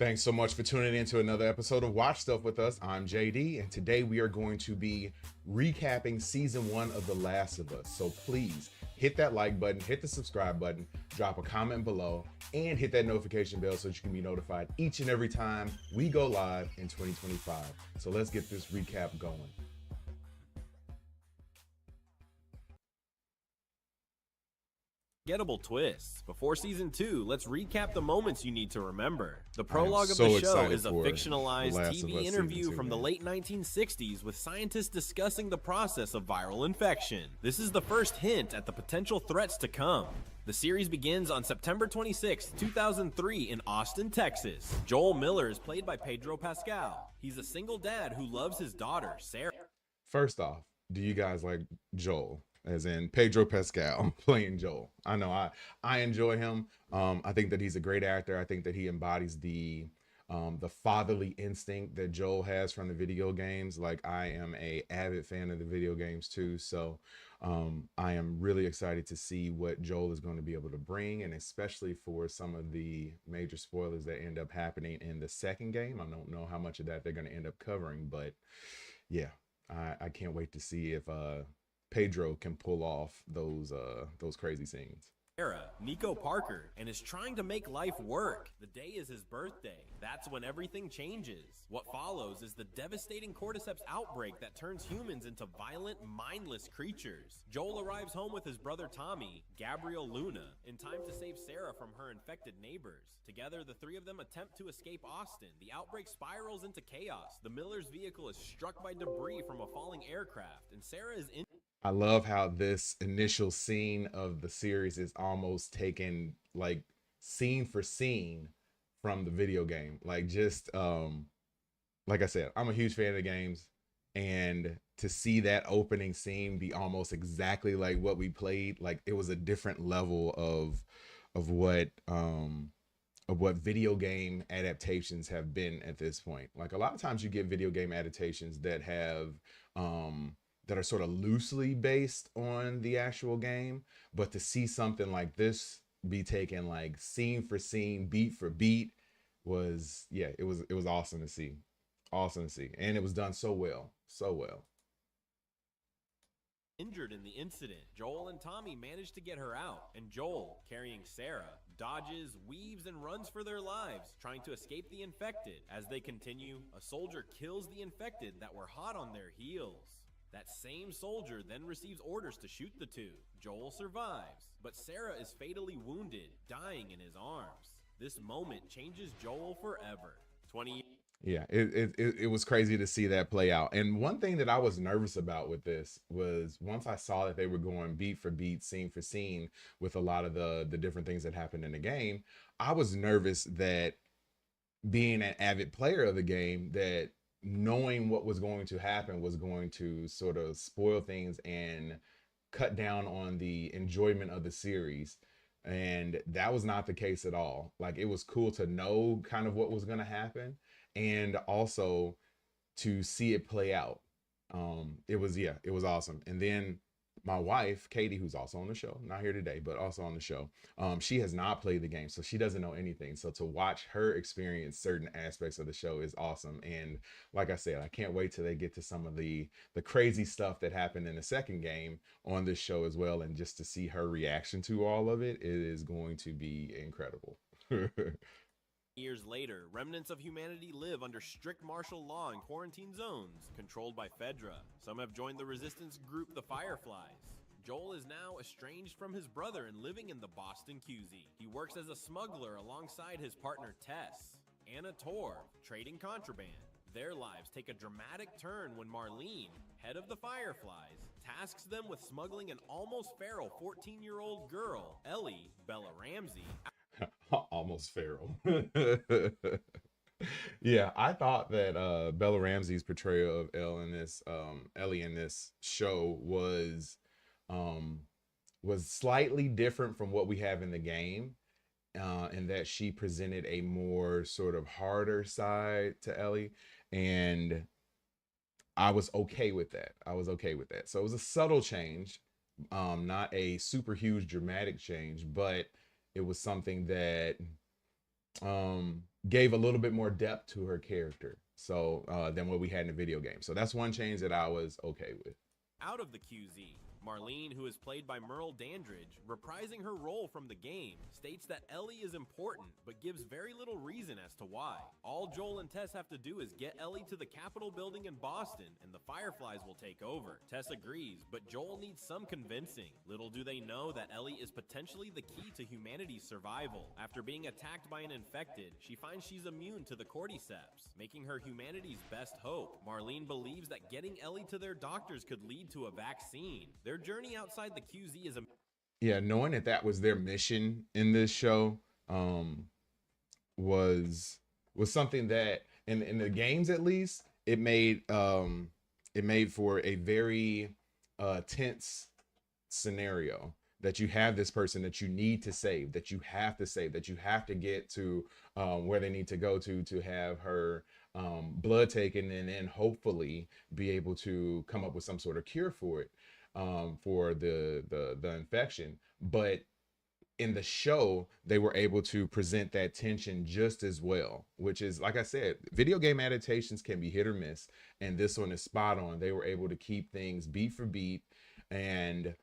Thanks so much for tuning in to another episode of Watch Stuff with us. I'm JD, and today we are going to be recapping season 1 of The Last of Us. So please hit that like button, hit the subscribe button, drop a comment below, and hit that notification bell so that you can be notified each and every time we go live in 2025. So let's get this recap going. Forgettable twists. Before season 2, let's recap the moments you need to remember. The I am prologue of so the show excited is a for The fictionalized Last of TV Us interview season 2, from the man. late 1960s with scientists discussing the process of viral infection. This is the first hint at the potential threats to come. The series begins on September 26, 2003 in Austin, Texas. Joel Miller is played by Pedro Pascal. He's a single dad who loves his daughter, Sarah. First off, do you guys like Joel? As in Pedro Pascal playing Joel. I know I enjoy him. I think that he's a great actor. I think that he embodies the fatherly instinct that Joel has from the video games. Like, I am a avid fan of the video games too. So I am really excited to see what Joel is going to be able to bring, and especially for some of the major spoilers that end up happening in the second game. I don't know how much of that they're going to end up covering, but yeah, I can't wait to see if Pedro can pull off those crazy scenes. Sarah, Nico Parker, and is trying to make life work. The day is his birthday. That's when everything changes. What follows is the devastating cordyceps outbreak that turns humans into violent, mindless creatures. Joel arrives home with his brother Tommy, Gabriel Luna, in time to save Sarah from her infected neighbors. Together, the three of them attempt to escape Austin. The outbreak spirals into chaos. The Miller's vehicle is struck by debris from a falling aircraft, and Sarah is in. I love how this initial scene of the series is almost taken like scene for scene from the video game. Like, just like I said, I'm a huge fan of the games, and to see that opening scene be almost exactly like what we played, like it was a different level of what video game adaptations have been at this point. Like, a lot of times you get video game adaptations that have that are sort of loosely based on the actual game, but to see something like this be taken like scene for scene, beat for beat, was, yeah, it was awesome to see. Awesome to see. And it was done so well. So well. Injured in the incident. Joel and Tommy manage to get her out, and Joel, carrying Sarah, dodges, weaves, and runs for their lives, trying to escape the infected. As they continue, a soldier kills the infected that were hot on their heels. That same soldier then receives orders to shoot the two. Joel survives, but Sarah is fatally wounded, dying in his arms. This moment changes Joel forever. 20 Yeah, it was crazy to see that play out. And one thing that I was nervous about with this was, once I saw that they were going beat for beat, scene for scene with a lot of the different things that happened in the game, I was nervous that, being an avid player of the game, that knowing what was going to happen was going to sort of spoil things and cut down on the enjoyment of the series. And that was not the case at all. Like, it was cool to know kind of what was going to happen, and also to see it play out. It was awesome. And then my wife, Katie, who's also on the show, not here today, but also on the show, she has not played the game, so she doesn't know anything. So to watch her experience certain aspects of the show is awesome. And like I said, I can't wait till they get to some of the crazy stuff that happened in the second game on this show as well. And just to see her reaction to all of it, it is going to be incredible. years later, remnants of humanity live under strict martial law in quarantine zones, controlled by Fedra. Some have joined the resistance group the Fireflies. Joel is now estranged from his brother and living in the Boston QZ. He works as a smuggler alongside his partner Tess, Anna Torv, trading contraband. Their lives take a dramatic turn when Marlene, head of the Fireflies, tasks them with smuggling an almost feral 14-year-old girl, Ellie, Bella Ramsey. Almost feral. Yeah, I thought that Bella Ramsey's portrayal of Ellie in this show was slightly different from what we have in the game, in that she presented a more sort of harder side to Ellie, and I was okay with that. So it was a subtle change, not a super huge dramatic change, but it was something that gave a little bit more depth to her character. So than what we had in the video game. So that's one change that I was okay with. Out of the QZ, Marlene, who is played by Merle Dandridge, reprising her role from the game, states that Ellie is important, but gives very little reason as to why. All Joel and Tess have to do is get Ellie to the Capitol building in Boston, and the Fireflies will take over. Tess agrees, but Joel needs some convincing. Little do they know that Ellie is potentially the key to humanity's survival. After being attacked by an infected, she finds she's immune to the cordyceps, making her humanity's best hope. Marlene believes that getting Ellie to their doctors could lead to a vaccine. Their journey outside the QZ is a knowing that that was their mission in this show was something that in the games, at least, it made for a very tense scenario, that you have this person that you need to save, that you have to save, that you have to get to where they need to go to have her blood taken, and then hopefully be able to come up with some sort of cure for it, for the infection. But in the show, they were able to present that tension just as well, which is, like I said, video game adaptations can be hit or miss, and this one is spot on. They were able to keep things beat for beat, and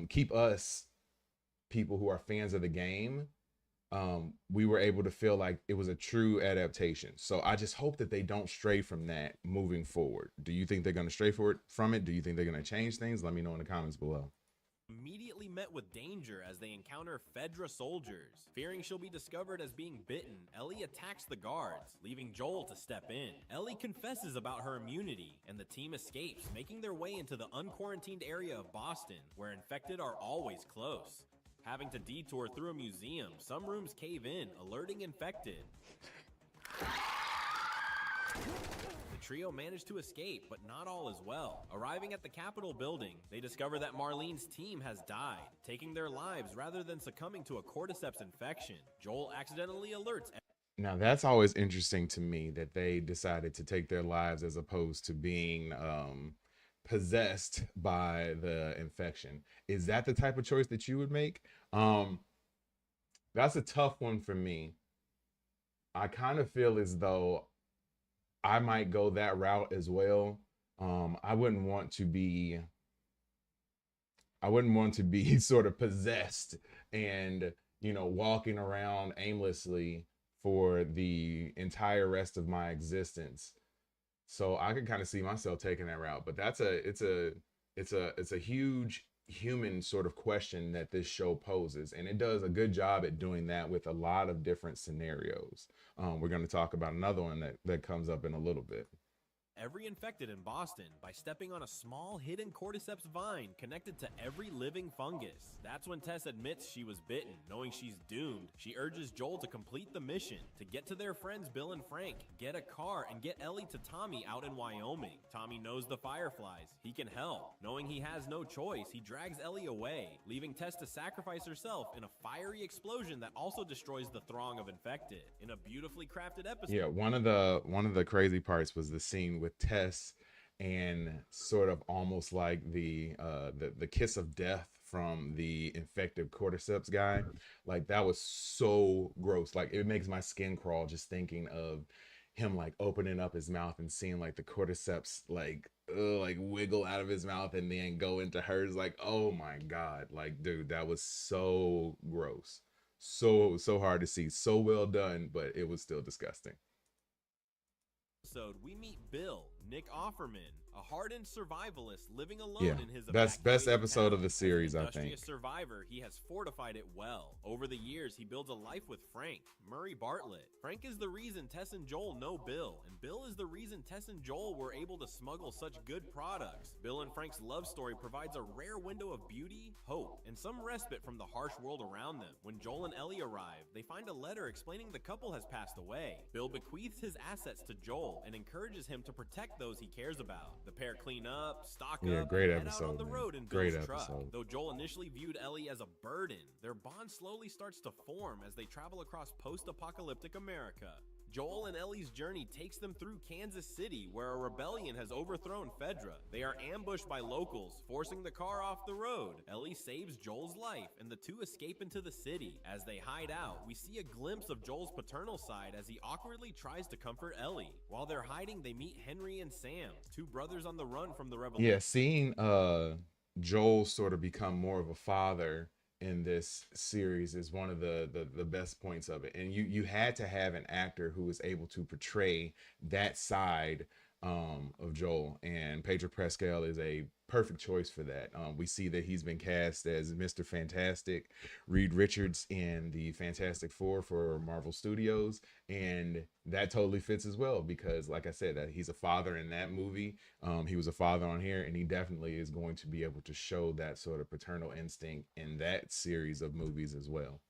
keep us, people who are fans of the game, we were able to feel like it was a true adaptation. So I just hope that they don't stray from that moving forward. Do you think they're going to stray from it? Do you think they're going to change things? Let me know in the comments below. Immediately met with danger as they encounter Fedra soldiers. Fearing she'll be discovered as being bitten, Ellie attacks the guards, leaving Joel to step in. Ellie confesses about her immunity, and the team escapes, making their way into the unquarantined area of Boston, where infected are always close. Having to detour through a museum, some rooms cave in, alerting infected. The trio managed to escape, but not all is well. Arriving at the Capitol building, they discover that Marlene's team has died, taking their lives rather than succumbing to a cordyceps infection. Joel accidentally alerts. Now that's always interesting to me, that they decided to take their lives as opposed to being possessed by the infection. Is that the type of choice that you would make? That's a tough one for me. I kind of feel as though I might go that route as well. I wouldn't want to be sort of possessed and, walking around aimlessly for the entire rest of my existence. So I can kind of see myself taking that route, but it's a huge human sort of question that this show poses, and it does a good job at doing that with a lot of different scenarios. We're going to talk about another one that comes up in a little bit. Every infected in Boston by stepping on a small hidden cordyceps vine connected to every living fungus. That's when Tess admits she was bitten. Knowing she's doomed, she urges Joel to complete the mission, to get to their friends Bill and Frank, get a car, and get Ellie to Tommy out in Wyoming. Tommy knows the Fireflies. He can help. Knowing he has no choice, he drags Ellie away, leaving Tess to sacrifice herself in a fiery explosion that also destroys the throng of infected. In a beautifully crafted episode. Yeah, one of the crazy parts was the scene with Tess and sort of almost like the kiss of death from the infected cordyceps guy. Like, that was so gross. Like, it makes my skin crawl just thinking of him like opening up his mouth and seeing like the cordyceps like wiggle out of his mouth and then go into hers. Like, oh my god, like, dude, that was so gross, so hard to see, so well done, but it was still disgusting. We meet Bill, Nick Offerman, a hardened survivalist living alone in his best episode of the series, I think. As a survivor, he has fortified it well. Over the years, he builds a life with Frank, Murray Bartlett. Frank is the reason Tess and Joel know Bill, and Bill is the reason Tess and Joel were able to smuggle such good products. Bill and Frank's love story provides a rare window of beauty, hope, and some respite from the harsh world around them. When Joel and Ellie arrive, they find a letter explaining the couple has passed away. Bill bequeaths his assets to Joel and encourages him to protect those he cares about. The pair clean up, stock up, great and head episode, out on the road in great Bill's truck. episode. Though Joel initially viewed Ellie as a burden, their bond slowly starts to form as they travel across post-apocalyptic America. Joel and Ellie's journey takes them through Kansas City, where a rebellion has overthrown Fedra. They are ambushed by locals, forcing the car off the road. Ellie saves Joel's life, and the two escape into the city. As they hide out, we see a glimpse of Joel's paternal side as he awkwardly tries to comfort Ellie. While they're hiding, they meet Henry and Sam, two brothers on the run from the revolution. Yeah, seeing Joel sort of become more of a father in this series is one of the best points of it. And you had to have an actor who was able to portray that side of Joel, and Pedro Pascal is a perfect choice for that. We see that he's been cast as Mr. Fantastic, Reed Richards in the Fantastic Four for Marvel Studios, and that totally fits as well because, like I said, that he's a father in that movie. He was a father on here, and he definitely is going to be able to show that sort of paternal instinct in that series of movies as well.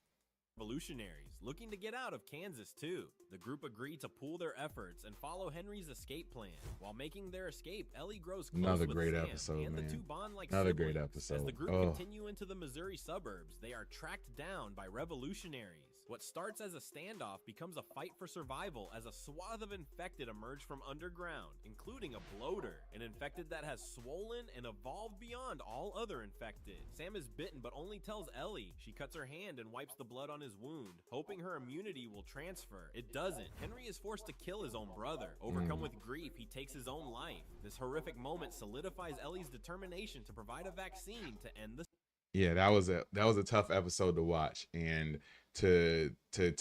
Revolutionaries looking to get out of Kansas too. The group agree to pool their efforts and follow Henry's escape plan. While making their escape, Ellie grows close Another with great Sam, episode, and man. the two bond like Another siblings. great episode. As the group continue into the Missouri suburbs, they are tracked down by revolutionaries. What starts as a standoff becomes a fight for survival as a swath of infected emerge from underground, including a bloater, an infected that has swollen and evolved beyond all other infected. Sam is bitten but only tells Ellie. She cuts her hand and wipes the blood on his wound, hoping her immunity will transfer. It doesn't. Henry is forced to kill his own brother. Overcome with grief, he takes his own life. This horrific moment solidifies Ellie's determination to provide a vaccine to end the... Yeah, that was a tough episode to watch, and to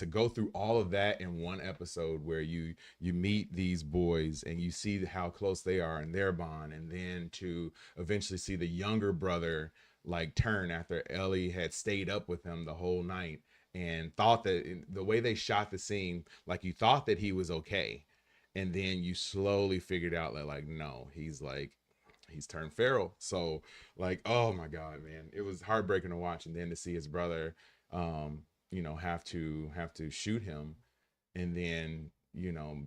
go through all of that in one episode where you meet these boys and you see how close they are in their bond, and then to eventually see the younger brother like turn after Ellie had stayed up with him the whole night and thought that the way they shot the scene, like you thought that he was okay, and then you slowly figured out that like no, he's turned feral. So like, oh my God, man, it was heartbreaking to watch. And then to see his brother, have to shoot him, and then,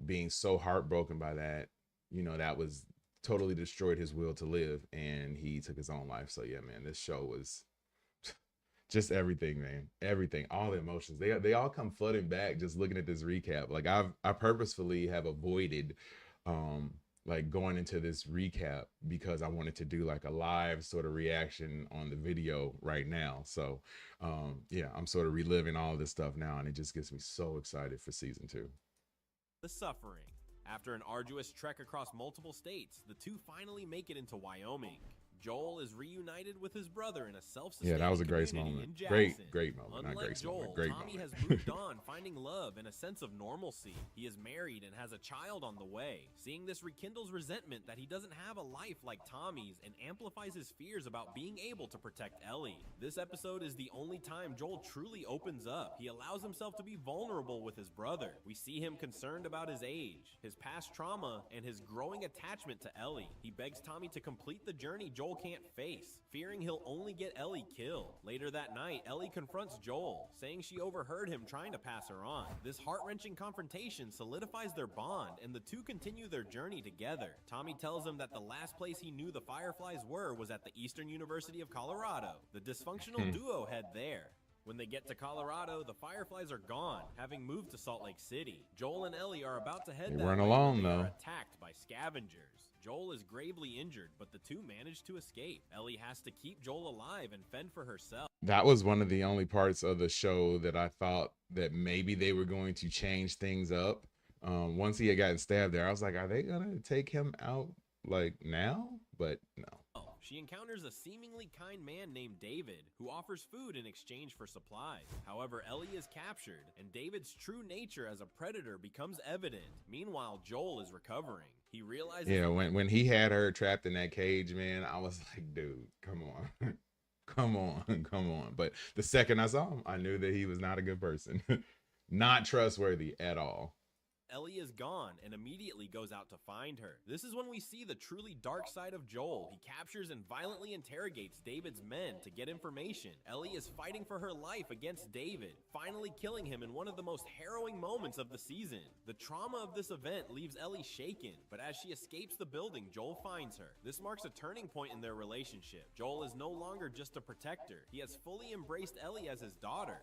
being so heartbroken by that, that was totally destroyed his will to live, and he took his own life. So yeah, man, this show was just everything, man, everything, all the emotions, they all come flooding back just looking at this recap. Like I purposefully have avoided, like going into this recap because I wanted to do like a live sort of reaction on the video right now. So yeah, I'm sort of reliving all of this stuff now, and it just gets me so excited for season 2. The suffering. After an arduous trek across multiple states, the two finally make it into Wyoming. Joel is reunited with his brother in a self-sustaining Yeah, that was a great community moment. in Jackson. Great moment. Unlike Not great Joel, moment. Great Tommy moment. has moved on, finding love and a sense of normalcy. He is married and has a child on the way. Seeing this rekindles resentment that he doesn't have a life like Tommy's and amplifies his fears about being able to protect Ellie. This episode is the only time Joel truly opens up. He allows himself to be vulnerable with his brother. We see him concerned about his age, his past trauma, and his growing attachment to Ellie. He begs Tommy to complete the journey Joel can't face, fearing he'll only get Ellie killed. Later that night, Ellie confronts Joel, saying she overheard him trying to pass her on. This heart-wrenching confrontation solidifies their bond, and the two continue their journey together. Tommy tells him that the last place he knew the Fireflies were was at the Eastern University of Colorado. The dysfunctional duo head there. When they get to Colorado, the Fireflies are gone, having moved to Salt Lake City. Joel and Ellie are about to head They that weren't way alone, when they though. are attacked by scavengers. Joel is gravely injured, but the two manage to escape. Ellie has to keep Joel alive and fend for herself. That was one of the only parts of the show that I thought that maybe they were going to change things up. Once he had gotten stabbed there, I was like, are they gonna take him out like now? But no. She encounters a seemingly kind man named David, who offers food in exchange for supplies. However, Ellie is captured, and David's true nature as a predator becomes evident. Meanwhile, Joel is recovering. He realizes... Yeah, when he had her trapped in that cage, man, I was like, dude, come on. come on. But the second I saw him, I knew that he was not a good person. Not trustworthy at all. Ellie is gone and immediately goes out to find her. This is when we see the truly dark side of Joel. He captures and violently interrogates David's men to get information. Ellie is fighting for her life against David, finally killing him in one of the most harrowing moments of the season. The trauma of this event leaves Ellie shaken, but as she escapes the building, Joel finds her. This marks a turning point in their relationship. Joel is no longer just a protector. He has fully embraced Ellie as his daughter.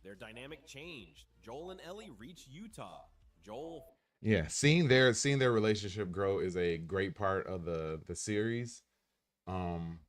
Their dynamic changed. Joel and Ellie reach Utah. Joel. Yeah, seeing their relationship grow is a great part of the series. Um,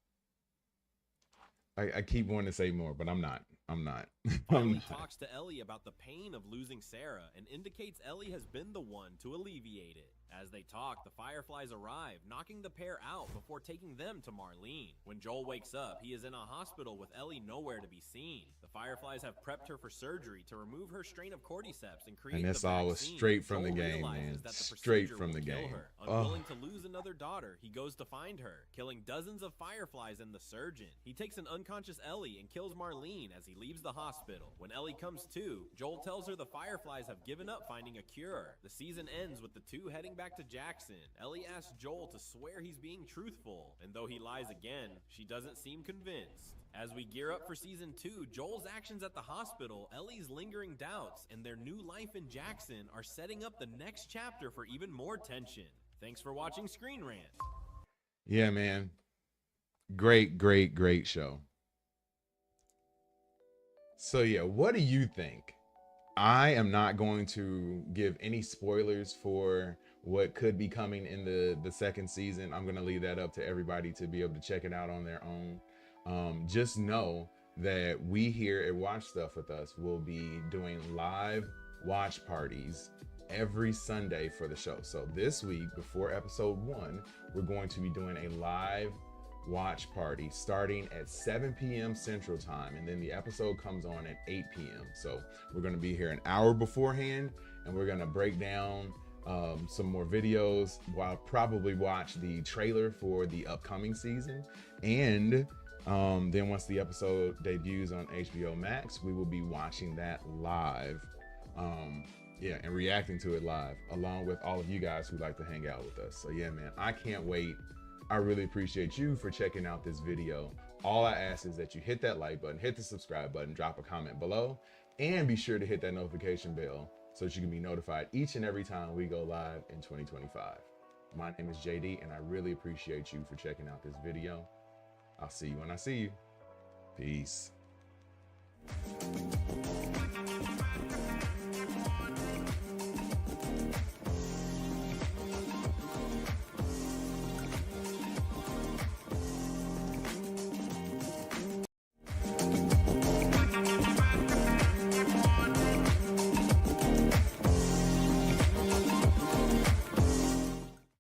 I keep wanting to say more, but I'm not. I'm not. I'm Finally not. talks to Ellie about the pain of losing Sarah and indicates Ellie has been the one to alleviate it. As they talk, the Fireflies arrive, knocking the pair out before taking them to Marlene. When Joel wakes up, he is in a hospital with Ellie nowhere to be seen. The Fireflies have prepped her for surgery to remove her strain of cordyceps and And create the this all was vaccine. straight from the Joel game, realizes man. that the Straight procedure from will the kill game. her. Oh, Unwilling to lose another daughter, he goes to find her, killing dozens of Fireflies and the surgeon. He takes an unconscious Ellie and kills Marlene as he leaves the hospital. When Ellie comes to, Joel tells her the Fireflies have given up finding a cure. The season ends with the two heading back to Jackson. Ellie asks Joel to swear he's being truthful, and though he lies again, she doesn't seem convinced. As we gear up for season 2, Joel's actions at the hospital, Ellie's lingering doubts, and their new life in Jackson are setting up the next chapter for even more tension. Thanks for watching Screen Rant. yeah, man. Great, great, great show. So yeah, what do you think? I am not going to give any spoilers for what could be coming in the second season. I'm going to leave that up to everybody to be able to check it out on their own. Just know that we here at Watch Stuff with Us will be doing live watch parties every Sunday for the show. So this week, before episode 1, we're going to be doing a live watch party starting at 7 p.m. Central Time, and then the episode comes on at 8 p.m. So we're going to be here an hour beforehand, and we're going to break down some more videos while probably watch the trailer for the upcoming season. And then once the episode debuts on HBO Max, we will be watching that live. Yeah, and reacting to it live along with all of you guys who like to hang out with us. So yeah, man, I can't wait. I really appreciate you for checking out this video. All I ask is that you hit that like button, hit the subscribe button, drop a comment below, and be sure to hit that notification bell so that you can be notified each and every time we go live in 2025. My name is JD, and I really appreciate you for checking out this video. I'll see you when I see you. Peace.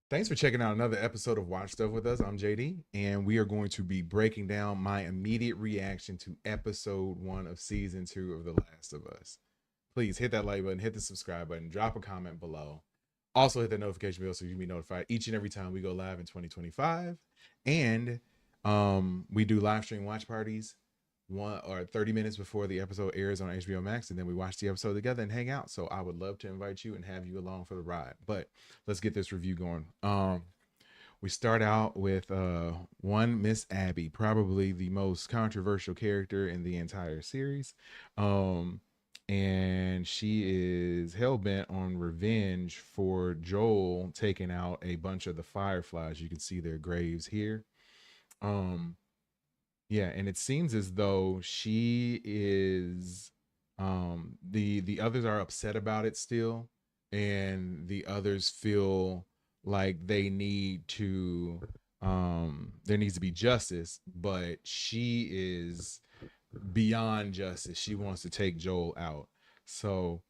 Thanks for checking out another episode of Watch Stuff with Us. I'm JD, and we are going to be breaking down my immediate reaction to episode 1 of season 2 of The Last of Us. Please hit that like button, hit the subscribe button, drop a comment below. Also hit that notification bell so you can be notified each and every time we go live in 2025. And we do live stream watch parties 1 or 30 minutes before the episode airs on HBO Max, and then we watch the episode together and hang out. So I would love to invite you and have you along for the ride. But let's get this review going. We start out with one Miss Abby, probably the most controversial character in the entire series. And she is hell-bent on revenge for Joel taking out a bunch of the Fireflies. You can see their graves here. Yeah, and it seems as though she is the others are upset about it still, and the others feel like they need to there needs to be justice, but she is beyond justice. She wants to take Joel out. So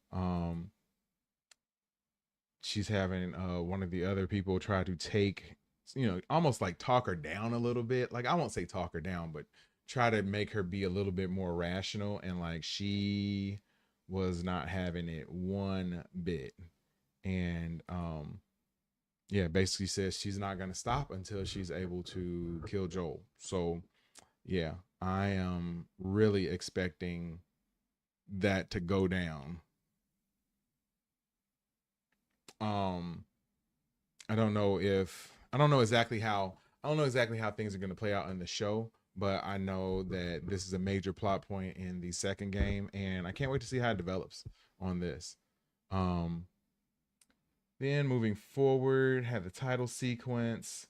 she's having one of the other people try to take, almost like talk her down a little bit. Like, I won't say talk her down, but try to make her be a little bit more rational. And like, she was not having it one bit. And yeah, basically says she's not going to stop until she's able to kill Joel. So yeah, I am really expecting that to go down. I don't know exactly how things are going to play out in the show, but I know that this is a major plot point in the second game, and I can't wait to see how it develops on this. Then moving forward, had the title sequence,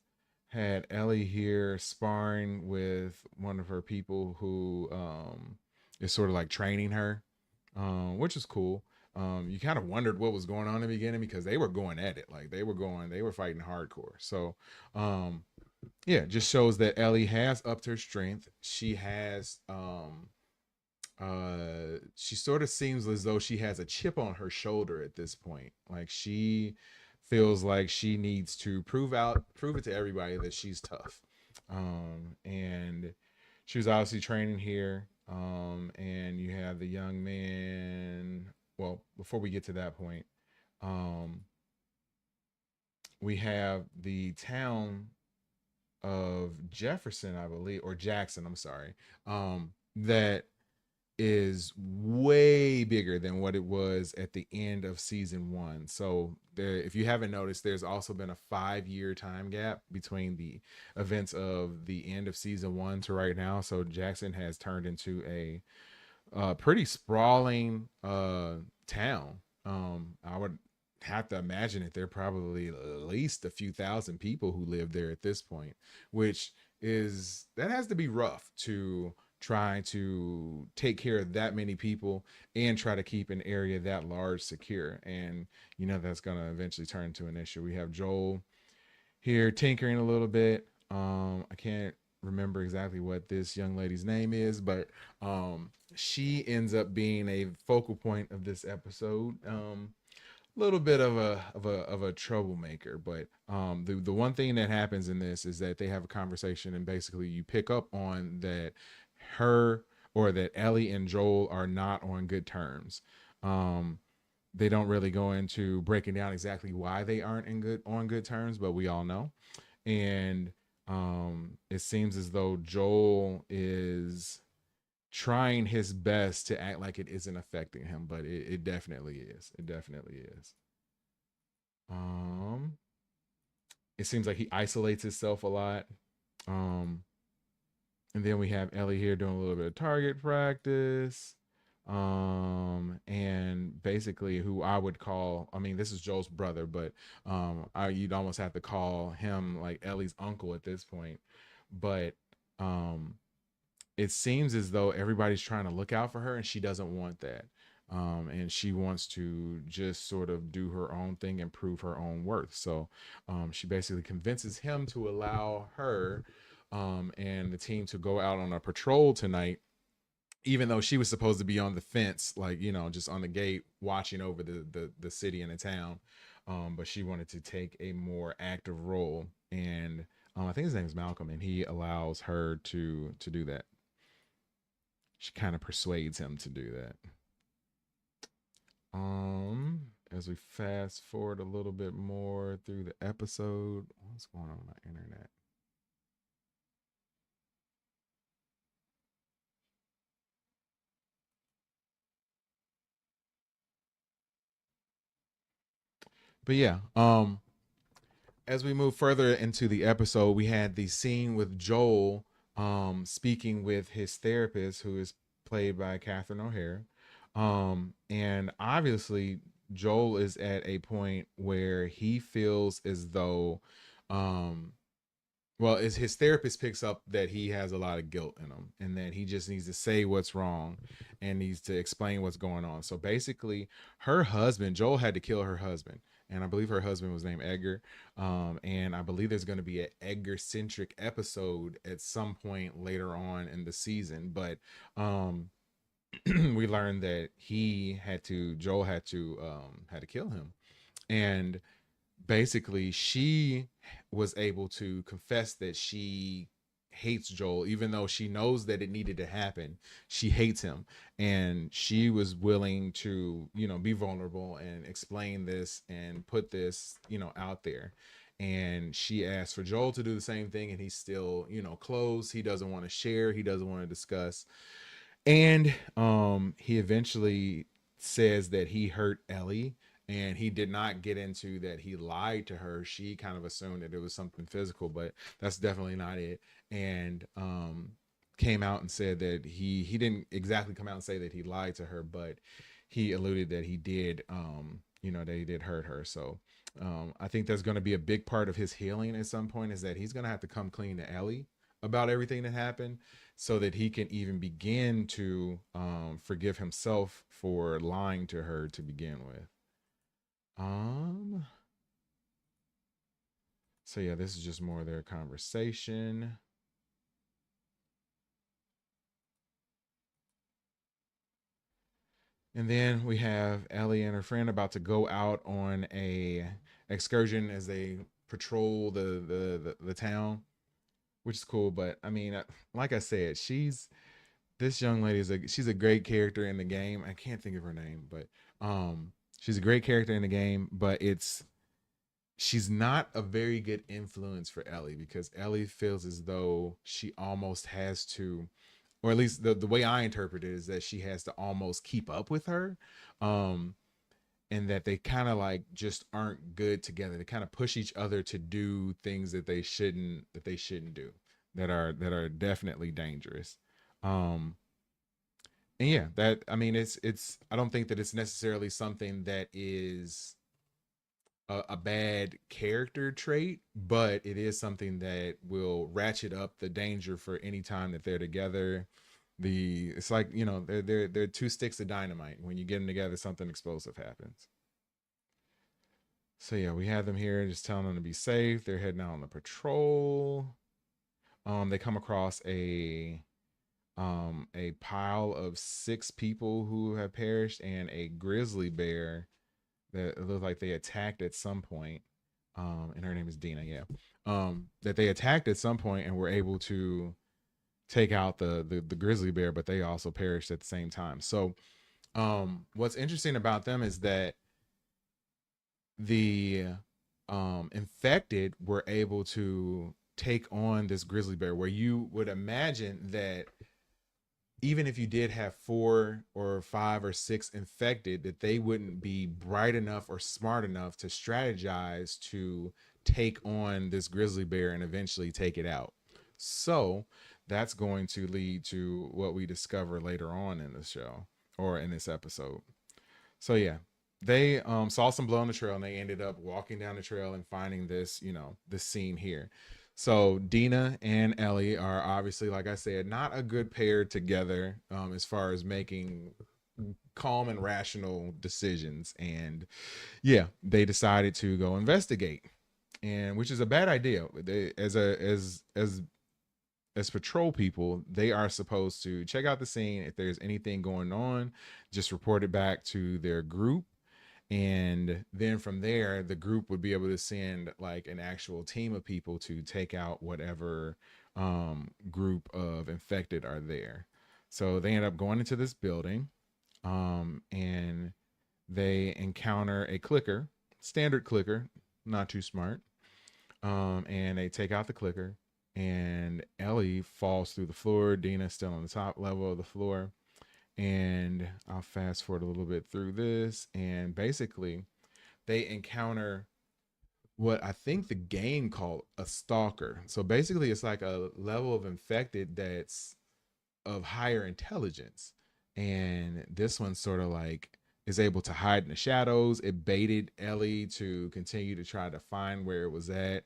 had Ellie here sparring with one of her people who is sort of like training her, which is cool. You kind of wondered what was going on in the beginning because they were going at it, like they were fighting hardcore. So um, yeah, just shows that Ellie has upped her strength. She sort of seems as though she has a chip on her shoulder at this point. Like she feels like she needs to prove it to everybody that she's tough. And she was obviously training here. And you have the young man. Well, before we get to that point, um, we have the town of Jefferson, I believe, or Jackson. I'm sorry. That is way bigger than what it was at the end of season one. So there, if you haven't noticed, there's also been a 5 year time gap between the events of the end of season one to right now. So Jackson has turned into a pretty sprawling town. I would have to imagine that there are probably at least a few thousand people who live there at this point, which is that has to be rough to try to take care of that many people and try to keep an area that large secure. And that's going to eventually turn into an issue. We have Joel here tinkering a little bit. I can't remember exactly what this young lady's name is, but she ends up being a focal point of this episode. Little bit of a troublemaker, but the one thing that happens in this is that they have a conversation, and basically you pick up on that her or that Ellie and Joel are not on good terms. Um, they don't really go into breaking down exactly why they aren't on good terms, but we all know. And it seems as though Joel is trying his best to act like it isn't affecting him, but it definitely is. It definitely is. Um, it seems like he isolates himself a lot. Um, and then we have Ellie here doing a little bit of target practice. And basically who I would call, I mean, this is Joel's brother, but you'd almost have to call him like Ellie's uncle at this point. But um it seems as though everybody's trying to look out for her and she doesn't want that. And she wants to just sort of do her own thing and prove her own worth. So she basically convinces him to allow her and the team to go out on a patrol tonight, even though she was supposed to be on the fence, like just on the gate watching over the city and the town. But she wanted to take a more active role, and I think his name is Malcolm, and he allows her to do that. She kind of persuades him to do that. As we fast forward a little bit more through the episode, what's going on with my internet? But yeah, as we move further into the episode, we had the scene with Joel speaking with his therapist, who is played by Catherine O'Hara. And obviously, Joel is at a point where he feels as though, um, well, as his therapist picks up that he has a lot of guilt in him and that he just needs to say what's wrong and needs to explain what's going on. So basically, her husband, Joel had to kill her husband. And I believe her husband was named Edgar. And I believe there's going to be an Edgar centric episode at some point later on in the season. But we learned that Joel had to kill him. And basically she was able to confess that she hates Joel, even though she knows that it needed to happen. She hates him, and she was willing to, be vulnerable and explain this and put this, out there. And she asked for Joel to do the same thing, and he's still, closed. He doesn't want to share. He doesn't want to discuss. And he eventually says that he hurt Ellie, and he did not get into that he lied to her. She kind of assumed that it was something physical, but that's definitely not it. And came out and said that he didn't exactly come out and say that he lied to her, but he alluded that he did that he did hurt her. So I think that's going to be a big part of his healing at some point, is that he's going to have to come clean to Ellie, about everything that happened so that he can even begin to forgive himself for lying to her to begin with. Um so yeah, this is just more of their conversation. And then we have Ellie and her friend about to go out on a excursion as they patrol the town, which is cool. But I mean, like I said, this young lady is she's a great character in the game. I can't think of her name, but she's a great character in the game. But she's not a very good influence for Ellie because Ellie feels as though she almost has to, or at least the way I interpret it is that she has to almost keep up with her. Um, and that they kind of like just aren't good together. They kind of push each other to do things that they shouldn't do, that are definitely dangerous. Um, and yeah, that I mean, it's I don't think that it's necessarily something that is a bad character trait, but it is something that will ratchet up the danger for any time that they're together. It's like, you know, they're two sticks of dynamite. When you get them together, something explosive happens. So yeah, we have them here just telling them to be safe. They're heading out on the patrol. They come across a pile of 6 people who have perished and a grizzly bear that it looked like they attacked at some point. And her name is Dina, yeah. That they attacked at some point and were able to take out the grizzly bear, but they also perished at the same time. So what's interesting about them is that the infected were able to take on this grizzly bear, where you would imagine that even if you did have 4 or 5 or 6 infected, that they wouldn't be bright enough or smart enough to strategize to take on this grizzly bear and eventually take it out. So that's going to lead to what we discover later on in the show or in this episode. So yeah, they saw some blood on the trail and they ended up walking down the trail and finding this, you know, this scene here. So Dina and Ellie are obviously, like I said, not a good pair together as far as making calm and rational decisions. And yeah, they decided to go investigate, and which is a bad idea. They, as patrol people, they are supposed to check out the scene. If there's anything going on, just report it back to their group. And then from there, the group would be able to send like an actual team of people to take out whatever group of infected are there. So they end up going into this building, and they encounter a clicker, standard clicker, not too smart. And they take out the clicker, and Ellie falls through the floor. Dina's still on the top level of the floor. And I'll fast forward a little bit through this. And basically, they encounter what I think the game called a stalker. So basically, it's like a level of infected that's of higher intelligence. And this one sort of like is able to hide in the shadows. It baited Ellie to continue to try to find where it was at,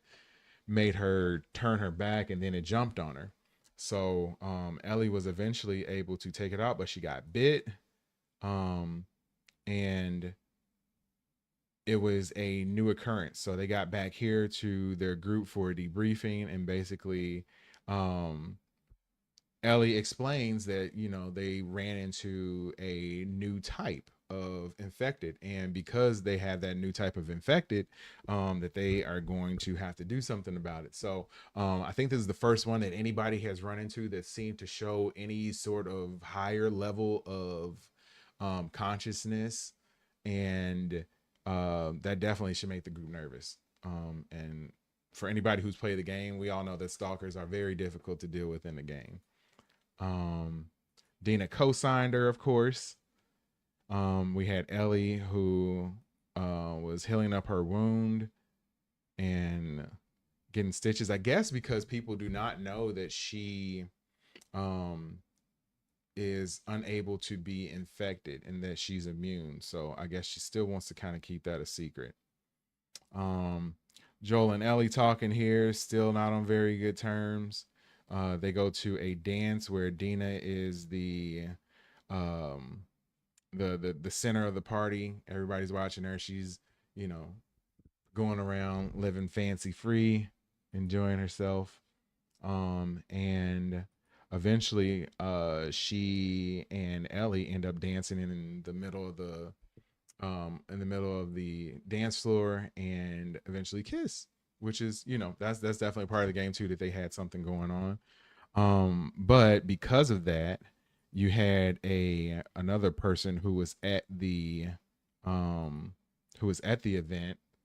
made her turn her back, and then it jumped on her. So Ellie was eventually able to take it out, but she got bit. Um, and it was a new occurrence. So they got back here to their group for a debriefing, and basically, um, Ellie explains that, you know, they ran into a new type of infected, and because they have that new type of infected, that they are going to have to do something about it. So I think this is the first one that anybody has run into that seemed to show any sort of higher level of consciousness, and that definitely should make the group nervous. And for anybody who's played the game, we all know that stalkers are very difficult to deal with in the game. um Dina co-signed her, of course. We had Ellie, who was healing up her wound and getting stitches, I guess because people do not know that she um is unable to be infected and that she's immune. So I guess she still wants to kind of keep that a secret. um Joel and Ellie talking here, still not on very good terms. They go to a dance where Dina is um, the center of the party. Everybody's watching her. She's, you know, going around living fancy free, enjoying herself. And eventually she and Ellie end up dancing in the middle of the dance floor and eventually kiss, which is, you know, that's definitely part of the game too, that they had something going on. But because of that, you had another person who was at the event,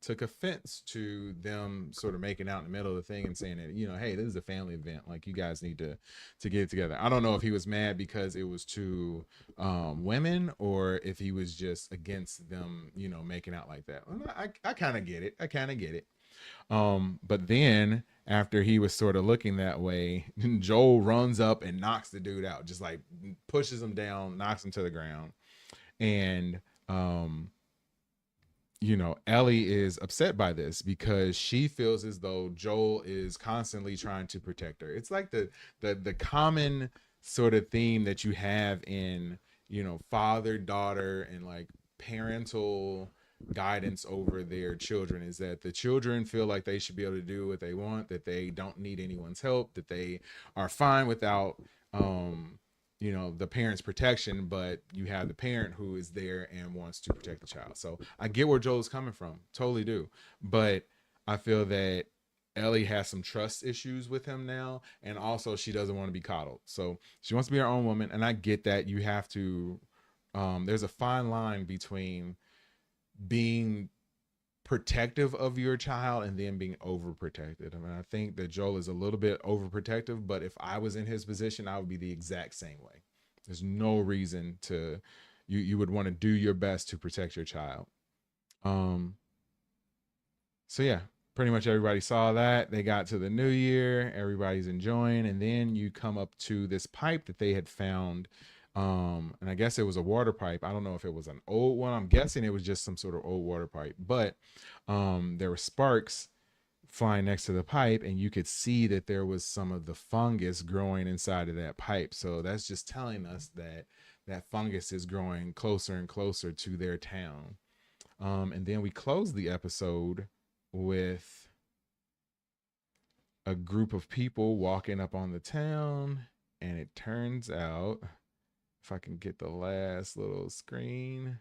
took offense to them sort of making out in the middle of the thing and saying that, you know, hey, this is a family event, like you guys need to get it together. I don't know if he was mad because it was two women, or if he was just against them, you know, making out like that. I kind of get it. But then after he was sort of looking that way, Joel runs up and knocks the dude out, just like pushes him down, knocks him to the ground. And you know, Ellie is upset by this because she feels as though Joel is constantly trying to protect her. It's like the common sort of theme that you have in, you know, father daughter and like parental guidance over their children, is that the children feel like they should be able to do what they want, that they don't need anyone's help, that they are fine without you know, the parent's protection, but you have the parent who is there and wants to protect the child. So I get where Joel's coming from, totally do. But I feel that Ellie has some trust issues with him now, and also she doesn't want to be coddled. So she wants to be her own woman, and I get that. You have to there's a fine line between being protective of your child and then being overprotected. I mean, I think that Joel is a little bit overprotective, but if I was in his position, I would be the exact same way. There's no reason to, you would want to do your best to protect your child. So yeah, pretty much everybody saw that. They got to the new year, everybody's enjoying, and then you come up to this pipe that they had found. And I guess it was a water pipe. I don't know if it was an old one. I'm guessing it was just some sort of old water pipe, but there were sparks flying next to the pipe, and you could see that there was some of the fungus growing inside of that pipe. So that's just telling us that that fungus is growing closer and closer to their town. And then we close the episode with a group of people walking up on the town, and it turns out, if I can get the last little screen,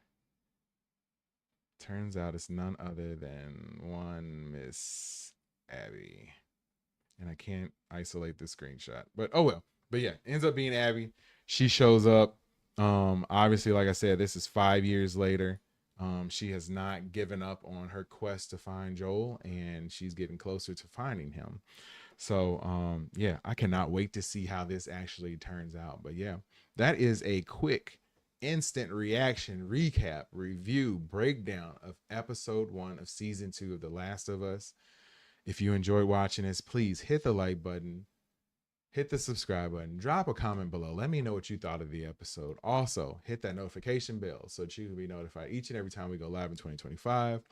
turns out it's none other than one Miss Abby. And I can't isolate the screenshot, but oh well. But yeah, ends up being Abby. She shows up. Obviously, like I said, this is 5 years later. She has not given up on her quest to find Joel, and she's getting closer to finding him. So yeah, I cannot wait to see how this actually turns out. But yeah, that is a quick instant reaction recap, review, breakdown of episode 1 of season 2 of The Last of Us. If you enjoyed watching this, please hit the like button, hit the subscribe button, drop a comment below. Let me know what you thought of the episode. Also, hit that notification bell so that you can be notified each and every time we go live in 2025.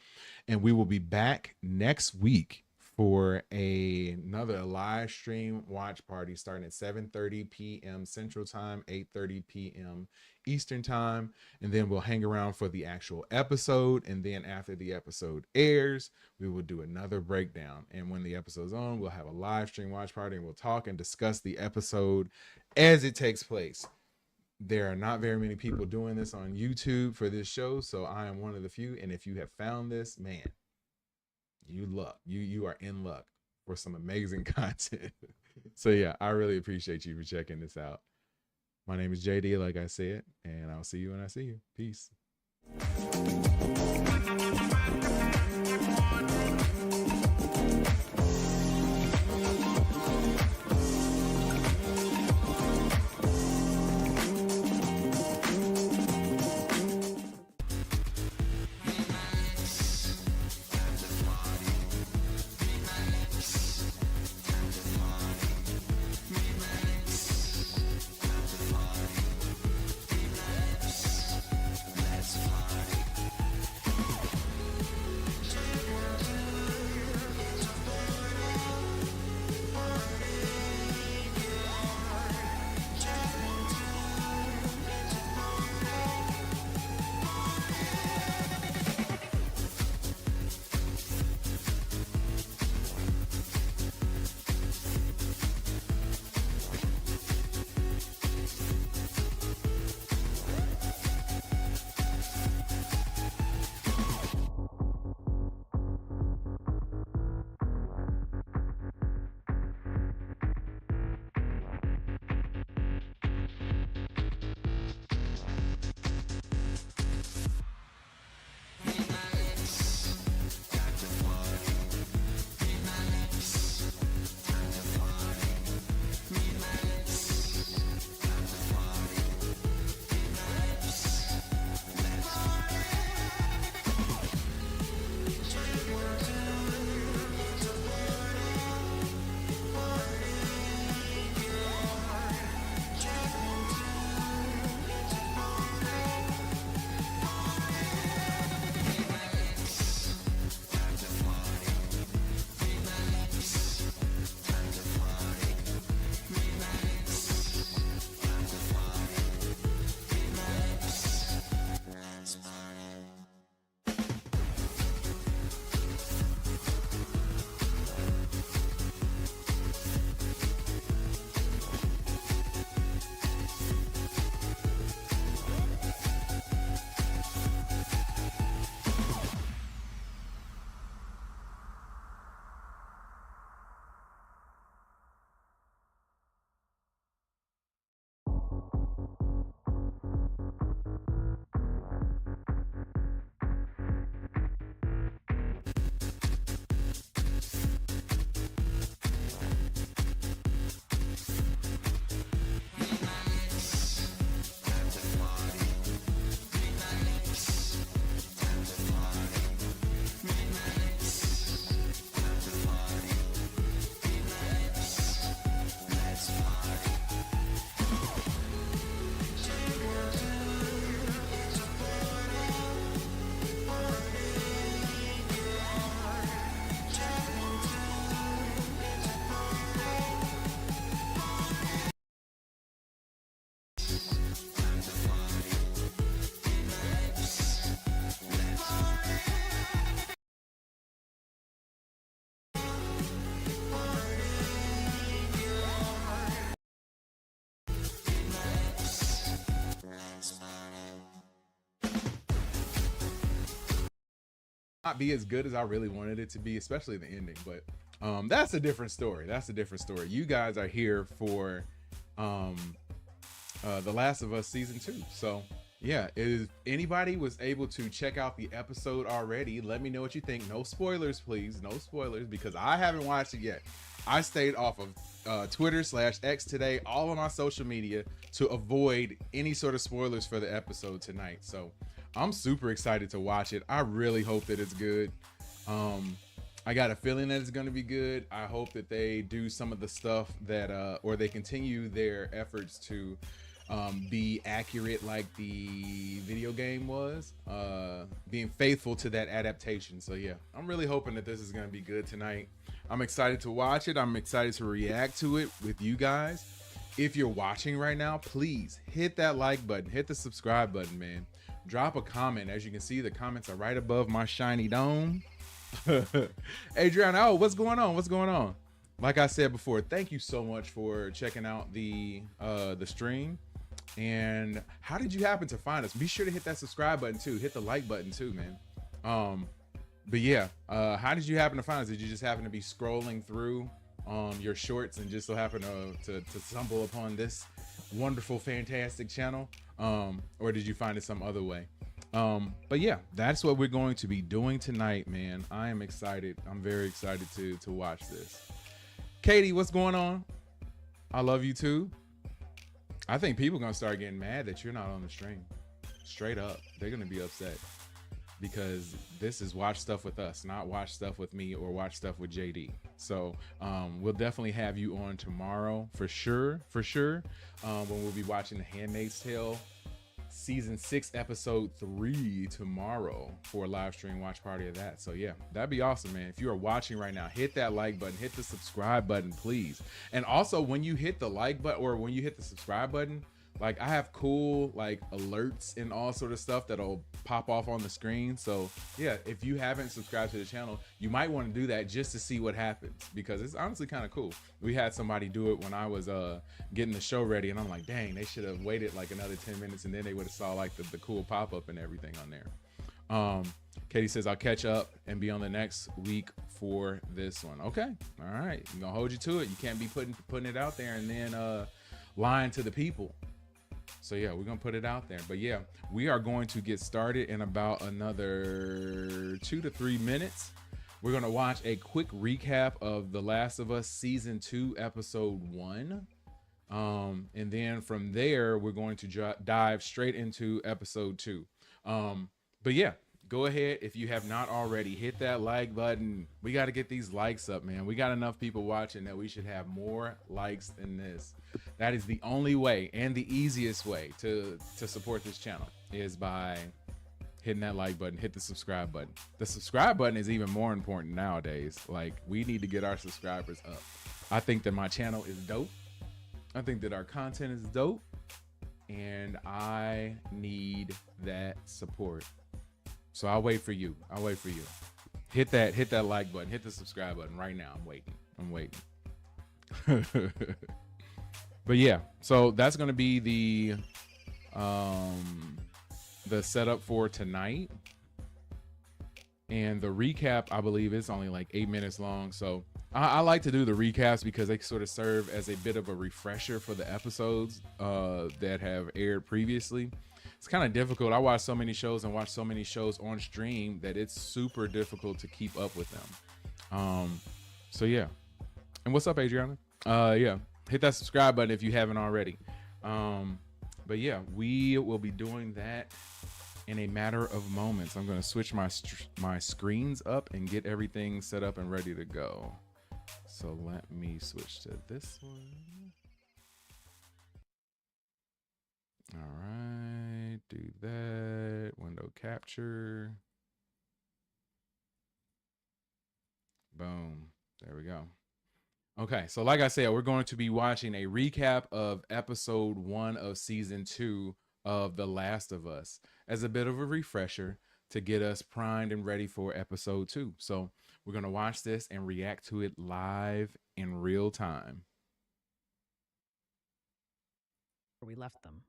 And we will be back next week for another live stream watch party starting at 7:30 p.m. Central Time, 8:30 p.m. Eastern Time. And then we'll hang around for the actual episode. And then after the episode airs, we will do another breakdown. And when the episode's on, we'll have a live stream watch party, and we'll talk and discuss the episode as it takes place. There are not very many people doing this on YouTube for this show, so I am one of the few. And if you have found this, man, you are in luck for some amazing content. So yeah, I really appreciate you for checking this out. My name is JD, like I said, and I'll see you when I see you. Peace. not be as good as I really wanted it to be, especially the ending. But that's a different story. That's a different story. You guys are here for um, The Last of Us season 2. So yeah, if anybody was able to check out the episode already, let me know what you think. No spoilers, please. No spoilers, because I haven't watched it yet. I stayed off of Twitter/X today, all of my social media, to avoid any sort of spoilers for the episode tonight. So I'm super excited to watch it. I really hope that it's good. I got a feeling that it's going to be good. I hope that they do some of the stuff that, or they continue their efforts to be accurate like the video game was, being faithful to that adaptation. So yeah, I'm really hoping that this is going to be good tonight. I'm excited to watch it. I'm excited to react to it with you guys. If you're watching right now, please hit that like button, hit the subscribe button, man. Drop a comment. As you can see, the comments are right above my shiny dome. Adriana, oh, what's going on? What's going on? Like I said before, thank you so much for checking out the stream. And how did you happen to find us? Be sure to hit that subscribe button too. Hit the like button too, man. But yeah, how did you happen to find us? Did you just happen to be scrolling through your shorts and just so happen to stumble upon this wonderful, fantastic channel? Or did you find it some other way? But yeah, that's what we're going to be doing tonight, man. I am excited. I'm very excited to watch this. Katie, what's going on? I love you too. I think people are gonna start getting mad that you're not on the stream. Straight up, they're gonna be upset because this is watch stuff with us, not watch stuff with me or watch stuff with JD. So we'll definitely have you on tomorrow for sure, when we'll be watching The Handmaid's Tale season 6 episode 3 tomorrow for a live stream watch party of that. So yeah, that'd be awesome, man. If you are watching right now, hit that like button, hit the subscribe button, please. And also, when you hit the like button or when you hit the subscribe button, like I have cool like alerts and all sort of stuff that'll pop off on the screen. So yeah, if you haven't subscribed to the channel, you might want to do that just to see what happens, because it's honestly kind of cool. We had somebody do it when I was getting the show ready, and I'm like, dang, they should have waited like another 10 minutes and then they would have saw like the cool pop-up and everything on there. Katie says I'll catch up and be on the next week for this one. Okay, all right, I'm gonna hold you to it. You can't be putting it out there and then lying to the people. So yeah, we're gonna put it out there. But yeah, we are going to get started in about another 2 to 3 minutes. We're gonna watch a quick recap of The Last of Us season 2 episode 1, and then from there we're going to dive straight into episode 2. But yeah, go ahead, if you have not already, hit that like button. We got to get these likes up, man. We got enough people watching that we should have more likes than this. That is the only way and the easiest way to support this channel, is by hitting that like button, hit the subscribe button. The subscribe button is even more important nowadays. Like, we need to get our subscribers up. I think that my channel is dope. I think that our content is dope, and I need that support. So I'll wait for you. I'll wait for you. Hit that like button, hit the subscribe button right now. I'm waiting. But yeah, so that's gonna be the setup for tonight. And the recap, I believe, is only like 8 minutes long. So I like to do the recaps because they sort of serve as a bit of a refresher for the episodes that have aired previously. It's kind of difficult. I watch so many shows and watch so many shows on stream that it's super difficult to keep up with them. So yeah. And what's up, Adriana? Yeah, hit that subscribe button if you haven't already. But yeah, we will be doing that in a matter of moments. I'm going to switch my screens up and get everything set up and ready to go. So let me switch to this one. All right, do that. Window capture. Boom. There we go. Okay, so like I said, we're going to be watching a recap of episode 1 of season 2 of The Last of Us as a bit of a refresher to get us primed and ready for episode 2. So we're going to watch this and react to it live in real time. We left them.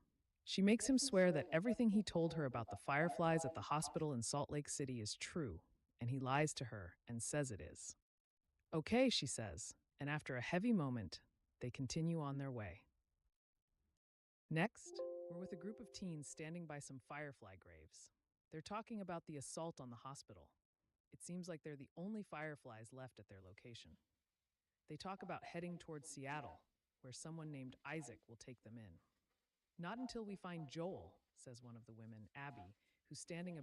She makes him swear that everything he told her about the fireflies at the hospital in Salt Lake City is true, and he lies to her and says it is. Okay, she says, and after a heavy moment, they continue on their way. Next, we're with a group of teens standing by some firefly graves. They're talking about the assault on the hospital. It seems like they're the only fireflies left at their location. They talk about heading towards Seattle, where someone named Isaac will take them in. Not until we find Joel, says one of the women, Abby, who's standing.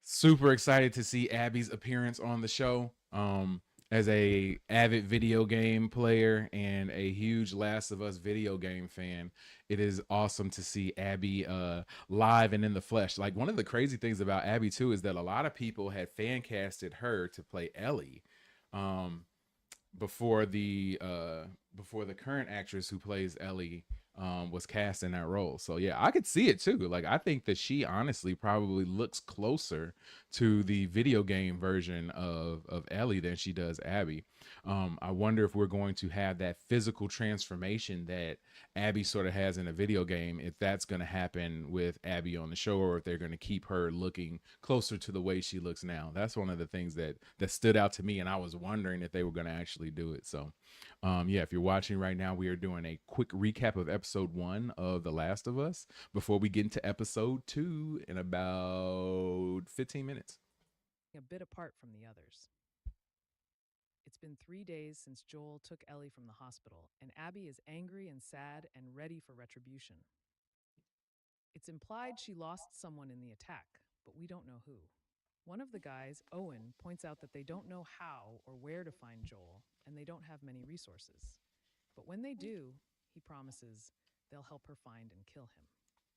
Super excited to see Abby's appearance on the show. As a avid video game player and a huge Last of Us video game fan, it is awesome to see Abby live and in the flesh. Like, one of the crazy things about Abby too is that a lot of people had fan casted her to play Ellie. Before the current actress who plays Ellie was cast in that role. So yeah, I could see it too. Like, I think that she honestly probably looks closer to the video game version of Ellie than she does Abby. I wonder if we're going to have that physical transformation that Abby sort of has in a video game, if that's going to happen with Abby on the show, or if they're going to keep her looking closer to the way she looks now. That's one of the things that stood out to me, and I was wondering if they were going to actually do it. So yeah, if you're watching right now, we are doing a quick recap of episode 1 of The Last of Us before we get into episode 2 in about 15 minutes. A bit apart from the others. It's been 3 days since Joel took Ellie from the hospital, and Abby is angry and sad and ready for retribution. It's implied she lost someone in the attack, but we don't know who. One of the guys, Owen, points out that they don't know how or where to find Joel, and they don't have many resources. But when they do, he promises they'll help her find and kill him.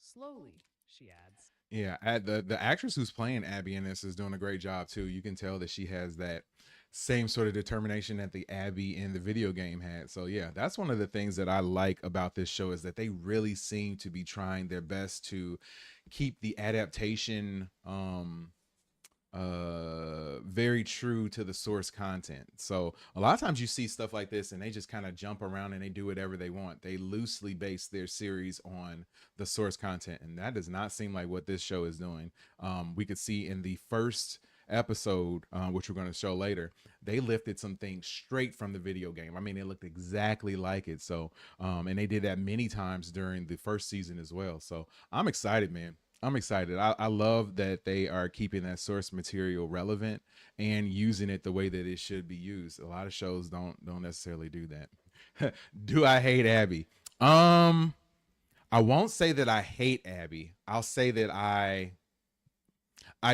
Slowly, she adds. Yeah, the actress who's playing Abby in this is doing a great job too. You can tell that she has that same sort of determination that the Abby in the video game had. So yeah, that's one of the things that I like about this show, is that they really seem to be trying their best to keep the adaptation very true to the source content. So a lot of times you see stuff like this and they just kind of jump around and they do whatever they want. They loosely base their series on the source content, and that does not seem like what this show is doing. We could see in the first episode, which we're going to show later, they lifted some things straight from the video game. I mean, it looked exactly like it. So and they did that many times during the first season as well. So I'm excited, man. I'm excited. I love that they are keeping that source material relevant and using it the way that it should be used. A lot of shows don't necessarily do that. Do I hate Abby? I won't say that I hate Abby. I'll say that I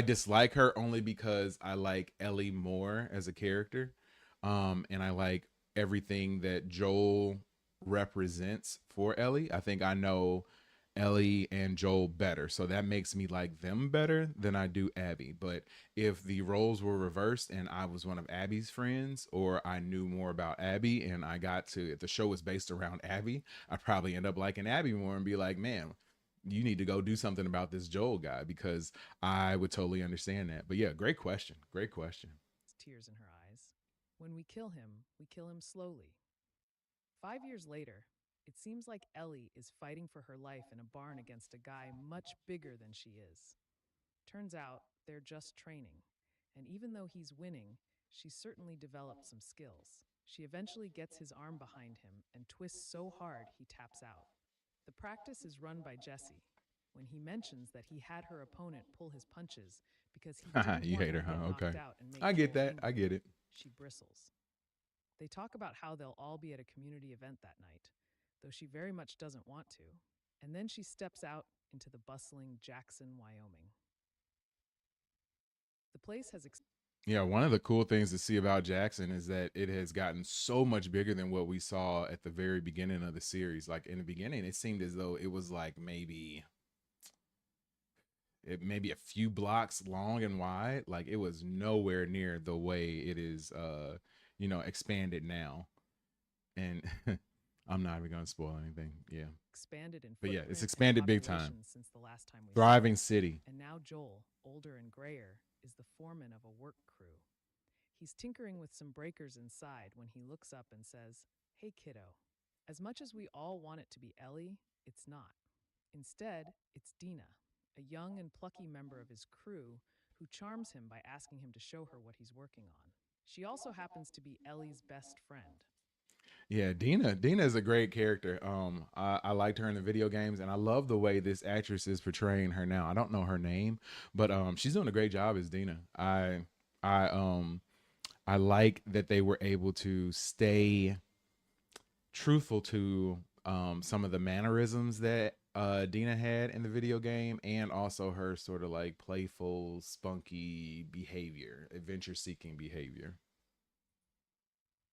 dislike her only because I like Ellie more as a character. And I like everything that Joel represents for Ellie. I think I know Ellie and Joel better, so that makes me like them better than I do Abby. But if the roles were reversed and I was one of Abby's friends, or I knew more about Abby and I got to, if the show was based around Abby, I'd probably end up liking Abby more and be like, man, you need to go do something about this Joel guy, because I would totally understand that. But yeah, great question. Great question. Tears in her eyes. When we kill him slowly. 5 years later, it seems like Ellie is fighting for her life in a barn against a guy much bigger than she is. Turns out they're just training, and even though he's winning, she's certainly developed some skills. She eventually gets his arm behind him and twists so hard he taps out. The practice is run by Jesse. When he mentions that he had her opponent pull his punches because he didn't You want hate her her, to get huh? knocked Okay. out and make I get Joel that. angry, I get it. she bristles. They talk about how they'll all be at a community event that night, though she very much doesn't want to. And then she steps out into the bustling Jackson, Wyoming. The place has Yeah, one of the cool things to see about Jackson is that it has gotten so much bigger than what we saw at the very beginning of the series. Like, in the beginning, it seemed as though it was like maybe a few blocks long and wide. Like, it was nowhere near the way it is expanded now. And I'm not even gonna spoil anything. Yeah. expanded in But yeah, footprint it's and expanded big time. population since the last time we saw Thriving it. city. And now Joel, older and grayer, is the foreman of a work crew. He's tinkering with some breakers inside when he looks up and says, "Hey, kiddo." As much as we all want it to be Ellie, it's not. Instead, it's Dina, a young and plucky member of his crew who charms him by asking him to show her what he's working on. She also happens to be Ellie's best friend. Yeah, Dina is a great character. I liked her in the video games, and I love the way this actress is portraying her now. I don't know her name, but she's doing a great job as Dina. I I like that they were able to stay truthful to some of the mannerisms that Dina had in the video game, and also her sort of like playful, spunky behavior, adventure seeking behavior.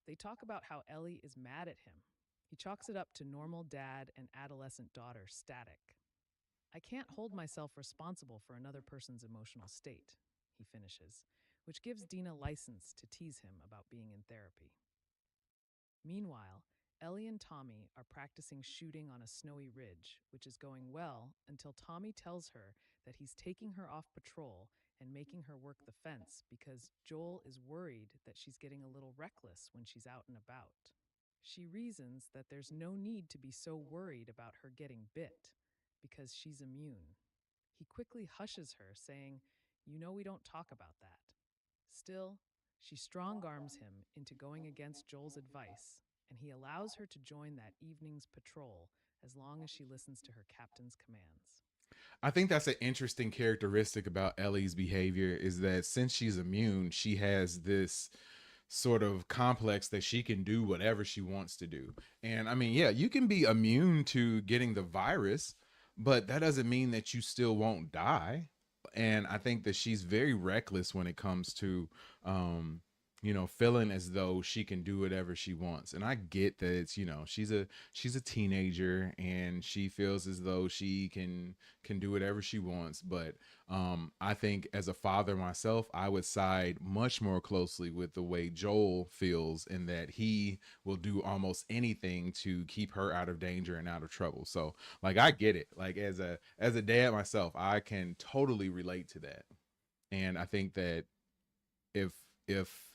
They talk about how Ellie is mad at him. He chalks it up to normal dad and adolescent daughter static. I can't hold myself responsible for another person's emotional state, he finishes, which gives Dina license to tease him about being in therapy. Meanwhile, Ellie and Tommy are practicing shooting on a snowy ridge, which is going well until Tommy tells her that he's taking her off patrol and making her work the fence because Joel is worried that she's getting a little reckless when she's out and about. She reasons that there's no need to be so worried about her getting bit because she's immune. He quickly hushes her, saying, "You know we don't talk about that." Still, she strong arms him into going against Joel's advice, and he allows her to join that evening's patrol as long as she listens to her captain's commands. I think that's an interesting characteristic about Ellie's behavior is that since she's immune, she has this sort of complex that she can do whatever she wants to do. And I mean, yeah, you can be immune to getting the virus, but that doesn't mean that you still won't die. And I think that she's very reckless when it comes to feeling as though she can do whatever she wants. And I get that it's, she's a teenager and she feels as though she can do whatever she wants, but I think as a father myself, I would side much more closely with the way Joel feels in that he will do almost anything to keep her out of danger and out of trouble. So like I get it. Like as a dad myself, I can totally relate to that. And I think that if if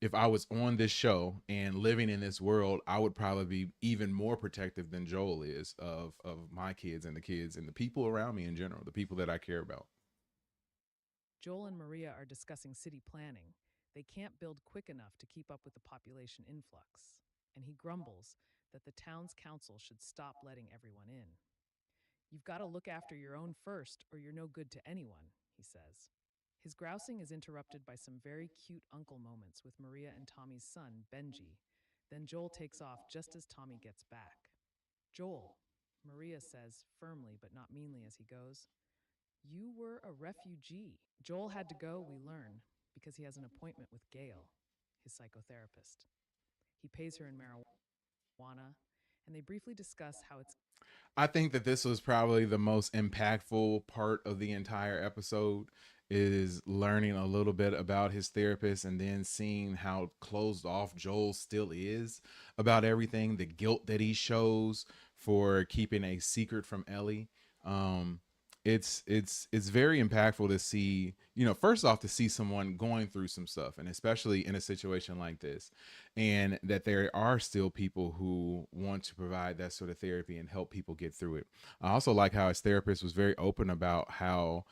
if I was on this show and living in this world, I would probably be even more protective than Joel is of my kids and the people around me in general, the people that I care about. Joel and Maria are discussing city planning. They can't build quick enough to keep up with the population influx, and he grumbles that the town's council should stop letting everyone in. "You've got to look after your own first, or you're no good to anyone," he says. His grousing is interrupted by some very cute uncle moments with Maria and Tommy's son, Benji. Then Joel takes off just as Tommy gets back. "Joel," Maria says firmly but not meanly as he goes, "you were a refugee." Joel had to go, we learn, because he has an appointment with Gail, his psychotherapist. He pays her in marijuana, and they briefly discuss how it's I think that this was probably the most impactful part of the entire episode is learning a little bit about his therapist and then seeing how closed off Joel still is about everything, the guilt that he shows for keeping a secret from Ellie. Um it's very impactful to see, first off to see someone going through some stuff, and especially in a situation like this, and that there are still people who want to provide that sort of therapy and help people get through it. I also like how his therapist was very open about how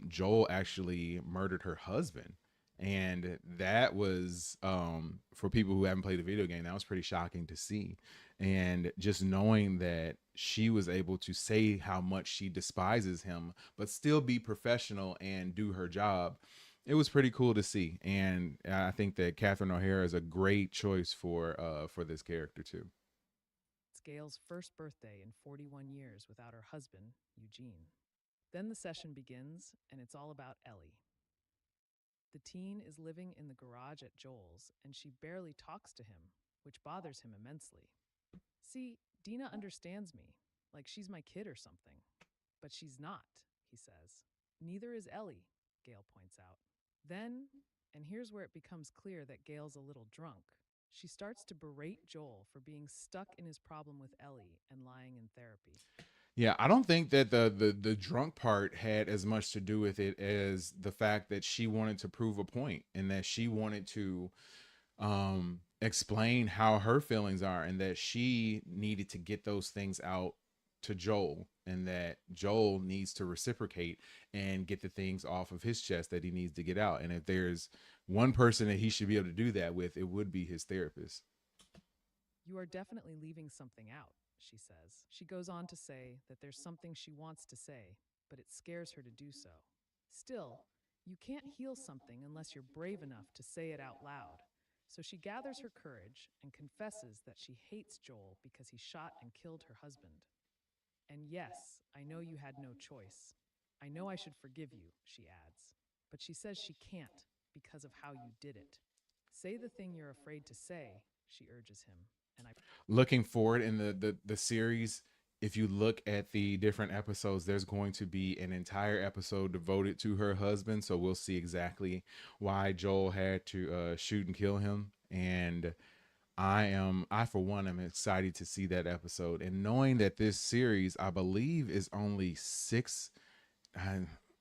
Joel actually murdered her husband. And that was, for people who haven't played the video game, that was pretty shocking to see. And just knowing that she was able to say how much she despises him, but still be professional and do her job, it was pretty cool to see. And I think that Catherine O'Hara is a great choice for this character too. Gail's first birthday in 41 years without her husband, Eugene. Then the session begins, and it's all about Ellie. The teen is living in the garage at Joel's, and she barely talks to him, which bothers him immensely. "See, Dina understands me, like she's my kid or something. But she's not," he says. "Neither is Ellie," Gail points out. Then, and here's where it becomes clear that Gail's a little drunk, she starts to berate Joel for being stuck in his problem with Ellie and lying in therapy. Yeah, I don't think that the drunk part had as much to do with it as the fact that she wanted to prove a point and that she wanted to explain how her feelings are and that she needed to get those things out to Joel, and that Joel needs to reciprocate and get the things off of his chest that he needs to get out. And if there's one person that he should be able to do that with, it would be his therapist. You are definitely leaving something out, she says. She goes on to say that there's something she wants to say, but it scares her to do so. Still, you can't heal something unless you're brave enough to say it out loud. So she gathers her courage and confesses that she hates Joel because he shot and killed her husband. And yes, I know you had no choice. I know I should forgive you, she adds. But she says she can't because of how you did it. Say the thing you're afraid to say, she urges him. And I Looking forward in the series, if you look at the different episodes, there's going to be an entire episode devoted to her husband. So we'll see exactly why Joel had to shoot and kill him. And I for one am excited to see that episode, and knowing that this series, I believe, is only six.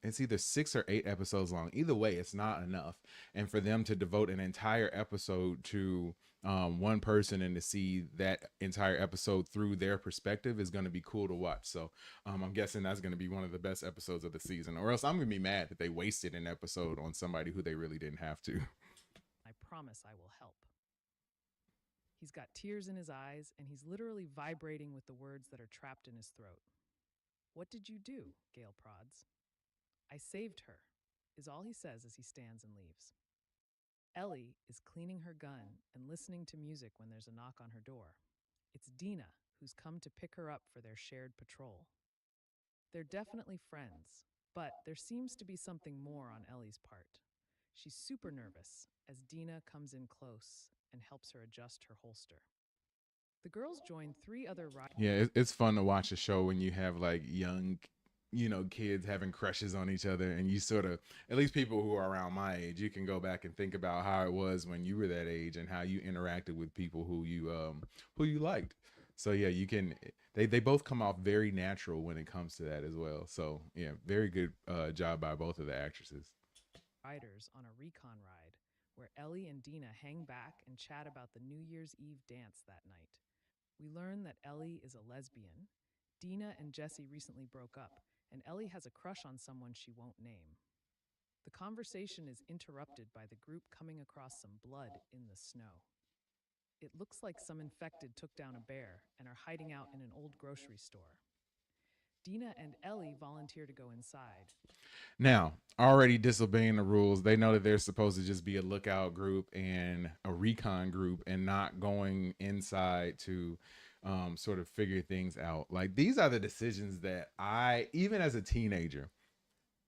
It's either 6 or 8 episodes long. Either way, it's not enough. And for them to devote an entire episode to one person and to see that entire episode through their perspective is going to be cool to watch. So I'm guessing that's going to be one of the best episodes of the season, or else I'm going to be mad that they wasted an episode on somebody who they really didn't have to. promise I will help. He's got tears in his eyes, and he's literally vibrating with the words that are trapped in his throat. What did you do? Gale prods. I saved her, is all he says as he stands and leaves. Ellie is cleaning her gun and listening to music when there's a knock on her door. It's Dina, who's come to pick her up for their shared patrol. They're definitely friends, but there seems to be something more on Ellie's part. She's super nervous as Dina comes in close and helps her adjust her holster. The girls join 3 other riders. Yeah, it's fun to watch a show when you have like young, kids having crushes on each other, and you sort of, at least people who are around my age, you can go back and think about how it was when you were that age and how you interacted with people who you liked. So yeah, you can. They both come off very natural when it comes to that as well. So yeah, very good job by both of the actresses. Riders on a recon ride where Ellie and Dina hang back and chat about the New Year's Eve dance that night. We learn that Ellie is a lesbian. Dina and Jesse recently broke up, and Ellie has a crush on someone she won't name. The conversation is interrupted by the group coming across some blood in the snow. It looks like some infected took down a bear and are hiding out in an old grocery store. Dina and Ellie volunteer to go inside. Now, already disobeying the rules, they know that they're supposed to just be a lookout group and a recon group and not going inside to sort of figure things out. Like, these are the decisions that even as a teenager,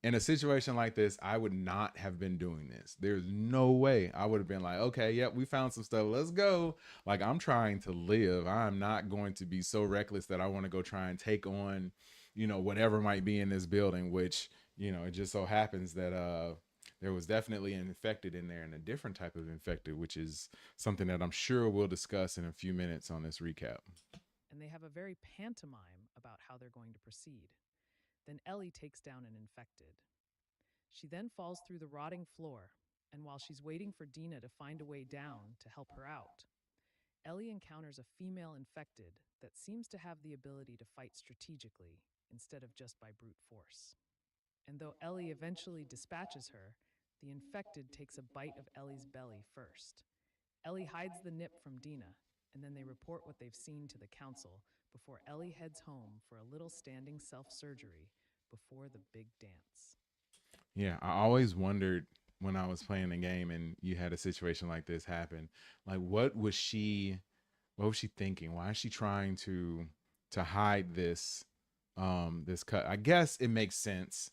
in a situation like this, I would not have been doing this. There's no way I would have been like, okay, yep, we found some stuff. Let's go. Like, I'm trying to live. I'm not going to be so reckless that I want to go try and take on, whatever might be in this building, which, it just so happens that there was definitely an infected in there, and a different type of infected, which is something that I'm sure we'll discuss in a few minutes on this recap. And they have a very pantomime about how they're going to proceed. Then Ellie takes down an infected. She then falls through the rotting floor, and while she's waiting for Dina to find a way down to help her out, Ellie encounters a female infected that seems to have the ability to fight strategically instead of just by brute force. And though Ellie eventually dispatches her, the infected takes a bite of Ellie's belly first. Ellie hides the nip from Dina, and then they report what they've seen to the council before Ellie heads home for a little standing self-surgery before the big dance. Yeah, I always wondered when I was playing the game and you had a situation like this happen, like what was she thinking? Why is she trying to hide this this cut? I guess it makes sense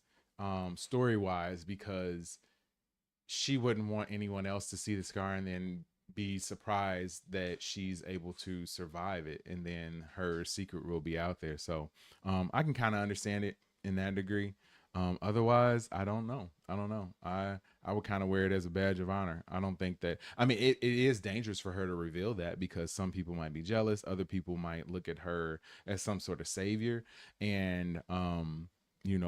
story-wise, because she wouldn't want anyone else to see the scar and then be surprised that she's able to survive it, and then her secret will be out there. So I can kind of understand it in that degree. Otherwise, I don't know. I would kind of wear it as a badge of honor. I don't think that, I mean, it is dangerous for her to reveal that, because some people might be jealous. Other people might look at her as some sort of savior and,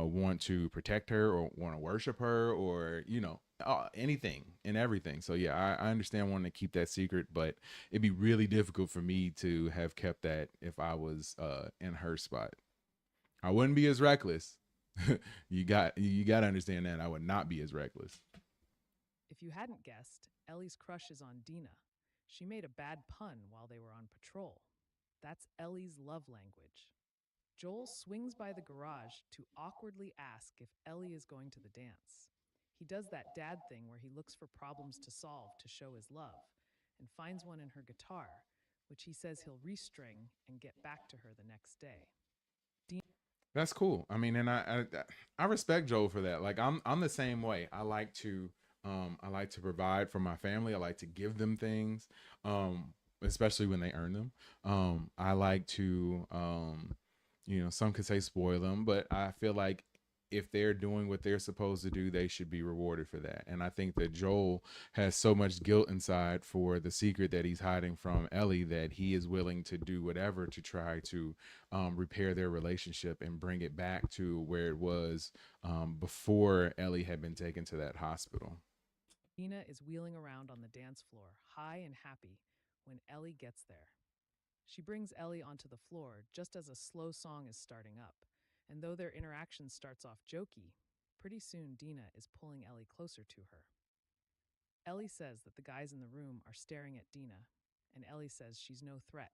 want to protect her or want to worship her, or, anything and everything. So yeah, I understand wanting to keep that secret, but it'd be really difficult for me to have kept that if I was in her spot. I wouldn't be as reckless. You got to understand that I would not be as reckless. If you hadn't guessed, Ellie's crush is on Dina. She made a bad pun while they were on patrol. That's Ellie's love language. Joel swings by the garage to awkwardly ask if Ellie is going to the dance. He does that dad thing where he looks for problems to solve to show his love and finds one in her guitar, which he says he'll restring and get back to her the next day. That's cool. I mean, and I respect Joel for that. Like I'm the same way. I like to provide for my family. I like to give them things, especially when they earn them. I like to, some could say spoil them, but I feel like if they're doing what they're supposed to do, they should be rewarded for that. And I think that Joel has so much guilt inside for the secret that he's hiding from Ellie that he is willing to do whatever to try to repair their relationship and bring it back to where it was before Ellie had been taken to that hospital. Dina is wheeling around on the dance floor, high and happy, when Ellie gets there. She brings Ellie onto the floor just as a slow song is starting up. And though their interaction starts off jokey, pretty soon Dina is pulling Ellie closer to her. Ellie says that the guys in the room are staring at Dina, and Ellie says she's no threat.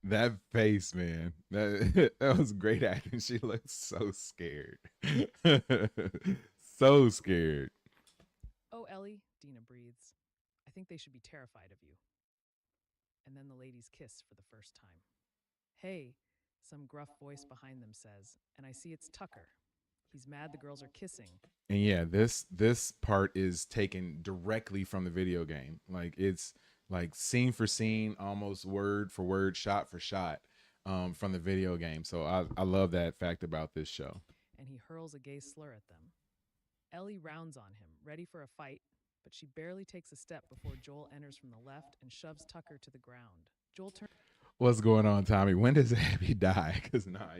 That face, man, that was great acting. She looks so scared. So scared. Oh, Ellie, Dina breathes. I think they should be terrified of you. And then the ladies kiss for the first time. Hey, some gruff voice behind them says, and I see it's Tucker. He's mad the girls are kissing. And yeah, this part is taken directly from the video game. Like it's like scene for scene, almost word for word, shot for shot from the video game. So I love that fact about this show. And he hurls a gay slur at them. Ellie rounds on him, ready for a fight, but she barely takes a step before Joel enters from the left and shoves Tucker to the ground. Joel turns. What's going on, Tommy? When does Abby die? Because not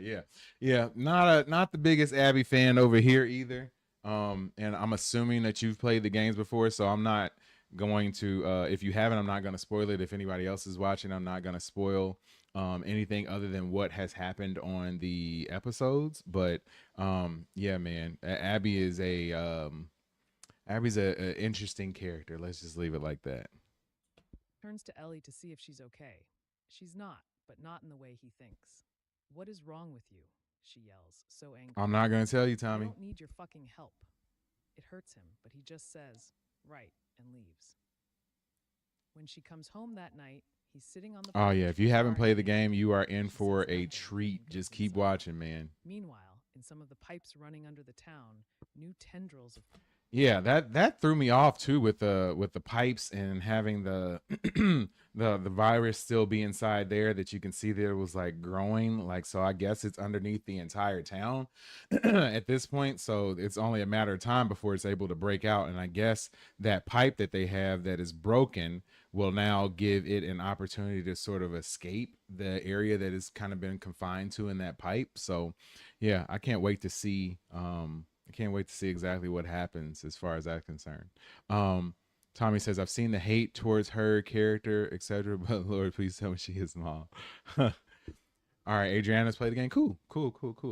the biggest Abby fan over here either. And I'm assuming that you've played the games before, so I'm not going to. If you haven't, I'm not going to spoil it. If anybody else is watching, I'm not going to spoil anything other than what has happened on the episodes. But yeah, man, Abby's an interesting character. Let's just leave it like that. Turns to Ellie to see if she's okay. She's not, but not in the way he thinks. What is wrong with you? She yells, so angry. I'm not going to tell you, Tommy. I don't need your fucking help. It hurts him, but he just says, right, and leaves. When she comes home that night, he's sitting on the. Oh yeah, if you haven't played the game, you are in for a treat. Just keep watching, man. Meanwhile, in some of the pipes running under the town, new tendrils of. Yeah, that threw me off too with the pipes and having the the virus still be inside there that you can see there was like growing, like, so I guess it's underneath the entire town at this point, so it's only a matter of time before it's able to break out. And I guess that pipe that they have that is broken will now give it an opportunity to sort of escape the area that has kind of been confined to in that pipe. So yeah, I can't wait to see exactly what happens as far as that's concerned. Tommy says, I've seen the hate towards her character, etc. But Lord, please tell me she is mom. All right, Adriana's played the game. Cool.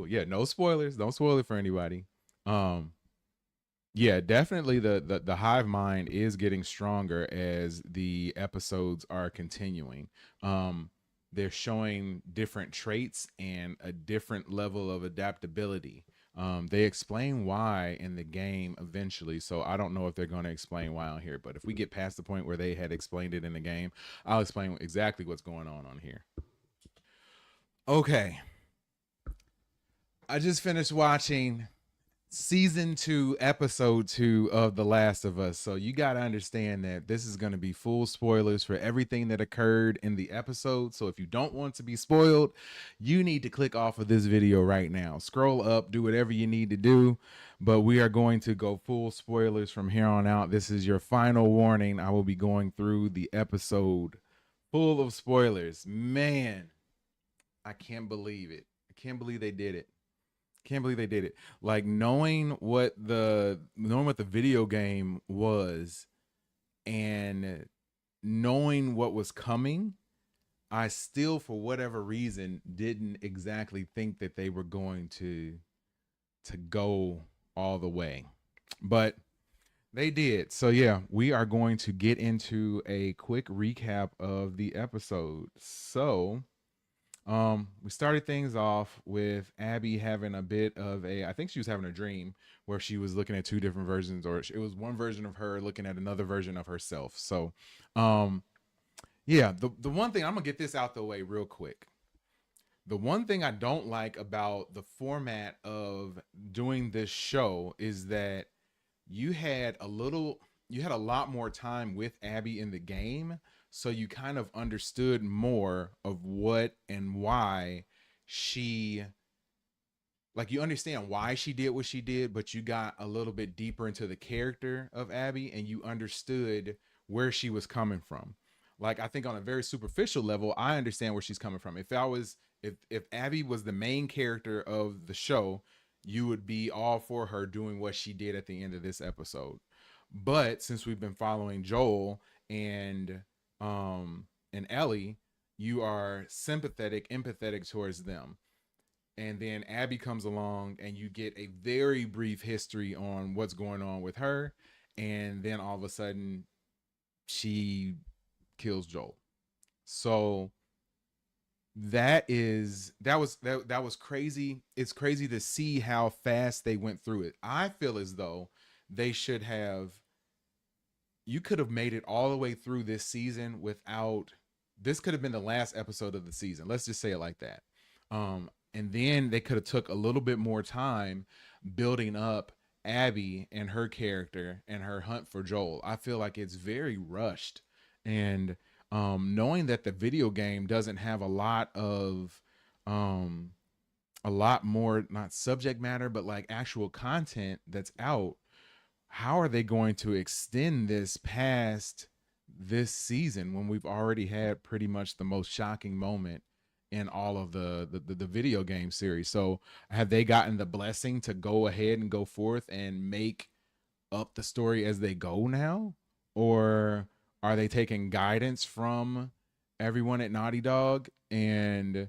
Yeah, no spoilers. Don't spoil it for anybody. Yeah, definitely the hive mind is getting stronger as the episodes are continuing. They're showing different traits and a different level of adaptability. They explain why in the game eventually, so I don't know if they're going to explain why on here, but if we get past the point where they had explained it in the game, I'll explain exactly what's going on here. Okay. I just finished watching season 2, episode 2 of The Last of Us. So you got to understand that this is going to be full spoilers for everything that occurred in the episode. So if you don't want to be spoiled, you need to click off of this video right now. Scroll up, do whatever you need to do. But we are going to go full spoilers from here on out. This is your final warning. I will be going through the episode full of spoilers. Man, I can't believe it. I can't believe they did it. Can't believe they did it. Like knowing what the video game was and knowing what was coming, I still, for whatever reason, didn't exactly think that they were going to go all the way. But they did. So yeah, we are going to get into a quick recap of the episode. So, we started things off with Abby having a bit of a, I think she was having a dream where she was looking at two different versions, or it was one version of her looking at another version of herself. So, yeah, the one thing, I'm gonna get this out the way real quick. The one thing I don't like about the format of doing this show is that you had a little you had a lot more time with Abby in the game, so you kind of understood more of what and why she, like, you understand why she did what she did, but you got a little bit deeper into the character of Abby and you understood where she was coming from. Like, I think on a very superficial level, I understand where she's coming from. If Abby was the main character of the show, you would be all for her doing what she did at the end of this episode. But since we've been following Joel and Ellie, you are sympathetic, empathetic towards them. And then Abby comes along and you get a very brief history on what's going on with her, and then all of a sudden she kills Joel. So that was crazy. It's crazy to see how fast they went through it. I feel as though they should have, you could have made it all the way through this season without, this could have been the last episode of the season. Let's just say it like that. And then they could have took a little bit more time building up Abby and her character and her hunt for Joel. I feel like it's very rushed. And knowing that the video game doesn't have a lot more, not subject matter, but like actual content that's out, how are they going to extend this past this season when we've already had pretty much the most shocking moment in all of the video game series? So have they gotten the blessing to go ahead and go forth and make up the story as they go now? Or are they taking guidance from everyone at Naughty Dog, and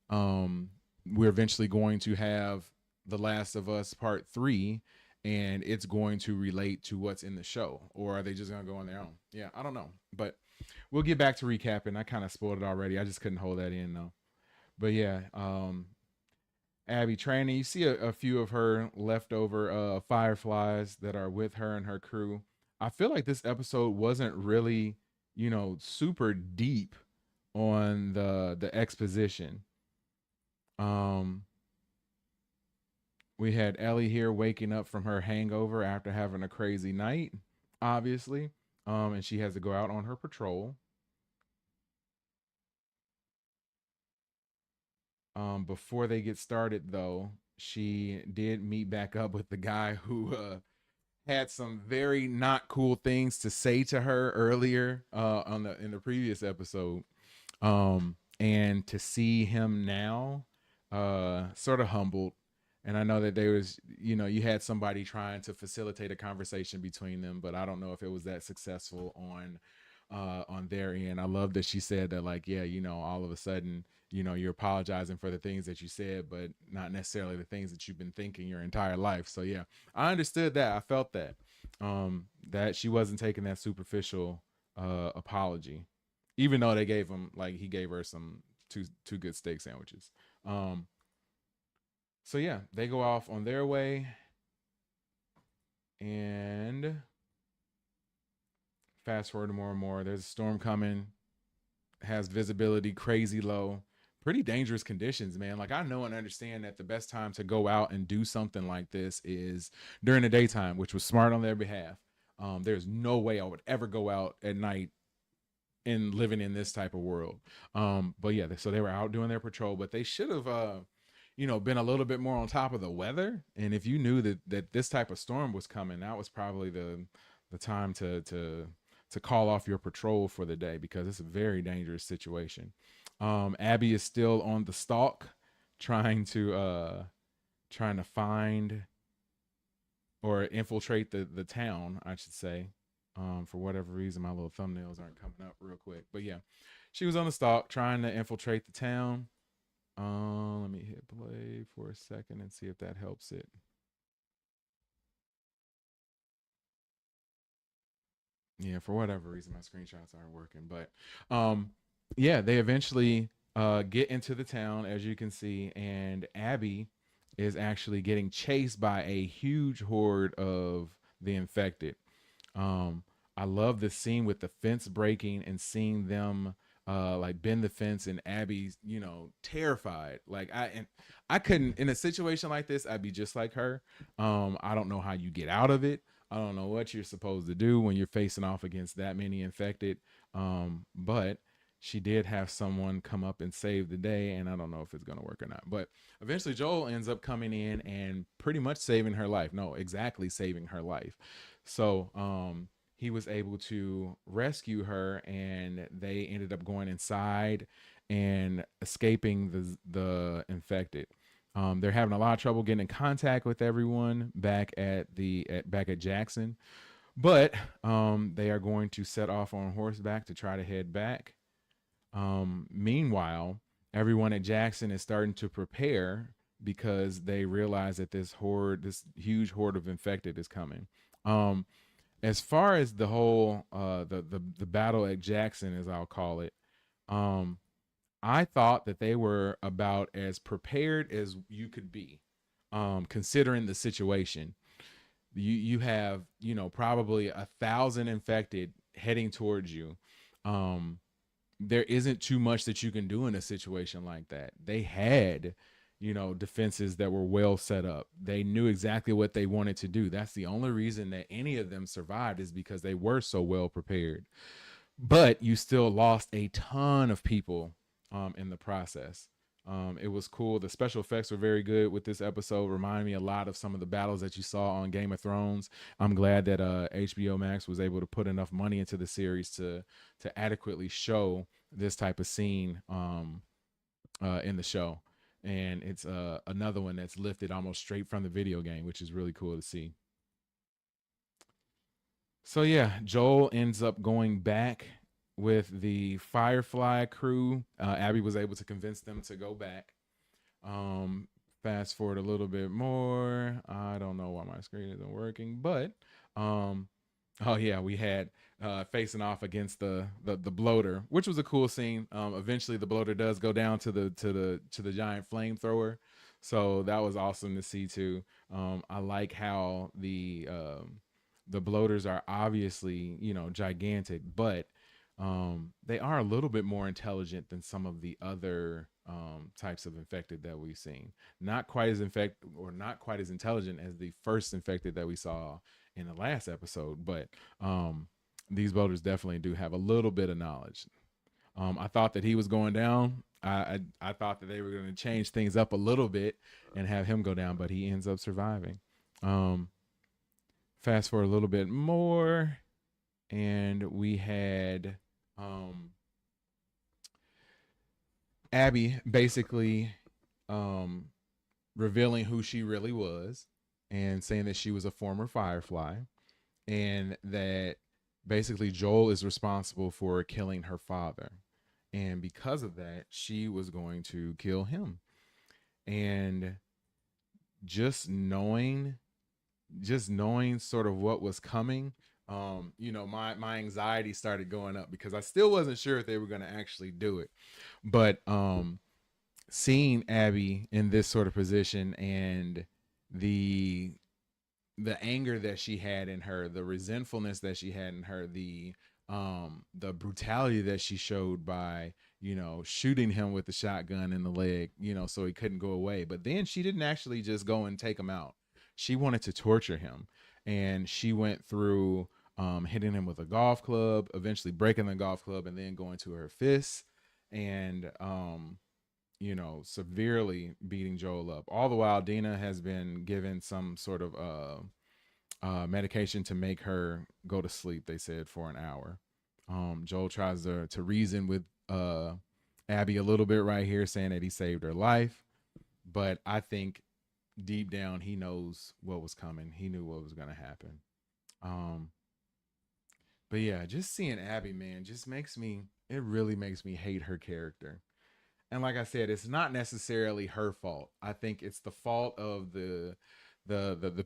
we're eventually going to have The Last of Us Part 3 and it's going to relate to what's in the show? Or are they just going to go on their own? Yeah, I don't know. But we'll get back to recapping. I kind of spoiled it already. I just couldn't hold that in though. But yeah, Abby training. You see a few of her leftover fireflies that are with her and her crew. I feel like this episode wasn't really, super deep on the exposition. We had Ellie here waking up from her hangover after having a crazy night, obviously. And she has to go out on her patrol. Before they get started, though, she did meet back up with the guy who had some very not cool things to say to her earlier in the previous episode. And to see him now, sort of humbled. And I know that there was, you had somebody trying to facilitate a conversation between them, but I don't know if it was that successful on their end. I love that she said that, like, yeah, all of a sudden, you're apologizing for the things that you said, but not necessarily the things that you've been thinking your entire life. So yeah, I understood that. I felt that, that she wasn't taking that superficial apology, even though he gave her some two good steak sandwiches. So yeah, they go off on their way, and fast forward to more and more. There's a storm coming, has visibility crazy low, pretty dangerous conditions, man. Like, I know and understand that the best time to go out and do something like this is during the daytime, which was smart on their behalf. There's no way I would ever go out at night and living in this type of world. But yeah, so they were out doing their patrol, but they should have been a little bit more on top of the weather. And if you knew that this type of storm was coming, that was probably the time to call off your patrol for the day, because it's a very dangerous situation. Abby is still on the stalk, trying to find or infiltrate the town, I should say. For whatever reason, my little thumbnails aren't coming up real quick. But yeah, she was on the stalk trying to infiltrate the town. Let me hit play for a second and see if that helps it. Yeah, for whatever reason, my screenshots aren't working. But yeah, they eventually get into the town, as you can see, and Abby is actually getting chased by a huge horde of the infected. Um, I love the scene with the fence breaking and seeing them like bend the fence, and Abby's, terrified. Like I couldn't, in a situation like this, I'd be just like her. I don't know how you get out of it. I don't know what you're supposed to do when you're facing off against that many infected. But she did have someone come up and save the day, and I don't know if it's gonna work or not. But eventually Joel ends up coming in and pretty much saving her life. No, exactly saving her life. So he was able to rescue her, and they ended up going inside and escaping the infected. They're having a lot of trouble getting in contact with everyone back at Jackson, but they are going to set off on horseback to try to head back. Meanwhile, everyone at Jackson is starting to prepare because they realize that this huge horde of infected is coming. As far as the whole the battle at Jackson, as I'll call it, I thought that they were about as prepared as you could be, considering the situation. You have probably 1,000 infected heading towards you. There isn't too much that you can do in a situation like that. They had defenses that were well set up. They knew exactly what they wanted to do. That's the only reason that any of them survived, is because they were so well prepared. But you still lost a ton of people in the process. It was cool. The special effects were very good with this episode. Reminded me a lot of some of the battles that you saw on Game of Thrones. I'm glad that HBO Max was able to put enough money into the series to adequately show this type of scene in the show. And it's another one that's lifted almost straight from the video game, which is really cool to see. So yeah, Joel ends up going back with the Firefly crew. Abby was able to convince them to go back. Fast forward a little bit more. I don't know why my screen isn't working, but oh yeah, we had facing off against the bloater, which was a cool scene. Eventually, the bloater does go down to the giant flamethrower, so that was awesome to see too. I like how the bloaters are obviously gigantic, but they are a little bit more intelligent than some of the other types of infected that we've seen. Not quite as not quite as intelligent as the first infected that we saw in the last episode, but these bloaters definitely do have a little bit of knowledge. I thought that he was going down. I thought that they were going to change things up a little bit and have him go down, but he ends up surviving. Fast forward a little bit more, and we had Abby basically revealing who she really was and saying that she was a former Firefly, and that basically Joel is responsible for killing her father. And because of that, she was going to kill him. And just knowing sort of what was coming, my anxiety started going up because I still wasn't sure if they were going to actually do it. But seeing Abby in this sort of position, and the anger that she had in her, the resentfulness that she had in her, the brutality that she showed by shooting him with the shotgun in the leg, so he couldn't go away. But then she didn't actually just go and take him out. She wanted to torture him, and she went through hitting him with a golf club, eventually breaking the golf club, and then going to her fists and severely beating Joel up. All the while, Dina has been given some sort of medication to make her go to sleep, they said, for an hour. Joel tries to reason with Abby a little bit right here, saying that he saved her life. But I think deep down, he knows what was coming. He knew what was going to happen. But yeah, just seeing Abby, man, just it really makes me hate her character. And like I said, it's not necessarily her fault. I think it's the fault of the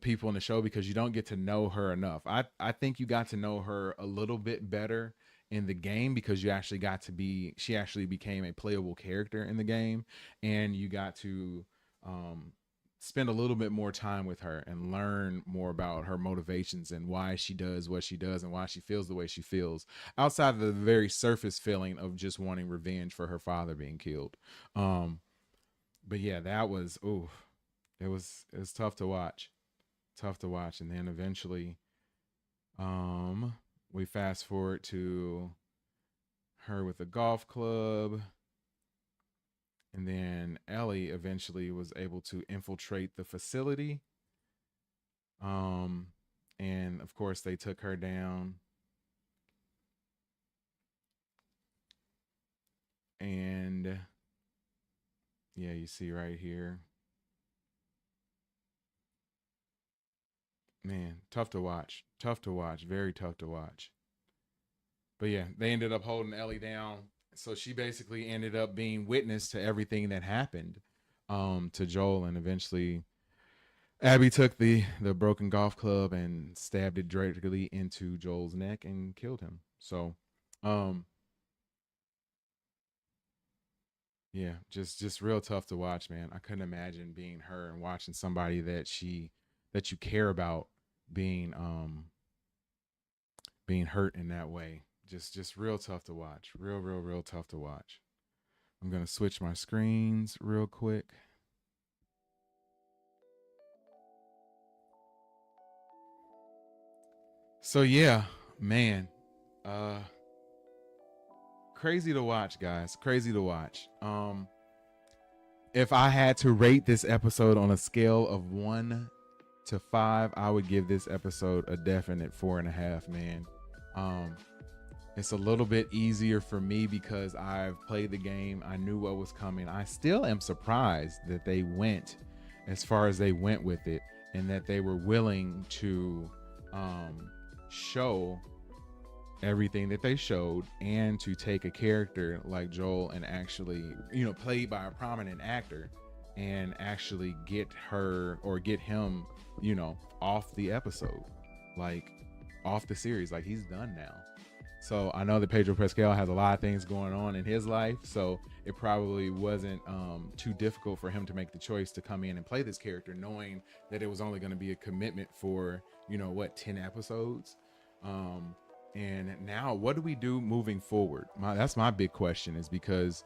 people in the show, because you don't get to know her enough. I think you got to know her a little bit better in the game, because she actually became a playable character in the game, and you got to um spend a little bit more time with her and learn more about her motivations and why she does what she does and why she feels the way she feels, outside of the very surface feeling of just wanting revenge for her father being killed. um but yeah, that was, ooh, it was tough to watch, tough to watch. And then eventually, um we fast forward to her with the golf club, and then Ellie eventually was able to infiltrate the facility. Um, and of course, they took her down. And yeah, you see right here, man, tough to watch. Tough to watch. Very tough to watch. But yeah, they ended up holding Ellie down. So she basically ended up being witness to everything that happened to Joel. And eventually, Abby took the broken golf club and stabbed it directly into Joel's neck and killed him. So, um, yeah, just real tough to watch, man. I couldn't imagine being her and watching somebody that you care about being being hurt in that way. Just real tough to watch. Real tough to watch. I'm gonna switch my screens real quick. So yeah, man. Uh Crazy to watch, guys. Crazy to watch. If I had to rate this episode on a scale of 1 to 5, I would give this episode a definite 4.5, man. Um, it's a little bit easier for me because I've played the game. I knew what was coming. I still am surprised that they went as far as they went with it, and that they were willing to show everything that they showed, and to take a character like Joel and actually, played by a prominent actor, and actually get her or get him, off the episode, like off the series. Like, he's done now. So I know that Pedro Pascal has a lot of things going on in his life, so it probably wasn't too difficult for him to make the choice to come in and play this character, knowing that it was only going to be a commitment for 10 episodes. And now, what do we do moving forward? That's my big question, is because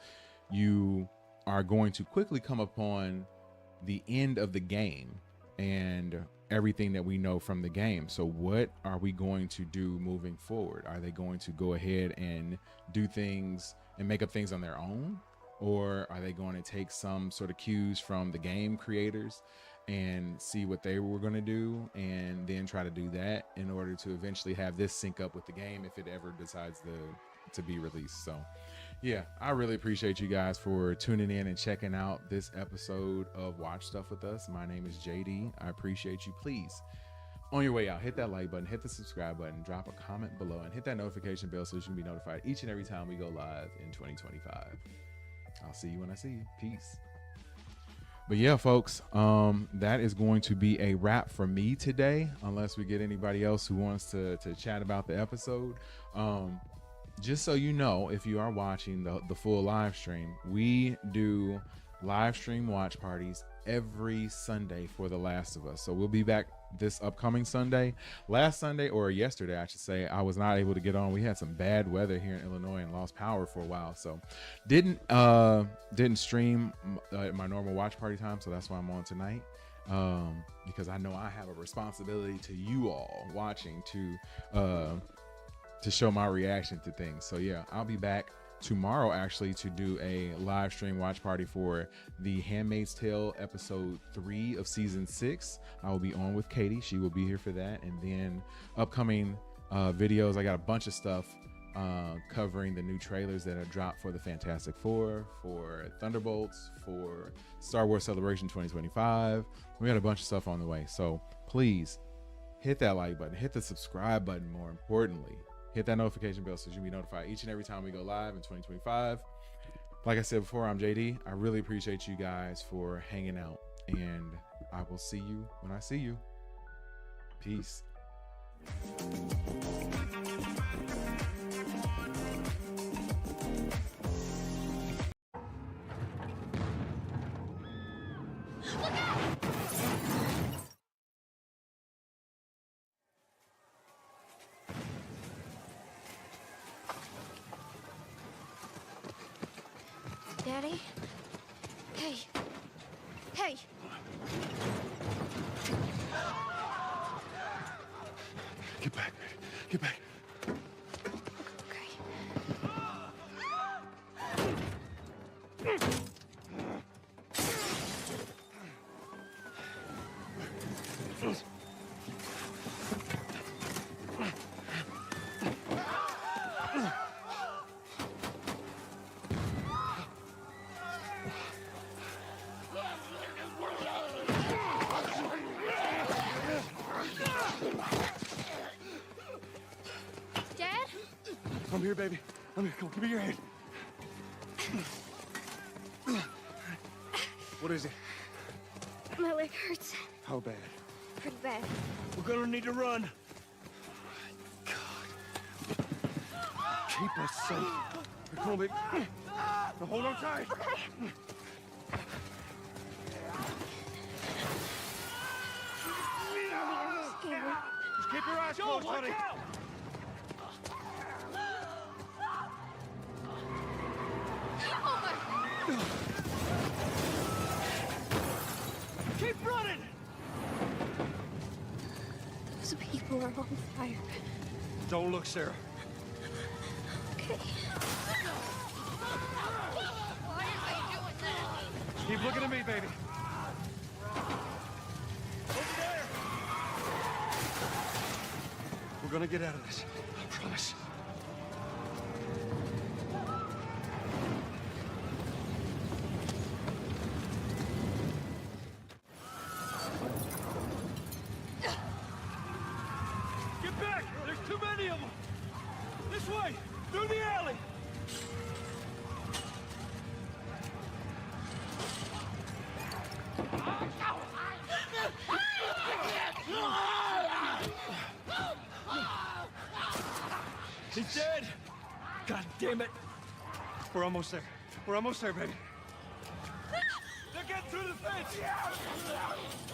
you are going to quickly come upon the end of the game and everything that we know from the game. So what are we going to do moving forward? Are they going to go ahead and do things and make up things on their own? Or are they going to take some sort of cues from the game creators and see what they were going to do, and then try to do that in order to eventually have this sync up with the game if it ever decides to be released? So yeah, I really appreciate you guys for tuning in and checking out this episode of Watch Stuff with us. My name is JD. I appreciate you. Please, on your way out, hit that like button, hit the subscribe button, drop a comment below, and hit that notification bell so you can be notified each and every time we go live in 2025. I'll see you when I see you. Peace. But yeah, folks, that is going to be a wrap for me today, unless we get anybody else who wants to chat about the episode. Just so you know, if you are watching the full live stream, we do live stream watch parties every Sunday for The Last of Us. So we'll be back this upcoming Sunday. Last Sunday, or yesterday I should say, I was not able to get on. We had some bad weather here in Illinois and lost power for a while, so didn't stream my normal watch party time. So that's why I'm on tonight, because I know I have a responsibility to you all watching to show my reaction to things. So yeah, I'll be back tomorrow actually to do a live stream watch party for The Handmaid's Tale episode 3 of season 6. I will be on with Katie. She will be here for that. And then upcoming videos, I got a bunch of stuff covering the new trailers that are dropped for the Fantastic Four, for Thunderbolts, for Star Wars Celebration 2025. We got a bunch of stuff on the way. So please hit that like button, hit the subscribe button, more importantly. Hit that notification bell so you'll be notified each and every time we go live in 2025. Like I said before, I'm JD. I really appreciate you guys for hanging out, and I will see you when I see you. Peace. Daddy? Hey. Hey! Get back, get back. Dad? Come here, baby. Come here, come on, give me your hand. What is it? My leg hurts. How bad? Pretty bad. We're gonna need to run. God. Keep us safe. Here, come on, baby. Now hold on tight. Okay. Just keep your eyes closed, honey. Keep running! Those people are on fire. Don't look, Sarah. Okay. Why am I doing that? Keep looking at me, baby. Over there! We're gonna get out of this. I promise. Get back! There's too many of them! This way! Through the alley! He's dead! God damn it! We're almost there. We're almost there, baby. They're getting through the fence!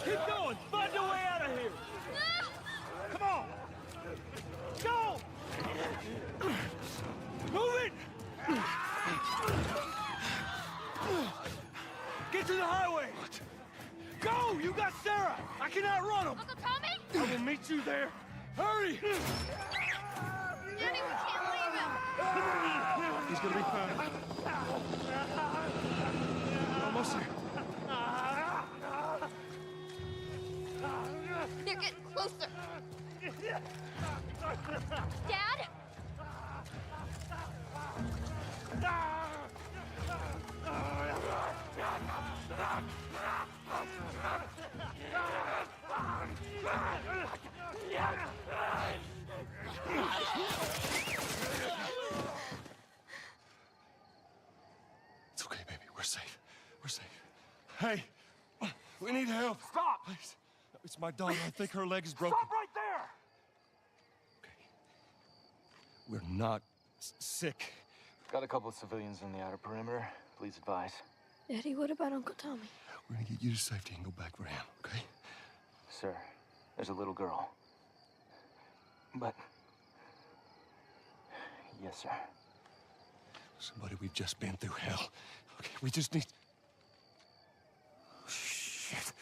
Keep going! Find a way out of here! Come on! Go! Move it! Get to the highway! Go! You got Sarah! I can outrun him! Uncle Tommy? I will meet you there! Hurry! Daddy, we can't leave him! He's gonna be fine. Almost there. They're getting closer! Dad? It's okay, baby. We're safe. We're safe. Hey, we need help. Stop! Please. It's my daughter. I think her leg is broken. Stop right there! Okay. We're not sick. Got a couple of civilians in the outer perimeter. Please advise. Daddy, what about Uncle Tommy? We're gonna get you to safety and go back for him, okay? Sir, there's a little girl. But... Yes, sir. Somebody, we've just been through hell. Okay, we just need... Shit.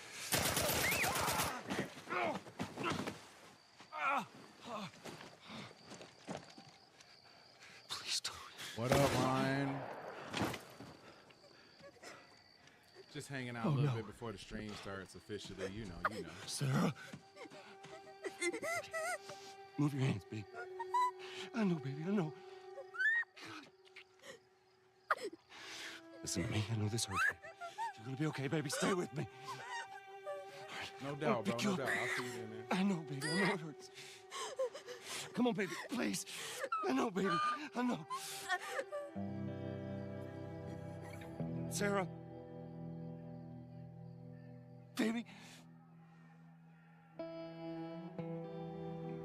Please don't. What up, Ryan? Just hanging out a little bit before the stream starts officially. You know. Sarah. Move your hands, baby. I know, baby, I know. Listen to me. I know this hurts. You're gonna be okay, baby. Stay with me. No doubt, bro. Pick No you doubt. up. I'll see you in there. I know, baby. I know it hurts. Come on, baby. Please. I know, baby. I know. Sarah. Baby.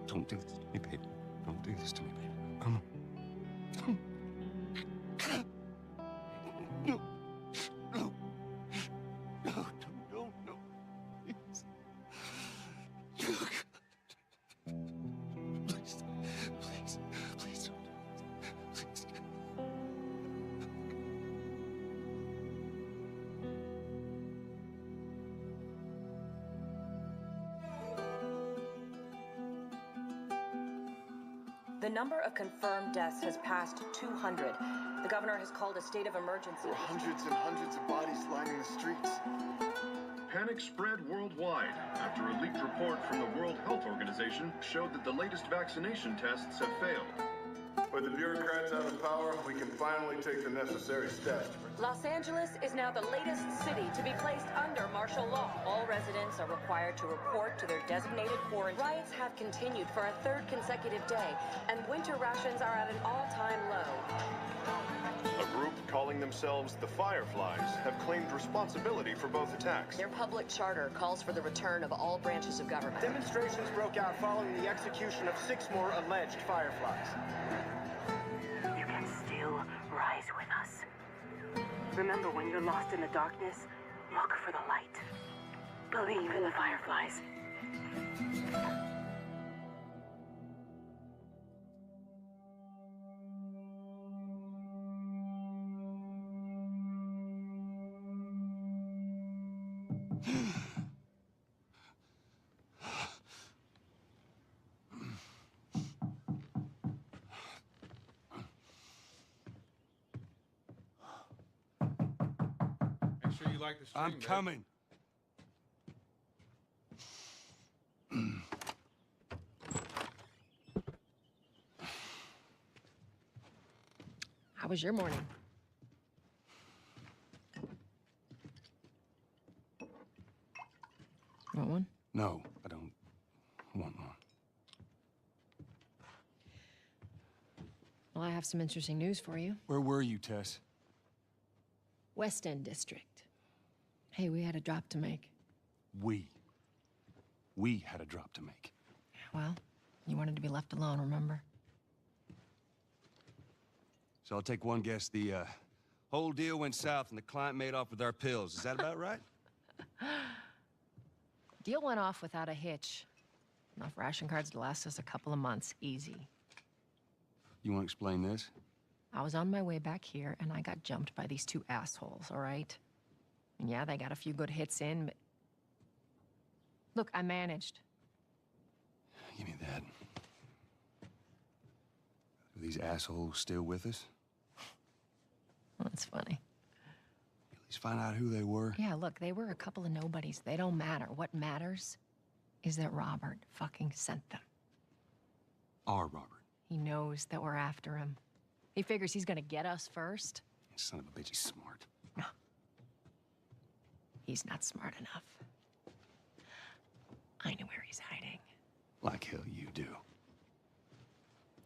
Don't do this to me, baby. Don't do this to me, baby. Come on. No. No. No, no. Please. Please don't. Please. The number of confirmed deaths has passed 200. The governor has called a state of emergency. There are hundreds and hundreds of bodies lining the streets. Panic spread worldwide after a leaked report from the World Health Organization showed that the latest vaccination tests have failed. With the bureaucrats out of power, we can finally take the necessary steps. Los Angeles is now the latest city to be placed under martial law. All residents are required to report to their designated quarantine. Riots have continued for a third consecutive day, and winter rations are at an all-time low. A group calling themselves the Fireflies have claimed responsibility for both attacks. Their public charter calls for the return of all branches of government. Demonstrations broke out following the execution of 6 more alleged Fireflies. You can still rise with us. Remember, when you're lost in the darkness, look for the light. Believe in the Fireflies. Make sure you like the stream. I'm coming. How was your morning? Want one? No, I don't want one. Well, I have some interesting news for you. Where were you, Tess? West End District. Hey, we had a drop to make. We had a drop to make. Well, you wanted to be left alone, remember? So I'll take one guess. The whole deal went south and the client made off with our pills. Is that about right? Deal went off without a hitch. Enough ration cards to last us a couple of months, easy. You want to explain this? I was on my way back here, and I got jumped by these 2 assholes, all right? And yeah, they got a few good hits in, but... Look, I managed. Give me that. Are these assholes still with us? That's funny. At least find out who they were. Yeah, look, they were a couple of nobodies. They don't matter. What matters is that Robert fucking sent them. Our Robert. He knows that we're after him. He figures he's gonna get us first. Son of a bitch, he's smart. No. He's not smart enough. I know where he's hiding. Like hell you do.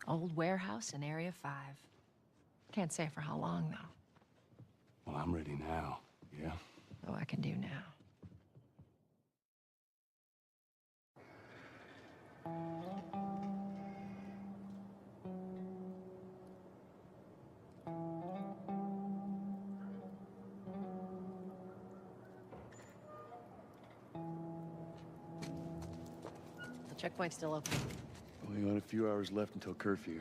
Old warehouse in Area 5. Can't say for how long, though. Well, I'm ready now, yeah? Oh, I can do now. The checkpoint's still open. Only got a few hours left until curfew.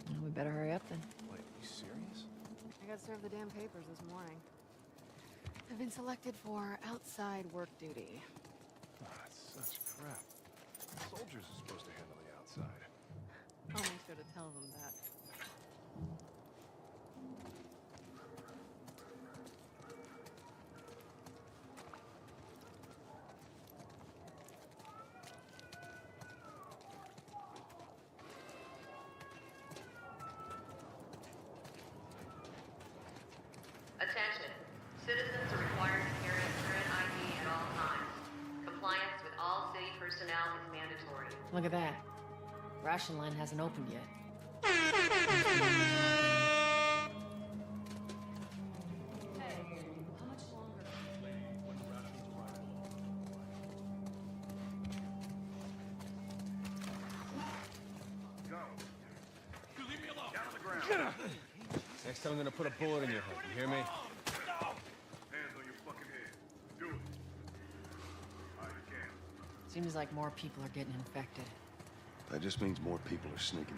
Well, we better hurry up then. Wait, you serious? I got served the damn papers this morning. I've been selected for outside work duty. Oh, that's such crap. Soldiers are supposed to handle the outside. I'll make sure to tell them that. Attention. Citizens are required to carry a current ID at all times. Compliance with all city personnel is mandatory. Look at that. Ration line hasn't opened yet. Next time I'm gonna put a bullet in your head, you hear me? Hands on your fucking head. Do it. I can. Seems like more people are getting infected. That just means more people are sneaking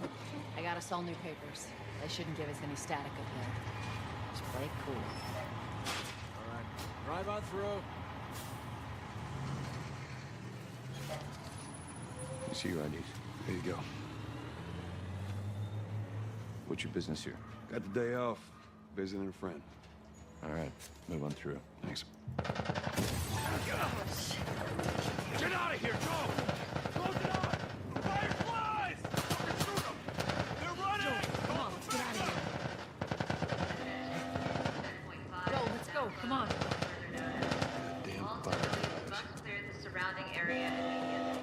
out. I got us all new papers. They shouldn't give us any static up there. Just play it cool. All right, drive on through. See your IDs. There you go. What's your business here? Got the day off. Visiting a friend. All right, move on through. Thanks. Get out of here, Joe! Close it up! Fireflies! Shoot them! They're running! Come on, let's get out of here. Go, let's go, come on. Damn fireflies. Must clear the surrounding area immediately.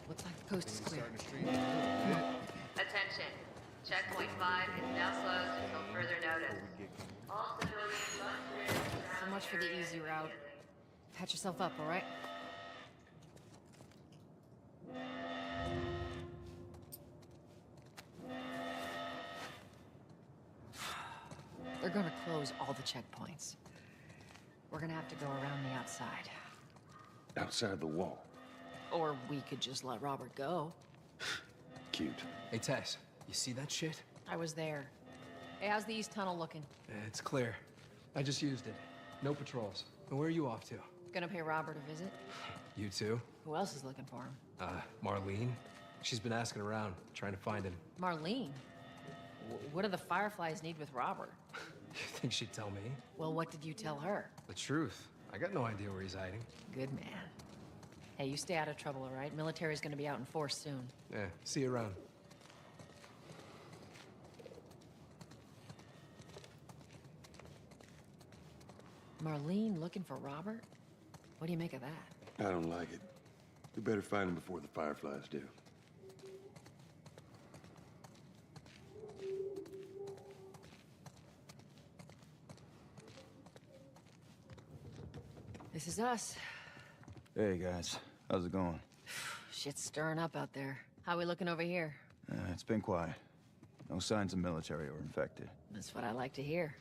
Looks like the coast is clear. Attention. Checkpoint 5 is now closed until further notice. All civilians must clear the So surrounding much for the area easy route. immediately. Patch yourself up, all right? They're gonna close all the checkpoints. We're gonna have to go around the outside. Outside the wall. Or we could just let Robert go. Cute. Hey, Tess, you see that shit? I was there. Hey, how's the east tunnel looking? It's clear. I just used it. No patrols. And where are you off to? Gonna pay Robert a visit? You too? Who else is looking for him? Marlene. She's been asking around, trying to find him. Marlene? What do the Fireflies need with Robert? You think she'd tell me? Well, what did you tell her? The truth. I got no idea where he's hiding. Good man. Hey, you stay out of trouble, all right? Military's gonna be out in force soon. Yeah, see you around. Marlene looking for Robert? What do you make of that? I don't like it. We better find him before the Fireflies do. This is us. Hey, guys. How's it going? Shit's stirring up out there. How we looking over here? It's been quiet. No signs of military or infected. That's what I like to hear.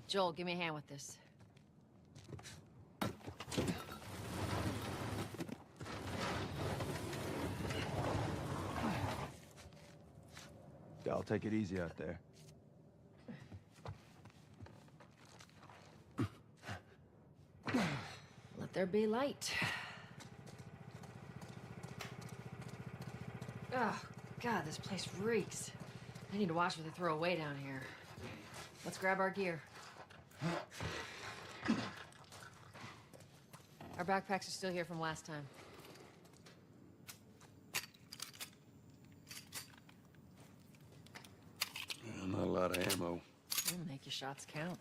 Joel, give me a hand with this. I'll take it easy out there. Let there be light. Oh, God, this place reeks. I need to watch what they throw away down here. Let's grab our gear. Our backpacks are still here from last time. Not a lot of ammo. We'll make your shots count.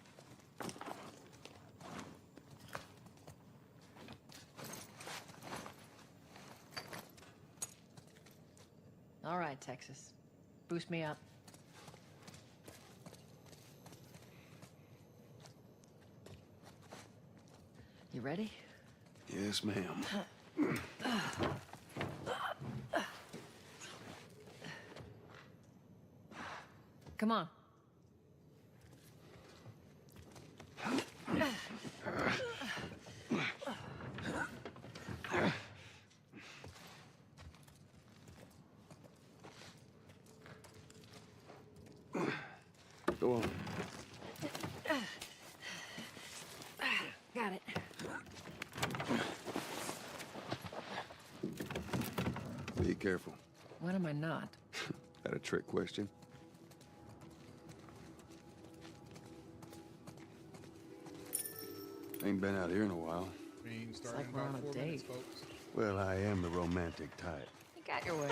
All right, Texas. Boost me up. You ready? Yes, ma'am. Come on. Go on. Got it. Be careful. When am I not? That a trick question? Ain't been out here in a while. It's like we're on a date. folks. Well, I am the romantic type. You got your way.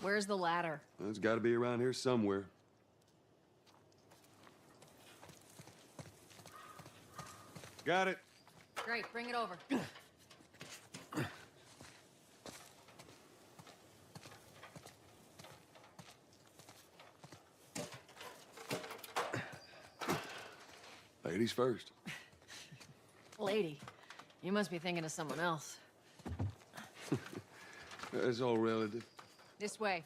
Where's the ladder? Well, it's got to be around here somewhere. Got it. Great, bring it over. Ladies first. Lady, you must be thinking of someone else. It's all relative. This way.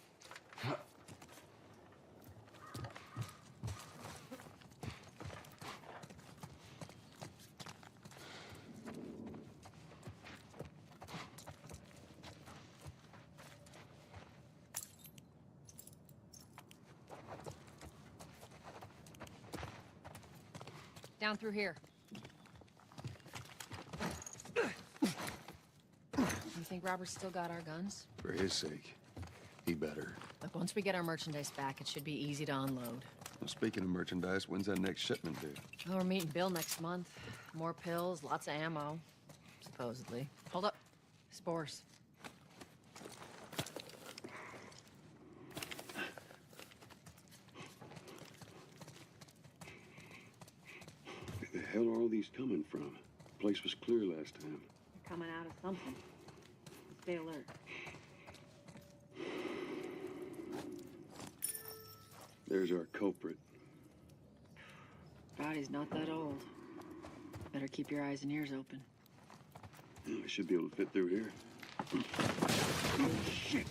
Down through here. You think Robert's still got our guns? For his sake, he better. Look, once we get our merchandise back, it should be easy to unload. Well, speaking of merchandise, when's that next shipment due? Oh, we're meeting Bill next month. More pills, lots of ammo. Supposedly. Hold up. Spores. Where the hell are all these coming from? The place was clear last time. They're coming out of something. Stay alert. There's our culprit. Body's not that old. Better keep your eyes and ears open. I should be able to fit through here. Oh, shit!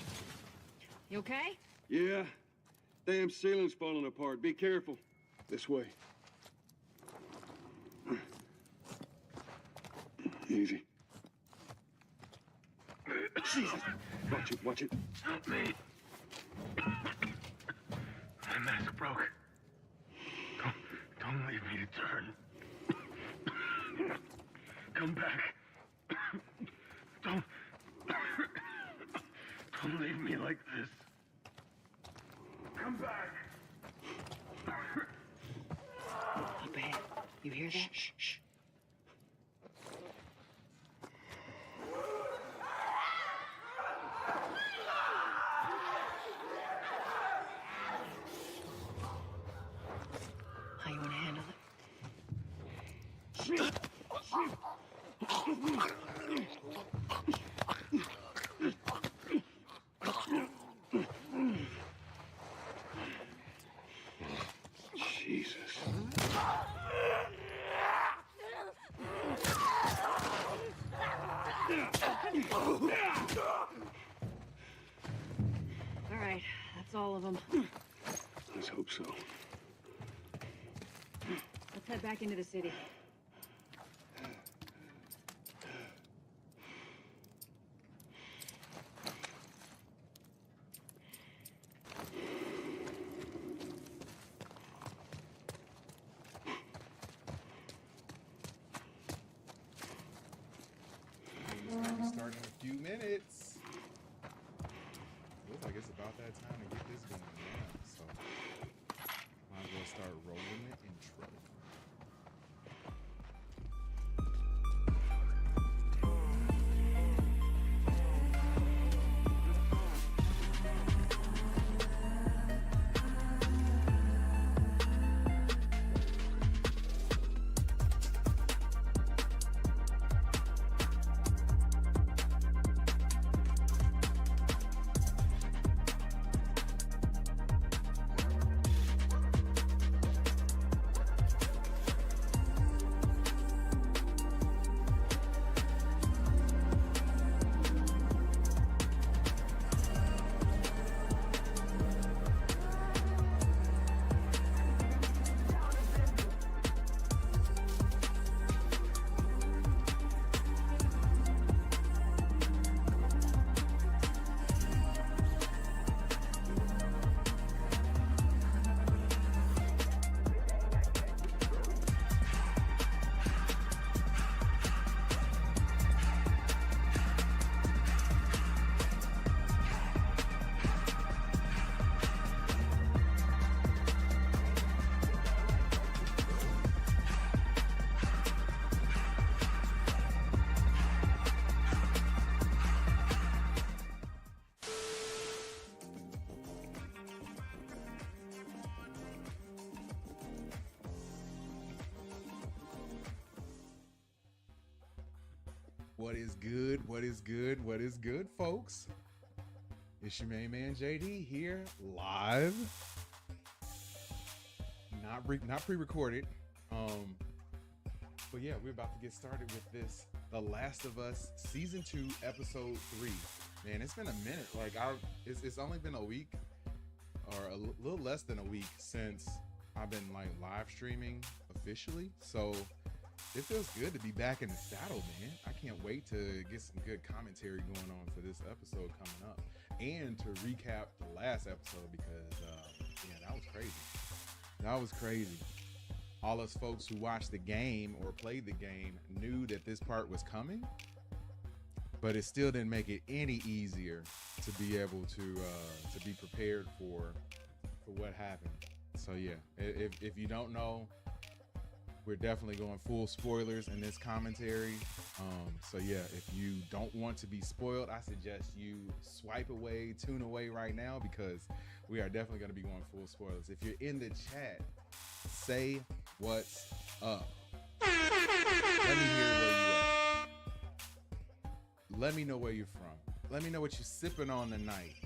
You okay? Yeah. Damn ceiling's falling apart. Be careful. This way. Easy. Jesus! Watch it. Help me. My mask broke. Don't leave me to turn. Come back. Don't leave me like this. Come back. Up ahead. You hear that? Shh. How you want to handle it? Jesus. All right, that's all of them. Let's hope so. Let's head back into the city. Start in a few minutes. Looks like it's about that time to get this going now. So might as well start rolling the intro. What is good? What is good? What is good, folks? It's your main man JD here, live. Not pre-recorded. But yeah, we're about to get started with this, The Last of Us Season 2, Episode 3. Man, it's been a minute. Like, it's only been a week, or a little less than a week since I've been like live streaming officially. So it feels good to be back in the saddle, man. I can't wait to get some good commentary going on for this episode coming up, and to recap the last episode because, yeah, that was crazy. That was crazy. All us folks who watched the game or played the game knew that this part was coming, but it still didn't make it any easier to be able to be prepared for what happened. So yeah, if you don't know, we're definitely going full spoilers in this commentary. So yeah, if you don't want to be spoiled, I suggest you swipe away, tune away right now, because we are definitely going to be going full spoilers. If you're in the chat, say what's up. Let me hear where you at. Let me know where you're from. Let me know what you're sipping on tonight.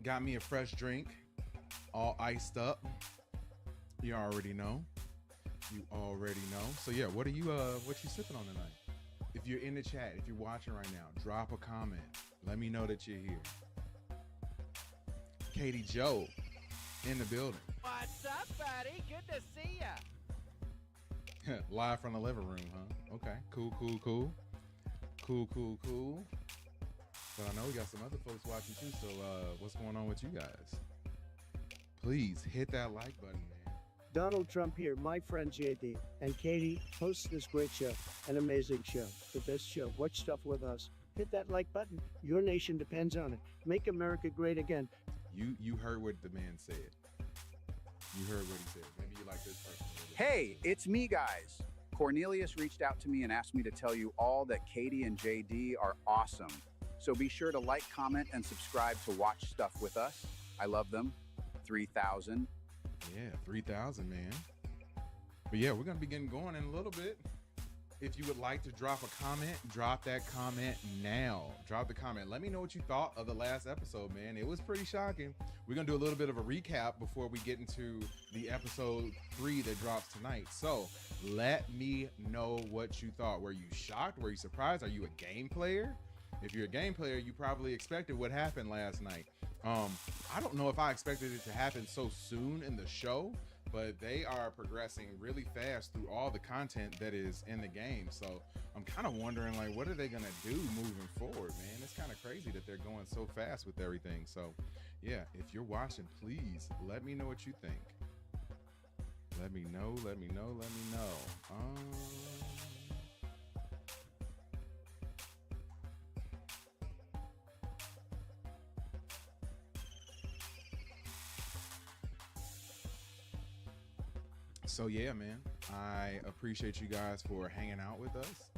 Got me a fresh drink, all iced up. You already know. You already know. So yeah, what you sipping on tonight? If you're in the chat, if you're watching right now, drop a comment. Let me know that you're here. Katie Joe in the building. What's up, buddy? Good to see ya. Live from the living room, huh? Okay, cool. But I know we got some other folks watching too, so what's going on with you guys? Please hit that like button, man. Donald Trump here, my friend JD, and Katie hosts this great show, an amazing show, the best show. Watch stuff with us. Hit that like button. Your nation depends on it. Make America great again. You heard what the man said. You heard what he said. Maybe you like this person. Hey, it's me, guys. Cornelius reached out to me and asked me to tell you all that Katie and JD are awesome. So be sure to like, comment, and subscribe to watch stuff with us. I love them. 3,000. Yeah, 3,000, man. But yeah, we're going to be getting going in a little bit. If you would like to drop a comment, drop that comment now. Drop the comment. Let me know what you thought of the last episode, man. It was pretty shocking. We're going to do a little bit of a recap before we get into the episode 3 that drops tonight. So let me know what you thought. Were you shocked? Were you surprised? Are you a game player? If you're a game player, you probably expected what happened last night. I don't know if I expected it to happen so soon in the show, but they are progressing really fast through all the content that is in the game. So I'm kind of wondering, like, what are they going to do moving forward, man? It's kind of crazy that they're going so fast with everything. So yeah, if you're watching, please let me know what you think. Let me know. So yeah, man, I appreciate you guys for hanging out with us,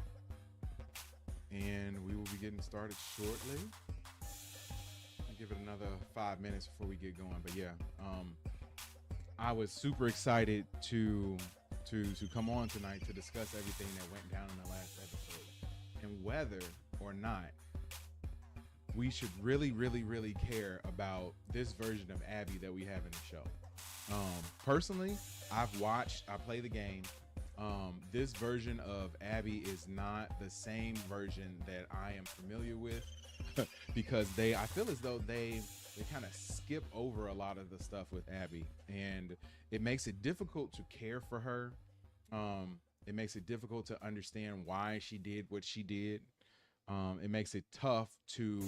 and we will be getting started shortly. I'll give it another 5 minutes before we get going. But yeah, I was super excited to come on tonight to discuss everything that went down in the last episode, and whether or not we should really care about this version of Abby that we have in the show. Personally, I play the game. This version of Abby is not the same version that I am familiar with because I feel as though they kind of skip over a lot of the stuff with Abby, and it makes it difficult to care for her. It makes it difficult to understand why she did what she did. It makes it tough to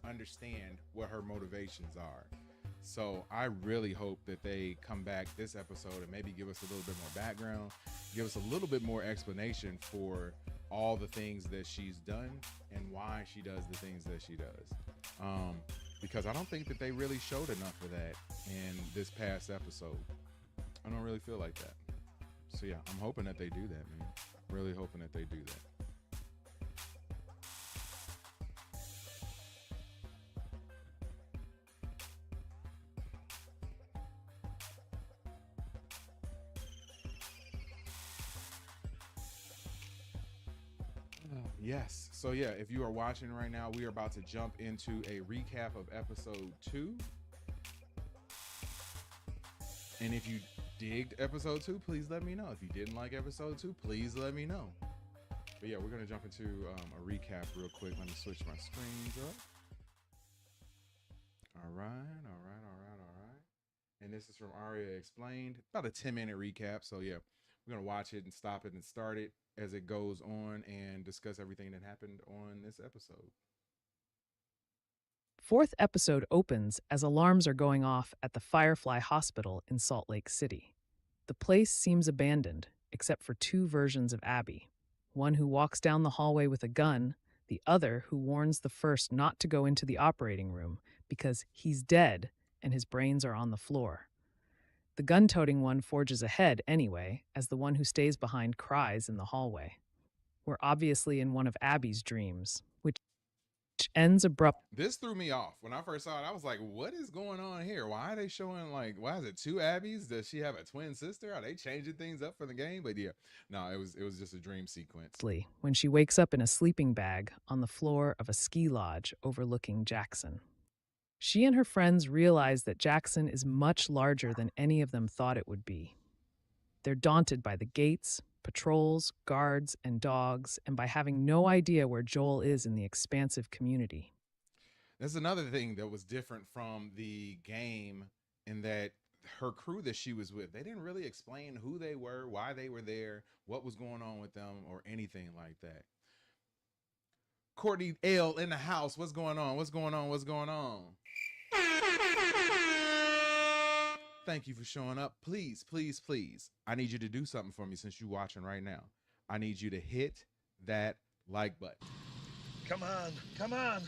understand what her motivations are. So I really hope that they come back this episode and maybe give us a little bit more background, give us a little bit more explanation for all the things that she's done and why she does the things that she does. Because I don't think that they really showed enough of that in this past episode. I don't really feel like that. So yeah, I'm hoping that they do that, man. Really hoping that they do that. Yes. So yeah, if you are watching right now, we are about to jump into a recap of episode 2. And if you digged episode 2, please let me know. If you didn't like episode 2, please let me know. But yeah, we're going to jump into a recap real quick. Let me switch my screens up. All right. And this is from Ariela Explained. About a 10-minute recap. So yeah, we're going to watch it and stop it and start it as it goes on and discuss everything that happened on this episode. Fourth episode opens as alarms are going off at the Firefly Hospital in Salt Lake City. The place seems abandoned, except for 2 versions of Abby. One who walks down the hallway with a gun, the other who warns the first not to go into the operating room because he's dead and his brains are on the floor. The gun-toting one forges ahead anyway, as the one who stays behind cries in the hallway. We're obviously in one of Abby's dreams, which ends abruptly. This threw me off. When I first saw it, I was like, what is going on here? Why are they showing, like, why is it 2 Abbies? Does she have a twin sister? Are they changing things up for the game? But yeah, no, it was just a dream sequence. When she wakes up in a sleeping bag on the floor of a ski lodge overlooking Jackson. She and her friends realize that Jackson is much larger than any of them thought it would be. They're daunted by the gates, patrols, guards, and dogs, and by having no idea where Joel is in the expansive community. That's another thing that was different from the game, in that her crew that she was with, they didn't really explain who they were, why they were there, what was going on with them, or anything like that. Courtney L in the house. What's going on? What's going on? What's going on? Thank you for showing up. Please, please, please. I need you to do something for me since you're watching right now. I need you to hit that like button. Come on, come on.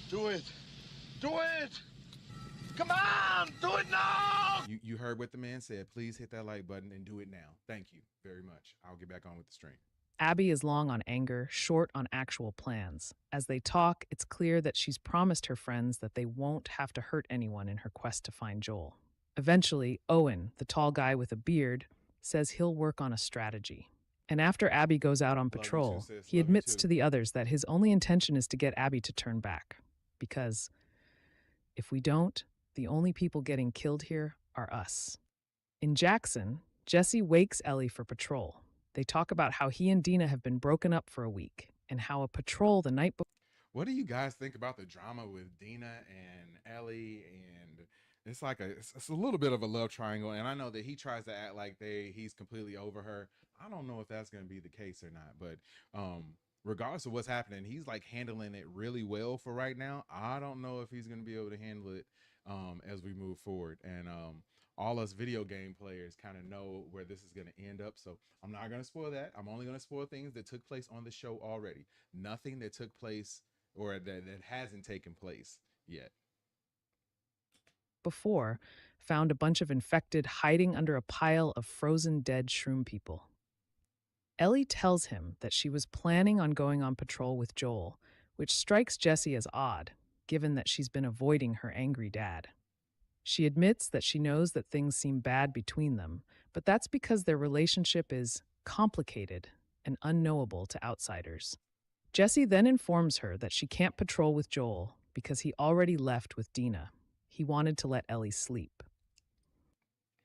Do it. Do it. Come on, do it now. You heard what the man said. Please hit that like button and do it now. Thank you very much. I'll get back on with the stream. Abby is long on anger, short on actual plans. As they talk, it's clear that she's promised her friends that they won't have to hurt anyone in her quest to find Joel. Eventually, Owen, the tall guy with a beard, says he'll work on a strategy. And after Abby goes out on patrol, he admits to the others that his only intention is to get Abby to turn back. Because if we don't, the only people getting killed here are us. In Jackson, Jesse wakes Ellie for patrol. They talk about how he and Dina have been broken up for a week, and how a patrol the night before. What do you guys think about the drama with Dina and Ellie? And it's like it's a little bit of a love triangle, and I know that he tries to act like he's completely over her. I don't know if that's going to be the case or not, but regardless of what's happening, he's like handling it really well for right now. I don't know if he's going to be able to handle it as we move forward. And all us video game players kind of know where this is going to end up. So I'm not going to spoil that. I'm only going to spoil things that took place on the show already. Nothing that took place or that hasn't taken place yet. Before, found a bunch of infected hiding under a pile of frozen dead shroom people. Ellie tells him that she was planning on going on patrol with Joel, which strikes Jesse as odd, given that she's been avoiding her angry dad. She admits that she knows that things seem bad between them, but that's because their relationship is complicated and unknowable to outsiders. Jesse then informs her that she can't patrol with Joel because he already left with Dina. He wanted to let Ellie sleep.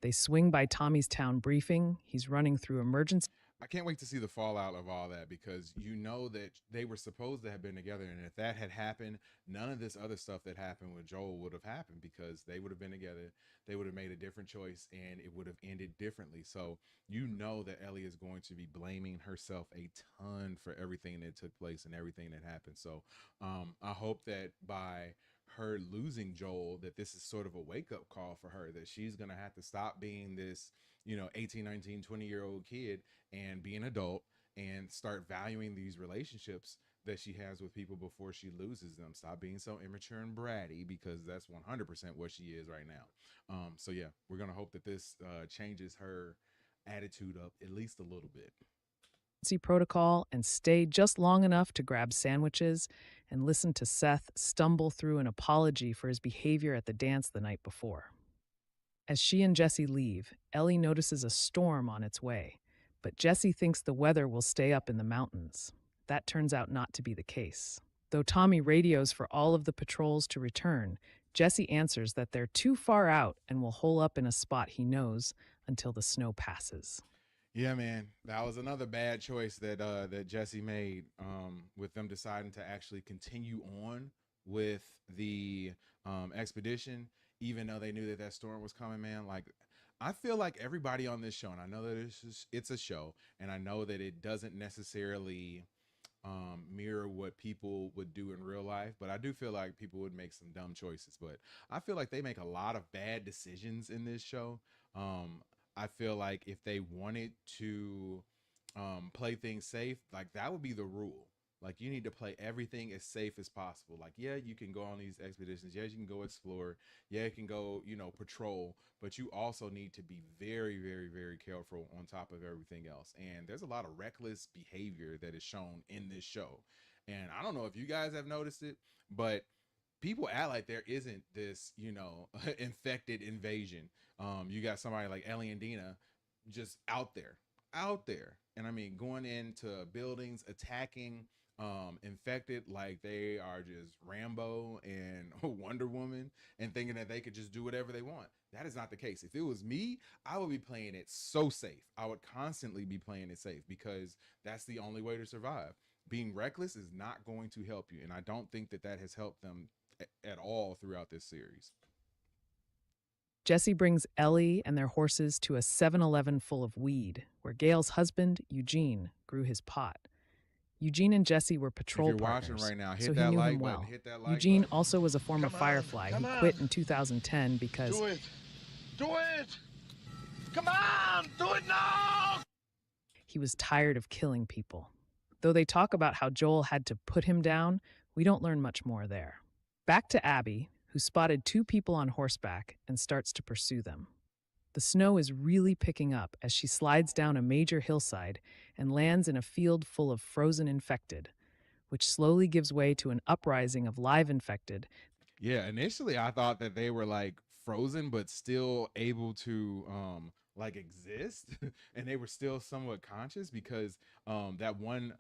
They swing by Tommy's town briefing. He's running through emergency. I can't wait to see the fallout of all that, because you know that they were supposed to have been together, and if that had happened, none of this other stuff that happened with Joel would have happened, because they would have been together, they would have made a different choice, and it would have ended differently. So you know that Ellie is going to be blaming herself a ton for everything that took place and everything that happened. So I hope that by her losing Joel, that this is sort of a wake-up call for her, that she's going to have to stop being this 18, 19, 20-year-old kid and be an adult and start valuing these relationships that she has with people before she loses them. Stop being so immature and bratty, because that's 100% what she is right now. So yeah, we're going to hope that this changes her attitude up at least a little bit. Protocol and stay just long enough to grab sandwiches and listen to Seth stumble through an apology for his behavior at the dance the night before. As she and Jesse leave, Ellie notices a storm on its way, but Jesse thinks the weather will stay up in the mountains. That turns out not to be the case. Though Tommy radios for all of the patrols to return, Jesse answers that they're too far out and will hole up in a spot he knows until the snow passes. Yeah, man, that was another bad choice that Jesse made, with them deciding to actually continue on with the expedition, even though they knew that storm was coming. Man, like, I feel like everybody on this show, and I know that it's a show, and I know that it doesn't necessarily mirror what people would do in real life, but I do feel like people would make some dumb choices. But I feel like they make a lot of bad decisions in this show. I feel like if they wanted to play things safe, like, that would be the rule. Like, you need to play everything as safe as possible. Like, yeah, you can go on these expeditions. Yeah, you can go explore. Yeah, you can go, patrol. But you also need to be very, very, very careful on top of everything else. And there's a lot of reckless behavior that is shown in this show. And I don't know if you guys have noticed it, but people act like there isn't this, infected invasion. You got somebody like Ellie and Dina just out there. And I mean, going into buildings, attacking infected like they are just Rambo and Wonder Woman, and thinking that they could just do whatever they want. That is not the case. If it was me, I would be playing it so safe. I would constantly be playing it safe, because that's the only way to survive. Being reckless is not going to help you, and I don't think that has helped them at all throughout this series. Jesse brings Ellie and their horses to a 7-Eleven full of weed, where Gail's husband, Eugene, grew his pot. Eugene and Jesse were patrol partners, right now, so he knew him well. Eugene also was a former Firefly who quit in 2010 because... Do it! Do it! Come on! Do it now! He was tired of killing people. Though they talk about how Joel had to put him down, we don't learn much more there. Back to Abby, who spotted 2 people on horseback and starts to pursue them. The snow is really picking up as she slides down a major hillside and lands in a field full of frozen infected, which slowly gives way to an uprising of live infected. Yeah, initially I thought that they were like frozen but still able to exist and they were still somewhat conscious, because that one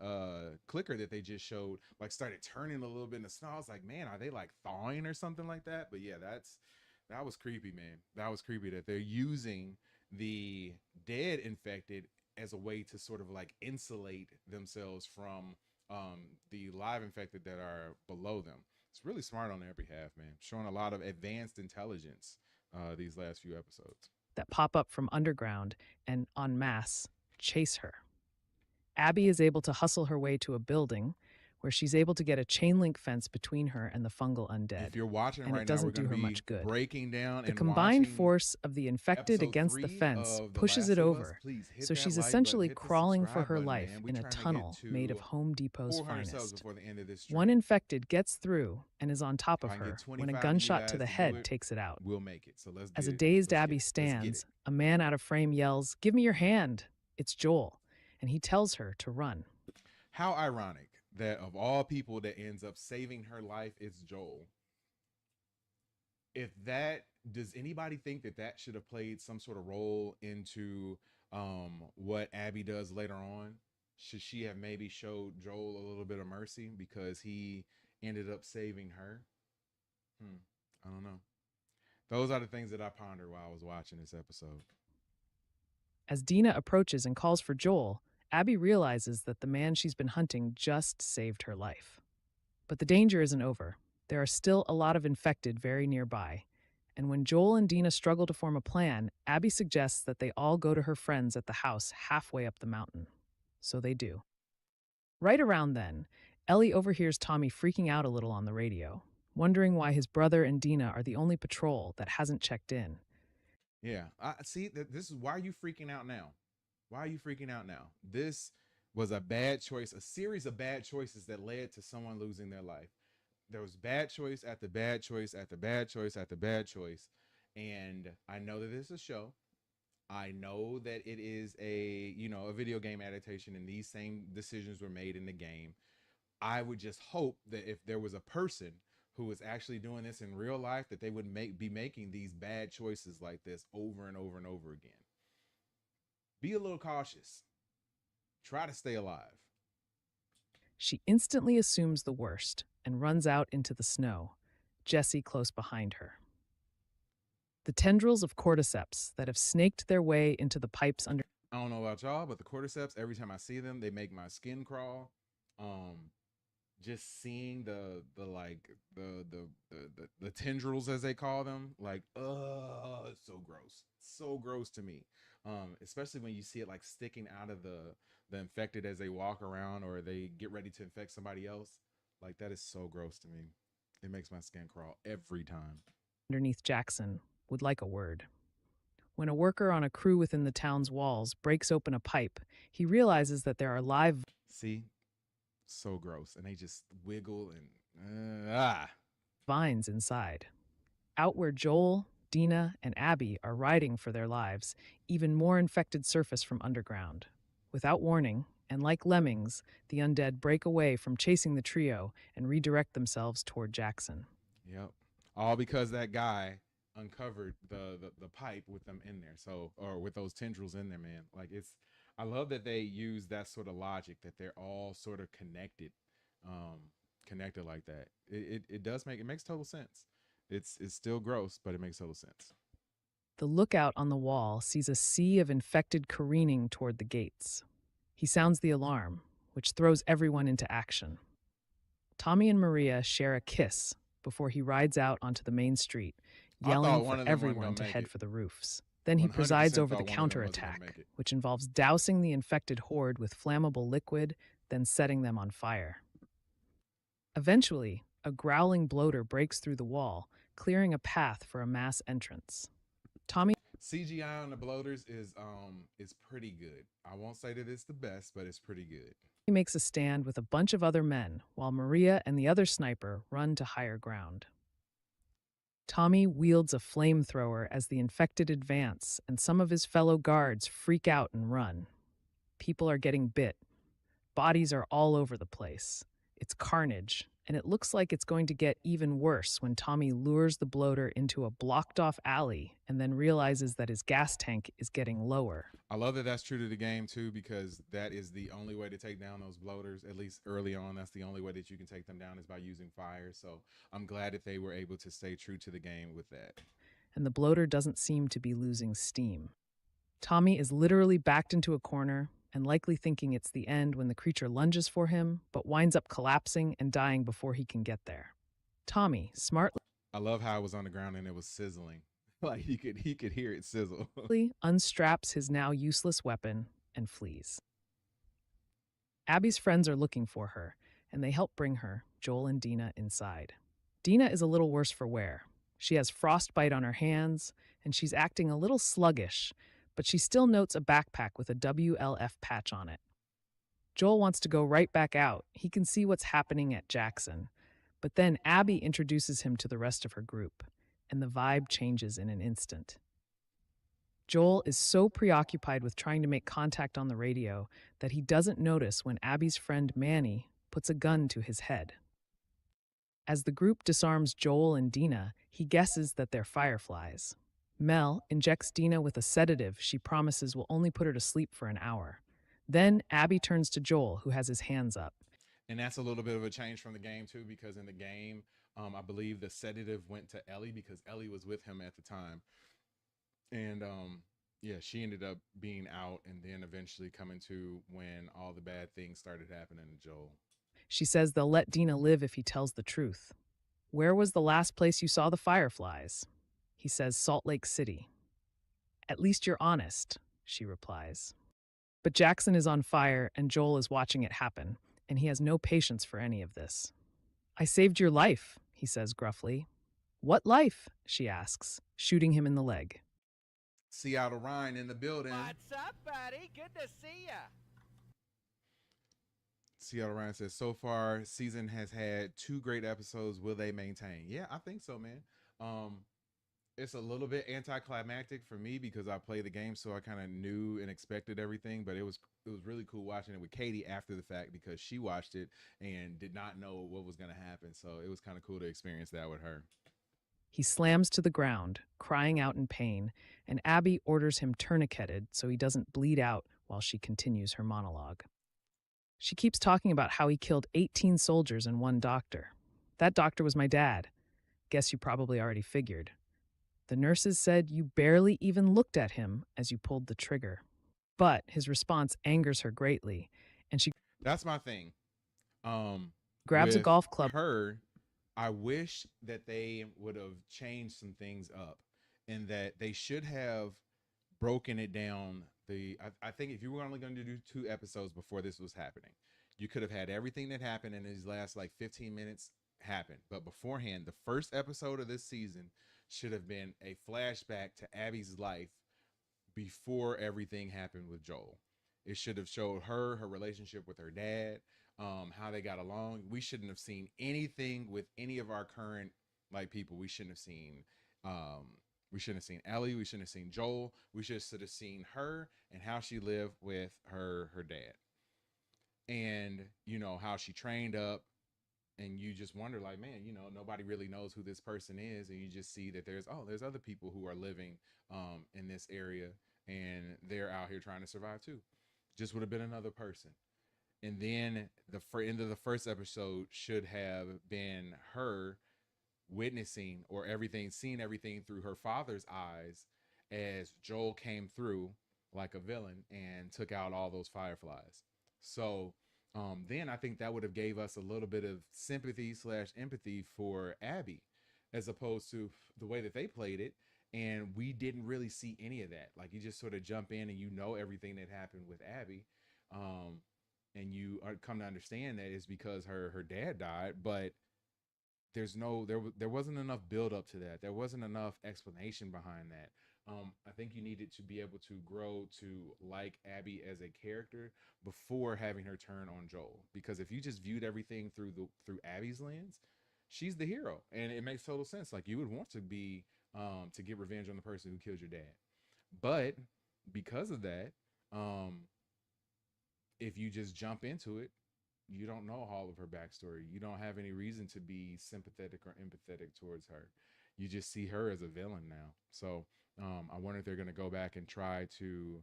clicker that they just showed like started turning a little bit in the snow. I was like, man, are they like thawing or something like that? But yeah, that was creepy, man. That was creepy that they're using the dead infected as a way to sort of like insulate themselves from the live infected that are below them. It's really smart on their behalf, man. Showing a lot of advanced intelligence these last few episodes. That pop up from underground and en masse chase her. Abby is able to hustle her way to a building where she's able to get a chain link fence between her and the fungal undead. If you're watching and right it doesn't now, we're do her be much good. Breaking down the and combined force of the infected against the fence pushes it over, so she's essentially crawling for her life in a tunnel made of Home Depot's finest. One infected gets through and is on top of her when a gunshot to the head takes it out. We'll make it. So As a dazed Abby stands, a man out of frame yells, "Give me your hand." It's Joel, and he tells her to run. How ironic that of all people that ends up saving her life, it's Joel. Does anybody think that should have played some sort of role into what Abby does later on? Should she have maybe showed Joel a little bit of mercy because he ended up saving her? I don't know. Those are the things that I pondered while I was watching this episode. As Dina approaches and calls for Joel, Abby realizes that the man she's been hunting just saved her life. But the danger isn't over. There are still a lot of infected very nearby. And when Joel and Dina struggle to form a plan, Abby suggests that they all go to her friends at the house halfway up the mountain. So they do. Right around then, Ellie overhears Tommy freaking out a little on the radio, wondering why his brother and Dina are the only patrol that hasn't checked in. Yeah, I see that. This is why are you freaking out now? Why are you freaking out now? This was a bad choice, a series of bad choices that led to someone losing their life. There was bad choice after bad choice after bad choice after bad choice. And I know that this is a show. I know that it is a video game adaptation, and these same decisions were made in the game. I would just hope that if there was a person who was actually doing this in real life, that they would be making these bad choices like this over and over and over again. Be a little cautious. Try to stay alive. She instantly assumes the worst and runs out into the snow, Jesse close behind her. The tendrils of cordyceps that have snaked their way into the pipes under. I don't know about y'all, but the cordyceps, every time I see them, they make my skin crawl. Just seeing the tendrils, as they call them, like, it's so gross. So gross to me. Especially when you see it like sticking out of the infected as they walk around or they get ready to infect somebody else. Like, that is so gross to me. It makes my skin crawl every time. Underneath Jackson would like a word. When a worker on a crew within the town's walls breaks open a pipe, he realizes that there are live. See? So gross. And they just wiggle and vines inside. Out where Joel, Dina, and Abby are riding for their lives, even more infected surface from underground. Without warning, and like lemmings, the undead break away from chasing the trio and redirect themselves toward Jackson. Yep. All because that guy uncovered the pipe with them in there. So, or with those tendrils in there, man. Like, I love that they use that sort of logic, that they're all sort of connected like that. It makes total sense. It's still gross, but it makes total sense. The lookout on the wall sees a sea of infected careening toward the gates. He sounds the alarm, which throws everyone into action. Tommy and Maria share a kiss before he rides out onto the main street, yelling for everyone to head for the roofs. Then he presides over the counterattack, which involves dousing the infected horde with flammable liquid, then setting them on fire. Eventually, a growling bloater breaks through the wall, clearing a path for a mass entrance. Tommy CGI on the bloaters is pretty good. I won't say that it's the best, but it's pretty good. He makes a stand with a bunch of other men, while Maria and the other sniper run to higher ground. Tommy wields a flamethrower as the infected advance, and some of his fellow guards freak out and run. People are getting bit. Bodies are all over the place. It's carnage, and it looks like it's going to get even worse when Tommy lures the bloater into a blocked-off alley and then realizes that his gas tank is getting lower. I love that that's true to the game, too, because that is the only way to take down those bloaters, at least early on. That's the only way that you can take them down is by using fire. So I'm glad that they were able to stay true to the game with that. And the bloater doesn't seem to be losing steam. Tommy is literally backed into a corner and likely thinking it's the end when the creature lunges for him, but winds up collapsing and dying before he can get there. Tommy, smartly, I love how it was on the ground and it was sizzling. Like he could hear it sizzle. unstraps his now useless weapon and flees. Abby's friends are looking for her, and they help bring her, Joel and Dina, inside. Dina is a little worse for wear. She has frostbite on her hands, and she's acting a little sluggish, but she still notes a backpack with a WLF patch on it. Joel wants to go right back out. He can see what's happening at Jackson. But then Abby introduces him to the rest of her group, and the vibe changes in an instant. Joel is so preoccupied with trying to make contact on the radio that he doesn't notice when Abby's friend Manny puts a gun to his head. As the group disarms Joel and Dina, he guesses that they're fireflies. Mel injects Dina with a sedative she promises will only put her to sleep for an hour. Then Abby turns to Joel, who has his hands up. And that's a little bit of a change from the game, too, because in the game, I believe the sedative went to Ellie because Ellie was with him at the time. And, she ended up being out and then eventually coming to when all the bad things started happening to Joel. She says they'll let Dina live if he tells the truth. Where was the last place you saw the fireflies? He says Salt Lake City. At least you're honest, she replies. But Jackson is on fire and Joel is watching it happen, and he has no patience for any of this. I saved your life, he says gruffly. What life? She asks, shooting him in the leg. Seattle Ryan in the building. What's up, buddy? Good to see ya. Seattle Ryan says, so far, season has had 2 great episodes. Will they maintain? Yeah, I think so, man. It's a little bit anticlimactic for me because I played the game, so I kind of knew and expected everything. But it was really cool watching it with Katie after the fact because she watched it and did not know what was going to happen. So it was kind of cool to experience that with her. He slams to the ground, crying out in pain, and Abby orders him tourniqueted so he doesn't bleed out while she continues her monologue. She keeps talking about how he killed 18 soldiers and one doctor. That doctor was my dad. Guess you probably already figured. The nurses said you barely even looked at him as you pulled the trigger. But his response angers her greatly, and she That's my thing. grabs a With golf club. her, I wish that they would have changed some things up, and that they should have broken it down. I think if you were only going to do 2 episodes before this was happening, you could have had everything that happened in these last like 15 minutes happen. But beforehand, the first episode of this season should have been a flashback to Abby's life before everything happened with Joel. It should have showed her relationship with her dad, how they got along. We shouldn't have seen anything with any of our current like people. We shouldn't have seen Ellie. We shouldn't have seen Joel. We should have seen her and how she lived with her dad, and how she trained up. And you just wonder, like, man, nobody really knows who this person is, and you just see that there's other people who are living in this area, and they're out here trying to survive too. Just would have been another person. And then the end of the first episode should have been her witnessing seeing everything through her father's eyes as Joel came through like a villain and took out all those fireflies. So then I think that would have gave us a little bit of sympathy/empathy for Abby, as opposed to the way that they played it. And we didn't really see any of that. Like, you just sort of jump in and everything that happened with Abby. And you come to understand that it's because her dad died, but there wasn't enough build up to that. There wasn't enough explanation behind that. I think you needed to be able to grow to like Abby as a character before having her turn on Joel. Because if you just viewed everything through Abby's lens, she's the hero, and it makes total sense. Like, you would want to be to get revenge on the person who killed your dad. But because of that, if you just jump into it, you don't know all of her backstory. You don't have any reason to be sympathetic or empathetic towards her. You just see her as a villain now. So I wonder if they're going to go back and try to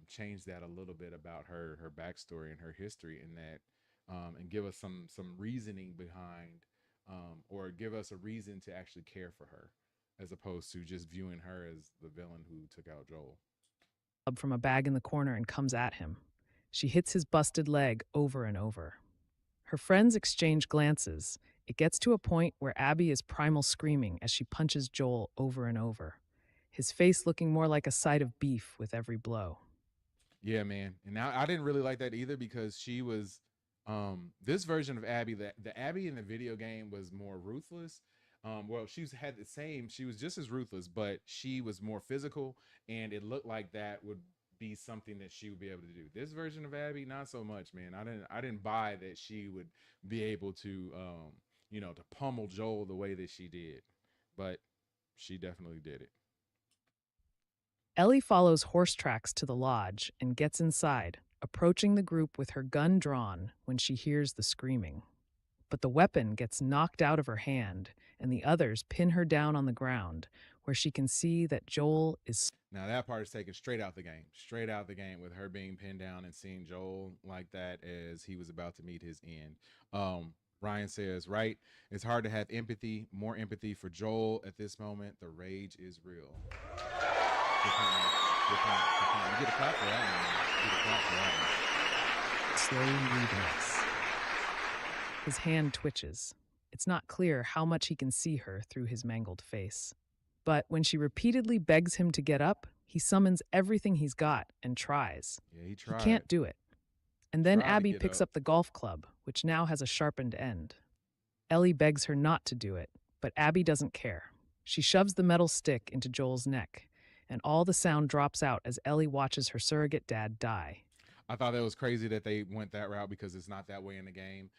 change that a little bit about her backstory and her history, in that and give us some reasoning behind, or give us a reason to actually care for her, as opposed to just viewing her as the villain who took out Joel. From a bag in the corner and comes at him. She hits his busted leg over and over. Her friends exchange glances. It gets to a point where Abby is primal screaming as she punches Joel over and over, his face looking more like a side of beef with every blow. Yeah, man. And I didn't really like that either, because she was this version of Abby, the Abby in the video game was more ruthless. Well, she was just as ruthless, but she was more physical, and it looked like that would be something that she would be able to do. This version of Abby, not so much, man. I didn't buy that she would be able to to pummel Joel the way that she did, but she definitely did it. Ellie follows horse tracks to the lodge and gets inside, approaching the group with her gun drawn when she hears the screaming. But the weapon gets knocked out of her hand, and the others pin her down on the ground, where she can see that Joel is... Now that part is taken straight out the game, with her being pinned down and seeing Joel like that as he was about to meet his end. Ryan says, right, it's hard to have more empathy for Joel at this moment. The rage is real. Good point. You get a clap for that one. Slowly reading. His hand twitches. It's not clear how much he can see her through his mangled face. But when she repeatedly begs him to get up, he summons everything he's got and tries. Yeah, he tried. He can't do it. And then Abby picks up the golf club, which now has a sharpened end. Ellie begs her not to do it, but Abby doesn't care. She shoves the metal stick into Joel's neck, and all the sound drops out as Ellie watches her surrogate dad die. I thought that was crazy that they went that route, because it's not that way in the game.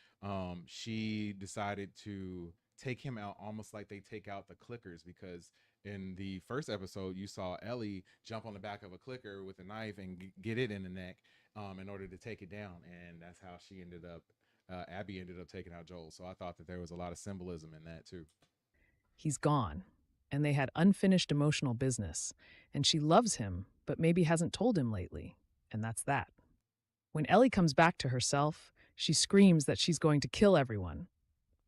She decided to take him out almost like they take out the clickers, because in the first episode, you saw Ellie jump on the back of a clicker with a knife and get it in the neck in order to take it down. And that's how Abby ended up taking out Joel. So I thought that there was a lot of symbolism in that too. He's gone, and they had unfinished emotional business. And she loves him, but maybe hasn't told him lately. And that's that. When Ellie comes back to herself, she screams that she's going to kill everyone.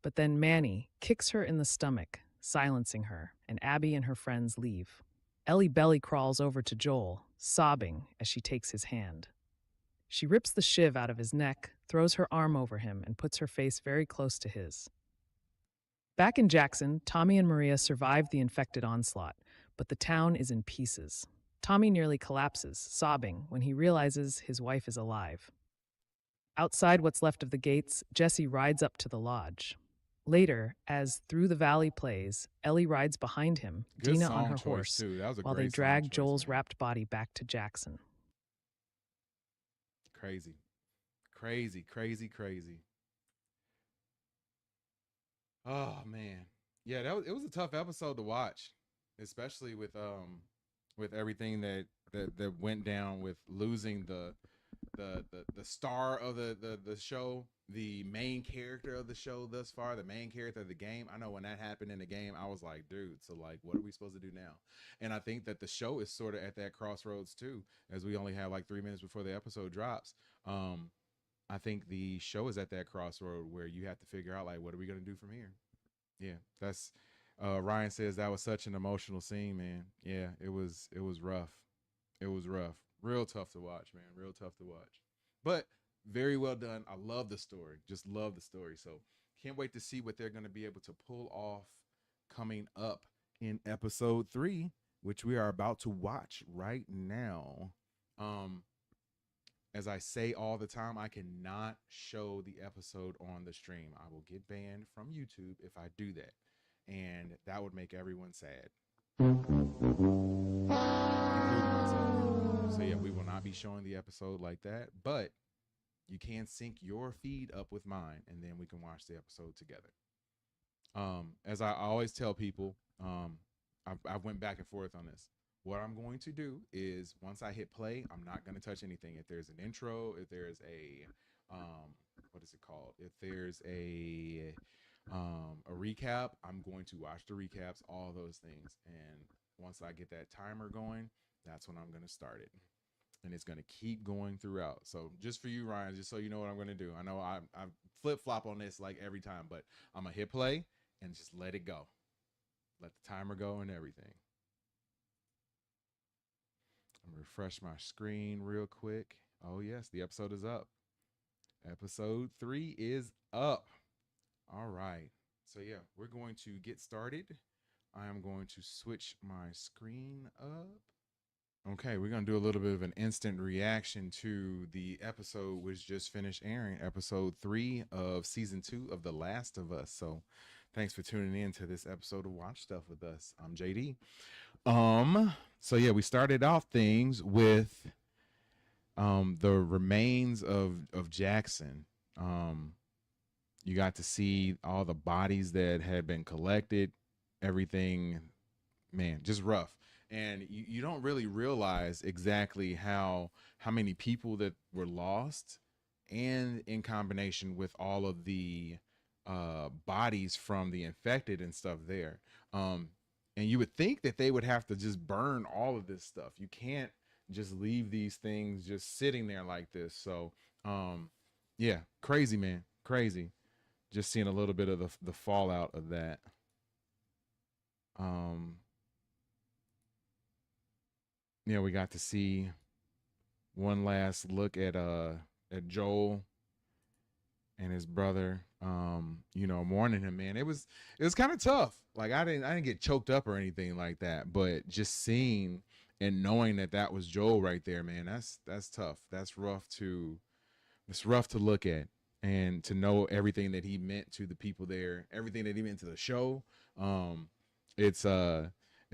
But then Manny kicks her in the stomach, silencing her, and Abby and her friends leave. Ellie belly crawls over to Joel, sobbing as she takes his hand. She rips the shiv out of his neck, throws her arm over him, and puts her face very close to his. Back in Jackson, Tommy and Maria survive the infected onslaught, but the town is in pieces. Tommy nearly collapses, sobbing, when he realizes his wife is alive. Outside what's left of the gates, Jesse rides up to the lodge. Later, as Through the Valley plays, Ellie rides behind him, Good Dina song on her choice, horse, too. That was a while they great song drag choice, Joel's man. wrapped body back to Jackson. Crazy. Crazy, crazy, crazy. Oh man. Yeah, it was a tough episode to watch, especially with everything that went down with losing the star of the show, the main character of the show thus far, the main character of the game. I know when that happened in the game, I was like, dude, so like what are we supposed to do now? And I think that the show is sort of at that crossroads too, as we only have like 3 minutes before the episode drops. I think the show is at that crossroad where you have to figure out like what are we gonna do from here? Yeah, that's Ryan says that was such an emotional scene, man. Yeah, it was rough. It was rough. Real tough to watch, man. Real tough to watch. But very well done. I love the story. Just love the story. So can't wait to see what they're going to be able to pull off coming up in episode 3, which we are about to watch right now. As I say all the time, I cannot show the episode on the stream. I will get banned from YouTube if I do that. And that would make everyone sad. Including myself. So yeah, we will not be showing the episode like that. But you can sync your feed up with mine, and then we can watch the episode together. As I always tell people, I went back and forth on this. What I'm going to do is once I hit play, I'm not going to touch anything. If there's an intro, if there's a, what is it called? If there's a recap, I'm going to watch the recaps, all those things. And once I get that timer going, that's when I'm going to start it. And it's going to keep going throughout. So just for you, Ryan, just so you know what I'm going to do. I know I flip-flop on this like every time, but I'm going to hit play and just let it go. Let the timer go and everything. I'm going to refresh my screen real quick. Oh, yes, the episode is up. Episode 3 is up. All right. So, yeah, we're going to get started. I am going to switch my screen up. Okay, we're going to do a little bit of an instant reaction to the episode which just finished airing, episode 3 of season 2 of The Last of Us. So, thanks for tuning in to this episode of Watch Stuff with us. I'm JD. So yeah, we started off things with the remains of Jackson. You got to see all the bodies that had been collected, everything, man, just rough. And you don't really realize exactly how many people that were lost, and in combination with all of the bodies from the infected and stuff there. And you would think that they would have to just burn all of this stuff. You can't just leave these things just sitting there like this. So, yeah, crazy, man. Crazy. Just seeing a little bit of the fallout of that. Yeah, we got to see one last look at Joel and his brother, mourning him, man. It was kind of tough. Like I didn't get choked up or anything like that, but just seeing and knowing that was Joel right there, man, that's tough. That's rough to look at, and to know everything that he meant to the people there, everything that he meant to the show. It's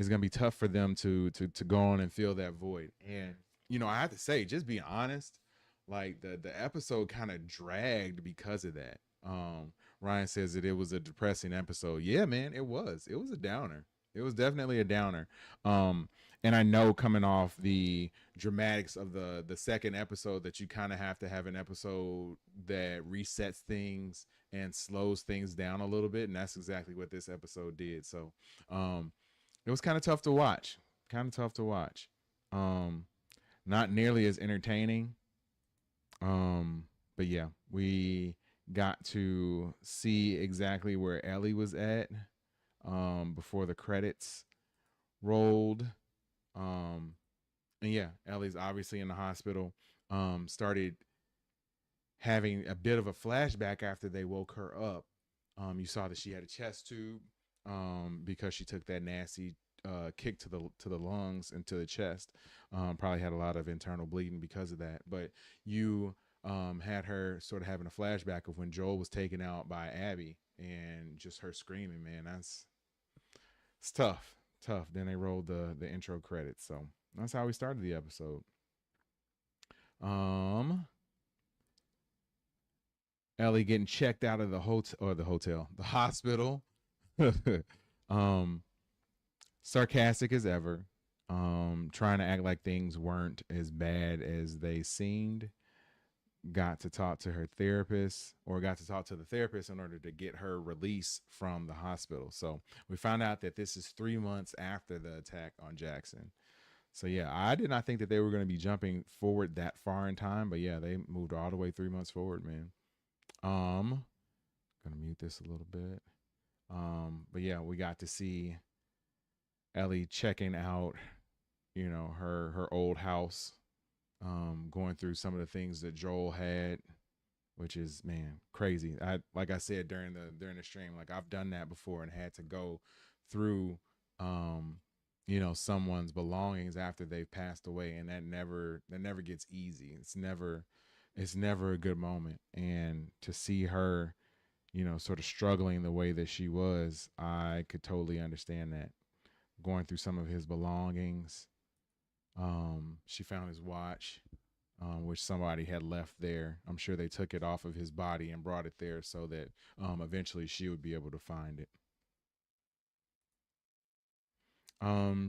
gonna be tough for them to go on and fill that void. And I have to say, just being honest, like the episode kind of dragged because of that. Ryan says that it was a depressing episode. Yeah, man, it was a downer. It was definitely a downer. And I know coming off the dramatics of the second episode that you kind of have to have an episode that resets things and slows things down a little bit. And that's exactly what this episode did. So, it was kind of tough to watch. Not nearly as entertaining But yeah, we got to see exactly where Ellie was at before the credits rolled. And yeah, Ellie's obviously in the hospital. Started having a bit of a flashback after they woke her up. You saw that she had a chest tube because she took that nasty kick to the lungs and to the chest. Probably had a lot of internal bleeding because of that. But you had her sort of having a flashback of when Joel was taken out by Abby and just her screaming. Man, it's tough. Then they rolled the intro credits. So that's how we started the episode. Ellie getting checked out of the hospital. Sarcastic as ever. Trying to act like things weren't as bad as they seemed. Got to talk to her therapist, or got to talk to the therapist in order to get her release from the hospital. So we found out that this is 3 months after the attack on Jackson. So yeah, I did not think that they were going to be jumping forward that far in time, but yeah, they moved all the way 3 months forward, man. Gonna mute this a little bit. But yeah, we got to see Ellie checking out, her old house, going through some of the things that Joel had, which is, man, crazy. Like I said during the stream, like I've done that before and had to go through someone's belongings after they've passed away, and that never gets easy. It's never a good moment. And to see her, sort of struggling the way that she was, I could totally understand that. Going through some of his belongings. She found his watch, which somebody had left there. I'm sure they took it off of his body and brought it there so that eventually she would be able to find it.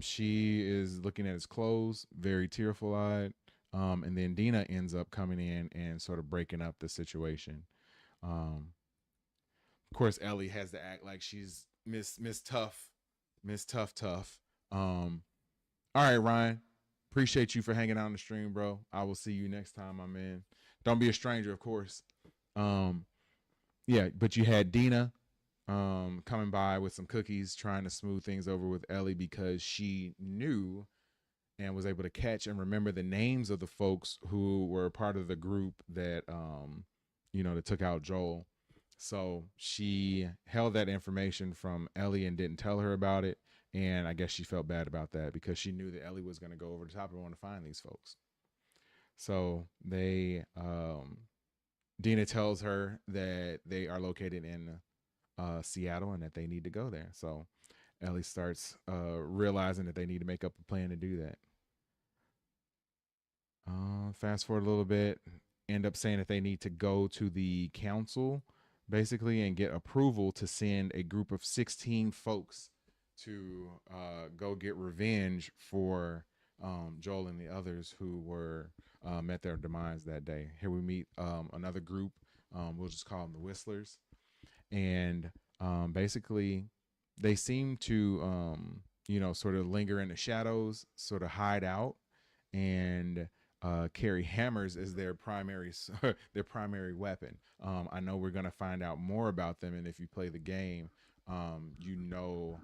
She is looking at his clothes, very tearful eyed. And then Dina ends up coming in and sort of breaking up the situation. Of course, Ellie has to act like she's Miss Tough. All right, Ryan. Appreciate you for hanging out on the stream, bro. I will see you next time, my man. Don't be a stranger, of course. Yeah, but you had Dina coming by with some cookies, trying to smooth things over with Ellie because she knew and was able to catch and remember the names of the folks who were part of the group that that took out Joel. So she held that information from Ellie and didn't tell her about it. And I guess she felt bad about that because she knew that Ellie was going to go over the top and want to find these folks. So Dina tells her that they are located in Seattle and that they need to go there. So Ellie starts realizing that they need to make up a plan to do that. Fast forward a little bit, end up saying that they need to go to the council basically and get approval to send a group of 16 folks to go get revenge for Joel and the others who were met their demise that day. Here we meet another group. We'll just call them the Whistlers. And basically they seem to, sort of linger in the shadows, sort of hide out, and carry hammers as their primary weapon. I know we're going to find out more about them. And if you play the game, you know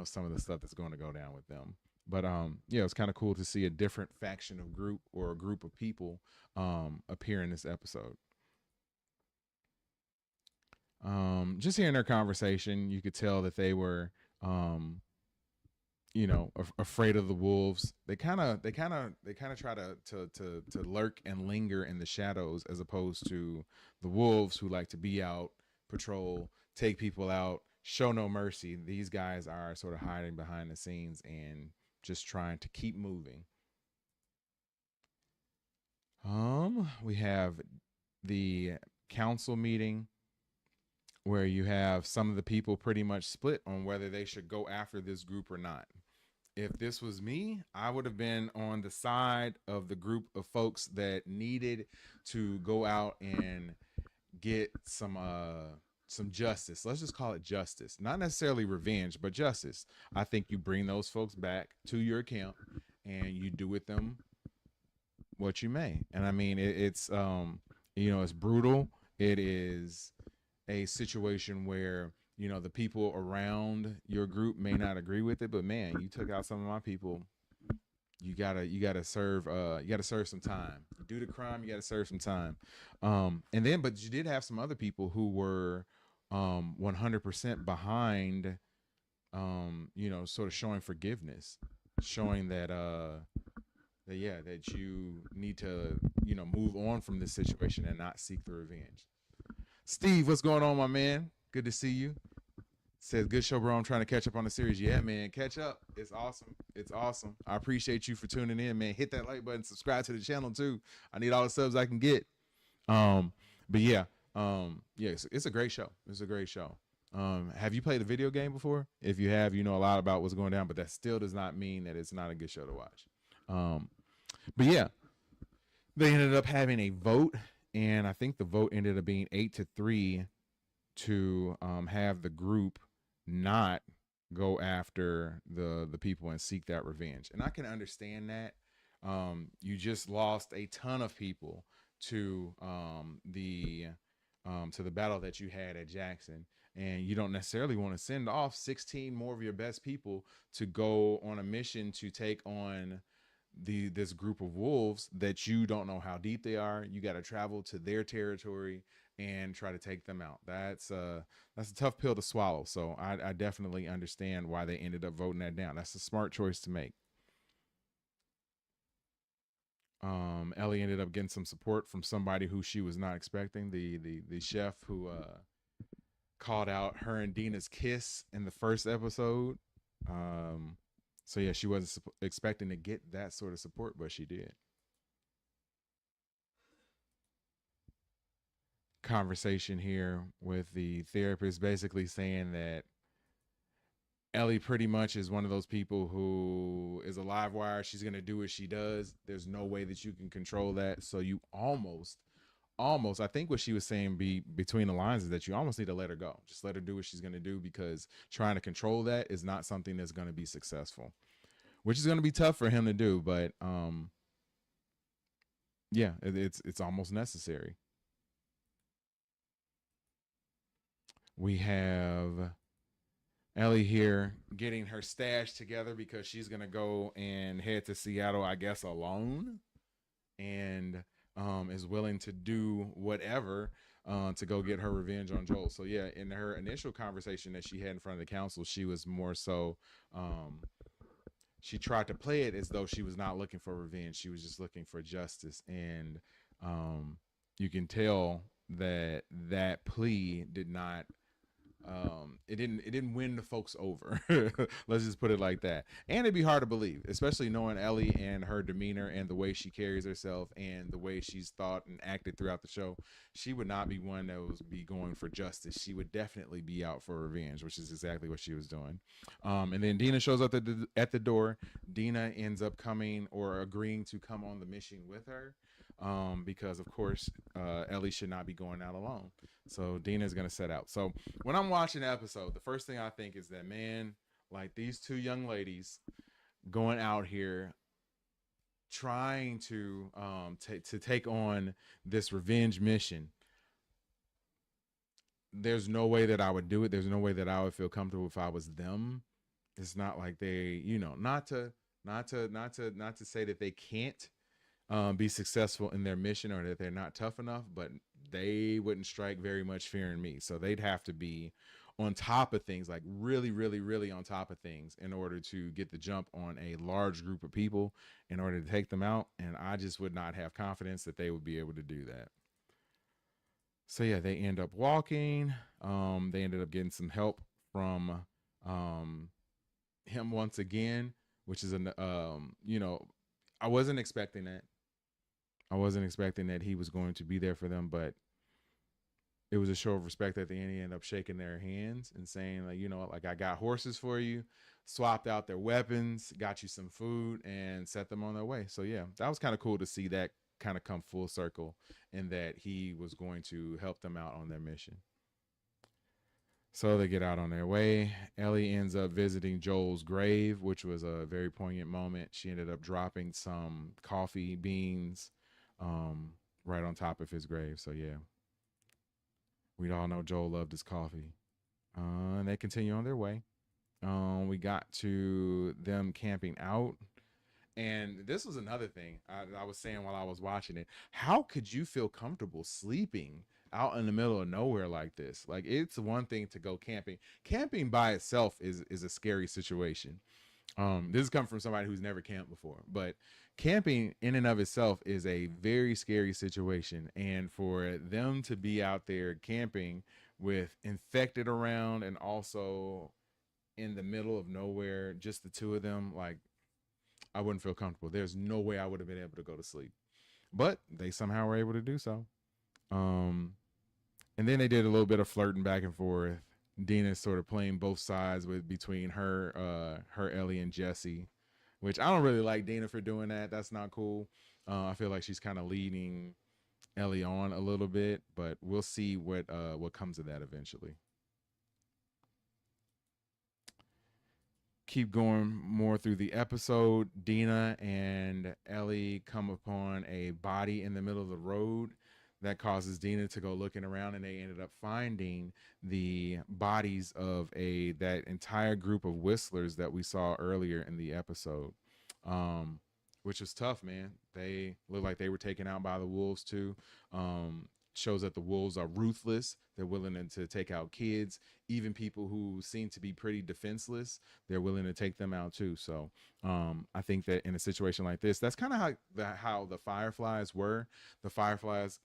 some of the stuff that's going to go down with them. But yeah, it's kind of cool to see a different faction of group or a group of people appear in this episode. Just hearing their conversation, you could tell that they were afraid of the wolves. They kind of try to lurk and linger in the shadows, as opposed to the wolves who like to be out, patrol, take people out, show no mercy. These guys are sort of hiding behind the scenes and just trying to keep moving. We have the council meeting where you have some of the people pretty much split on whether they should go after this group or not. If this was me, I would have been on the side of the group of folks that needed to go out and get some justice. Let's just call it justice. Not necessarily revenge, but justice. I think you bring those folks back to your camp and you do with them what you may. And I mean, it's it's brutal. It is a situation where the people around your group may not agree with it, but man, you took out some of my people. You gotta serve some time. You do the crime, you gotta serve some time. But you did have some other people who were 100% behind, sort of showing forgiveness, showing that that you need to move on from this situation and not seek the revenge. Steve, what's going on, my man? Good to see you. Says, good show, bro. I'm trying to catch up on the series. Yeah, man, catch up. It's awesome. It's awesome. I appreciate you for tuning in, man. Hit that like button. Subscribe to the channel too. I need all the subs I can get. But yeah, it's a great show. It's a great show. Have you played a video game before? If you have, you know a lot about what's going down, but that still does not mean that it's not a good show to watch. But yeah, they ended up having a vote, and I think the vote ended up being 8-3 to have the group not go after the people and seek that revenge. And I can understand that. You just lost a ton of people to the battle that you had at Jackson, and you don't necessarily want to send off 16 more of your best people to go on a mission to take on this group of wolves that you don't know how deep they are. You got to travel to their territory and try to take them out. That's a tough pill to swallow. So I definitely understand why they ended up voting that down. That's a smart choice to make. Ellie ended up getting some support from somebody who she was not expecting. The chef who called out her and Dina's kiss in the first episode. So yeah, she wasn't expecting to get that sort of support, but she did. Conversation here with the therapist basically saying that Ellie pretty much is one of those people who is a live wire. She's going to do what she does. There's no way that you can control that. So you almost, I think what she was saying between the lines is that you almost need to let her go. Just let her do what she's going to do, because trying to control that is not something that's going to be successful, which is going to be tough for him to do. But yeah, it's almost necessary. We have Ellie here getting her stash together because she's going to go and head to Seattle, I guess, alone, and is willing to do whatever to go get her revenge on Joel. So yeah, in her initial conversation that she had in front of the council, she was more so, she tried to play it as though she was not looking for revenge. She was just looking for justice. And you can tell that plea did not, it didn't win the folks over. Let's just put it like that. And it'd be hard to believe, especially knowing Ellie and her demeanor and the way she carries herself and the way she's thought and acted throughout the show. She would not be one that would be going for justice. She would definitely be out for revenge, which is exactly what she was doing. And then Dina shows up at the door. Dina ends up coming or agreeing to come on the mission with her, because of course Ellie should not be going out alone. So Dina is going to set out. So when I'm watching the episode, the first thing I think is that, man, like, these two young ladies going out here trying to take on this revenge mission. There's no way that I would do it. There's no way that I would feel comfortable if I was them. It's not like they, not to say that they can't be successful in their mission or that they're not tough enough, but they wouldn't strike very much fear in me. So they'd have to be on top of things, like really, really, really on top of things, in order to get the jump on a large group of people in order to take them out. And I just would not have confidence that they would be able to do that. So yeah, they end up walking. They ended up getting some help from him once again, which is I wasn't expecting that. I wasn't expecting that he was going to be there for them, but it was a show of respect at the end. He ended up shaking their hands and saying, like, I got horses for you, swapped out their weapons, got you some food, and set them on their way. So yeah, that was kind of cool to see that kind of come full circle, and that he was going to help them out on their mission. So they get out on their way. Ellie ends up visiting Joel's grave, which was a very poignant moment. She ended up dropping some coffee beans right on top of his grave. So yeah, we all know Joel loved his coffee. And they continue on their way. We got to them camping out. And this was another thing I was saying while I was watching it. How could you feel comfortable sleeping out in the middle of nowhere like this? Like, it's one thing to go camping. Camping by itself is a scary situation. This is coming from somebody who's never camped before, but camping in and of itself is a very scary situation. And for them to be out there camping with infected around and also in the middle of nowhere, just the two of them, like, I wouldn't feel comfortable. There's no way I would have been able to go to sleep, but they somehow were able to do so. And then they did a little bit of flirting back and forth. Dina sort of playing both sides between her Ellie and Jesse, which I don't really like Dina for doing that. That's not cool. I feel like she's kind of leading Ellie on a little bit, but we'll see what comes of that eventually. Keep going more through the episode. Dina and Ellie come upon a body in the middle of the road that causes Dina to go looking around, and they ended up finding the bodies of that entire group of whistlers that we saw earlier in the episode, which was tough, man. They look like they were taken out by the wolves too. Shows that the wolves are ruthless. They're willing to take out kids, even people who seem to be pretty defenseless. They're willing to take them out too. So I think that in a situation like this, that's kind of how the Fireflies were. The Fireflies,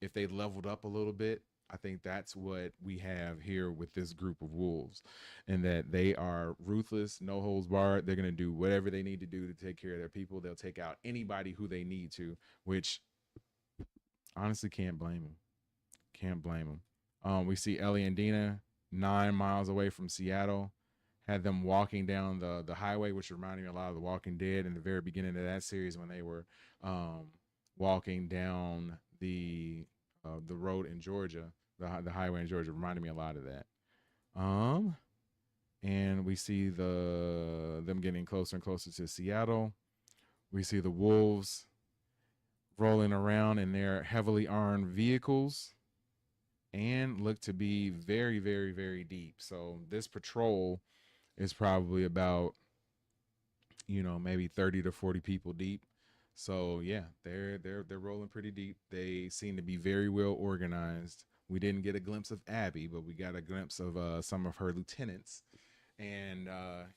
if they leveled up a little bit, I think that's what we have here with this group of wolves, and that they are ruthless, no holds barred. They're going to do whatever they need to do to take care of their people. They'll take out anybody who they need to, which honestly can't blame them. We see Ellie and Dina 9 miles away from Seattle, had them walking down the highway, which reminded me a lot of The Walking Dead in the very beginning of that series when they were walking down the road in Georgia, the highway in Georgia. Reminded me a lot of that. And we see them getting closer and closer to Seattle. We see the wolves rolling around in their heavily armed vehicles and look to be very, very, very deep. So this patrol is probably about, maybe 30 to 40 people deep. So yeah, they're rolling pretty deep. They seem to be very well organized. We didn't get a glimpse of Abby, but we got a glimpse of some of her lieutenants. And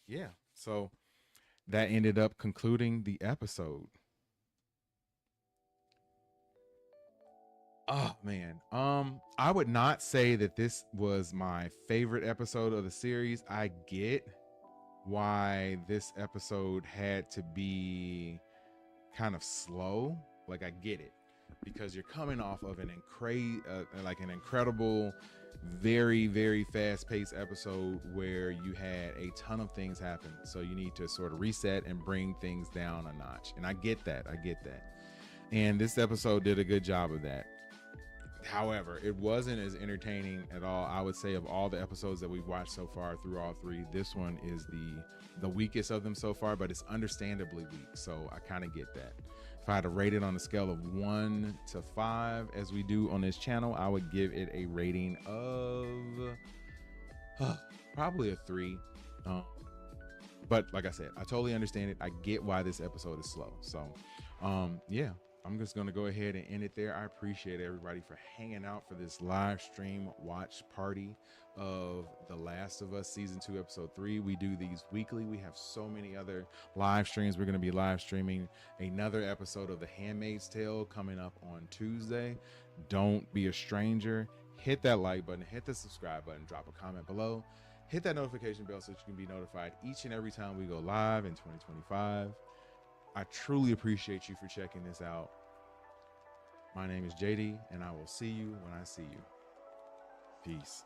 yeah, so that ended up concluding the episode. Oh man, I would not say that this was my favorite episode of the series. I get why this episode had to be kind of slow. Like, I get it, because you're coming off of an incredible, very, very fast-paced episode where you had a ton of things happen. So you need to sort of reset and bring things down a notch. And I get that. And this episode did a good job of that. However, it wasn't as entertaining at all. I would say of all the episodes that we've watched so far through all three, this one is the weakest of them so far, but it's understandably weak. So I kind of get that. If I had to rate it on a scale of 1 to 5, as we do on this channel, I would give it a rating of probably a 3. But like I said, I totally understand it. I get why this episode is slow. So yeah, I'm just going to go ahead and end it there. I appreciate everybody for hanging out for this live stream watch party of The Last of Us Season 2, Episode 3. We do these weekly. We have so many other live streams. We're going to be live streaming another episode of The Handmaid's Tale coming up on Tuesday. Don't be a stranger. Hit that like button, hit the subscribe button, drop a comment below, hit that notification bell so that you can be notified each and every time we go live in 2025. I truly appreciate you for checking this out. My name is JD, and I will see you when I see you. Peace.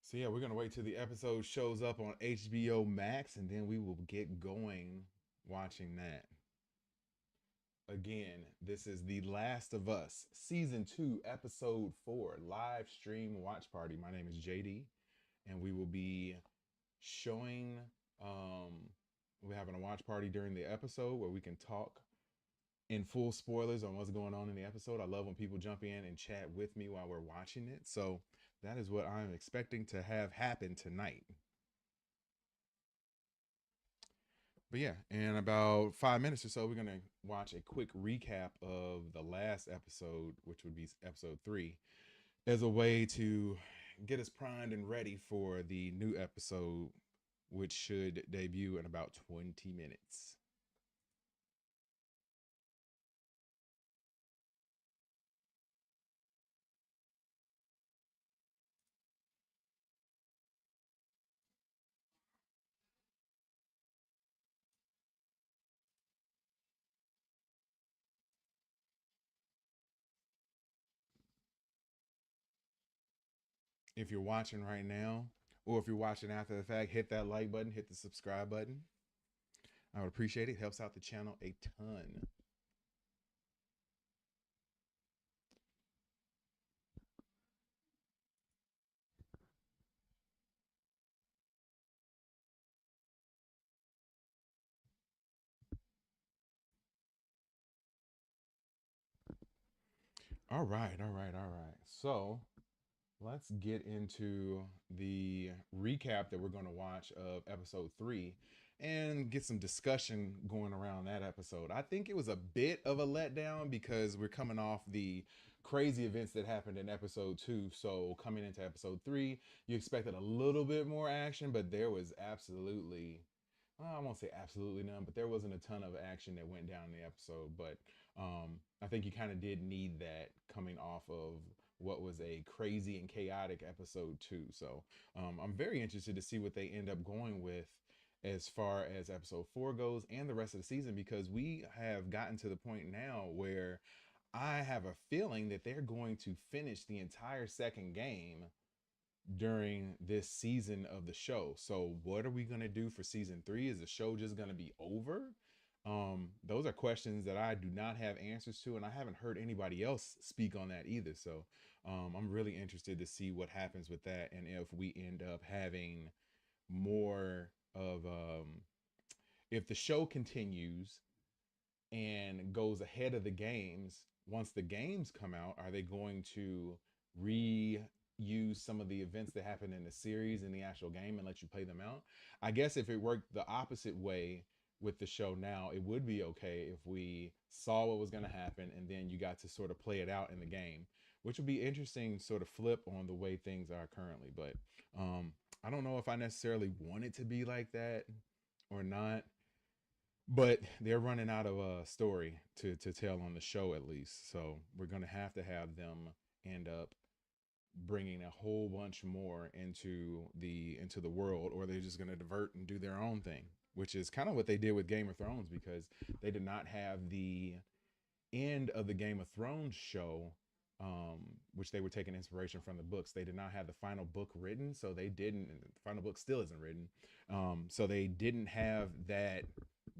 So yeah, we're gonna wait till the episode shows up on HBO Max, and then we will get going watching that. Again, this is The Last of Us, Season 2, Episode 4, live stream watch party. My name is JD, and we will be showing, we're having a watch party during the episode where we can talk in full spoilers on what's going on in the episode. I love when people jump in and chat with me while we're watching it. So that is what I'm expecting to have happen tonight. But yeah, in about 5 minutes or so, we're going to watch a quick recap of the last episode, which would be episode 3, as a way to get us primed and ready for the new episode, which should debut in about 20 minutes. If you're watching right now, or if you're watching after the fact, hit that like button, hit the subscribe button. I would appreciate it. It helps out the channel a ton. All right. So let's get into the recap that we're going to watch of episode 3 and get some discussion going around that episode. I think it was a bit of a letdown because we're coming off the crazy events that happened in episode 2. So coming into episode 3, you expected a little bit more action, but there was absolutely, well, I won't say absolutely none, but there wasn't a ton of action that went down in the episode. But I think you kind of did need that coming off of what was a crazy and chaotic episode 2. So I'm very interested to see what they end up going with as far as episode 4 goes and the rest of the season, because we have gotten to the point now where I have a feeling that they're going to finish the entire second game during this season of the show. So what are we going to do for season 3? Is the show just going to be over? Those are questions that I do not have answers to, and I haven't heard anybody else speak on that either. So I'm really interested to see what happens with that, and if we end up having more of if the show continues and goes ahead of the games. Once the games come out, are they going to reuse some of the events that happened in the series in the actual game and let you play them out? I guess if it worked the opposite way with the show now, it would be okay if we saw what was going to happen and then you got to sort of play it out in the game, which would be interesting sort of flip on the way things are currently. But I don't know if I necessarily want it to be like that or not. But they're running out of a story to tell on the show, at least. So we're going to have them end up bringing a whole bunch more into the world, or they're just going to divert and do their own thing, which is kind of what they did with Game of Thrones, because they did not have the end of the Game of Thrones show, which they were taking inspiration from the books. They did not have the final book written, so they didn't. The final book still isn't written, so they didn't have that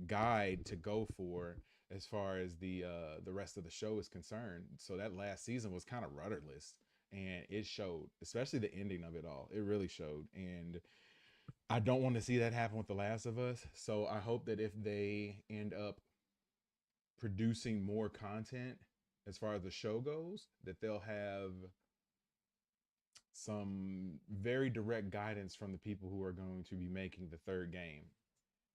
guide to go for as far as the rest of the show is concerned. So that last season was kind of rudderless, and it showed, especially the ending of it all. It really showed, and I don't want to see that happen with The Last of Us. So I hope that if they end up producing more content as far as the show goes, that they'll have some very direct guidance from the people who are going to be making the third game,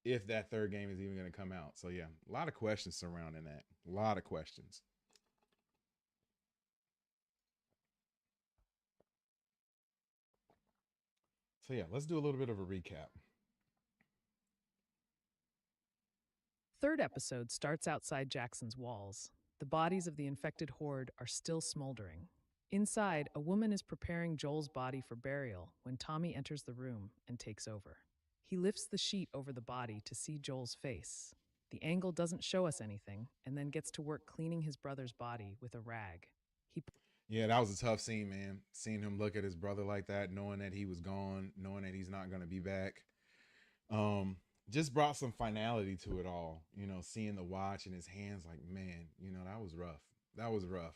if that third game is even going to come out. So yeah, a lot of questions surrounding that. A lot of questions. So yeah, let's do a little bit of a recap. Third episode starts outside Jackson's walls. The bodies of the infected horde are still smoldering. Inside, a woman is preparing Joel's body for burial when Tommy enters the room and takes over. He lifts the sheet over the body to see Joel's face. The angle doesn't show us anything, and then gets to work cleaning his brother's body with a rag. Yeah, that was a tough scene, man. Seeing him look at his brother like that, knowing that he was gone, knowing that he's not going to be back. Just brought some finality to it all. Seeing the watch in his hands, like, man, that was rough. That was rough.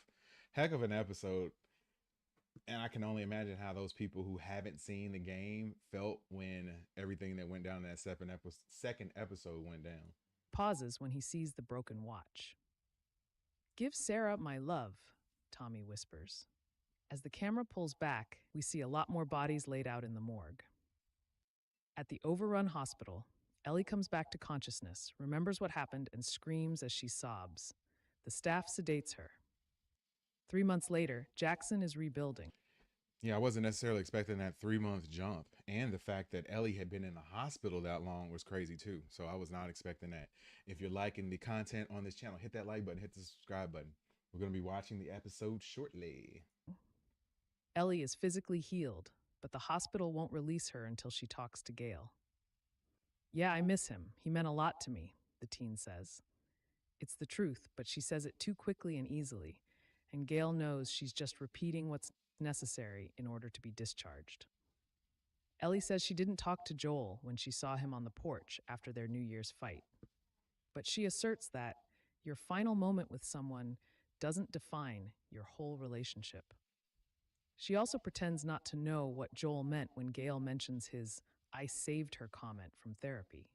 Heck of an episode. And I can only imagine how those people who haven't seen the game felt when everything that went down in that second episode went down. Pauses when he sees the broken watch. "Give Sarah my love," Tommy whispers. As the camera pulls back, we see a lot more bodies laid out in the morgue. At the overrun hospital, Ellie comes back to consciousness, remembers what happened, and screams as she sobs. The staff sedates her. 3 months later, Jackson is rebuilding. Yeah, I wasn't necessarily expecting that 3-month jump. And the fact that Ellie had been in the hospital that long was crazy too. So I was not expecting that. If you're liking the content on this channel, hit that like button, hit the subscribe button. We're going to be watching the episode shortly. Ellie is physically healed, but the hospital won't release her until she talks to Gale. "Yeah, I miss him. He meant a lot to me," the teen says. It's the truth, but she says it too quickly and easily, and Gale knows she's just repeating what's necessary in order to be discharged. Ellie says she didn't talk to Joel when she saw him on the porch after their New Year's fight. But she asserts that your final moment with someone doesn't define your whole relationship. She also pretends not to know what Joel meant when Gale mentions his "I saved her" comment from therapy.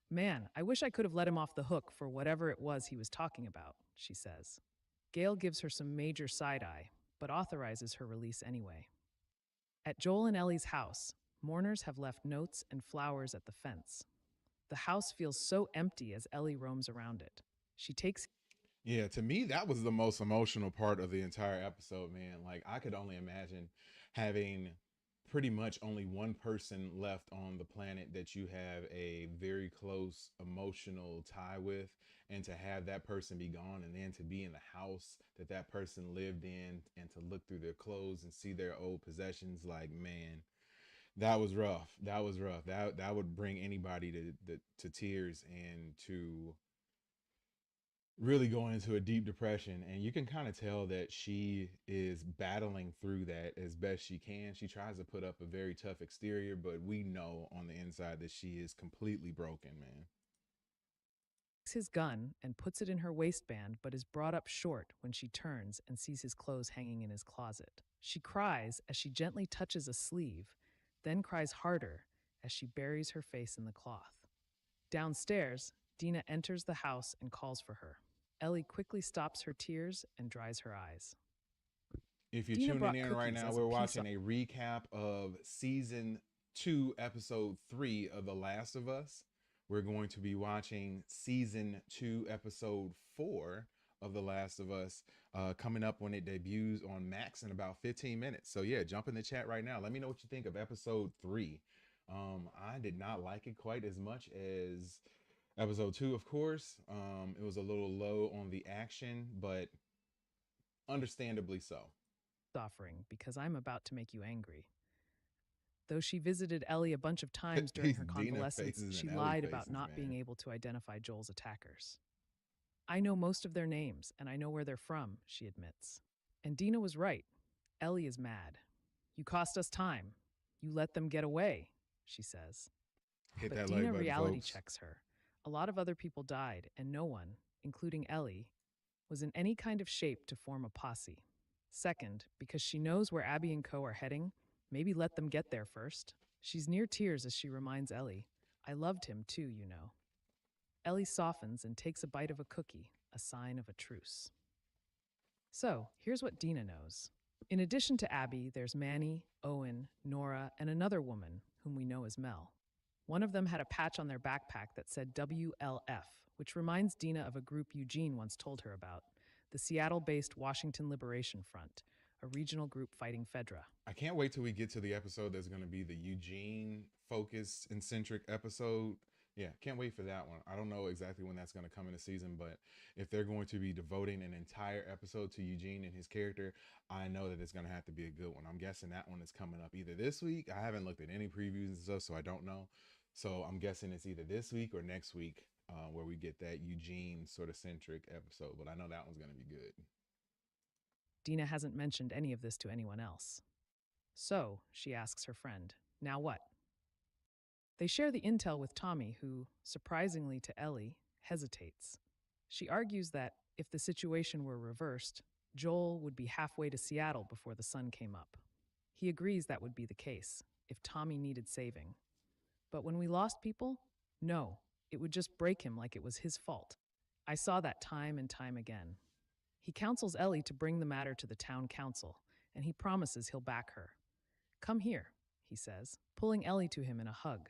"Man, I wish I could have let him off the hook for whatever it was he was talking about," she says. Gale gives her some major side-eye, but authorizes her release anyway. At Joel and Ellie's house, mourners have left notes and flowers at the fence. The house feels so empty as Ellie roams around it. She takes... Yeah, to me, that was the most emotional part of the entire episode, man. Like, I could only imagine having pretty much only one person left on the planet that you have a very close emotional tie with, and to have that person be gone, and then to be in the house that that person lived in, and to look through their clothes and see their old possessions. Like, man, that was rough. That was rough. That would bring anybody to tears and to really going into a deep depression. And you can kind of tell that she is battling through that as best she can. She tries to put up a very tough exterior, but we know on the inside that she is completely broken, man. His gun and puts it in her waistband, but is brought up short when she turns and sees his clothes hanging in his closet. She cries as she gently touches a sleeve, then cries harder as she buries her face in the cloth. Downstairs, Dina enters the house and calls for her. Ellie quickly stops her tears and dries her eyes. If you're tuning in right now, we're watching a recap of Season 2, Episode 3 of The Last of Us. We're going to be watching Season 2, Episode 4 of The Last of Us coming up when it debuts on Max in about 15 minutes. So yeah, jump in the chat right now. Let me know what you think of Episode 3. I did not like it quite as much as Episode 2, of course. It was a little low on the action, but understandably so. Offering because I'm about to make you angry. Though she visited Ellie a bunch of times during her convalescence, she lied about not being able to identify Joel's attackers. "I know most of their names, and I know where they're from," she admits. And Dina was right. Ellie is mad. "You cost us time. You let them get away," she says. Hit But that Dina like button, reality folks. checks her. A lot of other people died, and no one, including Ellie, was in any kind of shape to form a posse. Second, because she knows where Abby and Co. are heading, maybe let them get there first. She's near tears as she reminds Ellie, "I loved him too, you know." Ellie softens and takes a bite of a cookie, a sign of a truce. So, here's what Dina knows. In addition to Abby, there's Manny, Owen, Nora, and another woman, whom we know as Mel. One of them had a patch on their backpack that said WLF, which reminds Dina of a group Eugene once told her about, the Seattle-based Washington Liberation Front, a regional group fighting Fedra. I can't wait till we get to the episode that's going to be the Eugene-focused and centric episode. Yeah, can't wait for that one. I don't know exactly when that's going to come in the season, but if they're going to be devoting an entire episode to Eugene and his character, I know that it's going to have to be a good one. I'm guessing that one is coming up either this week. I haven't looked at any previews and stuff, so I don't know. So I'm guessing it's either this week or next week where we get that Eugene sort of centric episode, but I know that one's going to be good. Dina hasn't mentioned any of this to anyone else. So, she asks her friend, now what? They share the intel with Tommy, who, surprisingly to Ellie, hesitates. She argues that if the situation were reversed, Joel would be halfway to Seattle before the sun came up. He agrees that would be the case, if Tommy needed saving. But when we lost people, no, it would just break him like it was his fault. I saw that time and time again. He counsels Ellie to bring the matter to the town council, and he promises he'll back her. Come here, he says, pulling Ellie to him in a hug.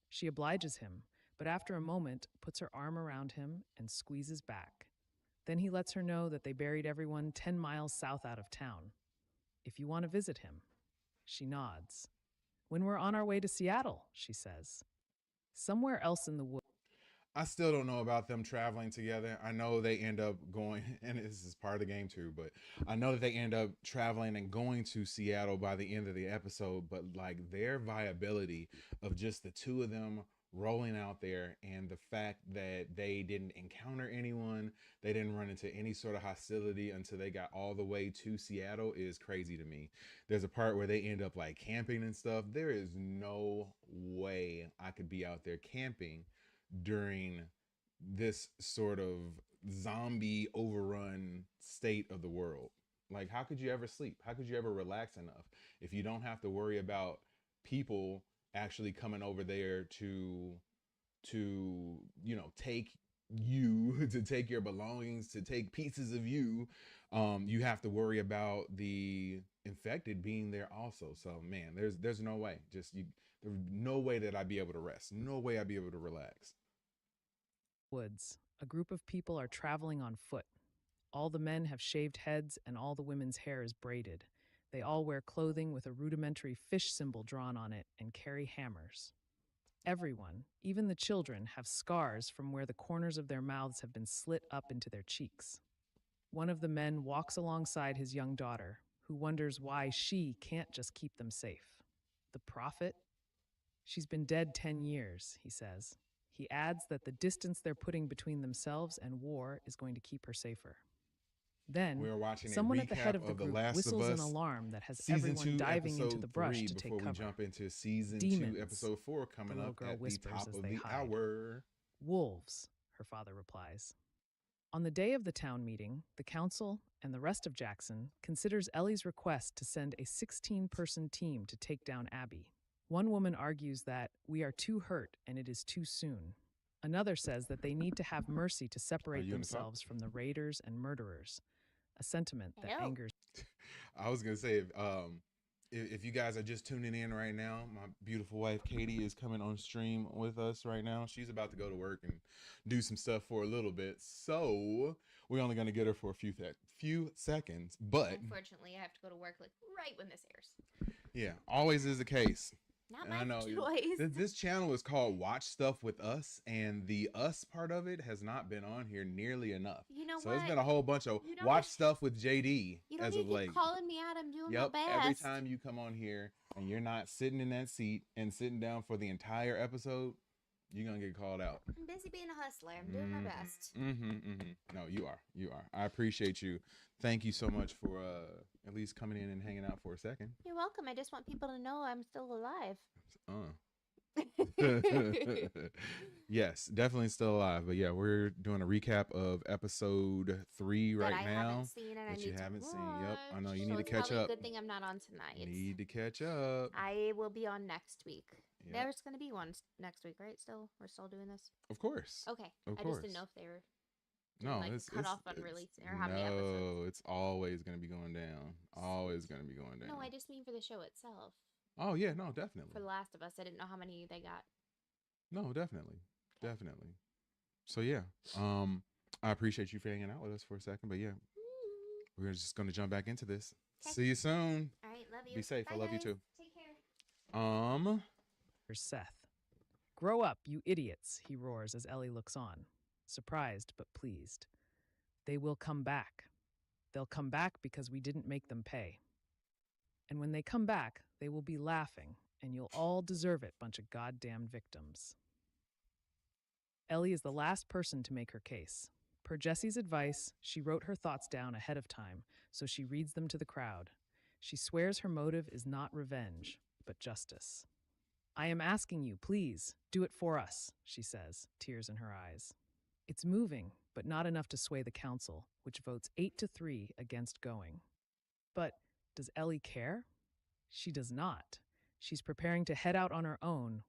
She obliges him, but after a moment puts her arm around him and squeezes back. Then he lets her know that they buried everyone 10 miles south out of town. If you want to visit him. She nods. When we're on our way to Seattle, she says. Somewhere else in the woods. I still don't know about them traveling together. I know they end up going, and this is part of the game too, but I know that they end up traveling and going to Seattle by the end of the episode, but like their viability of just the two of them rolling out there and the fact that they didn't encounter anyone, they didn't run into any sort of hostility until they got all the way to Seattle is crazy to me. There's a part where they end up like camping and stuff. There is no way I could be out there camping during this sort of zombie overrun state of the world. Like, how could you ever sleep? How could you ever relax enough if you don't have to worry about people actually coming over there to take you, to take your belongings, to take pieces of you? You have to worry about the infected being there also. So man, there's no way. There's no way that I'd be able to rest. No way I'd be able to relax. Woods. A group of people are traveling on foot. All the men have shaved heads and all the women's hair is braided. They all wear clothing with a rudimentary fish symbol drawn on it and carry hammers. Everyone, even the children, have scars from where the corners of their mouths have been slit up into their cheeks. One of the men walks alongside his young daughter, who wonders why she can't just keep them safe. The prophet? She's been dead 10 years, he says. He adds that the distance they're putting between themselves and war is going to keep her safer. Then, we're watching someone at the head of the The group Last whistles of an Us, alarm that has season everyone 2, diving into episode the brush 3, to take before cover. we jump into season Demons, 2, episode 4 coming the little up girl at the whispers top as of they the hide. hour. Wolves, her father replies. On the day of the town meeting, the council and the rest of Jackson considers Ellie's request to send a 16-person team to take down Abby. One woman argues that we are too hurt and it is too soon. Another says that they need to have mercy to separate themselves from the raiders and murderers, a sentiment that angers. I was gonna say, if you guys are just tuning in right now, my beautiful wife Katie is coming on stream with us right now. She's about to go to work and do some stuff for a little bit, so we're only gonna get her for a few seconds. But unfortunately, I have to go to work like right when this airs. Yeah, always is the case. Not and my I know choice. This channel is called Watch Stuff with Us, and the us part of it has not been on here nearly enough. You know so what? It's been a whole bunch of Watch Stuff with JD as of late. Calling me out, I'm doing my best. Every time you come on here and you're not sitting in that seat and sitting down for the entire episode, you're gonna get called out. I'm busy being a hustler. I'm doing my best. No, you are. I appreciate you. Thank you so much for at least coming in and hanging out for a second. You're welcome. I just want people to know I'm still alive. Yes, definitely still alive. But yeah, we're doing a recap of episode 3 right now. That you haven't seen. Yep, I know you so need to catch up. Good thing I'm not on tonight. Need to catch up. I will be on next week. Yep. There's going to be one next week, right? We're still doing this. Of course. Okay. Of I course. just didn't know if they were. No, it's cut off on releasing or how many episodes. No, it's always going to be going down. Always going to be going down. No, I just mean for the show itself. Oh yeah, no, definitely. For The Last of Us, I didn't know how many they got. No, definitely. Definitely. So yeah, I appreciate you for hanging out with us for a second, but yeah, we're just going to jump back into this. Okay. See you soon. All right, love you. Be safe. Bye, I love guys. you too. Take care. Here's Seth. Grow up, you idiots, he roars as Ellie looks on, surprised but pleased. They will come back. They'll come back because we didn't make them pay. And when they come back, they will be laughing, and you'll all deserve it, bunch of goddamn victims. Ellie is the last person to make her case. Per Jessie's advice, she wrote her thoughts down ahead of time, so she reads them to the crowd. She swears her motive is not revenge, but justice. I am asking you, please, do it for us, she says, tears in her eyes. It's moving, but not enough to sway the council, which votes 8-3 against going. But does Ellie care? She does not. She's preparing to head out on her own.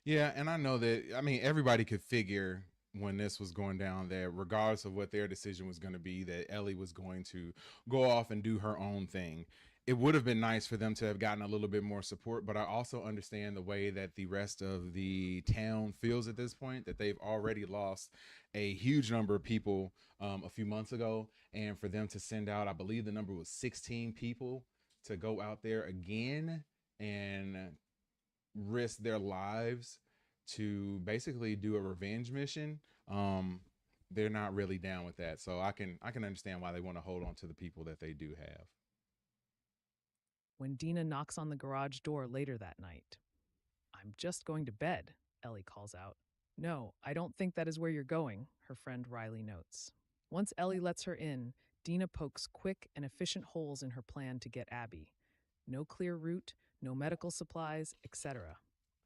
Yeah, and I know that, I mean, everybody could figure when this was going down that regardless of what their decision was going to be, that Ellie was going to go off and do her own thing. It would have been nice for them to have gotten a little bit more support, but I also understand the way that the rest of the town feels at this point, that they've already lost a huge number of people a few months ago. And for them to send out, I believe the number was 16 people to go out there again and risk their lives to basically do a revenge mission, they're not really down with that. So I can understand why they want to hold on to the people that they do have. When Dina knocks on the garage door later that night, I'm just going to bed, Ellie calls out. No, I don't think that is where you're going, her friend Riley notes. Once Ellie lets her in, Dina pokes quick and efficient holes in her plan to get Abby. No clear route, no medical supplies, etc.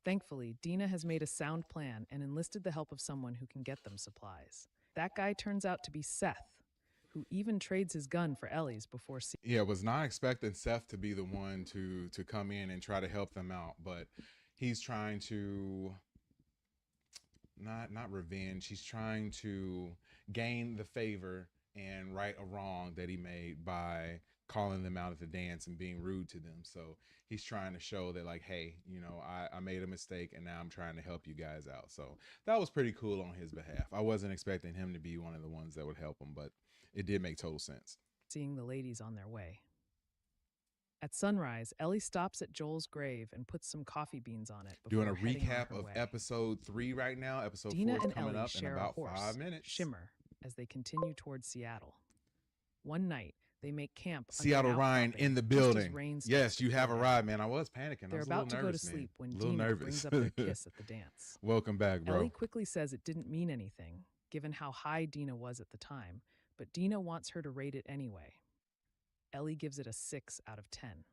Thankfully, Dina has made a sound plan and enlisted the help of someone who can get them supplies. That guy turns out to be Seth, who even trades his gun for Ellie's before Yeah, was not expecting Seth to be the one to come in and try to help them out, but he's trying to not revenge. He's trying to gain the favor and right a wrong that he made by calling them out at the dance and being rude to them. So he's trying to show that, like, hey, you know, I made a mistake and now I'm trying to help you guys out. So that was pretty cool on his behalf. I wasn't expecting him to be one of the ones that would help him, but it did make total sense. Seeing the ladies on their way. At sunrise, Ellie stops at Joel's grave and puts some coffee beans on it. Doing a recap of episode 3 right now. Episode 4 is coming up in about 5 minutes. Shimmer, as they continue towards Seattle. One night, they make camp. Seattle Ryan in the building. Yes, you have arrived, man. I was panicking. They're about to go to sleep when Dina brings up their kiss at the dance. Welcome back, bro. Ellie quickly says it didn't mean anything, given how high Dina was at the time, but Dina wants her to rate it anyway. Ellie gives it a 6 out of 10.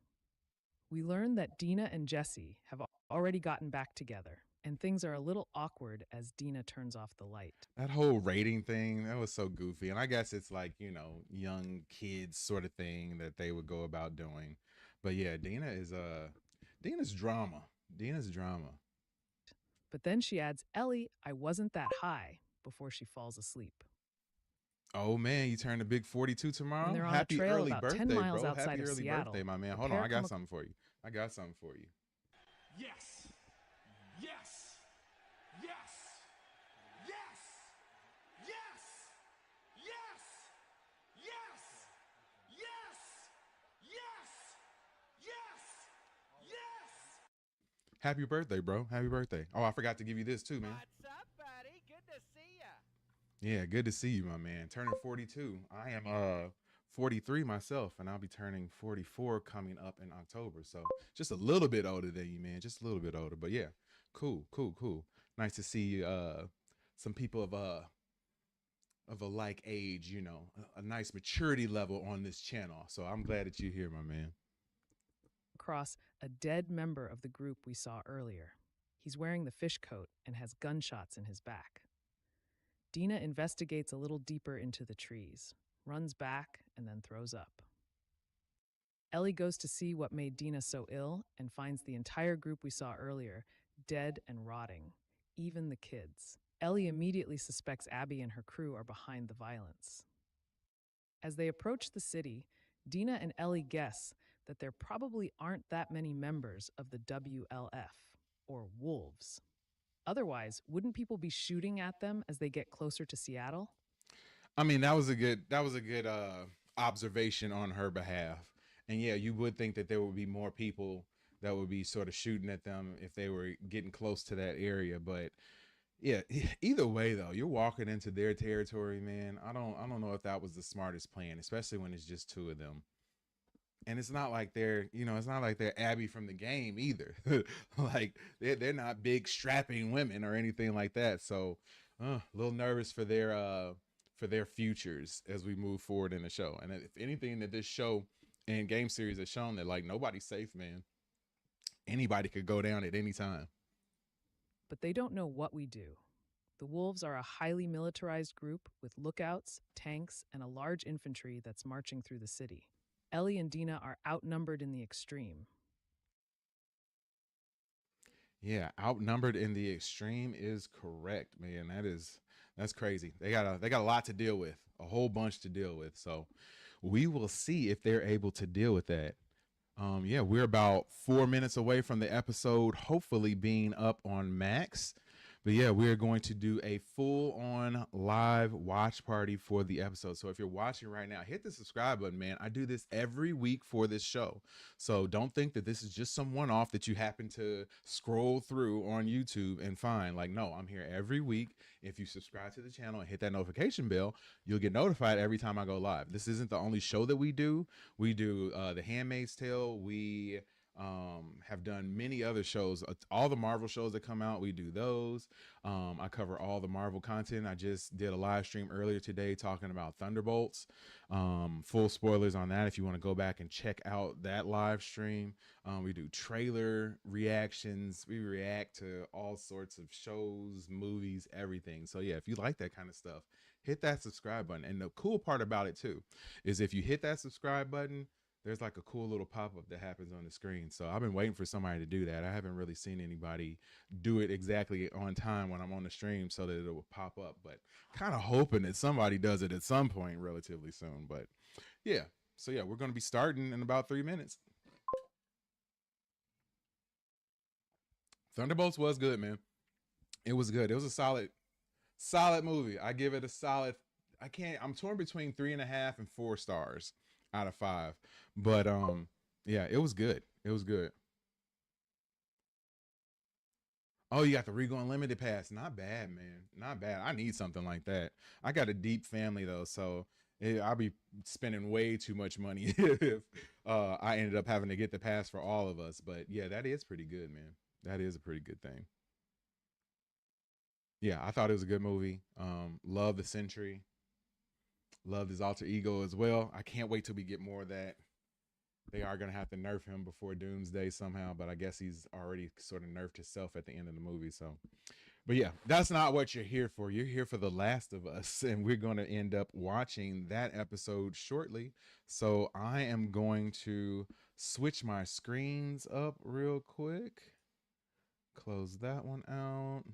We learn that Dina and Jesse have already gotten back together, and things are a little awkward as Dina turns off the light. That whole rating thing, that was so goofy. And I guess it's like, you know, young kids sort of thing that they would go about doing. But yeah, Dina's drama. Dina's drama. But then she adds, Ellie, I wasn't that high, before she falls asleep. Oh man, you turn a big 42 tomorrow? And they're on Happy a trail early about birthday, 10 miles bro. outside Happy of early Seattle. birthday, my man. Hold on, I got something for you. I got something for you. Yes! Yes! Yes! Yes! Yes! Yes! Yes! Yes! Yes! Yes! Yes! Happy birthday, bro. Happy birthday. Oh, I forgot to give you this too, man. What's up, buddy? Good to see ya. Yeah, good to see you, my man. Turning 42. I am 43 myself, and I'll be turning 44 coming up in October. So just a little bit older than you, man. Just a little bit older. But yeah, cool. Nice to see some people of a like age, you know, a nice maturity level on this channel. So I'm glad that you're here, my man. Across a dead member of the group we saw earlier. He's wearing the fish coat and has gunshots in his back. Dina investigates a little deeper into the trees, runs back, and then throws up. Ellie goes to see what made Dina so ill and finds the entire group we saw earlier dead and rotting, even the kids. Ellie immediately suspects Abby and her crew are behind the violence. As they approach the city, Dina and Ellie guess that there probably aren't that many members of the WLF, or Wolves. Otherwise, wouldn't people be shooting at them as they get closer to Seattle? I mean, that was a good observation on her behalf. And yeah, you would think that there would be more people that would be sort of shooting at them if they were getting close to that area. But yeah, either way though, you're walking into their territory, man. I don't know if that was the smartest plan, especially when it's just two of them. And it's not like they're Abby from the game either. Like they're not big strapping women or anything like that. So a little nervous for their for their futures as we move forward in the show. And if anything that this show and game series has shown, that like nobody's safe, man. Anybody could go down at any time. But they don't know what we do. The Wolves are a highly militarized group with lookouts, tanks, and a large infantry that's marching through the city. Ellie and Dina are outnumbered in the extreme. Yeah, outnumbered in the extreme is correct, man. That's crazy. They got a lot to deal with, a whole bunch to deal with. So we will see if they're able to deal with that. Yeah, we're about 4 minutes away from the episode hopefully being up on Max. But yeah, we're going to do a full-on live watch party for the episode. So if you're watching right now, hit the subscribe button, man. I do this every week for this show. So don't think that this is just some one-off that you happen to scroll through on YouTube and find. Like, no, I'm here every week. If you subscribe to the channel and hit that notification bell, you'll get notified every time I go live. This isn't the only show that we do. We do The Handmaid's Tale. We have done many other shows. All the Marvel shows that come out, we do those. I cover all the Marvel content. I just did a live stream earlier today talking about Thunderbolts. Full spoilers on that if you want to go back and check out that live stream. We do trailer reactions. We react to all sorts of shows, movies, everything. So yeah, if you like that kind of stuff, hit that subscribe button. And the cool part about it too is if you hit that subscribe button, there's like a cool little pop-up that happens on the screen. So I've been waiting for somebody to do that. I haven't really seen anybody do it exactly on time when I'm on the stream so that it will pop up, but kind of hoping that somebody does it at some point relatively soon. But yeah, so yeah, we're going to be starting in about 3 minutes. Thunderbolts was good, man. It was good. It was a solid movie. I give it a solid, I'm torn between 3.5 and 4 stars out of 5. But yeah, it was good. It was good. Oh, you got the Regal Unlimited pass. Not bad, man. Not bad. I need something like that. I got a deep family though, so I'll be spending way too much money if I ended up having to get the pass for all of us. But yeah, that is pretty good, man. That is a pretty good thing. Yeah, I thought it was a good movie. Love the Sentry. Love his alter ego as well. I can't wait till we get more of that. They are going to have to nerf him before Doomsday somehow, but I guess he's already sort of nerfed himself at the end of the movie. So, but yeah, that's not what you're here for. You're here for The Last of Us, and we're going to end up watching that episode shortly. So I am going to switch my screens up real quick. Close that one out.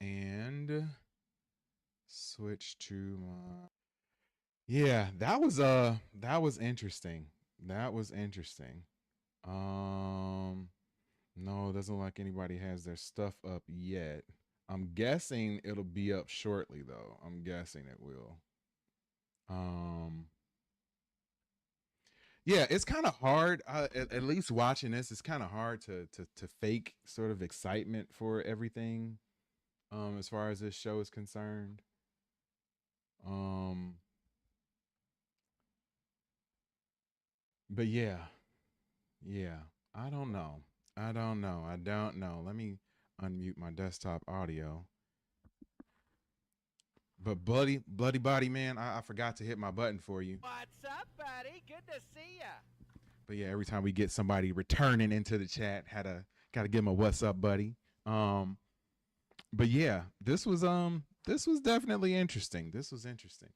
And switch to my, yeah, that was interesting. That was interesting. No, it doesn't look like anybody has their stuff up yet. I'm guessing it'll be up shortly though. I'm guessing it will. Yeah, it's kind of hard, at least watching this, it's kind of hard to fake sort of excitement for everything as far as this show is concerned. But yeah, I don't know. Let me unmute my desktop audio. But bloody body, man, I forgot to hit my button for you. What's up, buddy? Good to see ya. But yeah, every time we get somebody returning into the chat, gotta give them a what's up, buddy. But yeah, this was definitely interesting. This was interesting.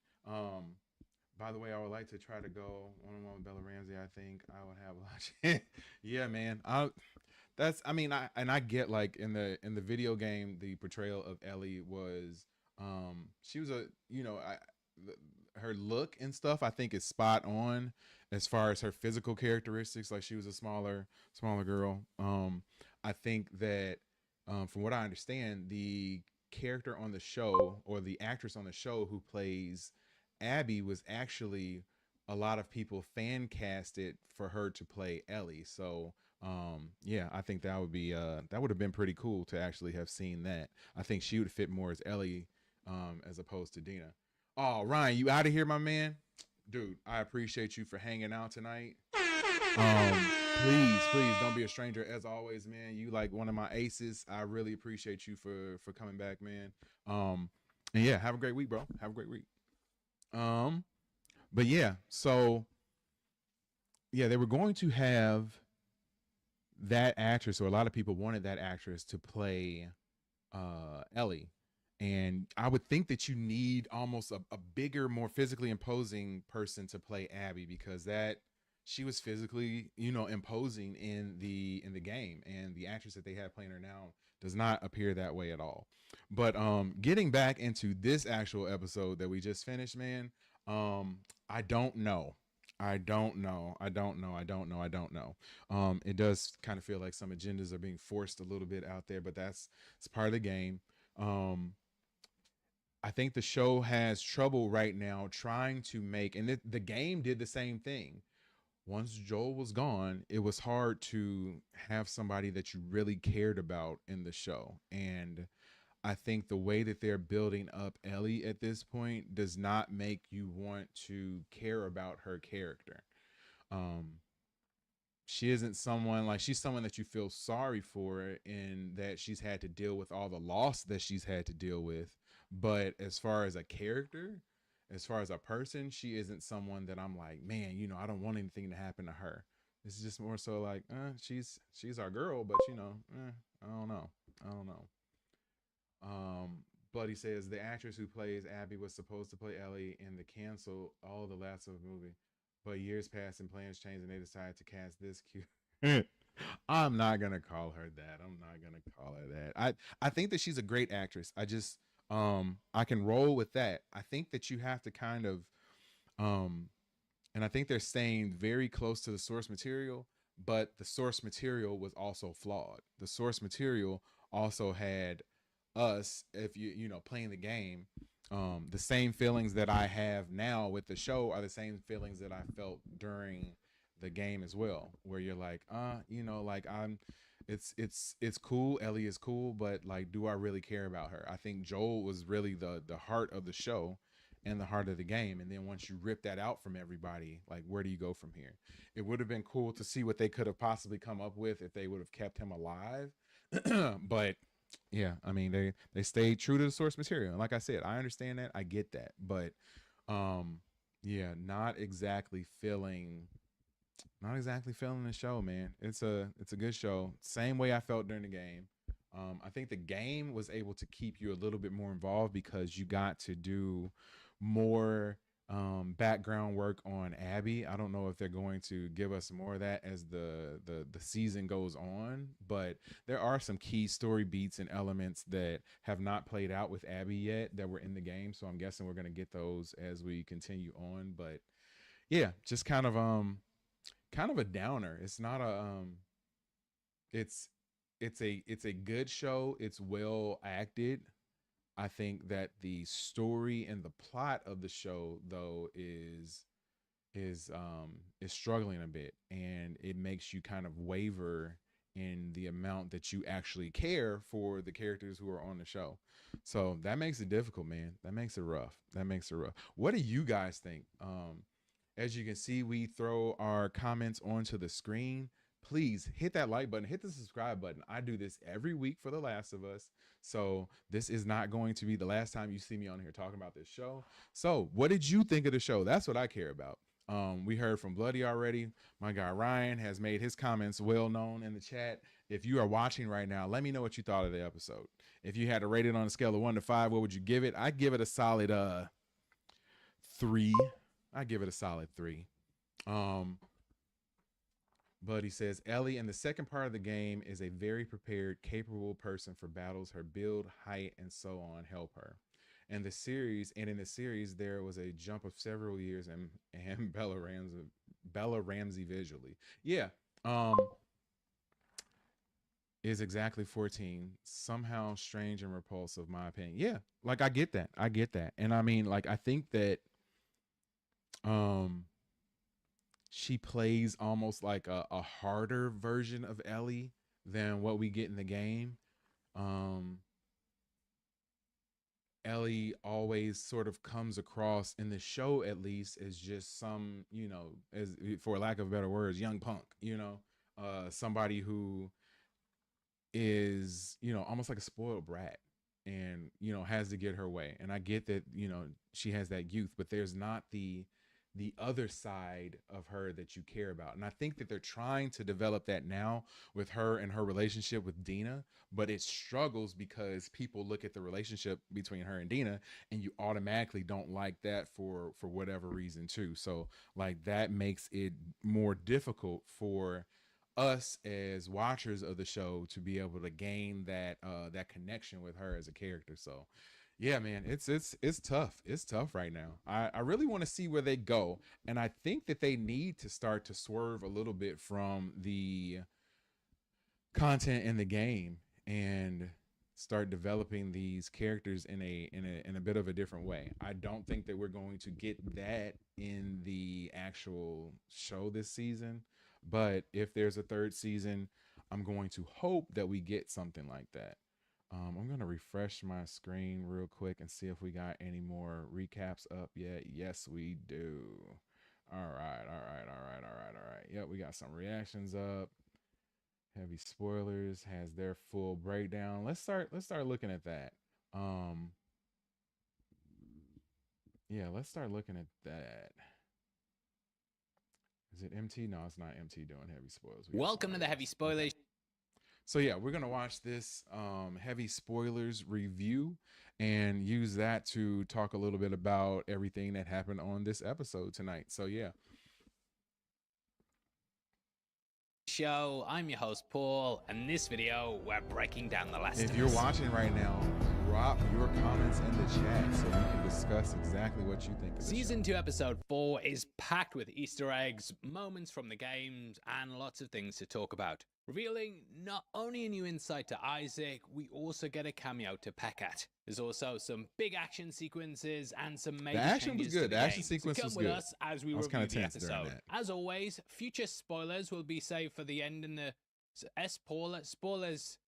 By the way, I would like to try to go one-on-one with Bella Ramsey. I think I would have a lot. Yeah, man. I get like in the video game, the portrayal of Ellie was, she was her look and stuff, I think is spot on as far as her physical characteristics. Like she was a smaller girl. I think that, from what I understand, the character on the show, or the actress on the show who plays Abby, was actually, a lot of people fan casted for her to play Ellie. So yeah, I think that would be that would have been pretty cool to actually have seen that. I think she would fit more as Ellie as opposed to Dina. Oh, Ryan, you out of here, my man? Dude, I appreciate you for hanging out tonight. Please don't be a stranger. As always, man, you like one of my aces. I really appreciate you for coming back, man. And yeah, have a great week, bro. Have a great week. But yeah, so yeah, they were going to have that actress, or a lot of people wanted that actress to play Ellie. And I would think that you need almost a bigger, more physically imposing person to play Abby, because that she was physically, imposing in the game, and the actress that they have playing her now does not appear that way at all. But getting back into this actual episode that we just finished, man, I don't know. I don't know. I don't know. I don't know. I don't know. It does kind of feel like some agendas are being forced a little bit out there, but it's part of the game. I think the show has trouble right now trying to make, and the game did the same thing. Once Joel was gone, it was hard to have somebody that you really cared about in the show. And I think the way that they're building up Ellie at this point does not make you want to care about her character. She isn't someone like, she's someone that you feel sorry for, in that she's had to deal with all the loss that she's had to deal with. But as far as a character, as far as a person, she isn't someone that I'm like, man, I don't want anything to happen to her. This is just more so like, she's our girl, but I don't know. I don't know. Bloody says the actress who plays Abby was supposed to play Ellie in the cancel all the Last of Us movie, but years passed and plans changed and they decided to cast this cute. I'm not gonna call her that. I'm not gonna call her that. I think that she's a great actress. I can roll with that. I think that you have to kind of and I think they're staying very close to the source material, but the source material was also flawed. The source material also had us, if playing the game, the same feelings that I have now with the show are the same feelings that I felt during the game as well, where you're like, like it's cool, Ellie is cool, but like, do I really care about her? I think Joel was really the heart of the show and the heart of the game, and then once you rip that out from everybody, like, where do you go from here? It would have been cool to see what they could have possibly come up with if they would have kept him alive. But yeah, I mean, they stayed true to the source material, and like I said, I understand that, I get that, but yeah, not exactly feeling the show, man. It's a good show, same way I felt during the game. I think the game was able to keep you a little bit more involved because you got to do more background work on Abby. I don't know if they're going to give us more of that as the season goes on, but there are some key story beats and elements that have not played out with Abby yet that were in the game, so I'm guessing we're going to get those as we continue on. But yeah, just kind of a downer. It's not a it's a good show. It's well acted. I think that the story and the plot of the show, though, is struggling a bit, and it makes you kind of waver in the amount that you actually care for the characters who are on the show. So that makes it difficult, man. That makes it rough. What do you guys think? As you can see, we throw our comments onto the screen. Please hit that like button, hit the subscribe button. I do this every week for The Last of Us, so this is not going to be the last time you see me on here talking about this show. So what did you think of the show? That's what I care about. We heard from Bloody already. My guy Ryan has made his comments well known in the chat. If you are watching right now, let me know what you thought of the episode. If you had to rate it on a scale of 1 to 5, what would you give it? I'd give it a solid 3. I give it a solid 3. But he says Ellie in the second part of the game is a very prepared, capable person for battles. Her build, height, and so on help her. And in the series, there was a jump of several years and Bella Ramsey visually. Yeah. Is exactly 14. Somehow strange and repulsive, my opinion. Yeah, like I get that. And I mean, like, I think that she plays almost like a harder version of Ellie than what we get in the game. Ellie always sort of comes across in the show, at least, as just some, as for lack of better words, young punk, somebody who is, almost like a spoiled brat. and you know, has to get her way. And I get that, you know, she has that youth, but there's not the other side of her that you care about. And I think that they're trying to develop that now with her and her relationship with Dina, but it struggles because people look at the relationship between her and Dina and you automatically don't like that for whatever reason too. So like that makes it more difficult for us as watchers of the show to be able to gain that that connection with her as a character. So yeah, man, it's tough. It's tough right now. I really want to see where they go, and I think that they need to start to swerve a little bit from the content in the game and start developing these characters in a bit of a different way. I don't think that we're going to get that in the actual show this season, but if there's a third season, I'm going to hope that we get something like that. I'm going to refresh my screen real quick and see if we got any more recaps up yet. Yes, we do. All right. Yep, we got some reactions up. Heavy Spoilers has their full breakdown. Let's start looking at that. Yeah, let's start looking at that. Is it MT? No, it's not MT doing Heavy Spoilers. Welcome to the Heavy Spoilers. So yeah, we're going to watch this Heavy Spoilers review and use that to talk a little bit about everything that happened on this episode tonight. So yeah. Show, I'm your host Paul, and in this video we're breaking down the last. If you're watching right now, drop your comments in the chat so we can discuss exactly what you think of Season 2 episode 4 is packed with Easter eggs, moments from the games, and lots of things to talk about. Revealing not only a new insight to Isaac, we also get a cameo to Peccat. There's also some big action sequences and some major changes. The action was good. The action sequence was good. Come with us as we review the episode. As always, future spoilers will be saved for the end in the spoilers.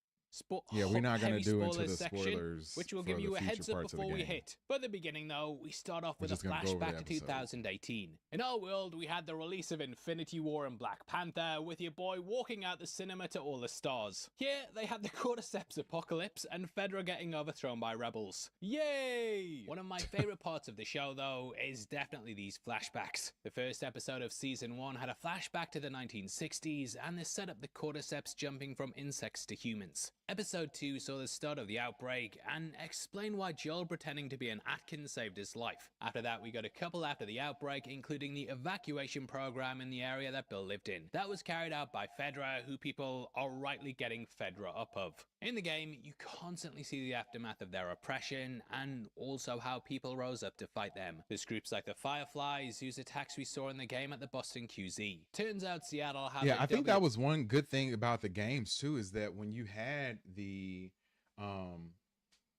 Yeah, we're not going to do into the section, spoilers, which will give you a heads up before we hit. But at the beginning, though, we start off with a flashback to 2018. In our world, we had the release of Infinity War and Black Panther, with your boy walking out the cinema to all the stars. Here, they had the Cordyceps apocalypse and Fedra getting overthrown by rebels. Yay! One of my favorite parts of the show, though, is definitely these flashbacks. The first episode of Season 1 had a flashback to the 1960s, and this set up the Cordyceps jumping from insects to humans. Episode 2 saw the start of the outbreak and explained why Joel pretending to be an Atkins saved his life. After that, we got a couple after the outbreak, including the evacuation program in the area that Bill lived in. That was carried out by Fedra, who people are rightly getting Fedra up of. In the game, you constantly see the aftermath of their oppression and also how people rose up to fight them. There's groups like the Fireflies, whose attacks we saw in the game at the Boston QZ. Turns out Seattle had I think that was one good thing about the games too, is that when you had the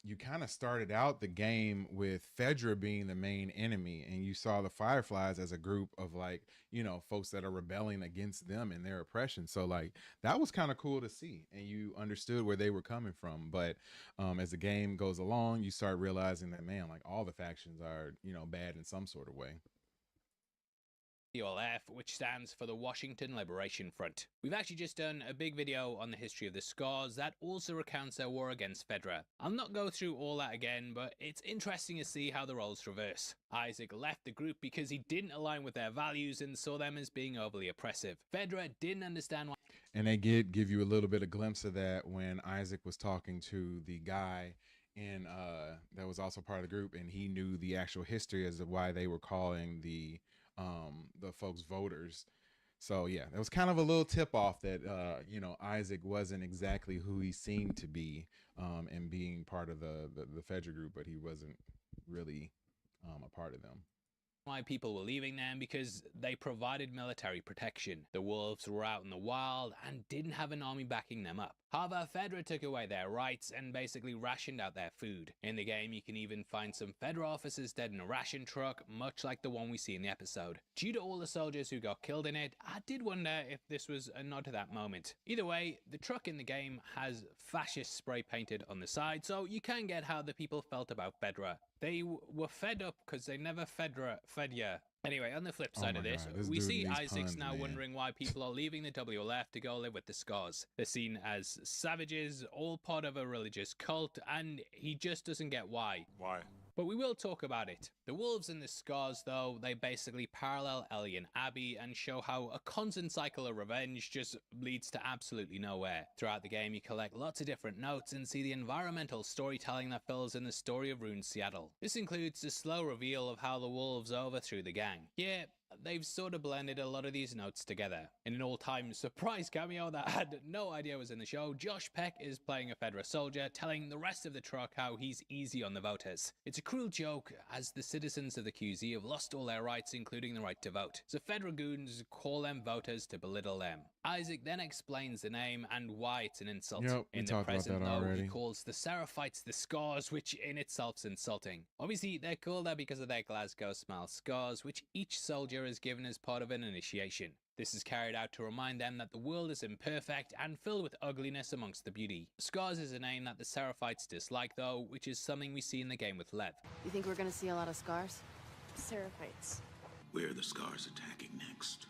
you kind of started out the game with Fedra being the main enemy, and you saw the Fireflies as a group of, like, you know, folks that are rebelling against them and their oppression. So like that was kind of cool to see, and you understood where they were coming from. But as the game goes along, you start realizing that, man, like all the factions are, you know, bad in some sort of way. WLF, which stands for the Washington Liberation Front. We've actually just done a big video on the history of the Scars that also recounts their war against Fedra. I'll not go through all that again, but it's interesting to see how the roles reverse. Isaac left the group because he didn't align with their values and saw them as being overly oppressive. Fedra didn't understand why. And they did give you a little bit of glimpse of that when Isaac was talking to the guy and that was also part of the group, and he knew the actual history as to why they were calling the folks voters. So yeah, that was kind of a little tip off that you know, Isaac wasn't exactly who he seemed to be and being part of the Fedra group, but he wasn't really a part of them. Why people were leaving them, because they provided military protection. The wolves were out in the wild and didn't have an army backing them up. However, Fedra took away their rights and basically rationed out their food. In the game, you can even find some Fedra officers dead in a ration truck, much like the one we see in the episode. Due to all the soldiers who got killed in it, I did wonder if this was a nod to that moment. Either way, the truck in the game has fascist spray painted on the side, so you can get how the people felt about Fedra. They were fed up because they never Fedya. Anyway, on the flip side of this, we see Isaac's now wondering why people are leaving the WLF to go live with the Scars. They're seen as savages, all part of a religious cult, and he just doesn't get why. Why? But we will talk about it. The Wolves and the Scars, though, they basically parallel Ellie and Abby and show how a constant cycle of revenge just leads to absolutely nowhere. Throughout the game, you collect lots of different notes and see the environmental storytelling that fills in the story of ruined Seattle. This includes the slow reveal of how the Wolves overthrew the gang. Yeah, they've sort of blended a lot of these notes together. In an all-time surprise cameo that I had no idea was in the show, Josh Peck is playing a Fedra soldier, telling the rest of the truck how he's easy on the voters. It's a cruel joke, as the citizens of the QZ have lost all their rights, including the right to vote. So Fedra goons call them voters to belittle them. Isaac then explains the name and why it's an insult. In the present, though, he calls the Seraphites the Scars, which in itself's insulting. Obviously, they're called that because of their Glasgow-style scars, which each soldier is given as part of an initiation. This is carried out to remind them that the world is imperfect and filled with ugliness amongst the beauty. Scars is a name that the Seraphites dislike, though, which is something we see in the game with Lev. You think we're gonna see a lot of Scars? Seraphites. Where are the Scars attacking next?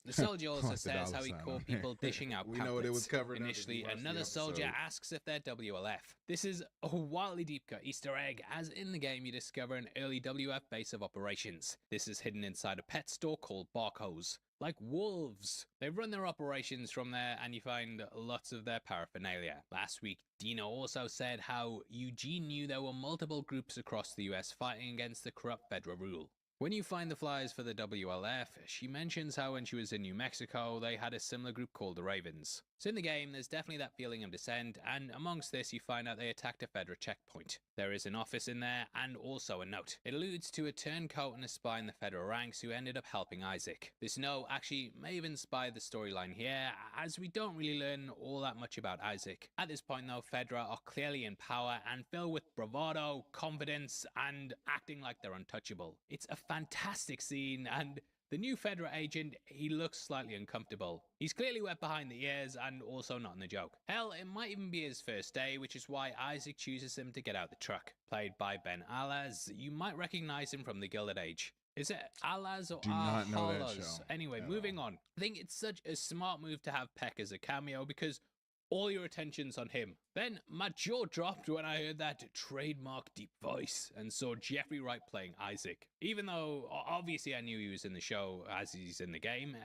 The soldier also says how he caught people dishing out pamphlets. We know what it was covered. Initially, another soldier asks if they're WLF. This is a wildly deep cut Easter egg, as in the game you discover an early WF base of operations. This is hidden inside a pet store called Barco's. Like wolves. They run their operations from there and you find lots of their paraphernalia. Last week, Dino also said how Eugene knew there were multiple groups across the US fighting against the corrupt federal rule. When you find the flyers for the WLF, she mentions how when she was in New Mexico, they had a similar group called the Ravens. So in the game, there's definitely that feeling of dissent, and amongst this, you find out they attacked a Fedra checkpoint. There is an office in there, and also a note. It alludes to a turncoat and a spy in the Federal ranks who ended up helping Isaac. This note actually may have inspired the storyline here, as we don't really learn all that much about Isaac. At this point though, Fedra are clearly in power and filled with bravado, confidence, and acting like they're untouchable. It's a fantastic scene, and the new Fedra agent, he looks slightly uncomfortable. He's clearly wet behind the ears and also not in the joke. Hell, it might even be his first day, which is why Isaac chooses him to get out the truck. Played by Ben Alaz, you might recognize him from The Gilded Age. Is it Alaz or Alaz? Anyway, moving on. I think it's such a smart move to have Peck as a cameo because all your attention's on him. Then my jaw dropped when I heard that trademark deep voice and saw Jeffrey Wright playing Isaac. Even though obviously I knew he was in the show as he's in the game,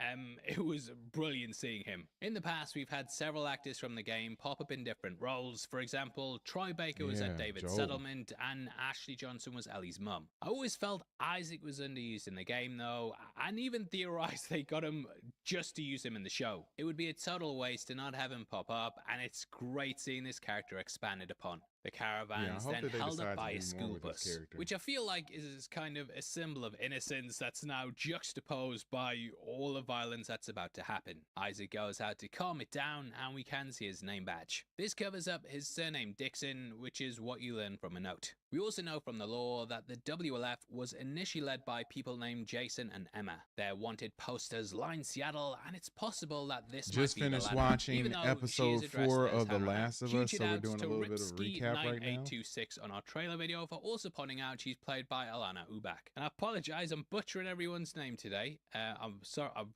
it was brilliant seeing him. In the past, we've had several actors from the game pop up in different roles. For example, Troy Baker was at David's settlement and Ashley Johnson was Ellie's mum. I always felt Isaac was underused in the game though, and even theorized they got him just to use him in the show. It would be a total waste to not have him pop up, and it's great seeing this character expanded upon. The caravan is then held up by a school bus, which I feel like is kind of a symbol of innocence that's now juxtaposed by all the violence that's about to happen. Isaac goes out to calm it down, and we can see his name badge. This covers up his surname Dixon, which is what you learn from a note. We also know from the lore that the WLF was initially led by people named Jason and Emma. Their wanted posters line Seattle, and it's possible that this just finished watching episode 4 of The Last of Us, so we're doing a little bit of recap right now. 9826 on our trailer video for also pointing out she's played by Alana Ubak. And I apologize, I'm butchering everyone's name today. I'm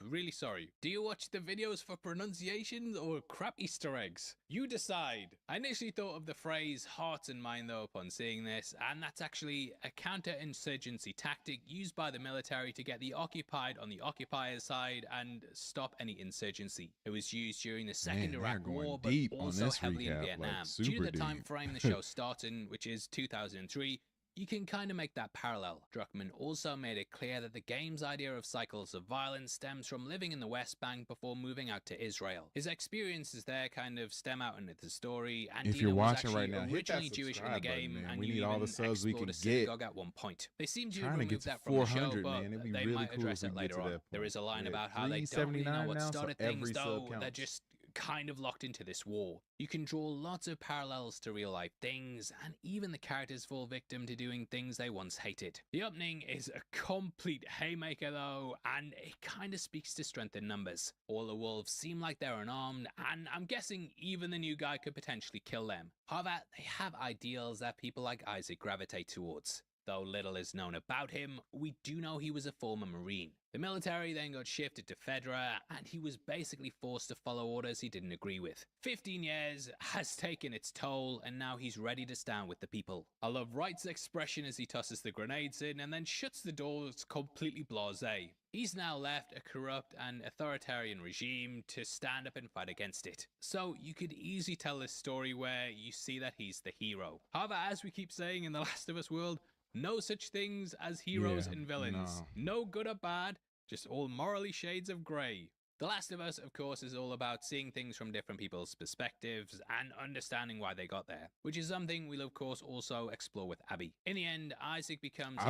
really sorry. Do you watch the videos for pronunciations or crap Easter eggs? You decide. I initially thought of the phrase hearts in mind though upon seeing this, and that's actually a counterinsurgency tactic used by the military to get the occupied on the occupier's side and stop any insurgency. It was used during the Second Iraq War, but also heavily in Vietnam. Due to the time frame the show started in, which is 2003, you can kind of make that parallel. Druckmann also made it clear that the game's idea of cycles of violence stems from living in the West Bank before moving out to Israel. His experiences there kind of stem out into the story, and if Dino you're watching was right now, hit that originally Jewish in the game, button, man. and We you need all even the subs we explored can a synagogue at one point. They seem to remove that from the show, but they might address it later on. There is a line about how they don't really know what started things, though they're just kind of locked into this war. You can draw lots of parallels to real life things, and even the characters fall victim to doing things they once hated. The opening is a complete haymaker though, and it kind of speaks to strength in numbers. All the wolves seem like they're unarmed, and I'm guessing even the new guy could potentially kill them. However, they have ideals that people like Isaac gravitate towards. Though little is known about him, we do know he was a former Marine. The military then got shifted to Fedra, and he was basically forced to follow orders he didn't agree with. 15 years has taken its toll, and now he's ready to stand with the people. I love Wright's expression as he tosses the grenades in and then shuts the doors completely blasé. He's now left a corrupt and authoritarian regime to stand up and fight against it. So you could easily tell this story where you see that he's the hero. However, as we keep saying in the Last of Us world, no such things as heroes and villains. No good or bad, just all morally shades of grey. The Last of Us, of course, is all about seeing things from different people's perspectives and understanding why they got there, which is something we'll of course also explore with Abby. In the end, Isaac becomes I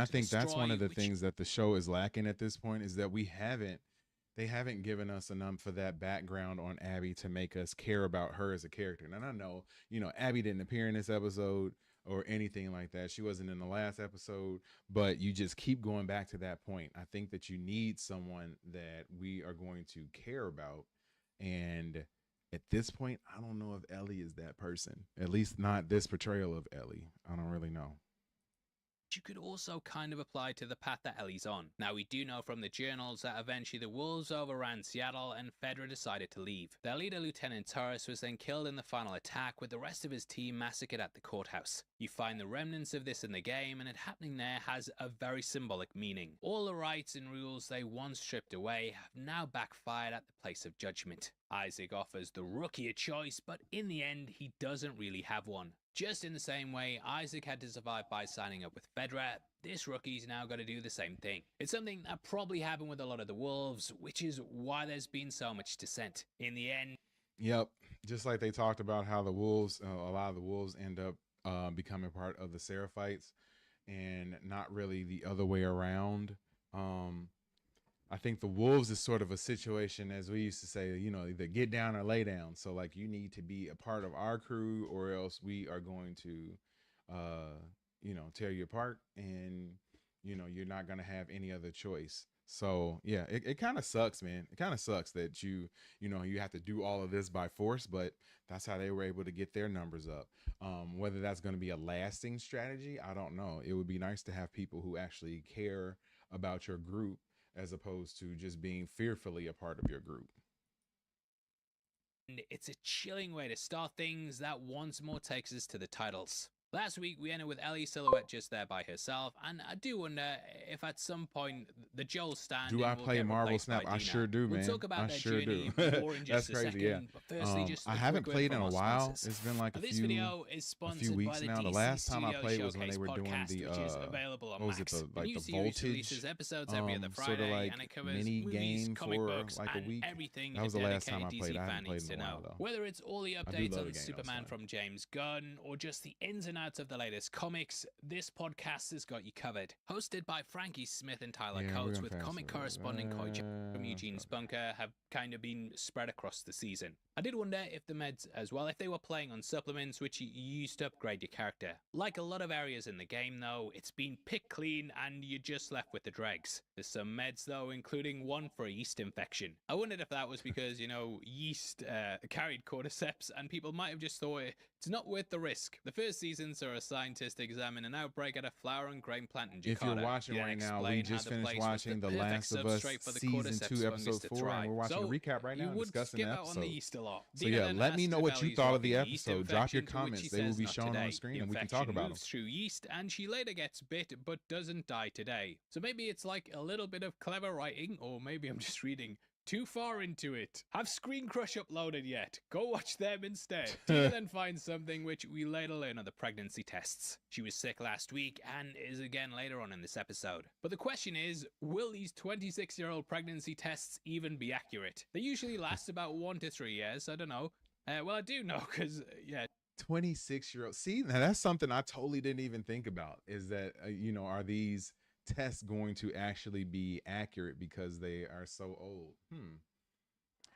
think that's one of the things that the show is lacking at this point, is that they haven't given us enough of that background on Abby to make us care about her as a character. And I know, Abby didn't appear in this episode or anything like that. She wasn't in the last episode, but you just keep going back to that point. I think that you need someone that we are going to care about. And at this point, I don't know if Ellie is that person, at least not this portrayal of Ellie. I don't really know. You could also kind of apply to the path that Ellie's on. Now, we do know from the journals that eventually the Wolves overran Seattle and Fedra decided to leave. Their leader, Lieutenant Torres, was then killed in the final attack, with the rest of his team massacred at the courthouse. You find the remnants of this in the game, and it happening there has a very symbolic meaning. All the rights and rules they once stripped away have now backfired at the place of judgment. Isaac offers the rookie a choice, but in the end, he doesn't really have one. Just in the same way Isaac had to survive by signing up with Fedra, this rookie's now got to do the same thing. It's something that probably happened with a lot of the Wolves, which is why there's been so much dissent. In the end... Yep, just like they talked about how the Wolves, a lot of the Wolves end up becoming part of the Seraphites and not really the other way around. I think the Wolves is sort of a situation, as we used to say, either get down or lay down. So like, you need to be a part of our crew, or else we are going to, tear you apart, and, you're not going to have any other choice. So yeah, it kind of sucks, man. It kind of sucks that you have to do all of this by force, but that's how they were able to get their numbers up. Whether that's going to be a lasting strategy, I don't know. It would be nice to have people who actually care about your group, as opposed to just being fearfully a part of your group. It's a chilling way to start things that once more takes us to the titles. Last week, we ended with Ellie silhouette just there by herself, and I do wonder if at some point the Joel stand. Do I play Marvel Snap? I sure do, man. We'll talk about I sure do. That's crazy, yeah. But firstly, just I haven't played in a while. It's been like a few weeks now. The last time I played was when they were doing the what was it, the Voltage episodes every other Friday, sort of like and it covers mini movies, game comic for books, like a week. That was the last time I played. DC I haven't played in a while though. Whether it's all the updates on Superman from James Gunn, or just the ins and outs of the latest comics, this podcast has got you covered. Hosted by Frankie Smith and Tyler Coates, with comic correspondent Coy from Eugene's Bunker, have kind of been spread across the season. I did wonder if the meds as well, if they were playing on supplements which you used to upgrade your character. Like a lot of areas in the game though, it's been picked clean and you're just left with the dregs. There's some meds though, including one for a yeast infection. I wondered if that was because, yeast carried cordyceps, and people might have just thought it's not worth the risk. The first season saw a scientist examine an outbreak at a flower and grain plant in Jakarta. If you're watching right now, we just finished watching The Last of Us Season 2, Episode 4, and we're watching a recap right now, discussing the episode. So yeah, let me know what you thought of the episode. Drop your comments. They will be shown on the screen, and we can talk about them. Through yeast, and she later gets bit, but doesn't die today. So maybe it's like a little bit of clever writing, or maybe I'm just reading too far into it. Have Screen Crush uploaded yet? Go watch them instead. Tina then finds something which we later learn are the pregnancy tests. She was sick last week and is again later on in this episode. But the question is, will these 26-year-old pregnancy tests even be accurate? They usually last about 1 to 3 years. I don't know. Well, I do know, because, yeah. 26-year-old. See, now that's something I totally didn't even think about, is that, are these tests going to actually be accurate because they are so old?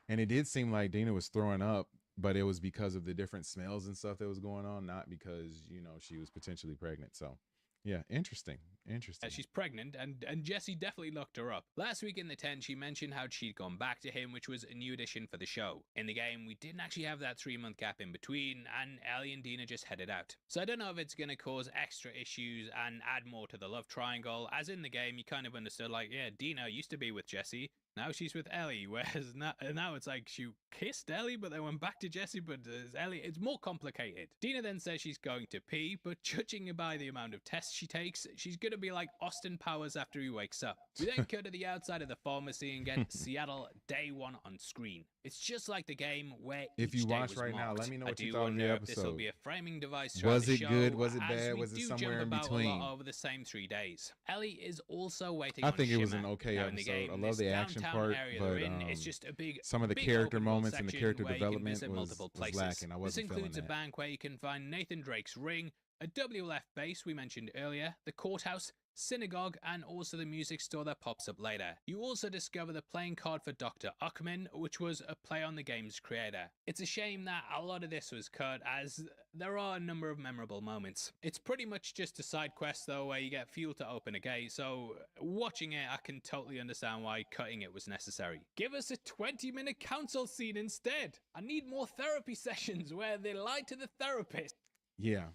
And it did seem like Dina was throwing up, but it was because of the different smells and stuff that was going on, not because she was potentially pregnant. So Yeah, interesting. Interesting. She's pregnant, and Jesse definitely looked her up. Last week in the 10, she mentioned how she'd gone back to him, which was a new addition for the show. In the game, we didn't actually have that 3-month gap in between, and Ellie and Dina just headed out. So I don't know if it's going to cause extra issues and add more to the love triangle, as in the game, you kind of understood, like, yeah, Dina used to be with Jesse, now she's with Ellie, whereas now it's like she kissed Ellie, but then went back to Jesse, but Ellie, it's more complicated. Dina then says she's going to pee, but judging by the amount of tests she takes, she's going to be like Austin Powers after he wakes up. We then go to the outside of the pharmacy and get Seattle Day 1 on screen. It's just like the game where if you watch right marked. now, let me know I what you do thought of the wonder if this will episode. be a framing device. Was the it show, good? Was it as bad? we Was it do somewhere jump in about between? a lot over the same 3 days. Ellie is also waiting. I on think it was Shimmer. an okay Now, in the episode. game, I love this the action downtown part, area but they're in, it's just a big, some of the big character open world moments and the section character where you can development visit was multiple places. lacking. I wasn't This includes feeling a that. bank where you can find Nathan Drake's ring, a WLF base we mentioned earlier, the courthouse, synagogue, and also the music store that pops up later. You also discover the playing card for Dr. Uckman, which was a play on the game's creator. It's a shame that a lot of this was cut, as there are a number of memorable moments. It's pretty much just a side quest though, where you get fuel to open a gate, so watching it, I can totally understand why cutting it was necessary. Give us a 20-minute council scene instead. I need more therapy sessions where they lie to the therapist. Yeah.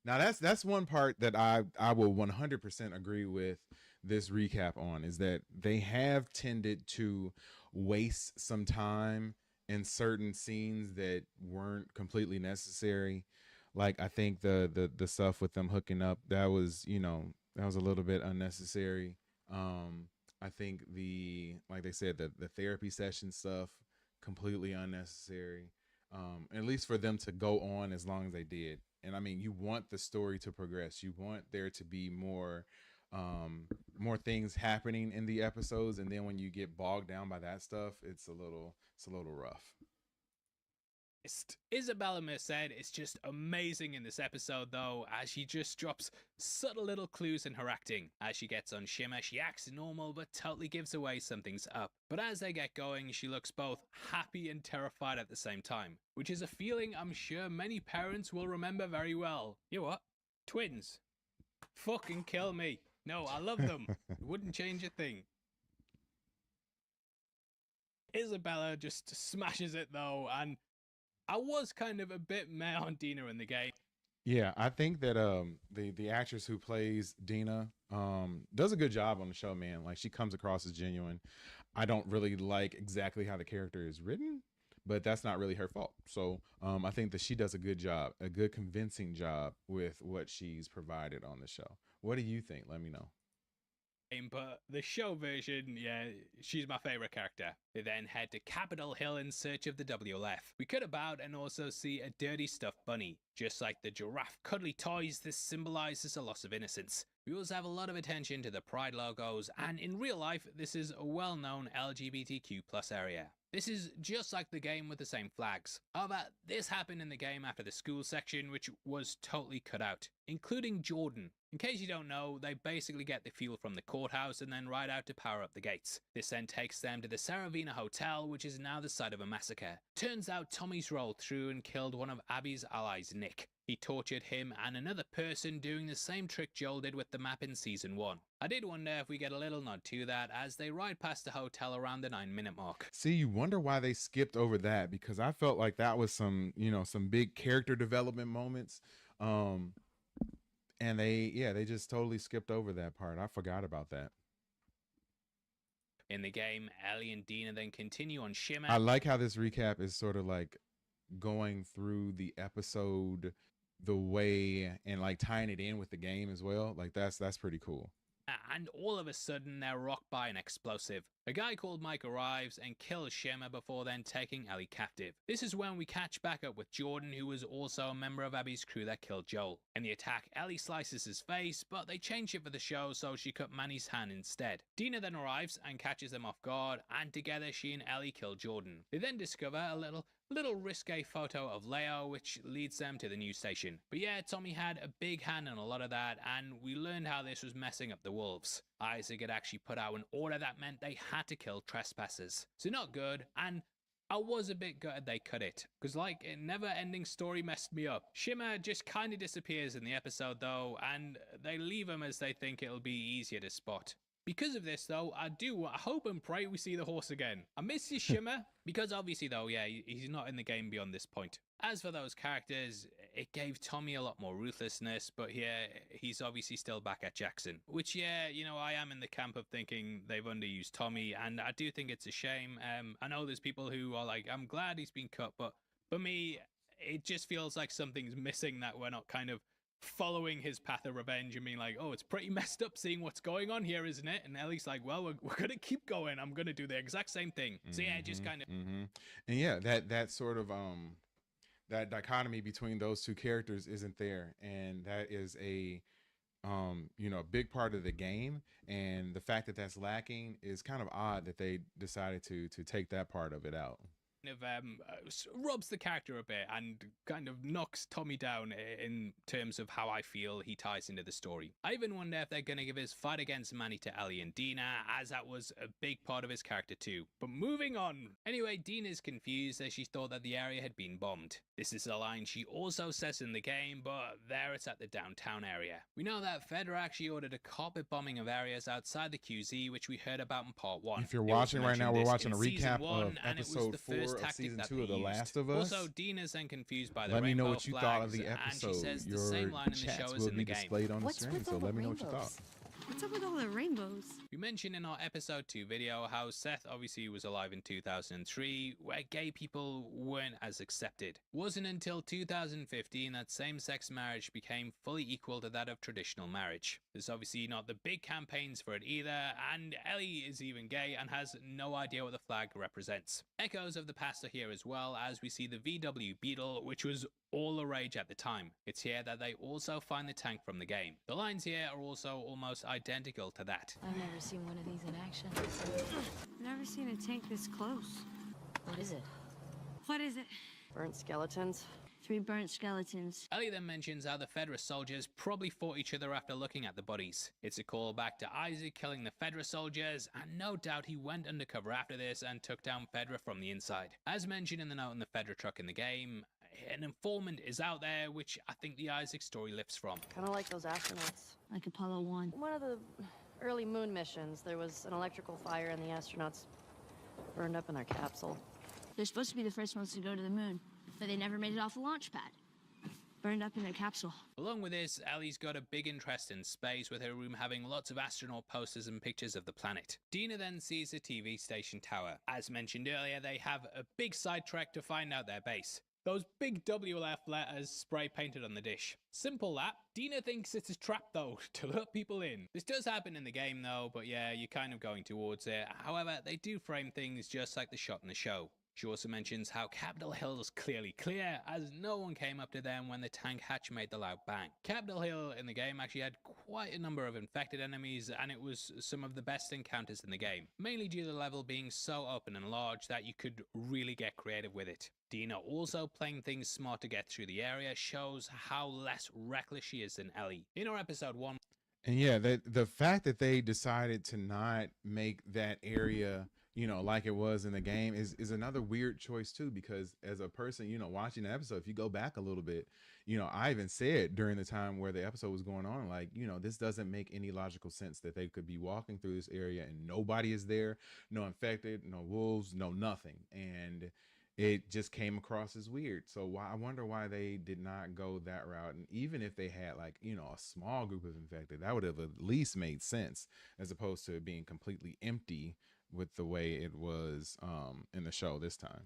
Now that's one part that I will 100% agree with this recap on, is that they have tended to waste some time in certain scenes that weren't completely necessary. Like I think the stuff with them hooking up, that was a little bit unnecessary. I think like they said, the therapy session stuff, completely unnecessary. At least for them to go on as long as they did. And I mean, you want the story to progress. You want there to be more things happening in the episodes. And then when you get bogged down by that stuff, it's a little rough. Isabela Merced is just amazing in this episode though, as she just drops subtle little clues in her acting. As she gets on Shimmer, she acts normal but totally gives away something's up. But as they get going, she looks both happy and terrified at the same time, which is a feeling I'm sure many parents will remember very well. You know what? Twins. Fucking kill me. No, I love them. Wouldn't change a thing. Isabela just smashes it though, and I was kind of a bit meh on Dina in the game. Yeah, I think that the actress who plays Dina does a good job on the show, man. Like, she comes across as genuine. I don't really like exactly how the character is written, but that's not really her fault. So I think that she does a good job, a good convincing job with what she's provided on the show. What do you think? Let me know. But the show version, yeah, she's my favorite character. They then head to Capitol Hill in search of the WLF. We cut about and also see a dirty stuffed bunny. Just like the giraffe cuddly toys, this symbolizes a loss of innocence. We also have a lot of attention to the Pride logos, and in real life, this is a well-known LGBTQ+ area. This is just like the game with the same flags. However, this happened in the game after the school section, which was totally cut out, including Jordan. In case you don't know, they basically get the fuel from the courthouse and then ride out to power up the gates. This then takes them to the Saravina Hotel, which is now the site of a massacre. Turns out Tommy's rolled through and killed one of Abby's allies, Nick. He tortured him and another person, doing the same trick Joel did with the map in Season 1. I did wonder if we get a little nod to that as they ride past the hotel around the 9-minute mark. See, you wonder why they skipped over that, because I felt like that was some big character development moments. And they just totally skipped over that part. I forgot about that. In the game, Ellie and Dina then continue on Shimmer. I like how this recap is sort of like going through the episode the way and like tying it in with the game as well. Like that's pretty cool. And all of a sudden, they're rocked by an explosive. A guy called Mike arrives and kills Shimmer before then taking Ellie captive. This is when we catch back up with Jordan, who was also a member of Abby's crew that killed Joel. In the attack, Ellie slices his face, but they change it for the show, so she cut Manny's hand instead. Dina then arrives and catches them off guard, and together she and Ellie kill Jordan. They then discover a little risque photo of Leo, which leads them to the news station. But yeah, Tommy had a big hand in a lot of that, and we learned how this was messing up the wolves. Isaac had actually put out an order that meant they had to kill trespassers. So not good, and I was a bit gutted they cut it, because like, a never-ending story messed me up. Shimmer just kind of disappears in the episode though, and they leave him as they think it'll be easier to spot. Because of this though, I hope and pray we see the horse again. I miss you, Shimmer, because obviously though, yeah, he's not in the game beyond this point. As for those characters, it gave Tommy a lot more ruthlessness, but yeah, he's obviously still back at Jackson. Which, yeah, you know, I am in the camp of thinking they've underused Tommy, and I do think it's a shame. I know there's people who are like, I'm glad he's been cut, but for me, it just feels like something's missing, that we're not kind of following his path of revenge and being like, oh, it's pretty messed up seeing what's going on here, isn't it? And Ellie's like, well, we're gonna keep going. I'm gonna do the exact same thing. So yeah, just kind of... And yeah, that sort of... that dichotomy between those two characters isn't there, and that is a you know, a big part of the game, and the fact that that's lacking is kind of odd that they decided to take that part of it out. Robs the character a bit and kind of knocks Tommy down in terms of how I feel he ties into the story. I even wonder if they're going to give his fight against Manny to Ellie and Dina, as that was a big part of his character too. But moving on. Anyway, Dina's confused as she thought that the area had been bombed. This is a line she also says in the game, but there it's at the downtown area. We know that Pedro actually ordered a carpet bombing of areas outside the QZ, which we heard about in part 1. If you're watching right now, we're watching a recap of episode 4 of season 2 of The Last of Us. Also, Dina's then confused by the let me know rainbow what you flags, thought of the and episode. she says the Your same line in the show chats as will in be the game. displayed on the What's screen, with so all the let me know what you rainbows? thought. What's up with all the rainbows? We mentioned in our episode 2 video how Seth obviously was alive in 2003, where gay people weren't as accepted. It wasn't until 2015 that same-sex marriage became fully equal to that of traditional marriage. There's obviously not the big campaigns for it either, and Ellie is even gay and has no idea what the flag represents. Echoes of the past are here as well, as we see the VW Beetle, which was all the rage at the time. It's here that they also find the tank from the game. The lines here are also almost identical to that. I've never seen one of these in action. Never seen a tank this close. What is it? What is it? Burnt skeletons. 3 burnt skeletons. Ellie then mentions how the Fedra soldiers probably fought each other after looking at the bodies. It's a callback to Isaac killing the Fedra soldiers, and no doubt he went undercover after this and took down Fedra from the inside. As mentioned in the note in the Fedra truck in the game, an informant is out there, which I think the Isaac story lifts from. Kind of like those astronauts. Like Apollo 1. One of the early moon missions, there was an electrical fire and the astronauts burned up in their capsule. They're supposed to be the first ones to go to the moon, but they never made it off the launch pad. Burned up in their capsule. Along with this, Ellie's got a big interest in space, with her room having lots of astronaut posters and pictures of the planet. Dina then sees the TV station tower. As mentioned earlier, they have a big side trek to find out their base. Those big WLF letters spray painted on the dish. Simple that. Dina thinks it's a trap though, to let people in. This does happen in the game though, but yeah, you're kind of going towards it. However, they do frame things just like the shot in the show. She also mentions how Capitol Hill is clearly clear, as no one came up to them when the tank hatch made the loud bang. Capitol Hill in the game actually had quite a number of infected enemies, and it was some of the best encounters in the game, mainly due to the level being so open and large that you could really get creative with it. Dina also playing things smart to get through the area shows how less reckless she is than Ellie. In our episode 1... And yeah, the fact that they decided to not make that area, you know, like it was in the game is another weird choice too, because as a person, you know, watching the episode, if you go back a little bit, you know, I even said during the time where the episode was going on, like, you know, this doesn't make any logical sense that they could be walking through this area and nobody is there, no infected, no wolves, no nothing. And it just came across as weird. So I wonder why they did not go that route. And even if they had, like, you know, a small group of infected, that would have at least made sense, as opposed to being completely empty with the way it was in the show this time.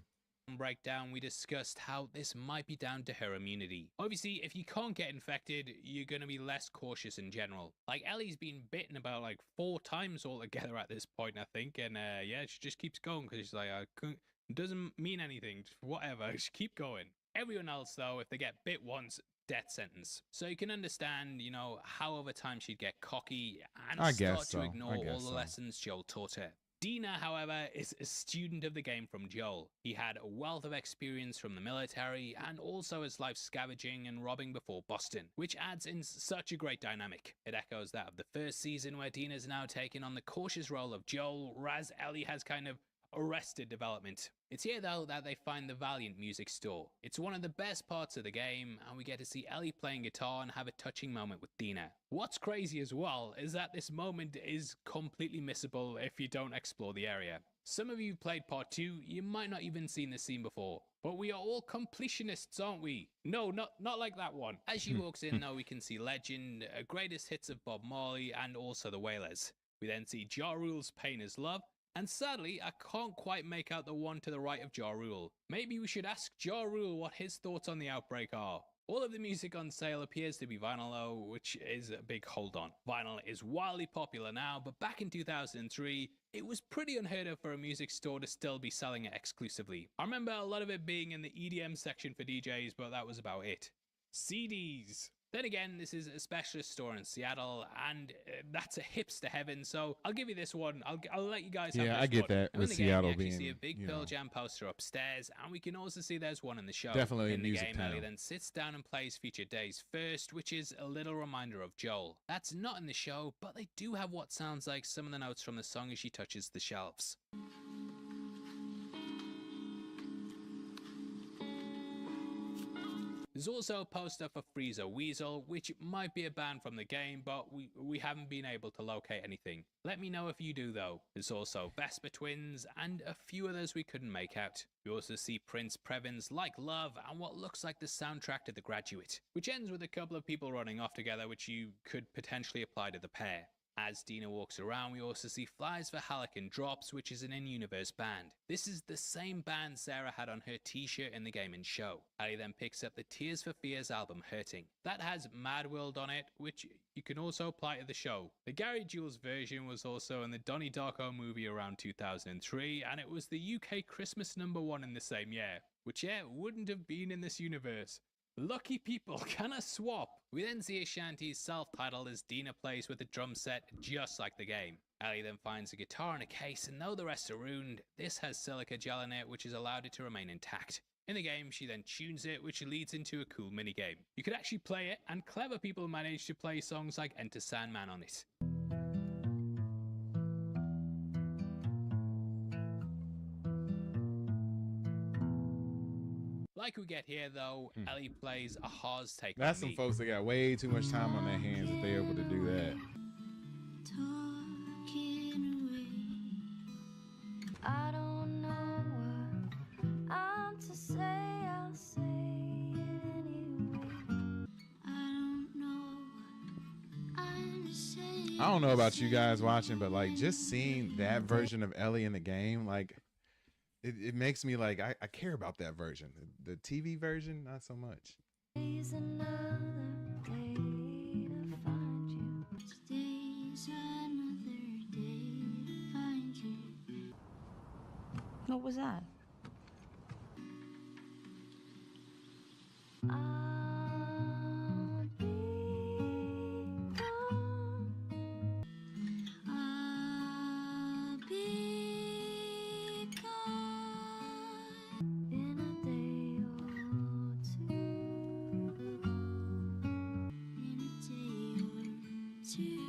Breakdown, we discussed how this might be down to her immunity. Obviously, if you can't get infected, you're going to be less cautious in general. Like, Ellie's been bitten about like 4 times altogether at this point, I think. And yeah, she just keeps going because she's like, it doesn't mean anything, just whatever, just keep going. Everyone else though, if they get bit once, death sentence. So you can understand, you know, how over time she'd get cocky and start to ignore all the lessons Joel taught her. Dina, however, is a student of the game from Joel. He had a wealth of experience from the military and also his life scavenging and robbing before Boston, which adds in such a great dynamic. It echoes that of the first season, where Dina's now taking on the cautious role of Joel, whereas Ellie has kind of Arrested development. It's here though that they find the Valiant music store. It's one of the best parts of the game, and we get to see Ellie playing guitar and have a touching moment with Dina. What's crazy as well is that this moment is completely missable if you don't explore the area. Some of you who played part 2, you might not even seen this scene before, but we are all completionists, aren't we? No, not like that one. As she walks in though, we can see Legend, greatest hits of Bob Marley, and also the Wailers. We then see Ja Rule's Pain is Love, and sadly, I can't quite make out the one to the right of Ja Rule. Maybe we should ask Ja Rule what his thoughts on the outbreak are. All of the music on sale appears to be vinyl though, which is a big hold on. Vinyl is wildly popular now, but back in 2003, it was pretty unheard of for a music store to still be selling it exclusively. I remember a lot of it being in the EDM section for DJs, but that was about it. CDs. Then again, this is a specialist store in Seattle, and that's a hipster heaven, so I'll give you this one. I'll let you guys have this one. I get that with Seattle we being, see a big Pearl Jam poster upstairs, and we can also see there's one in the show. Definitely in a the music game, town. Ellie then sits down and plays Featured Days first, which is a little reminder of Joel. That's not in the show, but they do have what sounds like some of the notes from the song as she touches the shelves. There's also a poster for Freezer Weasel, which might be a band from the game, but we haven't been able to locate anything. Let me know if you do though. There's also Vesper Twins and a few others we couldn't make out. We also see Prince Previn's Like Love and what looks like the soundtrack to The Graduate, which ends with a couple of people running off together, which you could potentially apply to the pair. As Dina walks around, we also see Flies for Halleck and Drops, which is an in-universe band. This is the same band Sarah had on her t-shirt in the game and show. Ellie then picks up the Tears for Fears album Hurting. That has Mad World on it, which you can also apply to the show. The Gary Jules version was also in the Donnie Darko movie around 2003, and it was the UK Christmas #1 in the same year, which wouldn't have been in this universe. Lucky people, can I swap? We then see Ashanti's self-titled as Dina plays with a drum set just like the game. Ellie then finds a guitar in a case, and though the rest are ruined, this has silica gel in it which has allowed it to remain intact. In the game, she then tunes it, which leads into a cool minigame. You could actually play it, and clever people manage to play songs like Enter Sandman on it. Like we get here though, Ellie plays a Haas take That's on some me. folks that got way too much time on their hands if they're able to do that. I don't know what I'm to say, I'll say it anyway. I don't know what I'm to say. I don't know about you guys watching, but like just seeing that version of Ellie in the game, like it makes me like I care about that version. The TV version, not so much. Today's another day to find you. Today's another day to find you. What was that? I'll be gone. I'll be gone in a day or two. In a day or two.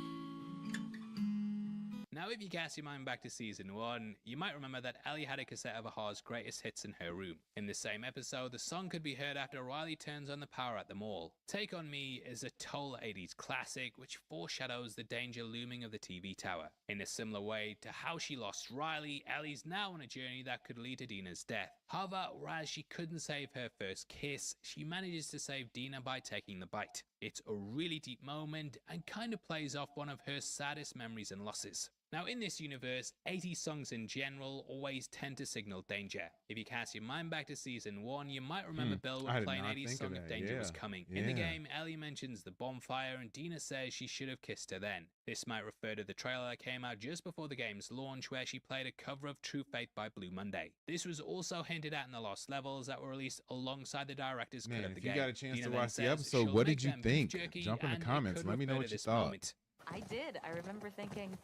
Now if you cast your mind back to season 1, you might remember that Ellie had a cassette of Aha's greatest hits in her room. In the same episode, the song could be heard after Riley turns on the power at the mall. Take On Me is a total 80s classic which foreshadows the danger looming of the TV tower. In a similar way to how she lost Riley, Ellie's now on a journey that could lead to Dina's death. However, whereas she couldn't save her first kiss, she manages to save Dina by taking the bite. It's a really deep moment and kind of plays off one of her saddest memories and losses. Now in this universe, 80s songs in general always tend to signal danger. If you cast your mind back to season 1, you might remember Bill I would did play an not 80s think song of if that. danger was Yeah. coming. In the Yeah. game, Ellie mentions the bonfire and Dina says she should have kissed her then. This might refer to the trailer that came out just before the game's launch where she played a cover of True Faith by Blue Monday. This was also hinted at in the Lost Levels that were released alongside the director's cut Man, of the if game. you got a chance Dina to then watch the says episode, she'll what make did you them beef think? jerky, Jump in the and it comments. could Let me know refer what to you this thought. moment. I did. I remember thinking,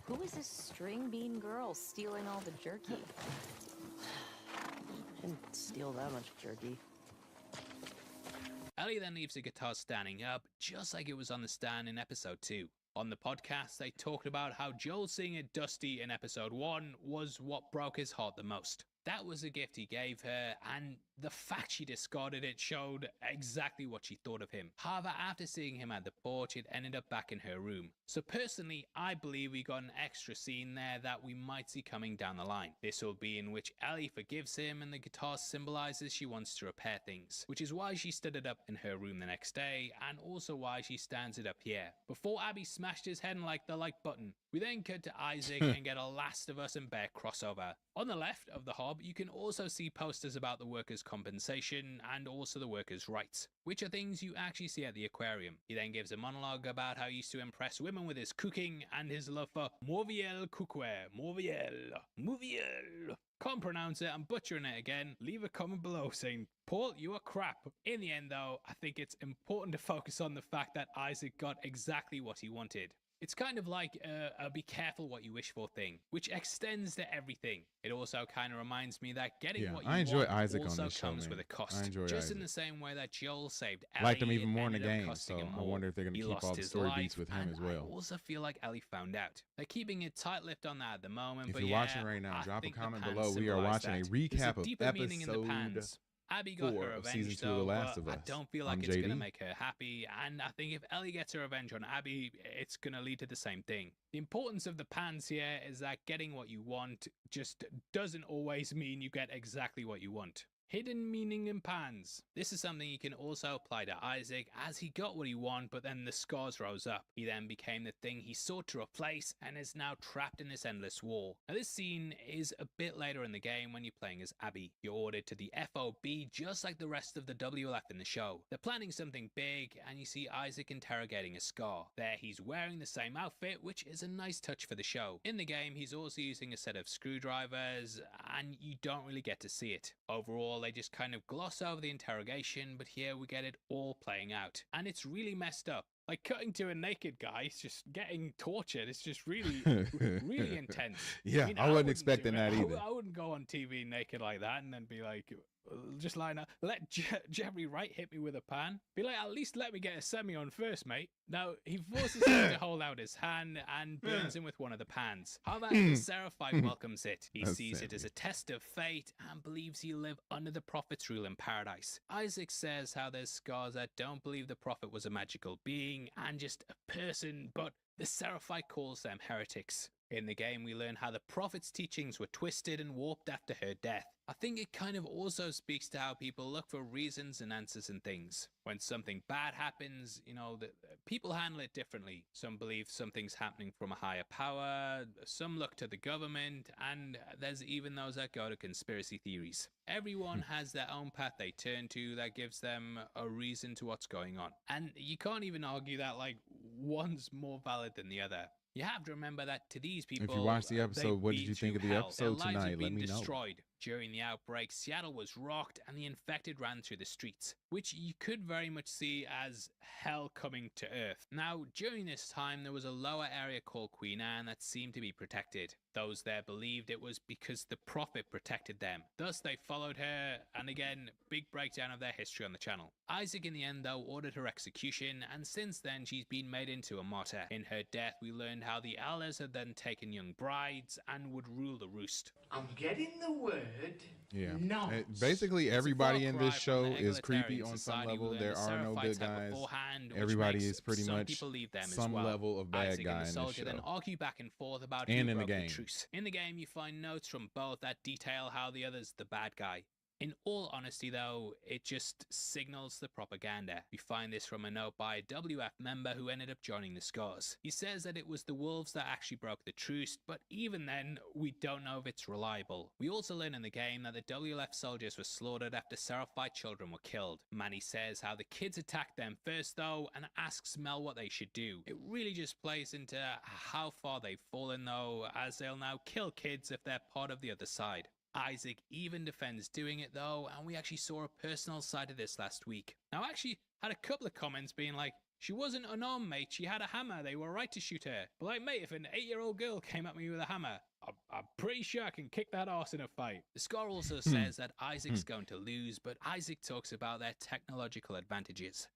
who is this string bean girl stealing all the jerky? Didn't steal that much jerky. Ellie then leaves the guitar standing up, just like it was on the stand in episode 2. On the podcast, they talked about how Joel seeing it Dusty in episode 1 was what broke his heart the most. That was a gift he gave her, and the fact she discarded it showed exactly what she thought of him. However, after seeing him at the porch, it ended up back in her room. So personally, I believe we got an extra scene there that we might see coming down the line. This will be in which Ellie forgives him and the guitar symbolizes she wants to repair things, which is why she stood it up in her room the next day, and also why she stands it up here. Before Abby smashed his head like the like button, we then cut to Isaac and get a Last of Us and Bear crossover. On the left of the hob, you can also see posters about the workers' compensation and also the workers' rights, which are things you actually see at the aquarium. He then gives a monologue about how he used to impress women with his cooking and his love for Morviel cookware. Morviel. Can't pronounce it, I'm butchering it again. Leave a comment below saying, Paul, you are crap. In the end though, I think it's important to focus on the fact that Isaac got exactly what he wanted. It's kind of like a be careful what you wish for thing, which extends to everything. It also kind of reminds me that getting what you want Isaac also on this show, comes man. with a cost. I enjoy Just Isaac. in the same way that Joel saved Ellie, Liked him even more in the it ended up game, costing so him I more. wonder if they're going He to keep lost all the his story life, beats with him and as well. I also feel like Ellie found out. They're keeping it tight-lipped on that at the moment. If but you're yeah, watching right now, I drop a think the comment pans below. We are symbolize watching a that. recap There's of a deeper meaning in the episode pans. Abby got 4 her of revenge season 2 though, of The Last but of Us. I don't feel like I'm it's JD. gonna make her happy, and I think if Ellie gets her revenge on Abby, it's gonna lead to the same thing. The importance of the pans here is that getting what you want just doesn't always mean you get exactly what you want. Hidden meaning in pans. This is something you can also apply to Isaac, as he got what he wanted, but then the scars rose up. He then became the thing he sought to replace and is now trapped in this endless war. Now this scene is a bit later in the game when you're playing as Abby. You're ordered to the FOB just like the rest of the WLF in the show. They're planning something big and you see Isaac interrogating a scar. There he's wearing the same outfit, which is a nice touch for the show. In the game he's also using a set of screwdrivers and you don't really get to see it. Overall they just kind of gloss over the interrogation, but here we get it all playing out. And it's really messed up. Like cutting to a naked guy, it's just getting tortured. It's just really, really intense. Yeah, I wasn't expecting that either. I wouldn't go on TV naked like that and then be like, just line up. Let Jeffrey Wright hit me with a pan. Be like, at least let me get a semi on first, mate. Now, he forces him to hold out his hand and burns him with one of the pans. However, the Seraphite welcomes it. He sees it as a test of fate and believes he'll live under the Prophet's rule in paradise. Isaac says how there's scars that don't believe the Prophet was a magical being and just a person, but the Seraphite calls them heretics. In the game, we learn how the Prophet's teachings were twisted and warped after her death. I think it kind of also speaks to how people look for reasons and answers in things. When something bad happens, you know, people handle it differently. Some believe something's happening from a higher power, some look to the government, and there's even those that go to conspiracy theories. Everyone has their own path they turn to that gives them a reason to what's going on. And you can't even argue that, like, one's more valid than the other. You have to remember that to these people, If you watched the episode, what did you think of the episode tonight? Let me know. Destroyed. During the outbreak, Seattle was rocked and the infected ran through the streets, which you could very much see as hell coming to Earth. Now, during this time, there was a lower area called Queen Anne that seemed to be protected. Those there believed it was because the Prophet protected them. Thus, they followed her, and again, big breakdown of their history on the channel. Isaac, in the end, though, ordered her execution, and since then, she's been made into a martyr. In her death, we learned how the elders had then taken young brides and would rule the roost. I'm getting the word. Yeah. No. Basically, everybody in this show is creepy on some level. There are no good guys. Everybody is pretty much some level of bad Isaac guy and the in soldier this then show. argue back and forth about And who in the broke game. truce. In the game, you find notes from both that detail how the other's the bad guy. In all honesty, though, it just signals the propaganda. We find this from a note by a WF member who ended up joining the Scars. He says that it was the wolves that actually broke the truce, but even then, we don't know if it's reliable. We also learn in the game that the WLF soldiers were slaughtered after Seraphite children were killed. Manny says how the kids attacked them first, though, and asks Mel what they should do. It really just plays into how far they've fallen, though, as they'll now kill kids if they're part of the other side. Isaac even defends doing it though, and we actually saw a personal side of this last week. Now I actually had a couple of comments being like, she wasn't unarmed, mate, she had a hammer, they were right to shoot her. But like, mate, if an 8-year-old girl came at me with a hammer, I'm pretty sure I can kick that arse in a fight. The score also says that Isaac's going to lose, but Isaac talks about their technological advantages.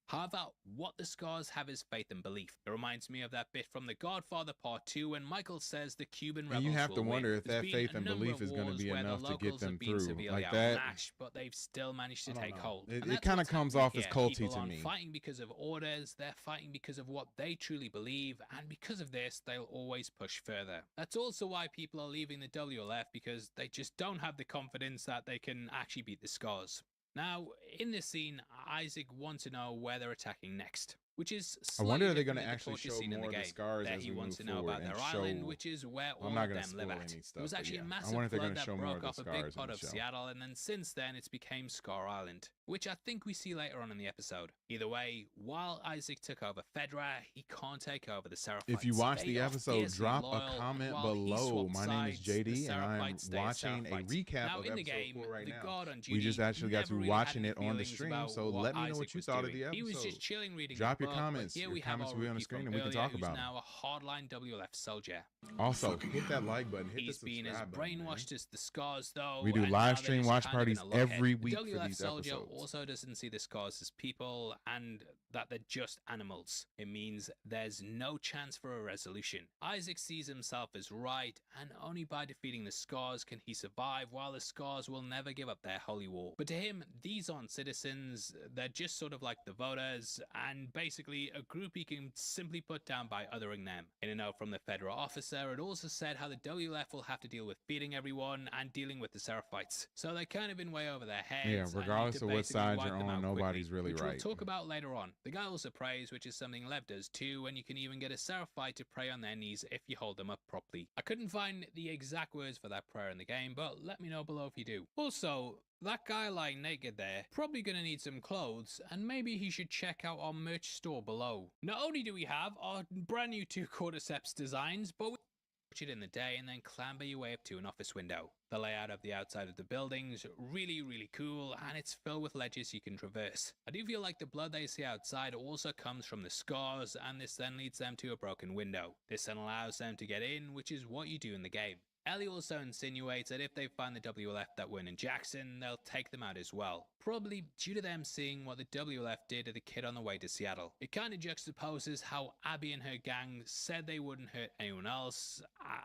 However, what the scars have is faith and belief. It reminds me of that bit from The Godfather Part 2 when Michael says the Cuban rebels And you have to will wonder win. if There's that been faith a and number belief of is going to wars be where the enough to get locals them have been through. severely Like that. outmatched, but they've still managed to I don't take know. hold. It- And it that's kinda what's comes happening off as here. culty People to aren't me. fighting because of orders, they're fighting because of what they truly believe, and because of this, they'll always push further. That's also why people are leaving the WLF, because they just don't have the confidence that they can actually beat the scars. Now, in this scene, Isaac wants to know where they're attacking next, which is I wonder if they're going to actually show more of the scars There as he we wants move to know forward about and their show. island, which is where all I'm not of gonna them live spoil at. any It stuff, was but actually a yeah. I massive wonder if they're flood gonna that show more broke of the off a scars big in part the of show. Seattle, and then since then it's became Scar Island, which I think we see later on in the episode. Either way, while Isaac took over Fedra, he can't take over the Seraphites. If you watch They the are episode, fiercely drop loyal, a and comment while he below. swapped My name is sides, JD, the and I'm Seraphites stay watching a Seraphites. recap now, of in the episode game, 4 right the now. guard on duty We just actually got to never be really watching had it any on the feelings stream, about so what let me know Isaac what you was thought of doing. the episode. He was just chilling reading Drop the your book, comments. but here Your we have comments our will be on the rookie screen, from and we can earlier, talk who's about now a hardline WLF soldier. Also, hit that like button, hit He's the been as subscribe button, man. brainwashed as the scars, though. We do and live now stream they're watch just kind of parties in a lockhead. every The week for WLF these soldier episodes. also doesn't see the scars as people and that they're just animals. It means there's no chance for a resolution. Isaac sees himself as Wright, and only by defeating the scars can he survive, while the scars will never give up their holy war. But to him, these aren't citizens, they're just sort of like the voters, and basically a group he can simply put down by othering them. In a note from the federal officer, it also said how the WLF will have to deal with feeding everyone and dealing with the Seraphites. So they're kind of in way over their heads. Yeah, and regardless need to of what basically side wipe you're them on, out nobody's quickly, really which right. we'll talk about later on. The guy also prays, which is something Lev does too, and you can even get a Seraphite to pray on their knees if you hold them up properly. I couldn't find the exact words for that prayer in the game, but let me know below if you do. Also, that guy lying naked there, probably gonna need some clothes, and maybe he should check out our merch store below. Not only do we have our brand new 2 cordyceps designs, but we watch it in the day and then clamber your way up to an office window. The layout of the outside of the building's really cool, and it's filled with ledges you can traverse. I do feel like the blood they see outside also comes from the scars, and this then leads them to a broken window. This then allows them to get in, which is what you do in the game. Ellie also insinuates that if they find the WLF that weren't in Jackson, they'll take them out as well. Probably due to them seeing what the WLF did to the kid on the way to Seattle. It kind of juxtaposes how Abby and her gang said they wouldn't hurt anyone else,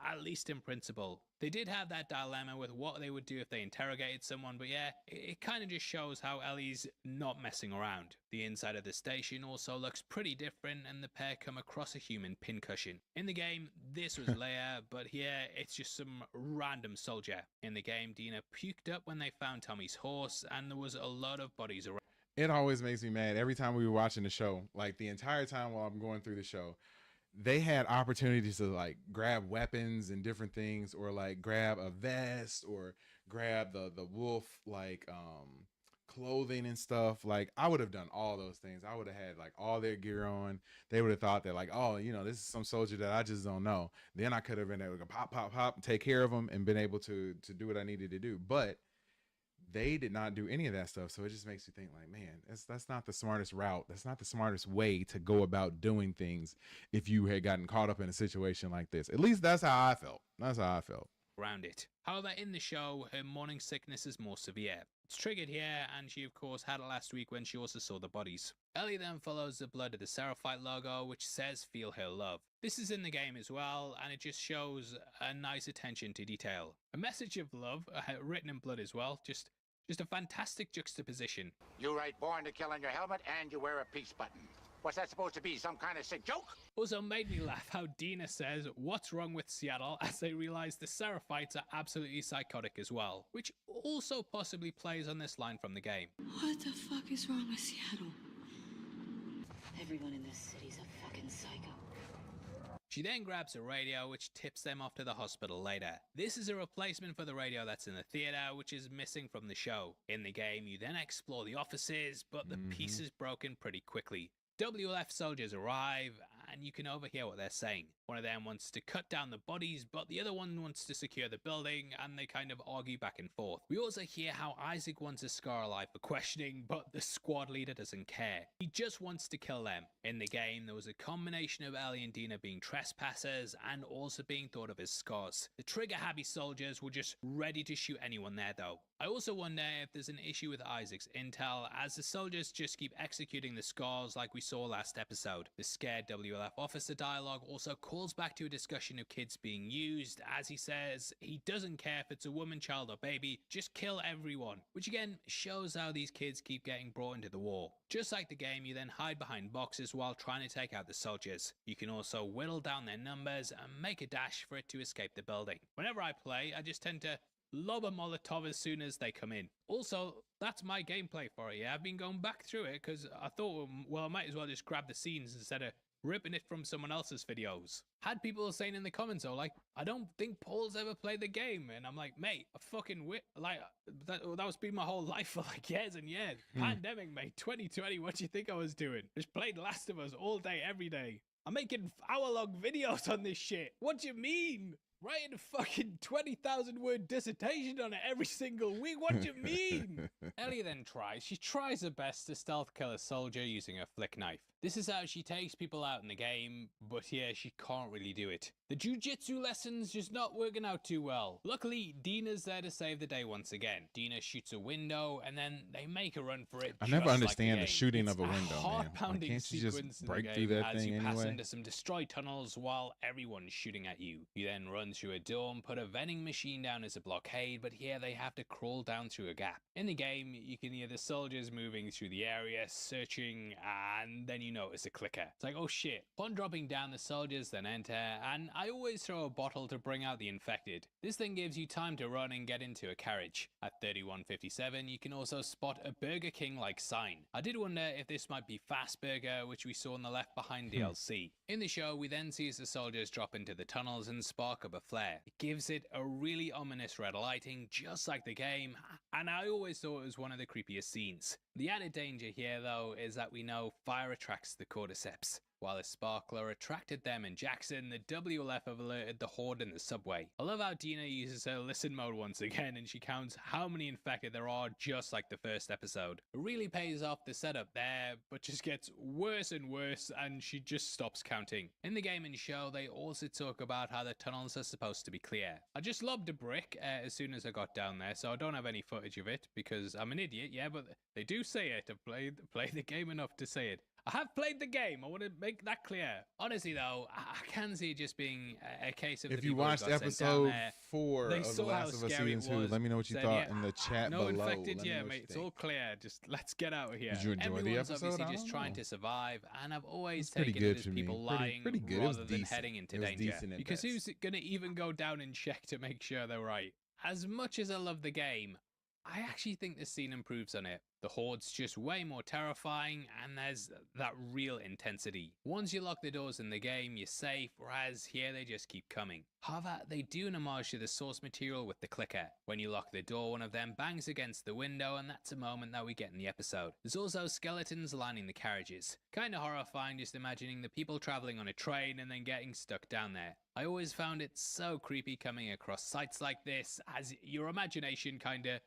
at least in principle. They did have that dilemma with what they would do if they interrogated someone, but yeah, it kind of just shows how Ellie's not messing around. The inside of the station also looks pretty different, and the pair come across a human pincushion. In the game, this was Leia, but here it's just some random soldier. In the game, Dina puked up when they found Tommy's horse, and there was a lot of bodies around. It always makes me mad every time we were watching the show, like the entire time while I'm going through the show. They had opportunities to like grab weapons and different things, or like grab a vest, or grab the wolf like clothing and stuff. Like I would have done all those things. I would have had like all their gear on. They would have thought that like, oh, you know, this is some soldier that I just don't know. Then I could have been able to pop, and take care of them and been able to do what I needed to do. But they did not do any of that stuff. So it just makes you think like, man, that's not the smartest route. That's not the smartest way to go about doing things if you had gotten caught up in a situation like this. At least that's how I felt. That's how I felt. Around it. However, in the show, her morning sickness is more severe. It's triggered here, and she of course had it last week when she also saw the bodies. Ellie then follows the blood of the Seraphite logo, which says feel her love. This is in the game as well, and it just shows a nice attention to detail. A message of love, written in blood as well, just a fantastic juxtaposition. You write born to kill on your helmet, and you wear a peace button. What's that supposed to be, some kind of sick joke? Also made me laugh how Dina says, what's wrong with Seattle, as they realize the Seraphites are absolutely psychotic as well, which also possibly plays on this line from the game. What the fuck is wrong with Seattle? Everyone in this city's a fucking psycho. She then grabs a radio, which tips them off to the hospital later. This is a replacement for the radio that's in the theater, which is missing from the show. In the game, you then explore the offices, but the piece is broken pretty quickly. WLF soldiers arrive, and you can overhear what they're saying. One of them wants to cut down the bodies, but the other one wants to secure the building, and they kind of argue back and forth. We also hear how Isaac wants a Scar alive for questioning, but the squad leader doesn't care. He just wants to kill them. In the game, there was a combination of Ellie and Dina being trespassers and also being thought of as Scars. The trigger-happy soldiers were just ready to shoot anyone there though. I also wonder if there's an issue with Isaac's intel, as the soldiers just keep executing the Scars like we saw last episode. The scared WLF officer dialogue also calls back to a discussion of kids being used, as he says he doesn't care if it's a woman, child or baby, just kill everyone, which again shows how these kids keep getting brought into the war. Just like the game, you then hide behind boxes while trying to take out the soldiers. You can also whittle down their numbers and make a dash for it to escape the building. Whenever I play, I just tend to lob a Molotov as soon as they come in. Also, that's my gameplay for it. Yeah, I've been going back through it because I thought, well, I might as well just grab the scenes instead of ripping it from someone else's videos. Had people saying in the comments, though, like, I don't think Paul's ever played the game, and I'm like, mate, I fucking that was been my whole life for like years and years. Pandemic, mate, 2020. What do you think I was doing? Just played Last of Us all day, every day. I'm making hour-long videos on this shit. What do you mean? Writing a fucking 20,000 word dissertation on it every single week. What do you mean? Ellie then she tries her best to stealth kill a soldier using a flick knife. This is how she takes people out in the game, but here she can't really do it. The jujitsu lessons just not working out too well. Luckily, Dina's there to save the day once again. Dina shoots a window and then they make a run for it. I never understand like the shooting of a window, man. Heart-pounding Can't you just sequence break in the through game that as thing you pass anyway? into some destroyed tunnels while everyone's shooting at you. You then run through a door and put a vending machine down as a blockade, but here they have to crawl down through a gap. In the game, you can hear the soldiers moving through the area, searching, and then you notice a clicker. It's like, oh shit. Upon dropping down, the soldiers then enter, and I always throw a bottle to bring out the infected. This then gives you time to run and get into a carriage. At 31:57, you can also spot a Burger King-like sign. I did wonder if this might be Fast Burger, which we saw in the Left Behind DLC. In the show, we then see as the soldiers drop into the tunnels and spark up a flare. It gives it a really ominous red lighting, just like the game, and I always thought it was one of the creepiest scenes. The added danger here, though, is that we know fire attracts the cordyceps. While a sparkler attracted them in Jackson, the WLF have alerted the horde in the subway. I love how Dina uses her listen mode once again and she counts how many infected there are, just like the first episode. It really pays off the setup there, but just gets worse and worse and she just stops counting. In the game and show, they also talk about how the tunnels are supposed to be clear. I just lobbed a brick as soon as I got down there, so I don't have any footage of it because I'm an idiot, yeah, but they do say it. I've played the game enough to say it. I have played the game. I want to make that clear. Honestly, though, I can see it just being a case of if you watched episode 4 of The Last of Us Season 2, let me know what you thought in the chat below. No infected, yeah, mate. It's all clear. Just let's get out of here. Did you enjoy the episode? Obviously just trying to survive, and I've always taken it as people lying rather than heading into danger. Because who's going to even go down and check to make sure they're right? As much as I love the game, I actually think this scene improves on it. The horde's just way more terrifying, and there's that real intensity. Once you lock the doors in the game, you're safe, whereas here they just keep coming. However, they do an homage to the source material with the clicker. When you lock the door, one of them bangs against the window, and that's a moment that we get in the episode. There's also skeletons lining the carriages. Kinda horrifying just imagining the people traveling on a train and then getting stuck down there. I always found it so creepy coming across sites like this, as your imagination kinda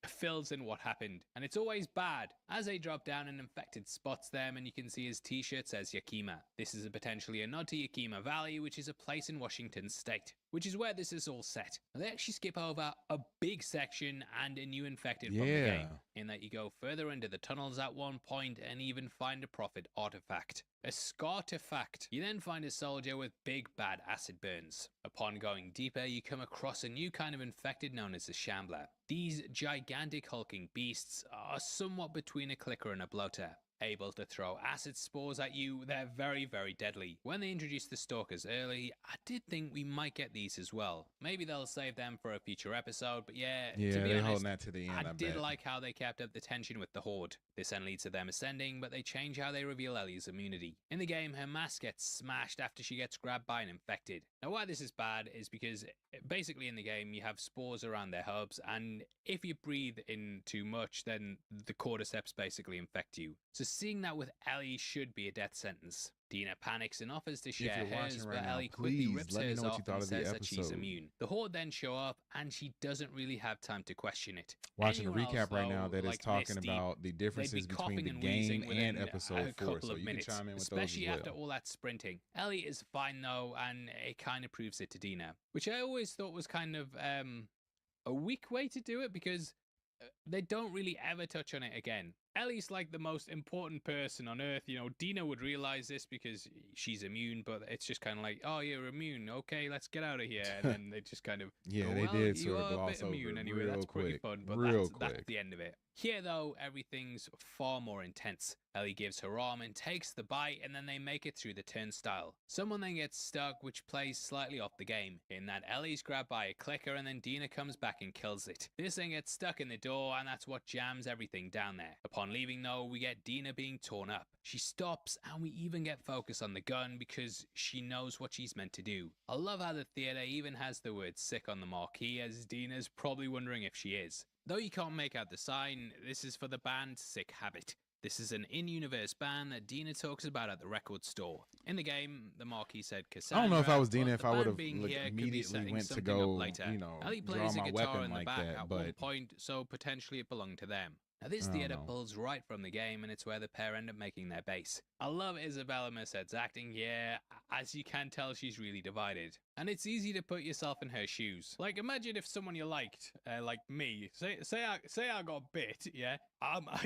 fills in what happened, and it's always bad. As they drop down, an infected spots them, and you can see his t-shirt says Yakima. This is potentially a nod to Yakima Valley, which is a place in Washington state, which is where this is all set. Now, they actually skip over a big section and a new infected from the game, in that you go further into the tunnels at one point and even find a Prophet artifact. A Scartifact. You then find a soldier with big bad acid burns. Upon going deeper, you come across a new kind of infected known as a Shambler. These gigantic hulking beasts are somewhat between a clicker and a bloater. Able to throw acid spores at you, they're very, very deadly. When they introduced the stalkers early, I did think we might get these as well. Maybe they'll save them for a future episode, but to be honest, holding that to the end, I did like how they kept up the tension with the horde. This then leads to them ascending, but they change how they reveal Ellie's immunity. In the game, her mask gets smashed after she gets grabbed by an infected. Now, why this is bad is because basically in the game you have spores around their hubs, and if you breathe in too much, then the cordyceps basically infect you. So seeing that with Ellie should be a death sentence. Dina panics and offers to If share you're watching hers, right but now, Ellie quickly please rips let me hers know what off you thought and of the says that she's episode. immune. The Horde then show up, and she doesn't really have time to question it. Watching a Anyone else, recap right now though, that is like talking this deep, about the they'd be differences between coughing the and wheezing game within and episode a 4, couple so of you minutes, can chime in with especially those as after well. all that sprinting. Ellie is fine though, and it kind of proves it to Dina, which I always thought was kind of a weak way to do it, because they don't really ever touch on it again. Ellie's like the most important person on Earth. You know, Dina would realize this because she's immune, but it's just kind of like, oh, you're immune. Okay, let's get out of here. And then they just kind of Yeah, go, they well, did you sort of are a gloss bit over immune it anyway. real That's pretty quick, fun, but real that's quick. the end of it. Here, though, everything's far more intense. Ellie gives her arm and takes the bite, and then they make it through the turnstile. Someone then gets stuck, which plays slightly off the game, in that Ellie's grabbed by a clicker and then Dina comes back and kills it. This thing gets stuck in the door, and that's what jams everything down there. Upon leaving, though, we get Dina being torn up. She stops, and we even get focus on the gun because she knows what she's meant to do. I love how the theater even has the word sick on the marquee, as Dina's probably wondering if she is. Though you can't make out the sign, this is for the band Sick Habit. This is an in-universe band that Dina talks about at the record store. In the game, the marquee said Cassandra. I don't know if I was Dina, but if the I would band have being here could be immediately setting went to something up go, later. you know, Ellie draw plays a my guitar weapon in the like back that, at one but point, so potentially it belonged to them. Now, this I don't theater know. pulls right from the game, and it's where the pair end up making their base. I love Isabela Merced's acting here. As you can tell, she's really divided. And it's easy to put yourself in her shoes. Like, imagine if someone you liked, like me, say I got bit, yeah?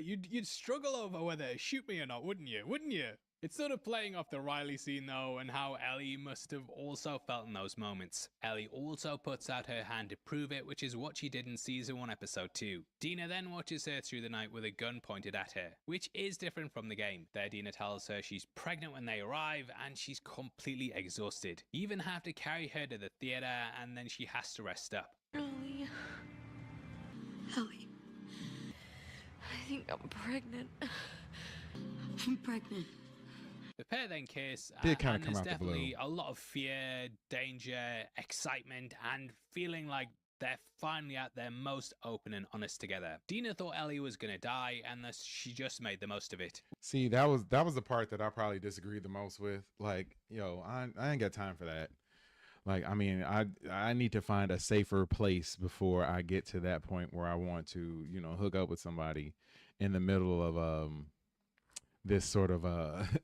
You'd struggle over whether to shoot me or not, wouldn't you? Wouldn't you? It's sort of playing off the Riley scene though, and how Ellie must have also felt in those moments. Ellie also puts out her hand to prove it, which is what she did in season 1 episode 2. Dina then watches her through the night with a gun pointed at her, which is different from the game. There Dina tells her she's pregnant when they arrive, and she's completely exhausted. You even have to carry her to the theater, and then she has to rest up. Ellie. Ellie. I think I'm pregnant. I'm pregnant. The pair then kiss, Did kinda and come there's out the definitely blue. a lot of fear, danger, excitement, and feeling like they're finally at their most open and honest together. Dina thought Ellie was gonna die, and thus she just made the most of it. See, that was the part that I probably disagreed the most with. Like, yo, I ain't got time for that. Like, I mean, I need to find a safer place before I get to that point where I want to, you know, hook up with somebody in the middle of this sort of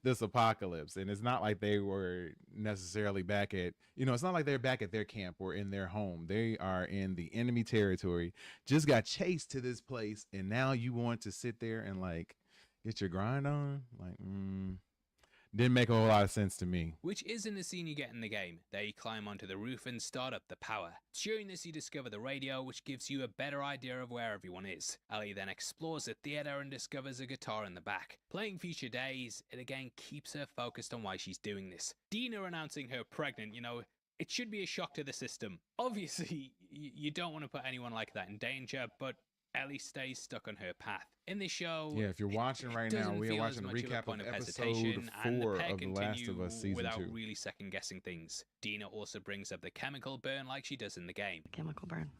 this apocalypse. And it's not like they were necessarily back at, you know, it's not like they're back at their camp or in their home. They are in the enemy territory, just got chased to this place, and now you want to sit there and like get your grind on. Like, didn't make a whole lot of sense to me. Which isn't the scene you get in the game. They climb onto the roof and start up the power. During this you discover the radio, which gives you a better idea of where everyone is. Ellie then explores the theater and discovers a guitar in the back. Playing Future Days, it again keeps her focused on why she's doing this. Dina announcing her pregnant, you know, it should be a shock to the system. Obviously, you don't want to put anyone like that in danger, but Ellie stays stuck on her path. In this show, Yeah, if you're watching right now, we are watching a recap of episode 4 of The Last of Us season without 2. really second guessing things. Dina also brings up the chemical burn like she does in the game. Chemical burn.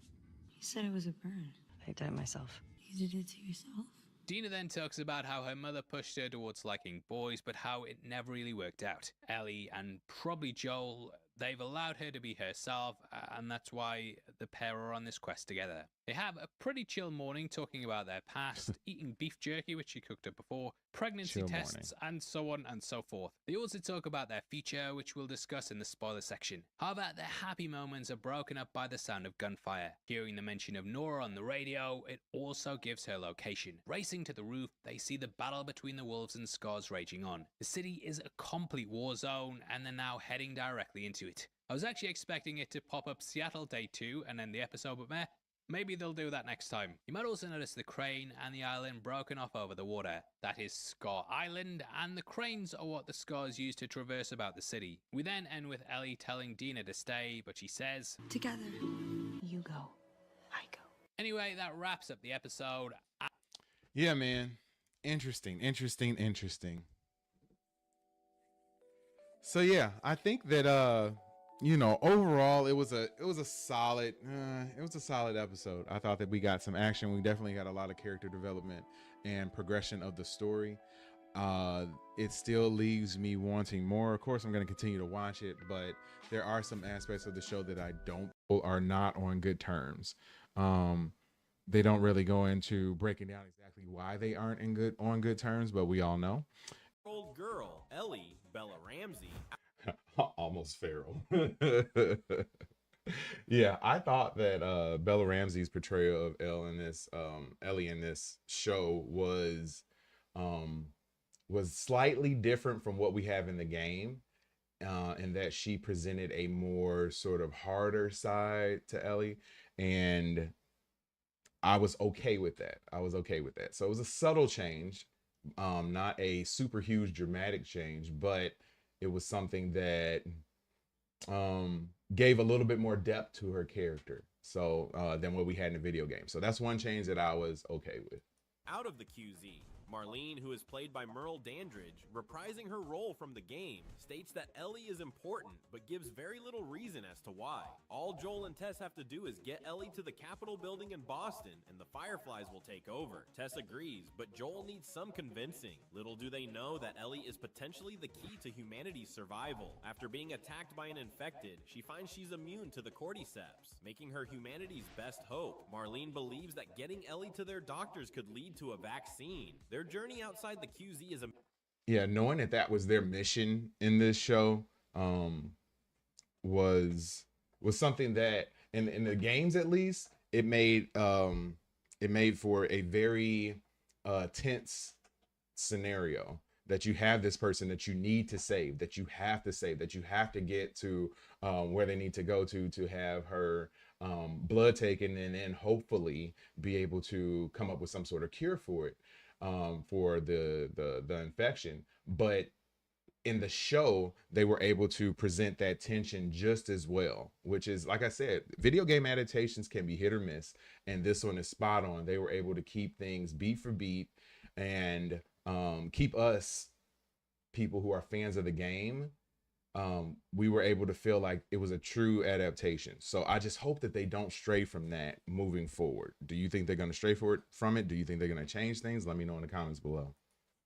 You said it was a burn. I did it myself. You did it to yourself? Dina then talks about how her mother pushed her towards liking boys, but how it never really worked out. Ellie and probably Joel, they've allowed her to be herself, and that's why the pair are on this quest together. They have a pretty chill morning talking about their past, eating beef jerky, which she cooked up before, pregnancy Chill tests, and so on and so forth. They also talk about their future, which we'll discuss in the spoiler section. However, their happy moments are broken up by the sound of gunfire. Hearing the mention of Nora on the radio, it also gives her location. Racing to the roof, they see the battle between the wolves and scars raging on. The city is a complete war zone, and they're now heading directly into it. I was actually expecting it to pop up Seattle Day 2 and end the episode, but maybe they'll do that next time. You might also notice the crane and the island broken off over the water. That is Scar Island, and the cranes are what the Scars use to traverse about the city. We then end with Ellie telling Dina to stay, but she says, Together. You go. I go. Anyway, that wraps up the episode. Yeah, man. Interesting. So yeah, I think that you know, overall it was a solid episode. I thought that we got some action. We definitely got a lot of character development and progression of the story. It still leaves me wanting more. Of course, I'm going to continue to watch it, but there are some aspects of the show that are not on good terms. They don't really go into breaking down exactly why they aren't on good terms, but we all know. Old girl Ellie, Bella Ramsey. Almost feral. Yeah, I thought that Bella Ramsey's portrayal of Ellie in this show was slightly different from what we have in the game, in that she presented a more sort of harder side to Ellie, and I was okay with that. So it was a subtle change, not a super huge dramatic change, but it was something that gave a little bit more depth to her character, than what we had in the video game. So that's one change that I was okay with. Out of the QZ, Marlene, who is played by Merle Dandridge, reprising her role from the game, states that Ellie is important, but gives very little reason as to why. All Joel and Tess have to do is get Ellie to the Capitol building in Boston, and the Fireflies will take over. Tess agrees, but Joel needs some convincing. Little do they know that Ellie is potentially the key to humanity's survival. After being attacked by an infected, she finds she's immune to the cordyceps, making her humanity's best hope. Marlene believes that getting Ellie to their doctors could lead to a vaccine. Their journey outside the QZ is knowing that was their mission in this show was something that in the games, at least, it made for a very tense scenario, that you have this person that you need to save, that you have to get to where they need to go to have her blood taken, and then hopefully be able to come up with some sort of cure for it, for the infection. But in the show, they were able to present that tension just as well, which is, like I said, video game adaptations can be hit or miss, and this one is spot on. They were able to keep things beat for beat, and keep us, people who are fans of the game, we were able to feel like it was a true adaptation. So I just hope that they don't stray from that moving forward. Do you think they're going to stray from it? Do you think they're going to change things? Let me know in the comments below.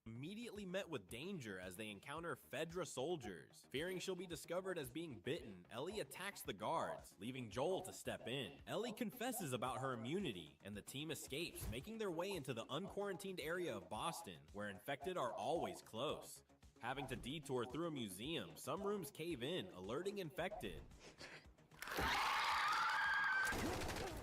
Immediately met with danger as they encounter Fedra soldiers. Fearing she'll be discovered as being bitten, Ellie attacks the guards, leaving Joel to step in. Ellie confesses about her immunity, and the team escapes, making their way into the unquarantined area of Boston, where infected are always close. Having to detour through a museum, some rooms cave in, alerting infected.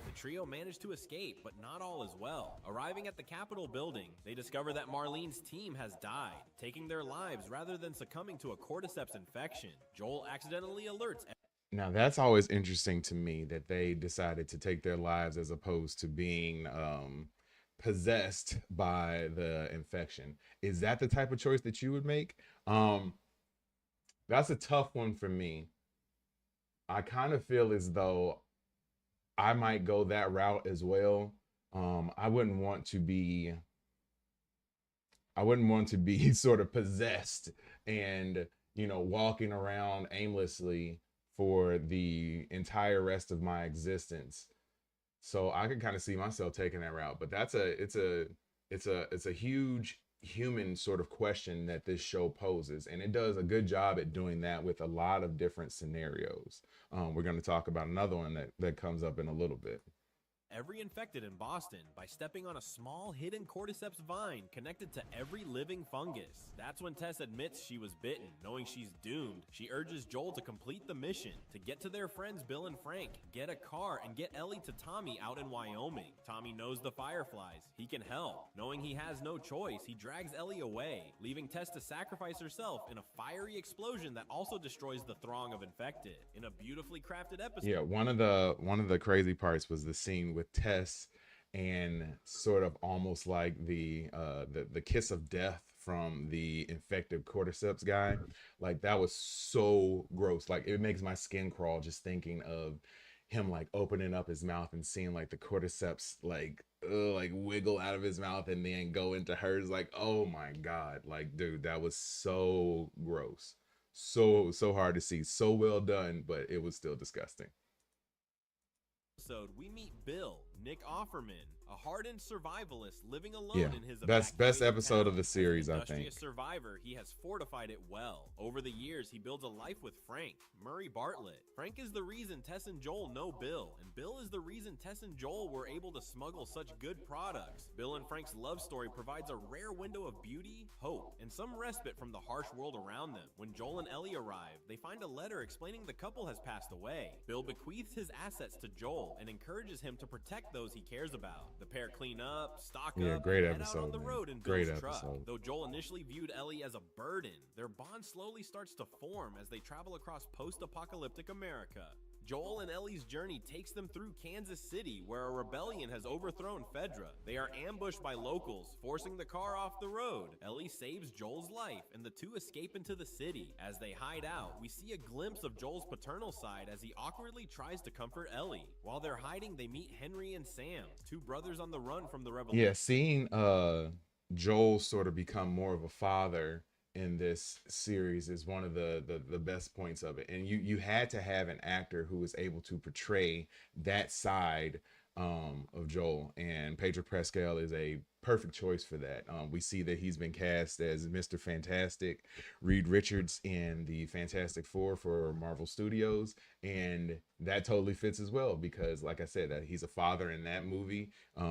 The trio managed to escape, but not all is well. Arriving at the Capitol building, they discover that Marlene's team has died, taking their lives rather than succumbing to a cordyceps infection. Joel accidentally alerts. Now that's always interesting to me, that they decided to take their lives as opposed to being possessed by the infection. Is that the type of choice that you would make? That's a tough one for me. I kind of feel as though I might go that route as well. I wouldn't want to be sort of possessed and, walking around aimlessly for the entire rest of my existence. So I could kind of see myself taking that route, but it's a huge human sort of question that this show poses, and it does a good job at doing that with a lot of different scenarios. We're going to talk about another one that comes up in a little bit. Every infected in Boston by stepping on a small hidden cordyceps vine connected to every living fungus. That's when Tess admits she was bitten. Knowing she's doomed, she urges Joel to complete the mission, to get to their friends Bill and Frank, get a car, and get Ellie to Tommy out in Wyoming. Tommy knows the Fireflies. He can help. Knowing he has no choice, he drags Ellie away, leaving Tess to sacrifice herself in a fiery explosion that also destroys the throng of infected. In a beautifully crafted episode. Yeah, one of the crazy parts was the scene with Tess and sort of almost like the kiss of death from the infected cordyceps guy. Like, that was so gross. Like, it makes my skin crawl just thinking of him like opening up his mouth and seeing like the cordyceps like wiggle out of his mouth and then go into hers. Like, oh my God, like, dude, that was so gross, so hard to see, so well done, but it was still disgusting. We meet Bill, Nick Offerman, a hardened survivalist living alone Yeah, in his best episode of the As an series, I think. industrious survivor, he has fortified it well. Over the years, he builds a life with Frank, Murray Bartlett. Frank is the reason Tess and Joel know Bill, and Bill is the reason Tess and Joel were able to smuggle such good products. Bill and Frank's love story provides a rare window of beauty, hope, and some respite from the harsh world around them. When Joel and Ellie arrive, they find a letter explaining the couple has passed away. Bill bequeaths his assets to Joel and encourages him to protect those he cares about. The pair clean up, stock up, great and head out episode, on the man. road in Great Bill's truck. episode. Though Joel initially viewed Ellie as a burden, their bond slowly starts to form as they travel across post-apocalyptic America. Joel and Ellie's journey takes them through Kansas City, where a rebellion has overthrown Fedra. They are ambushed by locals, forcing the car off the road. Ellie saves Joel's life, and the two escape into the city. As they hide out, we see a glimpse of Joel's paternal side as he awkwardly tries to comfort Ellie. While they're hiding, they meet Henry and Sam, two brothers on the run from the revolution. Yeah, seeing Joel sort of become more of a father in this series is one of the best points of it. And you had to have an actor who was able to portray that side of Joel, and Pedro Pascal is a perfect choice for that. We see that he's been cast as Mr. Fantastic, Reed Richards in the Fantastic Four for Marvel Studios, and that totally fits as well because, like I said, that he's a father in that movie.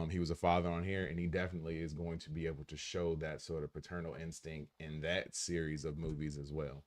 He was a father on here, and he definitely is going to be able to show that sort of paternal instinct in that series of movies as well.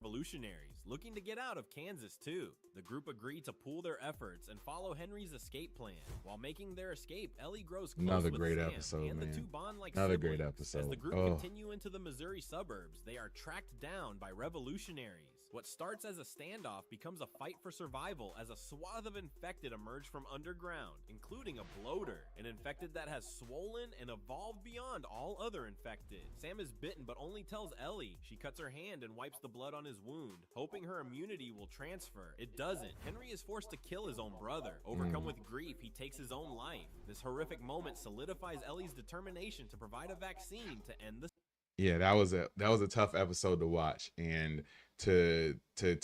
Revolutionaries looking to get out of Kansas too. The group agree to pool their efforts and follow Henry's escape plan. While making their escape, Ellie grows close Another with great Sam, episode, and the man. two bond like Another siblings. great episode. As the group Oh. continue into the Missouri suburbs, they are tracked down by revolutionaries. What starts as a standoff becomes a fight for survival as a swath of infected emerge from underground, including a bloater, an infected that has swollen and evolved beyond all other infected. Sam is bitten but only tells Ellie. She cuts her hand and wipes the blood on his wound, hoping her immunity will transfer. It doesn't. Henry is forced to kill his own brother. Overcome with grief, he takes his own life. This horrific moment solidifies Ellie's determination to provide a vaccine to end the... Yeah, that was a tough episode to watch, and to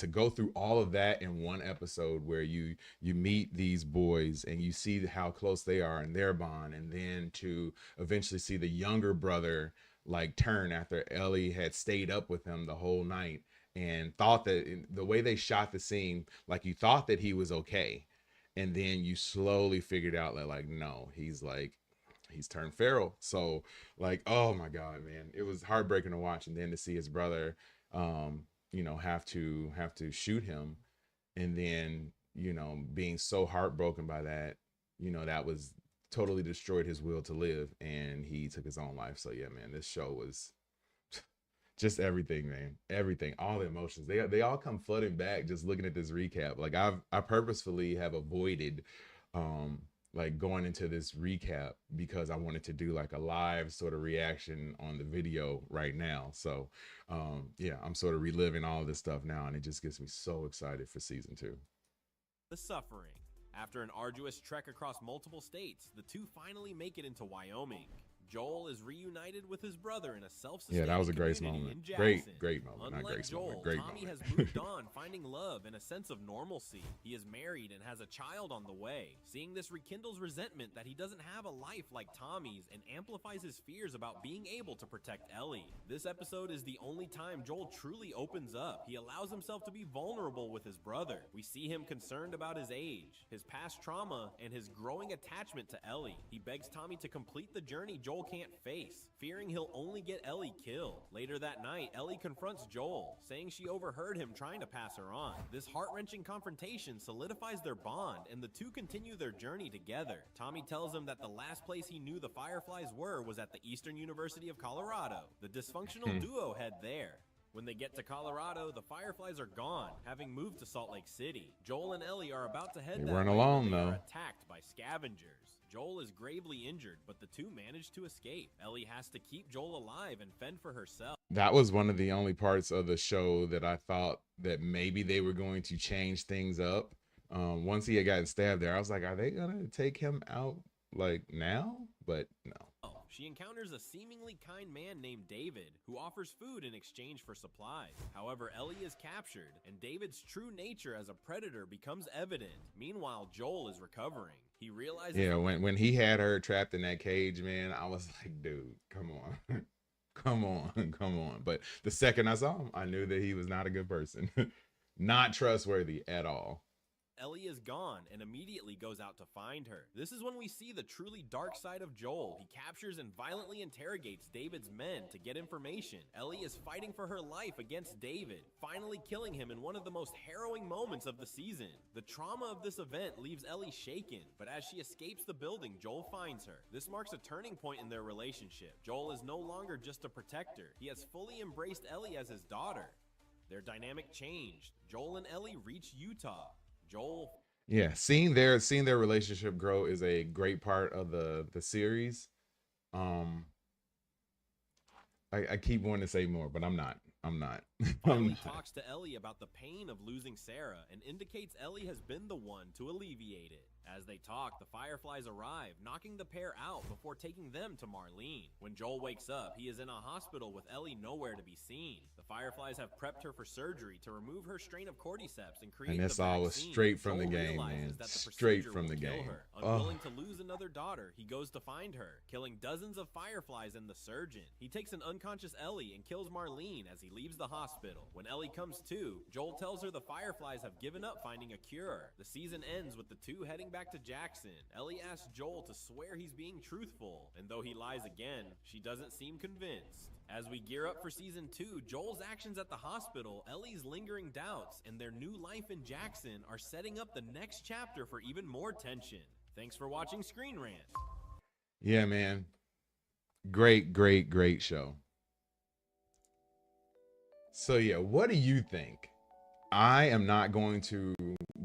go through all of that in one episode where you meet these boys and you see how close they are in their bond, and then to eventually see the younger brother like turn after Ellie had stayed up with him the whole night and thought that the way they shot the scene, like you thought that he was okay, and then you slowly figured out that like no, he's turned feral. So like, oh my God, man, it was heartbreaking to watch. And then to see his brother, have to shoot him, and then, being so heartbroken by that, that was totally destroyed his will to live, and he took his own life. So yeah, man, this show was just everything, man, everything, all the emotions, they all come flooding back just looking at this recap. Like I purposefully have avoided, like going into this recap because I wanted to do like a live sort of reaction on the video right now. So yeah, I'm sort of reliving all of this stuff now, and it just gets me so excited for season 2. The suffering. After an arduous trek across multiple states, the two finally make it into Wyoming. Joel is reunited with his brother in a self-sustaining Yeah, that was a great community moment. in Jackson. Great moment. Unlike Not great Joel, moment. Great Tommy moment. has moved on, finding love and a sense of normalcy. He is married and has a child on the way. Seeing this rekindles resentment that he doesn't have a life like Tommy's and amplifies his fears about being able to protect Ellie. This episode is the only time Joel truly opens up. He allows himself to be vulnerable with his brother. We see him concerned about his age, his past trauma, and his growing attachment to Ellie. He begs Tommy to complete the journey Joel can't face, fearing he'll only get Ellie killed. Later that night, Ellie confronts Joel, saying she overheard him trying to pass her on. This heart-wrenching confrontation solidifies their bond, and the two continue their journey together. Tommy tells him that the last place he knew the Fireflies were was at the Eastern University of Colorado. The dysfunctional duo head there. When they get to Colorado, the Fireflies are gone, having moved to Salt Lake City. Joel and Ellie are about to head They that weren't way alone, when they though. are attacked by scavengers. Joel is gravely injured, but the two manage to escape. Ellie has to keep Joel alive and fend for herself. That was one of the only parts of the show that I thought that maybe they were going to change things up. Once he had gotten stabbed there, I was like, are they gonna take him out like now? But no. She encounters a seemingly kind man named David, who offers food in exchange for supplies. However, Ellie is captured, and David's true nature as a predator becomes evident. Meanwhile, Joel is recovering. He realizes... Yeah, when he had her trapped in that cage, man, I was like, dude, come on. Come on. But the second I saw him, I knew that he was not a good person. Not trustworthy at all. Ellie is gone and immediately goes out to find her. This is when we see the truly dark side of Joel. He captures and violently interrogates David's men to get information. Ellie is fighting for her life against David, finally killing him in one of the most harrowing moments of the season. The trauma of this event leaves Ellie shaken, but as she escapes the building, Joel finds her. This marks a turning point in their relationship. Joel is no longer just a protector. He has fully embraced Ellie as his daughter. Their dynamic changed. Joel and Ellie reach Utah. Joel. Yeah, seeing their relationship grow is a great part of the series. I keep wanting to say more, but I'm not. Finally talks to Ellie about the pain of losing Sarah and indicates Ellie has been the one to alleviate it. As they talk, the Fireflies arrive, knocking the pair out before taking them to Marlene. When Joel wakes up, he is in a hospital with Ellie nowhere to be seen. The Fireflies have prepped her for surgery to remove her strain of cordyceps and create and this the all was vaccine. straight from Joel the game, realizes man. that the Straight procedure from the will kill game. her. Unwilling to lose another daughter, he goes to find her, killing dozens of Fireflies and the surgeon. He takes an unconscious Ellie and kills Marlene as he leaves the hospital. When Ellie comes to, Joel tells her the Fireflies have given up finding a cure. The season ends with the two heading back to Jackson. Ellie asks Joel to swear he's being truthful, and though he lies again, she doesn't seem convinced. As we gear up for season 2, Joel's actions at the hospital, Ellie's lingering doubts, and their new life in Jackson are setting up the next chapter for even more tension. Thanks for watching Screen Rant. Yeah, man. Great show. So yeah, what do you think? I am not going to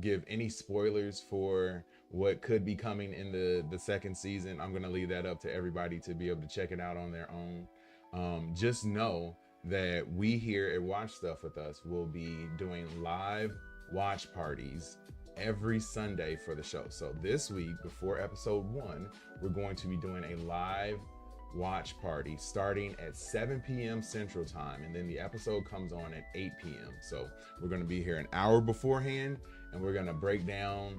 give any spoilers for what could be coming in the second season. I'm going to leave that up to everybody to be able to check it out on their own. Just know that we here at Watch Stuff With Us will be doing live watch parties every Sunday for the show. So this week, before episode 1, we're going to be doing a live watch party starting at 7 p.m. Central Time, and then the episode comes on at 8 p.m. So we're going to be here an hour beforehand, and we're going to break down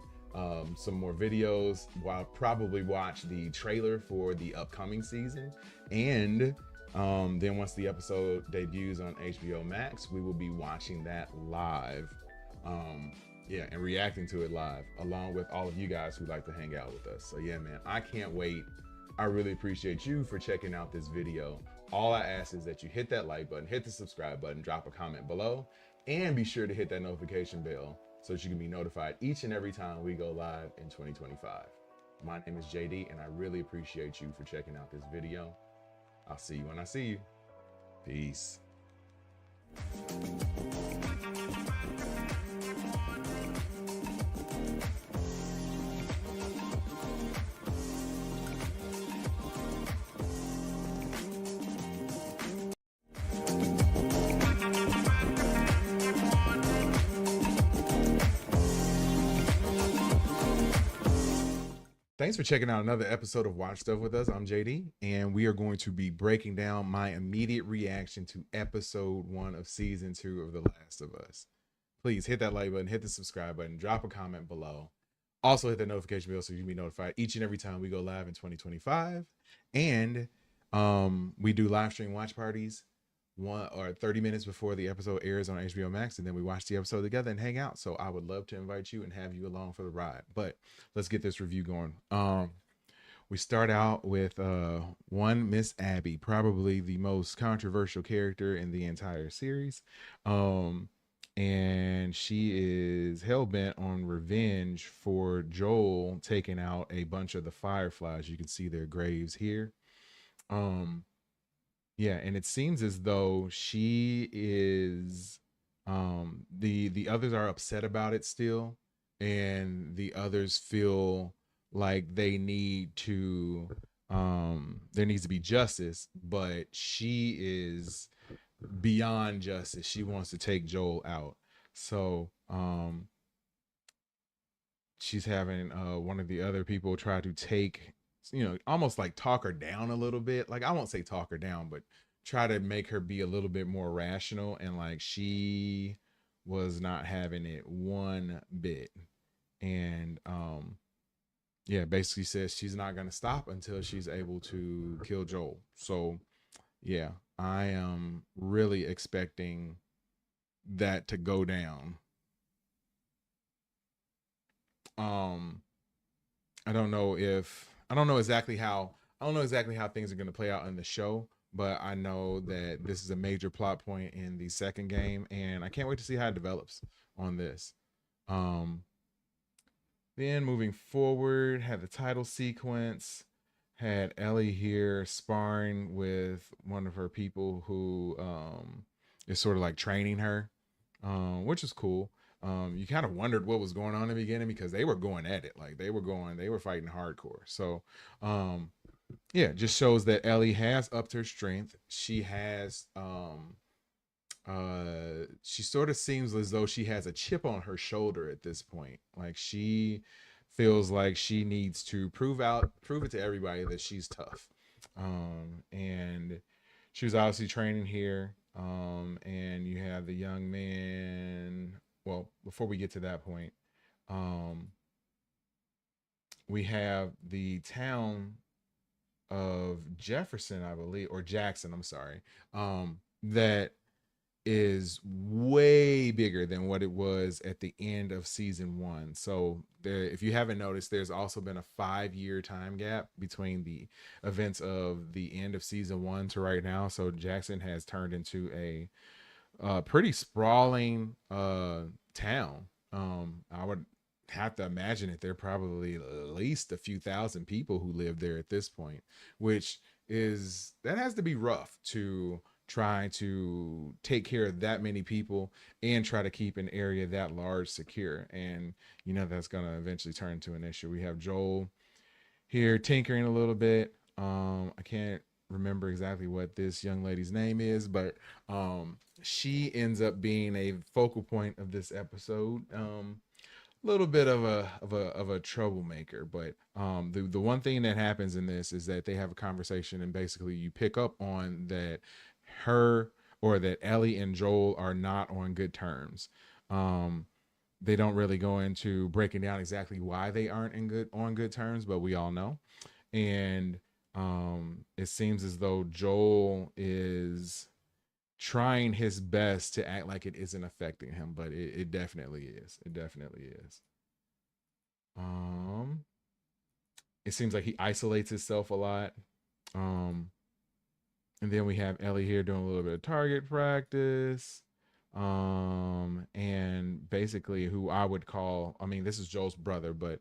some more videos. I'll probably watch the trailer for the upcoming season, and then once the episode debuts on HBO Max, we will be watching that live, and reacting to it live, along with all of you guys who like to hang out with us. So yeah, man, I can't wait. I really appreciate you for checking out this video. All I ask is that you hit that like button, hit the subscribe button, drop a comment below, and be sure to hit that notification bell so that you can be notified each and every time we go live in 2025. My name is JD, and I really appreciate you for checking out this video. I'll see you when I see you. Peace. Thanks for checking out another episode of Watch Stuff With Us. I'm JD, and we are going to be breaking down my immediate reaction to episode 1 of season 2 of The Last of Us. Please hit that like button, hit the subscribe button, drop a comment below. Also hit the notification bell so you can be notified each and every time we go live in 2025. And we do live stream watch parties 1 or 30 minutes before the episode airs on HBO Max, and then we watch the episode together and hang out. So I would love to invite you and have you along for the ride. But let's get this review going. We start out with one Miss Abby, probably the most controversial character in the entire series. And she is hell-bent on revenge for Joel taking out a bunch of the Fireflies. You can see their graves here. Yeah, and it seems as though she is the others are upset about it still, and the others feel like they need to there needs to be justice, but she is beyond justice. She wants to take Joel out. So she's having one of the other people try to take you know, almost like talk her down a little bit. Like, I won't say talk her down, but try to make her be a little bit more rational. And like, she was not having it one bit. And yeah, basically says she's not going to stop until she's able to kill Joel. So yeah, I am really expecting that to go down. I don't know exactly how things are going to play out in the show, but I know that this is a major plot point in the second game, and I can't wait to see how it develops on this. Then moving forward, had the title sequence, had Ellie here sparring with one of her people who is sort of like training her, which is cool. You kind of wondered what was going on in the beginning because they were going at it. Like they were fighting hardcore. So yeah, just shows that Ellie has upped her strength. She has she sort of seems as though she has a chip on her shoulder at this point. Like she feels like she needs to prove it to everybody that she's tough. And she was obviously training here. And you have the young man. Well, before we get to that point, we have the town of Jefferson, I believe, or Jackson, I'm sorry, that is way bigger than what it was at the end of season 1. So there, if you haven't noticed, there's also been a 5-year time gap between the events of the end of season 1 to right now. So Jackson has turned into a pretty sprawling town. I would have to imagine that there are probably at least a few thousand people who live there at this point, which that has to be rough to try to take care of that many people and try to keep an area that large secure. And you know that's going to eventually turn into an issue. We have Joel here tinkering a little bit. I can't remember exactly what this young lady's name is, but she ends up being a focal point of this episode. Little bit of a troublemaker, but the one thing that happens in this is that they have a conversation, and basically you pick up on that that Ellie and Joel are not on good terms. They don't really go into breaking down exactly why they aren't on good terms, but we all know. And it seems as though Joel is trying his best to act like it isn't affecting him, but it definitely is. It definitely is. It seems like he isolates himself a lot. And then we have Ellie here doing a little bit of target practice. And basically who I would call, I mean, this is Joel's brother, but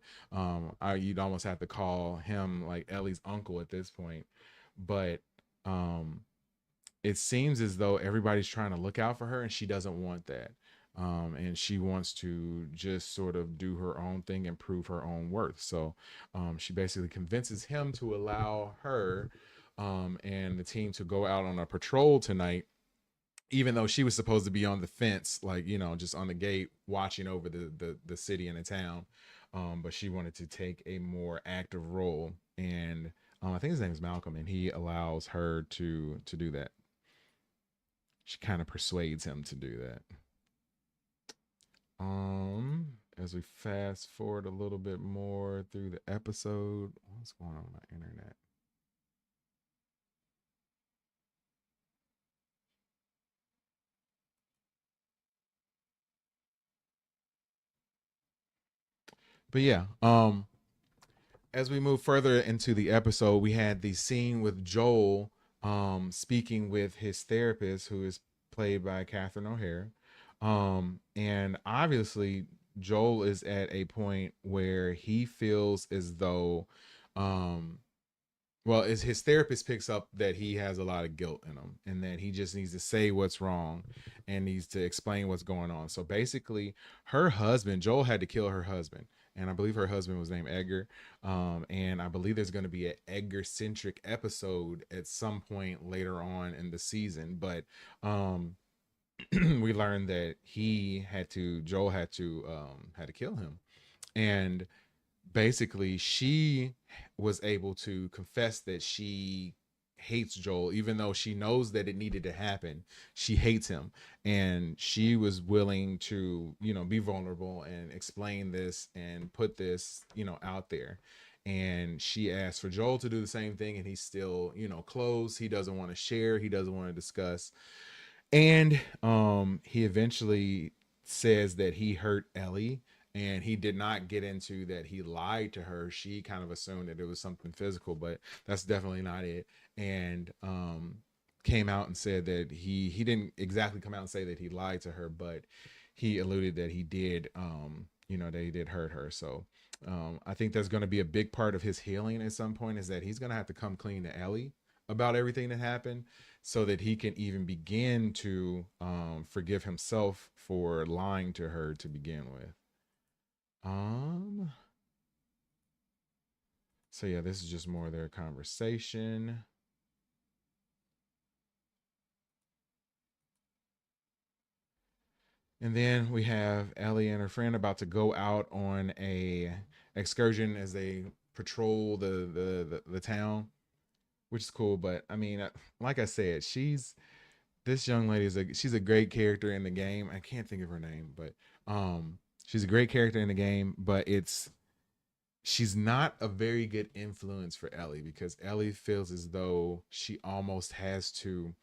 you'd almost have to call him like Ellie's uncle at this point. But it seems as though everybody's trying to look out for her, and she doesn't want that. And she wants to just sort of do her own thing and prove her own worth. So she basically convinces him to allow her and the team to go out on a patrol tonight, even though she was supposed to be on the fence, like, you know, just on the gate watching over the city and the town. But she wanted to take a more active role. And I think his name is Malcolm, and he allows her to do that. She kind of persuades him to do that. As we fast forward a little bit more through the episode, what's going on with my internet? But yeah, as we move further into the episode, we had the scene with Joel speaking with his therapist, who is played by Catherine O'Hara. And obviously Joel is at a point where he feels as though as his therapist picks up that he has a lot of guilt in him, and that he just needs to say what's wrong and needs to explain what's going on. So basically her husband, Joel had to kill her husband, and I believe her husband was named Edgar. And I believe there's going to be an Edgar centric episode at some point later on in the season. But we learned that Joel had to kill him. And basically she was able to confess that she hates Joel, even though she knows that it needed to happen. She hates him, and she was willing to, be vulnerable and explain this and put this, out there. And she asked for Joel to do the same thing, and he's still, closed. He doesn't want to share. He doesn't want to discuss. And he eventually says that he hurt Ellie, and he did not get into that he lied to her. She kind of assumed that it was something physical, but that's definitely not it. And came out and said that he didn't exactly come out and say that he lied to her, but he alluded that he did, they did hurt her. So I think that's going to be a big part of his healing at some point, is that he's going to have to come clean to Ellie about everything that happened, so that he can even begin to forgive himself for lying to her to begin with. So yeah, this is just more of their conversation. And then we have Ellie and her friend about to go out on a excursion as they patrol the town, which is cool. But I mean, like I said, this young lady she's a great character in the game. I can't think of her name, but she's a great character in the game, but she's not a very good influence for Ellie, because Ellie feels as though she almost has to,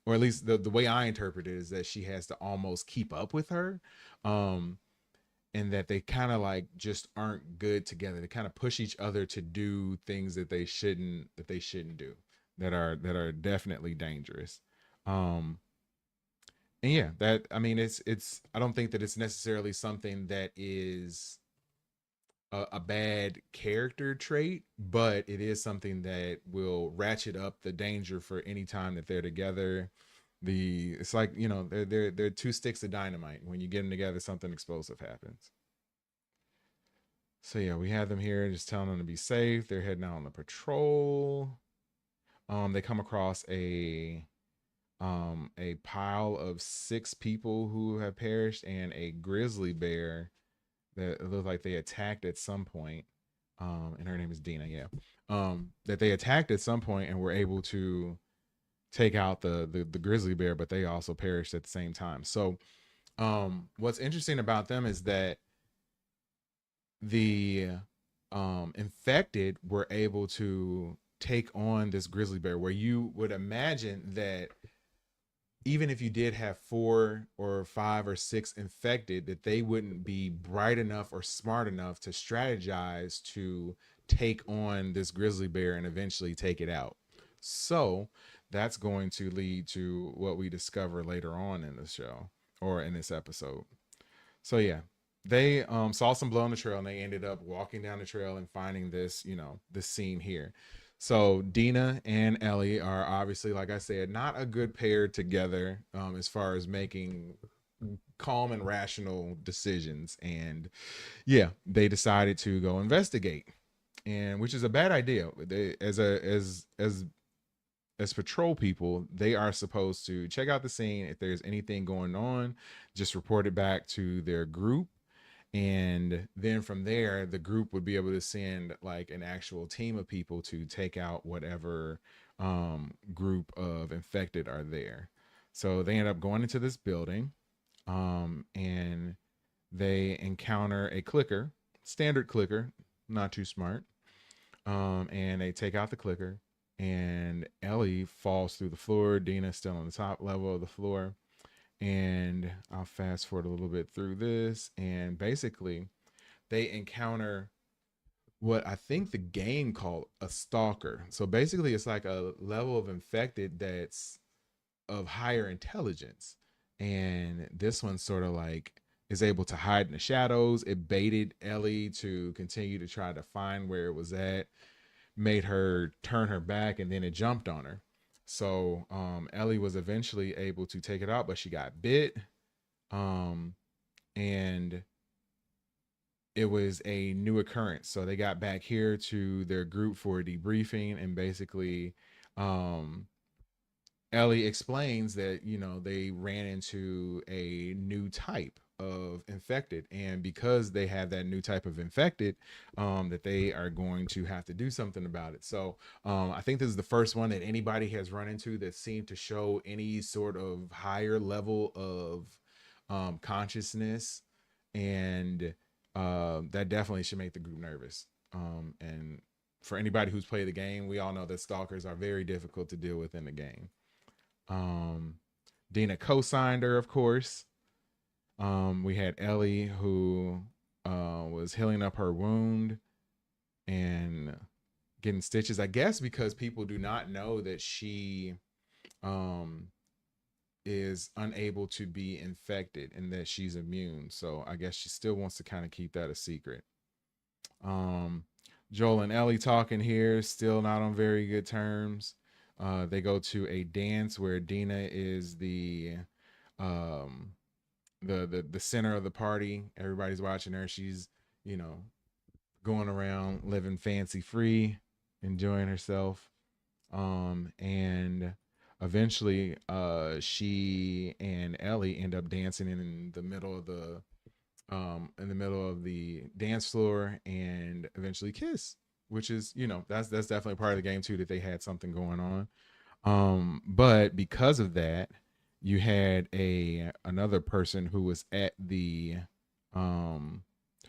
or at least the way I interpret it is that she has to almost keep up with her. And that they kind of like just aren't good together. They kind of push each other to do things that they shouldn't do, that are definitely dangerous. And yeah, that, I mean, it's I don't think that it's necessarily something that is a bad character trait, but it is something that will ratchet up the danger for any time that they're together. It's like, they're two sticks of dynamite. When you get them together, something explosive happens. So yeah, we have them here just telling them to be safe. They're heading out on the patrol. They come across a pile of 6 people who have perished, and a grizzly bear that looked like they attacked at some point. And her name is Dina, yeah. That they attacked at some point and were able to take out the grizzly bear, but they also perished at the same time. So what's interesting about them is that the infected were able to take on this grizzly bear, where you would imagine that even if you did have 4 or 5 or 6 infected, that they wouldn't be bright enough or smart enough to strategize to take on this grizzly bear and eventually take it out. So that's going to lead to what we discover later on in the show, or in this episode. So yeah, they saw some blood on the trail, and they ended up walking down the trail and finding this, this scene here. So Dina and Ellie are obviously, like I said, not a good pair together as far as making calm and rational decisions. And yeah, they decided to go investigate, and which is a bad idea. They, as patrol people, they are supposed to check out the scene. If there's anything going on, just report it back to their group. And then from there, the group would be able to send like an actual team of people to take out whatever group of infected are there. So they end up going into this building, and they encounter a clicker, standard clicker, not too smart. And they take out the clicker, and Ellie falls through the floor. Dina's still on the top level of the floor. And I'll fast forward a little bit through this, and basically they encounter what I think the game called a stalker. So basically it's like a level of infected that's of higher intelligence, and this one sort of like is able to hide in the shadows. It baited Ellie to continue to try to find where it was at, made her turn her back, and then it jumped on her. So Ellie was eventually able to take it out, but she got bit. And it was a new occurrence. So they got back here to their group for a debriefing, and basically Ellie explains that, they ran into a new type of infected, and because they have that new type of infected, that they are going to have to do something about it. So I think this is the first one that anybody has run into that seemed to show any sort of higher level of consciousness, and that definitely should make the group nervous. And for anybody who's played the game, we all know that stalkers are very difficult to deal with in the game. Dina co-signed her, of course. We had Ellie, who was healing up her wound and getting stitches, I guess, because people do not know that she is unable to be infected and that she's immune. So I guess she still wants to kind of keep that a secret. Joel and Ellie talking here, still not on very good terms. They go to a dance where Dina is the center of the party. Everybody's watching her. She's, you know, going around living fancy free, enjoying herself. And eventually she and Ellie end up dancing in the middle of the dance floor, and eventually kiss, which is, you know, that's definitely part of the game too, that they had something going on. But because of that, you had another person who was at the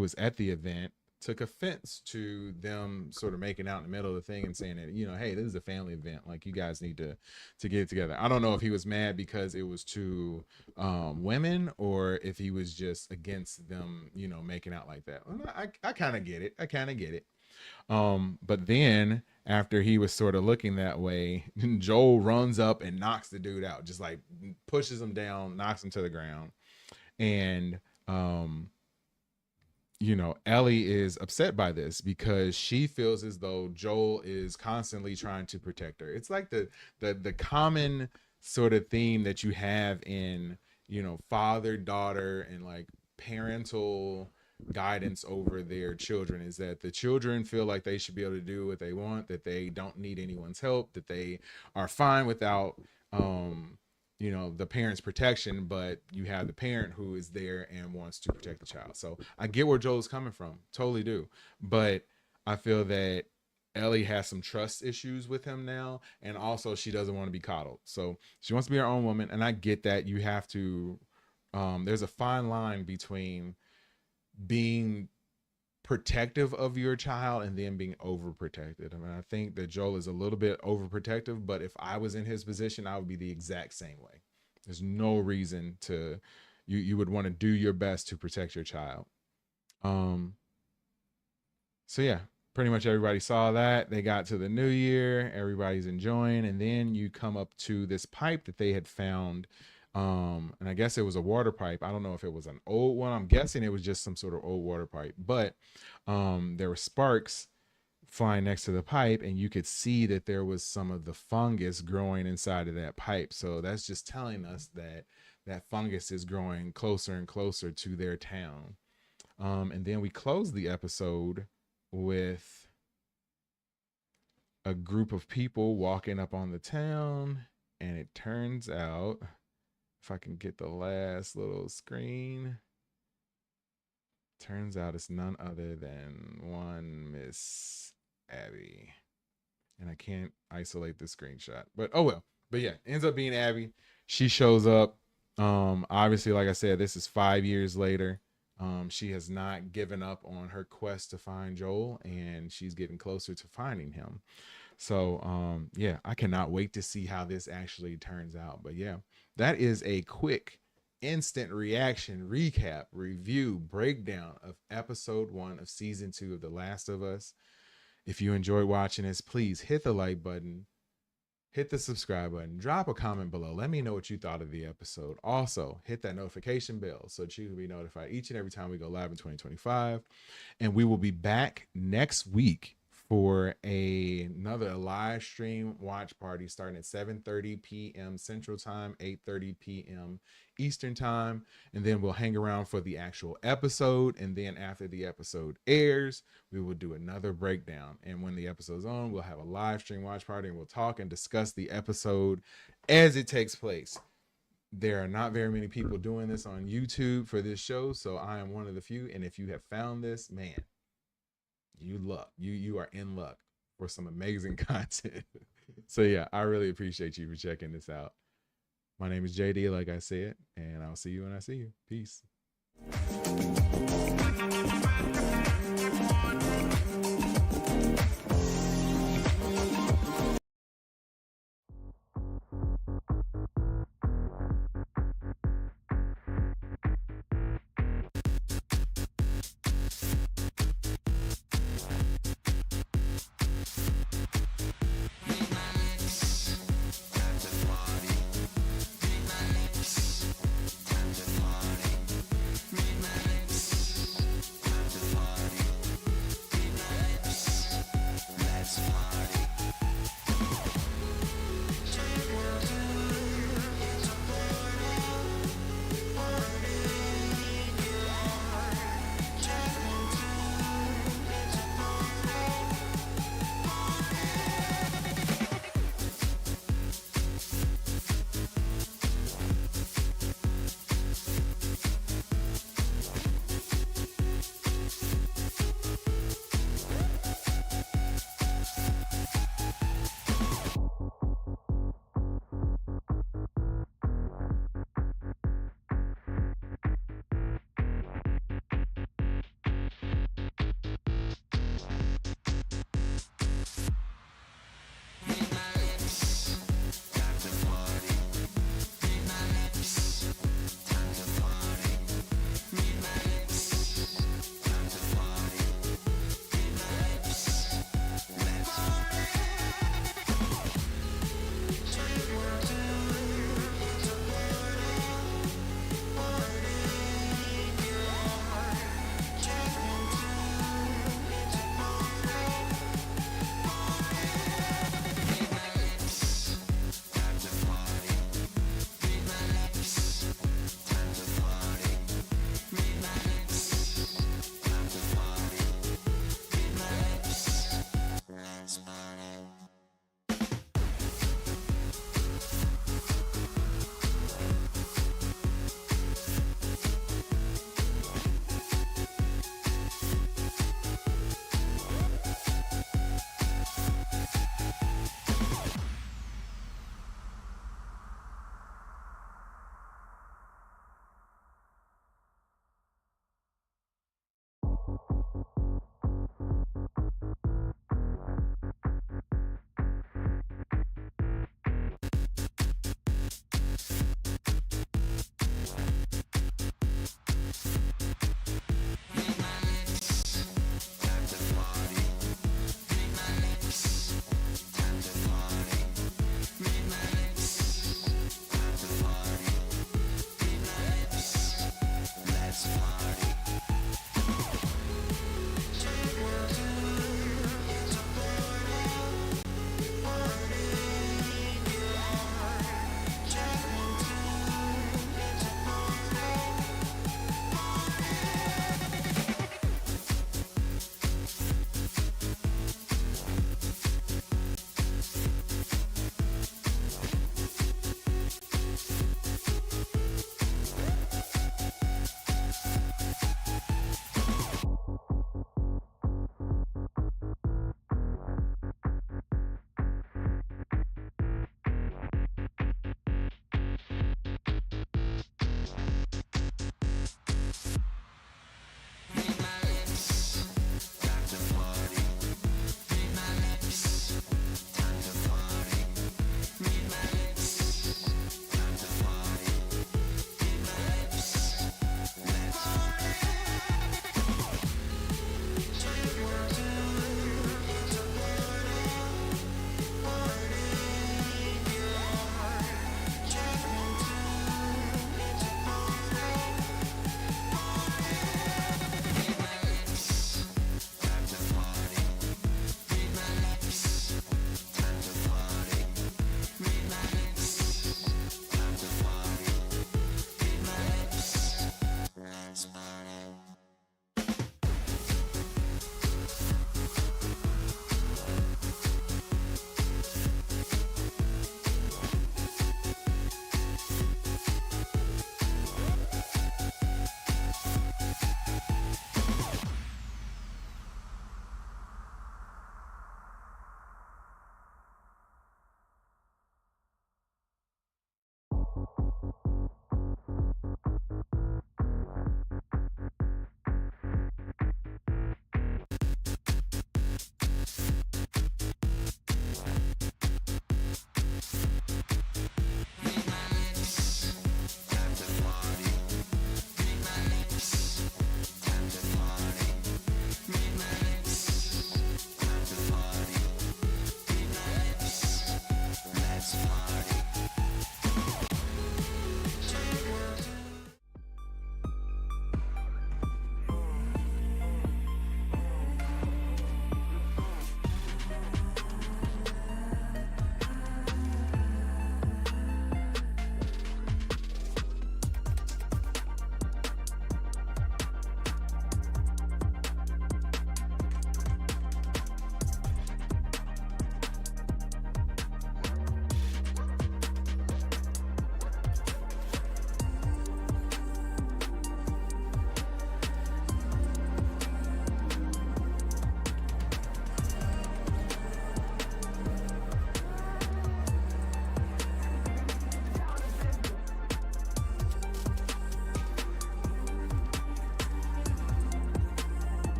event took offense to them sort of making out in the middle of the thing and saying that, you know, hey, this is a family event, like you guys need to get it together. I don't know if he was mad because it was two women, or if he was just against them, you know, making out like that. I kind of get it. But then after he was sort of looking that way, Joel runs up and knocks the dude out, just like pushes him down, knocks him to the ground. And you know, Ellie is upset by this because she feels as though Joel is constantly trying to protect her. It's like the common sort of theme that you have in, you know, father, daughter, and like parental guidance over their children, is that the children feel like they should be able to do what they want, that they don't need anyone's help, that they are fine without you know, the parent's protection, but you have the parent who is there and wants to protect the child. So I get where Joel's coming from, totally do, but I feel that Ellie has some trust issues with him now, and also she doesn't want to be coddled. So she wants to be her own woman, and I get that. You have to there's a fine line between being protective of your child and then being overprotected. I mean, I think that Joel is a little bit overprotective, but if I was in his position, I would be the exact same way. There's no reason to, you would want to do your best to protect your child. So yeah, pretty much everybody saw that. They got to the new year, everybody's enjoying, and then you come up to this pipe that they had found. And I guess it was a water pipe. I don't know if it was an old one. I'm guessing it was just some sort of old water pipe, but there were sparks flying next to the pipe, and you could see that there was some of the fungus growing inside of that pipe. So that's just telling us that that fungus is growing closer and closer to their town. And then we close the episode with a group of people walking up on the town, and it turns out, if I can get the last little screen, turns out it's none other than one Miss Abby. And I can't isolate the screenshot, but oh well. But yeah, ends up being Abby. She shows up. Obviously, like I said, this is 5 years later. She has not given up on her quest to find Joel, and she's getting closer to finding him. So yeah, I cannot wait to see how this actually turns out. But yeah, that is a quick instant reaction recap, review, breakdown of episode 1 of season 2 of The Last of Us. If you enjoyed watching this, please hit the like button, hit the subscribe button, drop a comment below. Let me know what you thought of the episode. Also, hit that notification bell so that you can be notified each and every time we go live in 2025. And we will be back next week for another live stream watch party starting at 7:30 p.m. Central Time, 8:30 p.m. Eastern Time, and then we'll hang around for the actual episode, and then after the episode airs, we will do another breakdown. And when the episode's on, we'll have a live stream watch party, and we'll talk and discuss the episode as it takes place. There are not very many people doing this on YouTube for this show, so I am one of the few. And if you have found this, man, you are in luck for some amazing content. So yeah, I really appreciate you for checking this out. My name is JD, like I said, and I'll see you when I see you. Peace.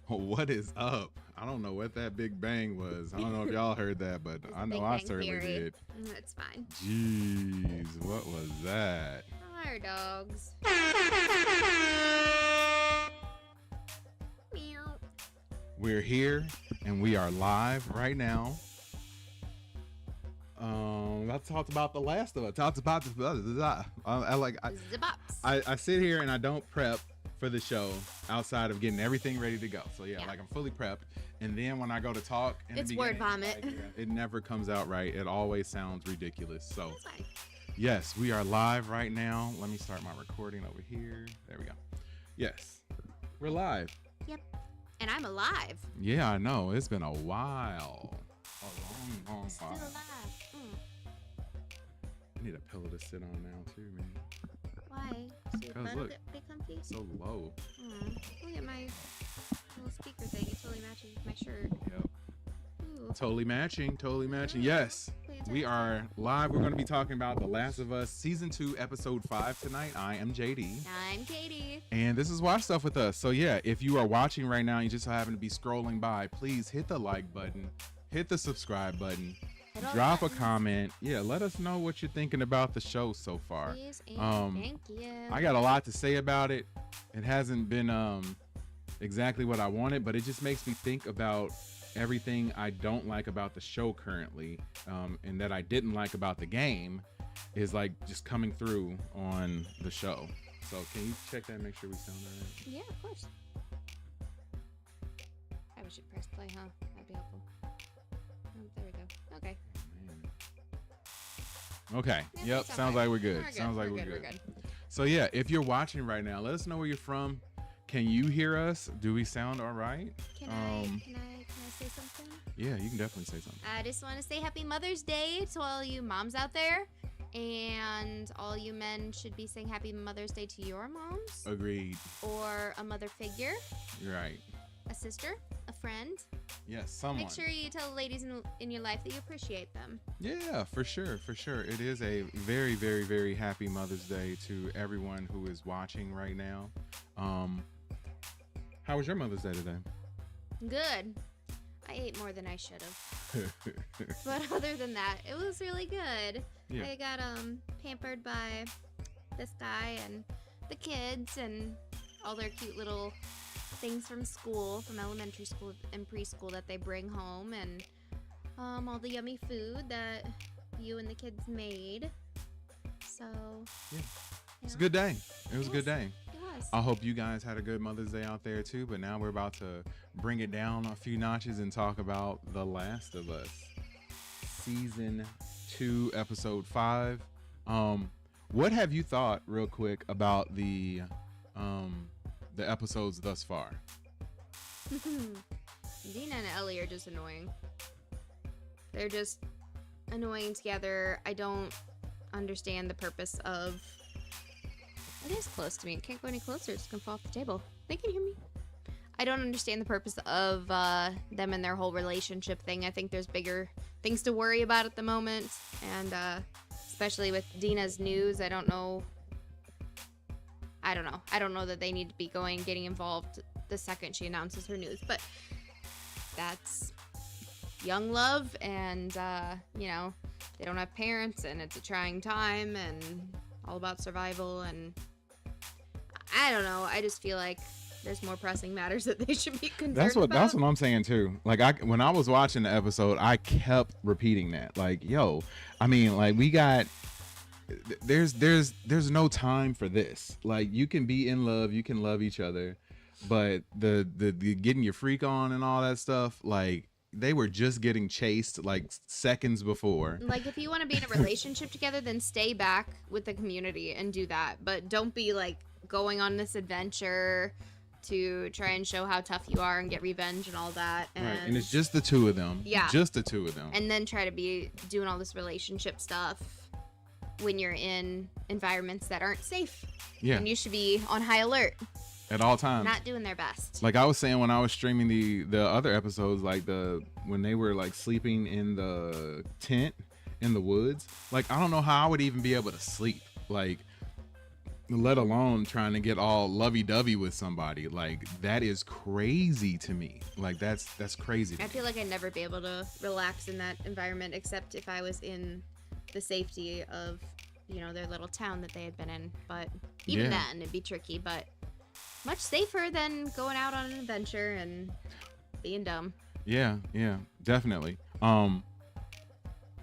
What is up? I don't know what that big bang was. I don't know if y'all heard that, but I know I certainly did. That's fine. Jeez, what was that? Our dogs. Meow. We're here and we are live right now. Let's talk about The Last of Us. Talk about I sit here and I don't prep for the show outside of getting everything ready to go. So yeah, like I'm fully prepped. And then when I go to talk, it's word vomit. Like, it never comes out right. It always sounds ridiculous. So yes, we are live right now. Let me start my recording over here. There we go. Yes, we're live. Yep. And I'm alive. Yeah, I know. It's been a while. A long while. Still alive. I need a pillow to sit on now too, man. Why? So your butt will get comfy? So low. Look at my little speaker thing. It totally matches with my shirt. Yep. Ooh. Totally matching. Totally matching. Yes. We are live. We're going to be talking about The Last of Us Season 2, Episode 5 tonight. I am JD. I'm Katie. And this is Watch Stuff with Us. So yeah, if you are watching right now and you just happen to be scrolling by, please hit the like button, hit the subscribe button, drop a comment. Yeah, let us know what you're thinking about the show so far. Please and thank you. I got a lot to say about it. It hasn't been exactly what I wanted, but it just makes me think about everything I don't like about the show currently, and that I didn't like about the game is like just coming through on the show. So can you check that and make sure we sound right? Yeah, of course. I should press play, huh? That'd be helpful. Oh, there we go. Okay. Okay. Yeah, yep. Sounds like we're good. Sounds like we're good. So yeah, if you're watching right now, let us know where you're from. Can you hear us? Do we sound all right? Can I say something? Yeah, you can definitely say something. I just want to say Happy Mother's Day to all you moms out there. And all you men should be saying Happy Mother's Day to your moms. Agreed. Or a mother figure. Right. A sister, a friend. Yes, someone. Make sure you tell the ladies in your life that you appreciate them. Yeah, for sure, for sure. It is a very, very, very happy Mother's Day to everyone who is watching right now. How was your Mother's Day today? Good. I ate more than I should have. But other than that, it was really good. Yeah. I got pampered by this guy and the kids and all their cute little things from school, from elementary school and preschool that they bring home, and all the yummy food that you and the kids made. So yeah, it's a good day. It was a good day. It was. I hope you guys had a good Mother's Day out there too, but now we're about to bring it down a few notches and talk about The Last of Us Season 2, Episode 5. What have you thought, real quick, about the episodes thus far? Dina and Ellie are just annoying. They're just annoying together. I don't understand the purpose of... It is close to me. It can't go any closer. It's gonna fall off the table. They can hear me. I don't understand the purpose of them and their whole relationship thing. I think there's bigger things to worry about at the moment. And especially with Dina's news, I don't know that they need to be getting involved the second she announces her news. But that's young love, and they don't have parents, and it's a trying time, and all about survival, and I don't know. I just feel like there's more pressing matters that they should be concerned about. That's what I'm saying too. Like when I was watching the episode, I kept repeating that. Like, yo, I mean, like there's no time for this. Like, you can be in love, you can love each other, but the getting your freak on and all that stuff, like, they were just getting chased like seconds before. Like, if you want to be in a relationship together, then stay back with the community and do that. But don't be like going on this adventure to try and show how tough you are and get revenge and all that. And, right, and it's just the two of them. Yeah. Just the two of them. And then try to be doing all this relationship stuff when you're in environments that aren't safe. Yeah. And you should be on high alert. At all times. Not doing their best. Like I was saying when I was streaming the other episodes, like when they were like sleeping in the tent in the woods, like I don't know how I would even be able to sleep. Like let alone trying to get all lovey-dovey with somebody. Like, that is crazy to me. Like, that's crazy to I me. feel like I'd never be able to relax in that environment except if I was in the safety of, you know, their little town that they had been in. But even then, it'd be tricky, but much safer than going out on an adventure and being dumb. Yeah, definitely.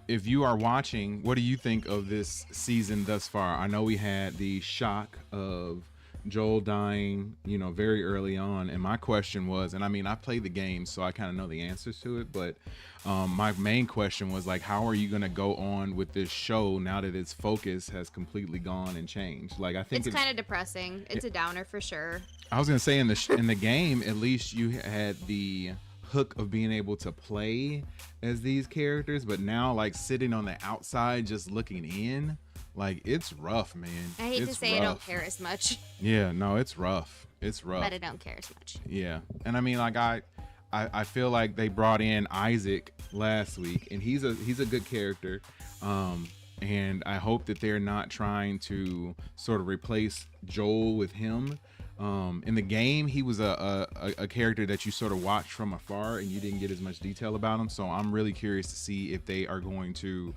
If you are watching, what do you think of this season thus far? I know we had the shock of Joel dying, you know, very early on. And my question was, and I mean, I played the game, so I kind of know the answers to it. But my main question was, like, how are you going to go on with this show now that its focus has completely gone and changed? Like, I think it's kind of depressing. It's a downer for sure. I was going to say in the game, at least you had the hook of being able to play as these characters, but now, like, sitting on the outside just looking in, like, it's rough, man. I hate to say rough. I don't care as much. Yeah, no, it's rough. But I don't care as much. Yeah. And I mean, like, I feel like they brought in Isaac last week, and he's a good character, and I hope that they're not trying to sort of replace Joel with him. In the game, he was a character that you sort of watched from afar and you didn't get as much detail about him. So I'm really curious to see if they are going to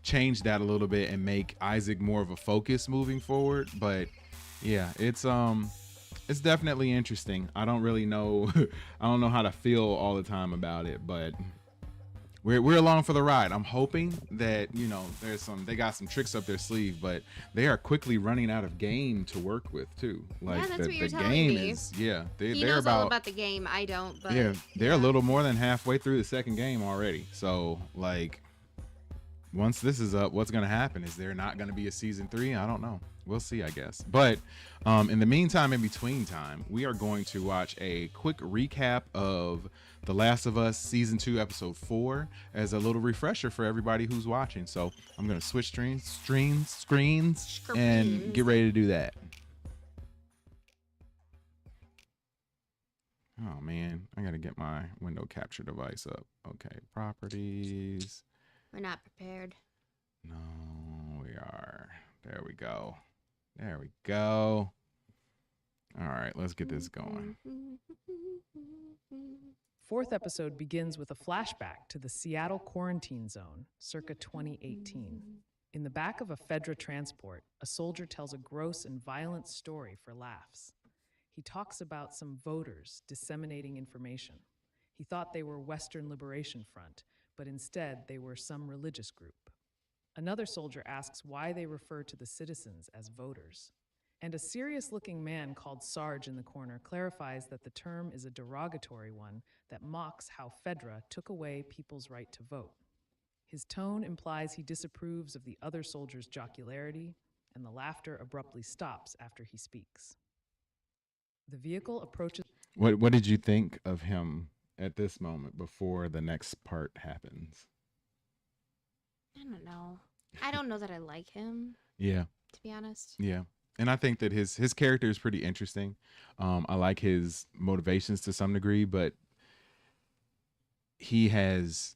change that a little bit and make Isaac more of a focus moving forward. But yeah, it's definitely interesting. I don't really know. I don't know how to feel all the time about it, but we're along for the ride. I'm hoping that, you know, they got some tricks up their sleeve, but they are quickly running out of game to work with too. Like, yeah, that's what you're the telling game me. is, He knows all about the game. I don't, but they're a little more than halfway through the second game already. So, like, once this is up, what's gonna happen? Is there not gonna be a season 3? I don't know. We'll see, I guess. But in the meantime, in between time, we are going to watch a quick recap of The Last of Us Season 2, Episode 4, as a little refresher for everybody who's watching. So I'm going to switch screens, and get ready to do that. Oh, man. I got to get my window capture device up. Okay, properties. We're not prepared. No, we are. There we go. There we go. All right, let's get this going. Fourth episode begins with a flashback to the Seattle quarantine zone, circa 2018. In the back of a Fedra transport, a soldier tells a gross and violent story for laughs. He talks about some voters disseminating information. He thought they were Western Liberation Front, but instead they were some religious group. Another soldier asks why they refer to the citizens as voters. And a serious-looking man called Sarge in the corner clarifies that the term is a derogatory one that mocks how Fedra took away people's right to vote. His tone implies he disapproves of the other soldier's jocularity, and the laughter abruptly stops after he speaks. The vehicle approaches... What did you think of him at this moment before the next part happens? I don't know. I don't know that I like him. Yeah. To be honest. Yeah. And I think that his character is pretty interesting. I like his motivations to some degree, but he has,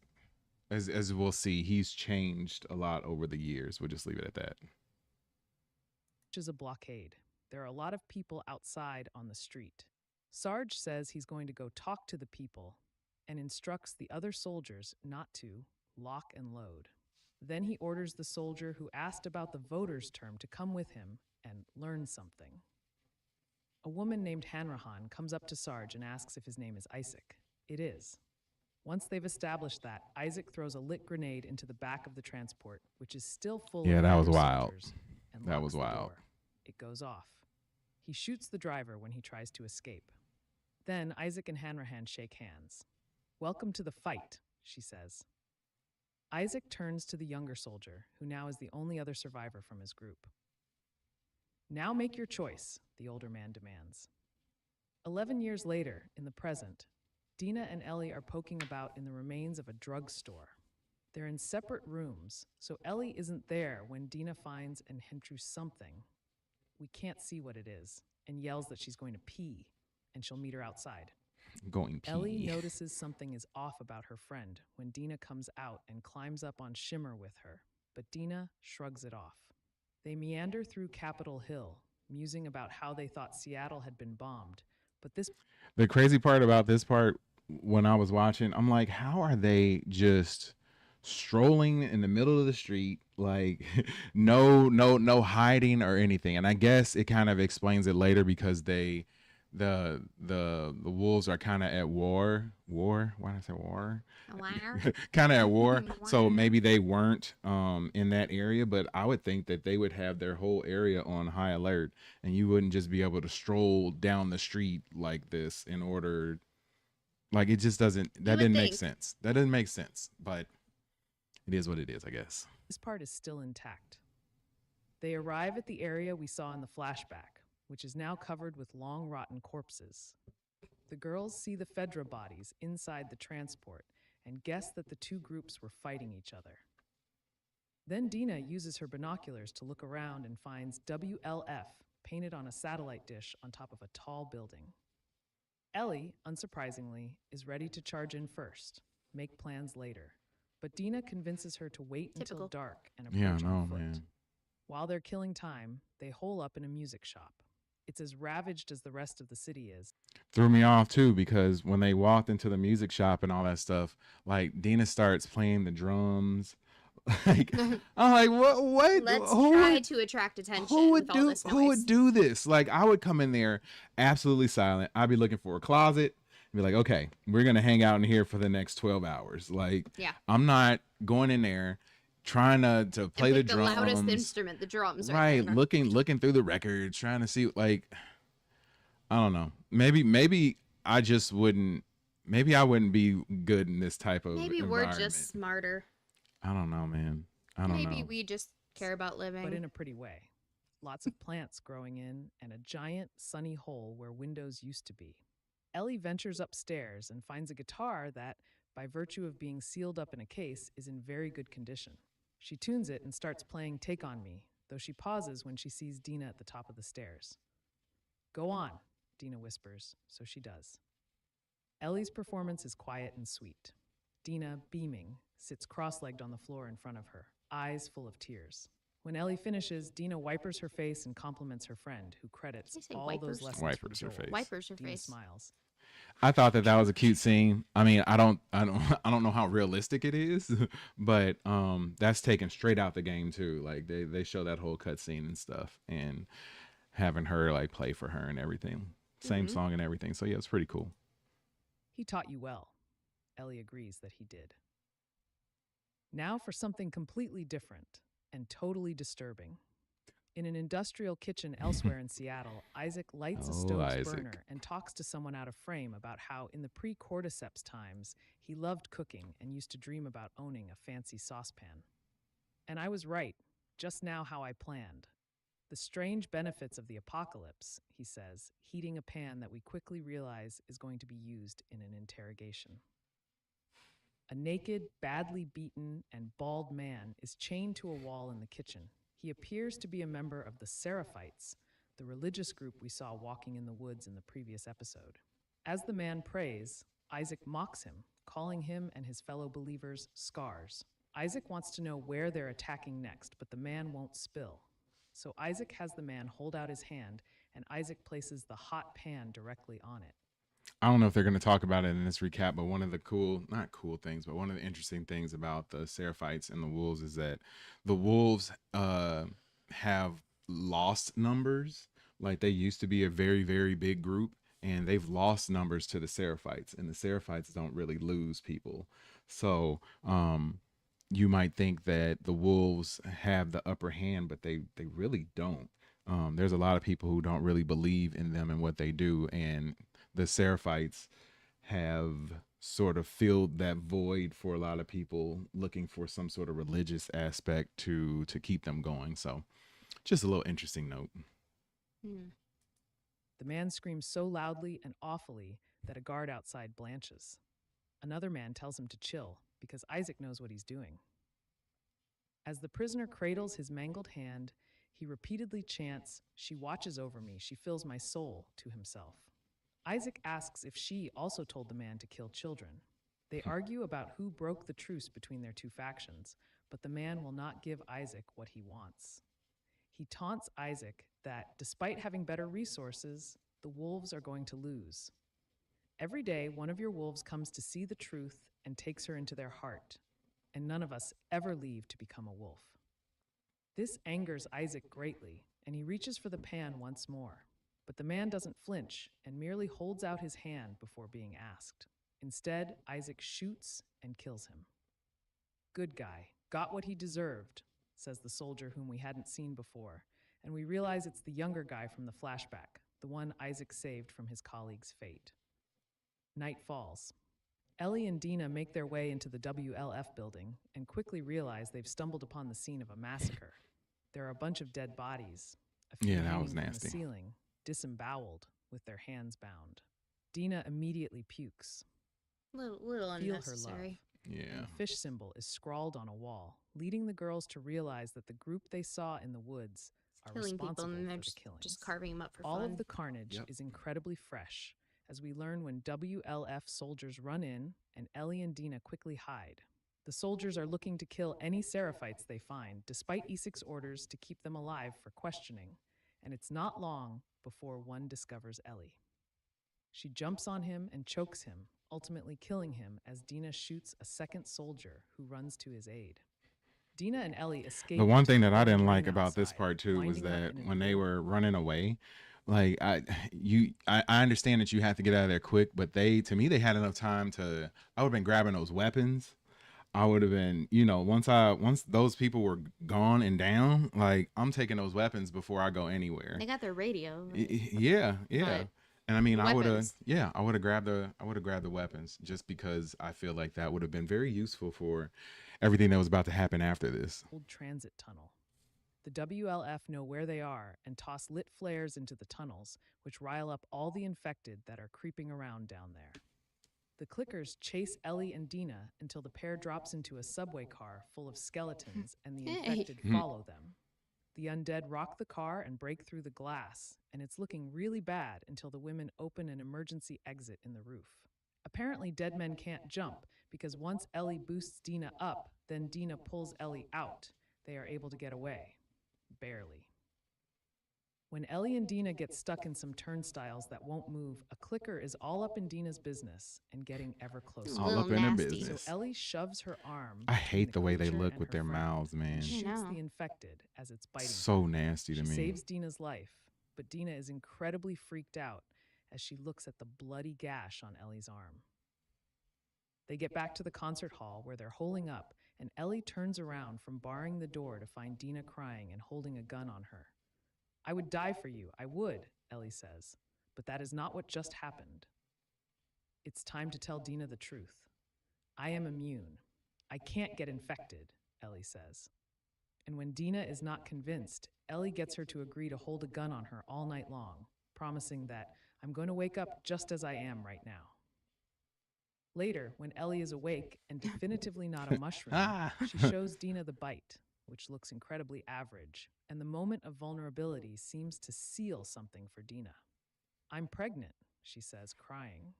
as we'll see, he's changed a lot over the years. We'll just leave it at that. Which is a blockade. There are a lot of people outside on the street. Sarge says he's going to go talk to the people and instructs the other soldiers not to lock and load. Then he orders the soldier who asked about the voters' term to come with him and learn something. A woman named Hanrahan comes up to Sarge and asks if his name is Isaac. It is. Once they've established that, Isaac throws a lit grenade into the back of the transport, which is still full of that was other wild. soldiers, and That locks was the wild. door. It goes off. He shoots the driver when he tries to escape. Then Isaac and Hanrahan shake hands. "Welcome to the fight," she says. Isaac turns to the younger soldier, who now is the only other survivor from his group. "Now make your choice," the older man demands. 11 years later, in the present, Dina and Ellie are poking about in the remains of a drugstore. They're in separate rooms, so Ellie isn't there when Dina finds and enters something. We can't see what it is, and yells that she's going to pee, and she'll meet her outside. Going pee. Ellie notices something is off about her friend when Dina comes out and climbs up on Shimmer with her, but Dina shrugs it off. They meander through Capitol Hill, musing about how they thought Seattle had been bombed. But this The crazy part about this part, when I was watching, I'm like, how are they just strolling in the middle of the street, like no hiding or anything? And I guess it kind of explains it later because the wolves are kind of at war. Why did I say war? Kind of at war. So maybe they weren't in that area, but I would think that they would have their whole area on high alert, and you wouldn't just be able to stroll down the street like this in order. Like, it just doesn't. That didn't make sense. That didn't make sense. But it is what it is, I guess. This part is still intact. They arrive at the area we saw in the flashback, which is now covered with long, rotten corpses. The girls see the Fedra bodies inside the transport and guess that the two groups were fighting each other. Then Dina uses her binoculars to look around and finds WLF painted on a satellite dish on top of a tall building. Ellie, unsurprisingly, is ready to charge in first, make plans later. But Dina convinces her to wait until dark and approach on foot. Man. While they're killing time, they hole up in a music shop. It's as ravaged as the rest of the city is. Threw me off too, because when they walked into the music shop and all that stuff, like Dina starts playing the drums. Like, I'm like, what? Let's try to attract attention. Who with all this noise. Who would do this? Like, I would come in there absolutely silent. I'd be looking for a closet and be like, okay, we're gonna hang out in here for the next 12 hours. Like, I'm not going in there trying to play the drums. The loudest instrument, the drums. Right, looking through the records, trying to see, like, I don't know. Maybe I just wouldn't. Maybe I wouldn't be good in this type of. Maybe we're just smarter. I don't know, man. I don't know. Maybe we just care about living. But in a pretty way. Lots of plants growing in and a giant sunny hole where windows used to be. Ellie ventures upstairs and finds a guitar that, by virtue of being sealed up in a case, is in very good condition. She tunes it and starts playing Take On Me, though she pauses when she sees Dina at the top of the stairs. Go on, Dina whispers, so she does. Ellie's performance is quiet and sweet. Dina, beaming, sits cross-legged on the floor in front of her, eyes full of tears. When Ellie finishes, Dina wipers her face and compliments her friend, who credits all those lessons. Wipers her face. Wipers her Dina face. Smiles. I thought that was a cute scene. I mean, I don't know how realistic it is, but that's taken straight out the game too. Like they show that whole cutscene and stuff, and having her like play for her and everything, same song and everything. So yeah, it's pretty cool. He taught you well. Ellie agrees that he did. Now for something completely different and totally disturbing. In an industrial kitchen elsewhere in Seattle, Isaac lights a stove's burner and talks to someone out of frame about how in the pre-cordyceps times, he loved cooking and used to dream about owning a fancy saucepan. And I was right, just now how I planned. The strange benefits of the apocalypse, he says, heating a pan that we quickly realize is going to be used in an interrogation. A naked, badly beaten, and bald man is chained to a wall in the kitchen. He appears to be a member of the Seraphites, the religious group we saw walking in the woods in the previous episode. As the man prays, Isaac mocks him, calling him and his fellow believers scars. Isaac wants to know where they're attacking next, but the man won't spill. So Isaac has the man hold out his hand, and Isaac places the hot pan directly on it. I don't know if they're going to talk about it in this recap, but one of the not cool things, but one of the interesting things about the Seraphites and the wolves is that the wolves have lost numbers. Like, they used to be a very, very big group, and they've lost numbers to the Seraphites, and the Seraphites don't really lose people. So you might think that the wolves have the upper hand, but they really don't. There's a lot of people who don't really believe in them and what they do, and the Seraphites have sort of filled that void for a lot of people looking for some sort of religious aspect to keep them going. So just a little interesting note. The man screams so loudly and awfully that a guard outside blanches. Another man tells him to chill because Isaac knows what he's doing. As the prisoner cradles his mangled hand, he repeatedly chants, "She watches over me, she fills my soul," to himself. Isaac asks if she also told the man to kill children. They argue about who broke the truce between their two factions, but the man will not give Isaac what he wants. He taunts Isaac that, despite having better resources, the wolves are going to lose. Every day, one of your wolves comes to see the truth and takes her into their heart, and none of us ever leave to become a wolf. This angers Isaac greatly, and he reaches for the pan once more. But the man doesn't flinch and merely holds out his hand before being asked. Instead, Isaac shoots and kills him. Good guy, got what he deserved, says the soldier whom we hadn't seen before, and we realize it's the younger guy from the flashback, the one Isaac saved from his colleague's fate. Night falls. Ellie and Dina make their way into the WLF building and quickly realize they've stumbled upon the scene of a massacre. There are a bunch of dead bodies, a few that hanging was from nasty. the ceiling, disemboweled, with their hands bound. Dina immediately pukes. Little Feel unnecessary. her love. Yeah. The fish symbol is scrawled on a wall, leading the girls to realize that the group they saw in the woods are Killing people responsible and they're for the killings. just carving them up for All fun. of the carnage is incredibly fresh, as we learn when WLF soldiers run in and Ellie and Dina quickly hide. The soldiers are looking to kill any Seraphites they find, despite Isaac's orders to keep them alive for questioning, and it's not long before one discovers Ellie. She jumps on him and chokes him, ultimately killing him as Dina shoots a second soldier who runs to his aid. Dina and Ellie escape. The one thing that I to the didn't like drain about this outside, part too was winding up that in an when they old were running away, like I understand that you have to get out of there quick, but to me they had enough time to. I would have been grabbing those weapons. I would have been, once those people were gone and down, like I'm taking those weapons before I go anywhere. They got their radio. Yeah. But And I mean, I would have, weapons. I would have grabbed the weapons just because I feel like that would have been very useful for everything that was about to happen after this. Old transit tunnel. The WLF know where they are and toss lit flares into the tunnels, which rile up all the infected that are creeping around down there. The clickers chase Ellie and Dina until the pair drops into a subway car full of skeletons and the infected follow them. The undead rock the car and break through the glass, and it's looking really bad until the women open an emergency exit in the roof. Apparently, dead men can't jump, because once Ellie boosts Dina up, then Dina pulls Ellie out. They are able to get away. Barely. When Ellie and Dina get stuck in some turnstiles that won't move, a clicker is all up in Dina's business and getting ever closer. All up in her business. So Ellie shoves her arm. I hate the way they creature look and with her their friend mouths, man. and shoots the infected as it's biting. So nasty to She me. saves Dina's life, but Dina is incredibly freaked out as she looks at the bloody gash on Ellie's arm. They get back to the concert hall where they're holing up, and Ellie turns around from barring the door to find Dina crying and holding a gun on her. I would die for you, I would, Ellie says, but that is not what just happened. It's time to tell Dina the truth. I am immune. I can't get infected, Ellie says. And when Dina is not convinced, Ellie gets her to agree to hold a gun on her all night long, promising that I'm going to wake up just as I am right now. Later, when Ellie is awake and definitively not a mushroom, she shows Dina the bite, which looks incredibly average, and the moment of vulnerability seems to seal something for Dina. I'm pregnant, she says, crying.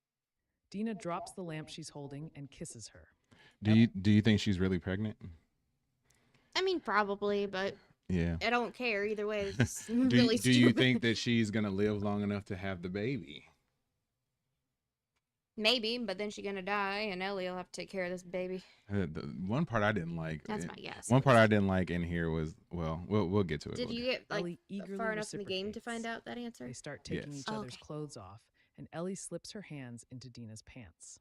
Dina drops the lamp she's holding and kisses her. Do you think she's really pregnant? I mean, probably, but yeah, I don't care either way. It's do really stupid. you think that she's gonna live long enough to have the baby? Maybe, but then she's gonna die, and Ellie will have to take care of this baby. The one part I didn't like. That's my guess. One part I didn't like in here was we'll get to it. Did you get Ellie eagerly far enough in the game to find out that answer? They start taking Yes. each other's clothes off, and Ellie slips her hands into Dina's pants.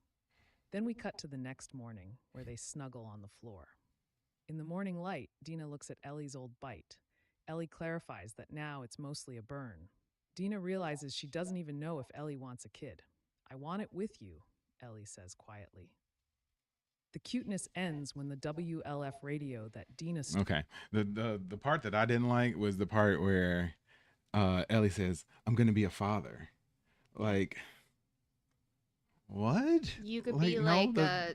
Then we cut to the next morning, where they snuggle on the floor. In the morning light, Dina looks at Ellie's old bite. Ellie clarifies that now it's mostly a burn. Dina realizes she doesn't even know if Ellie wants a kid. I want it with you, Ellie says quietly. The cuteness ends when the WLF radio that Dina... Okay. The part that I didn't like was the part where Ellie says, I'm going to be a father. Like, what? You could Like, be no,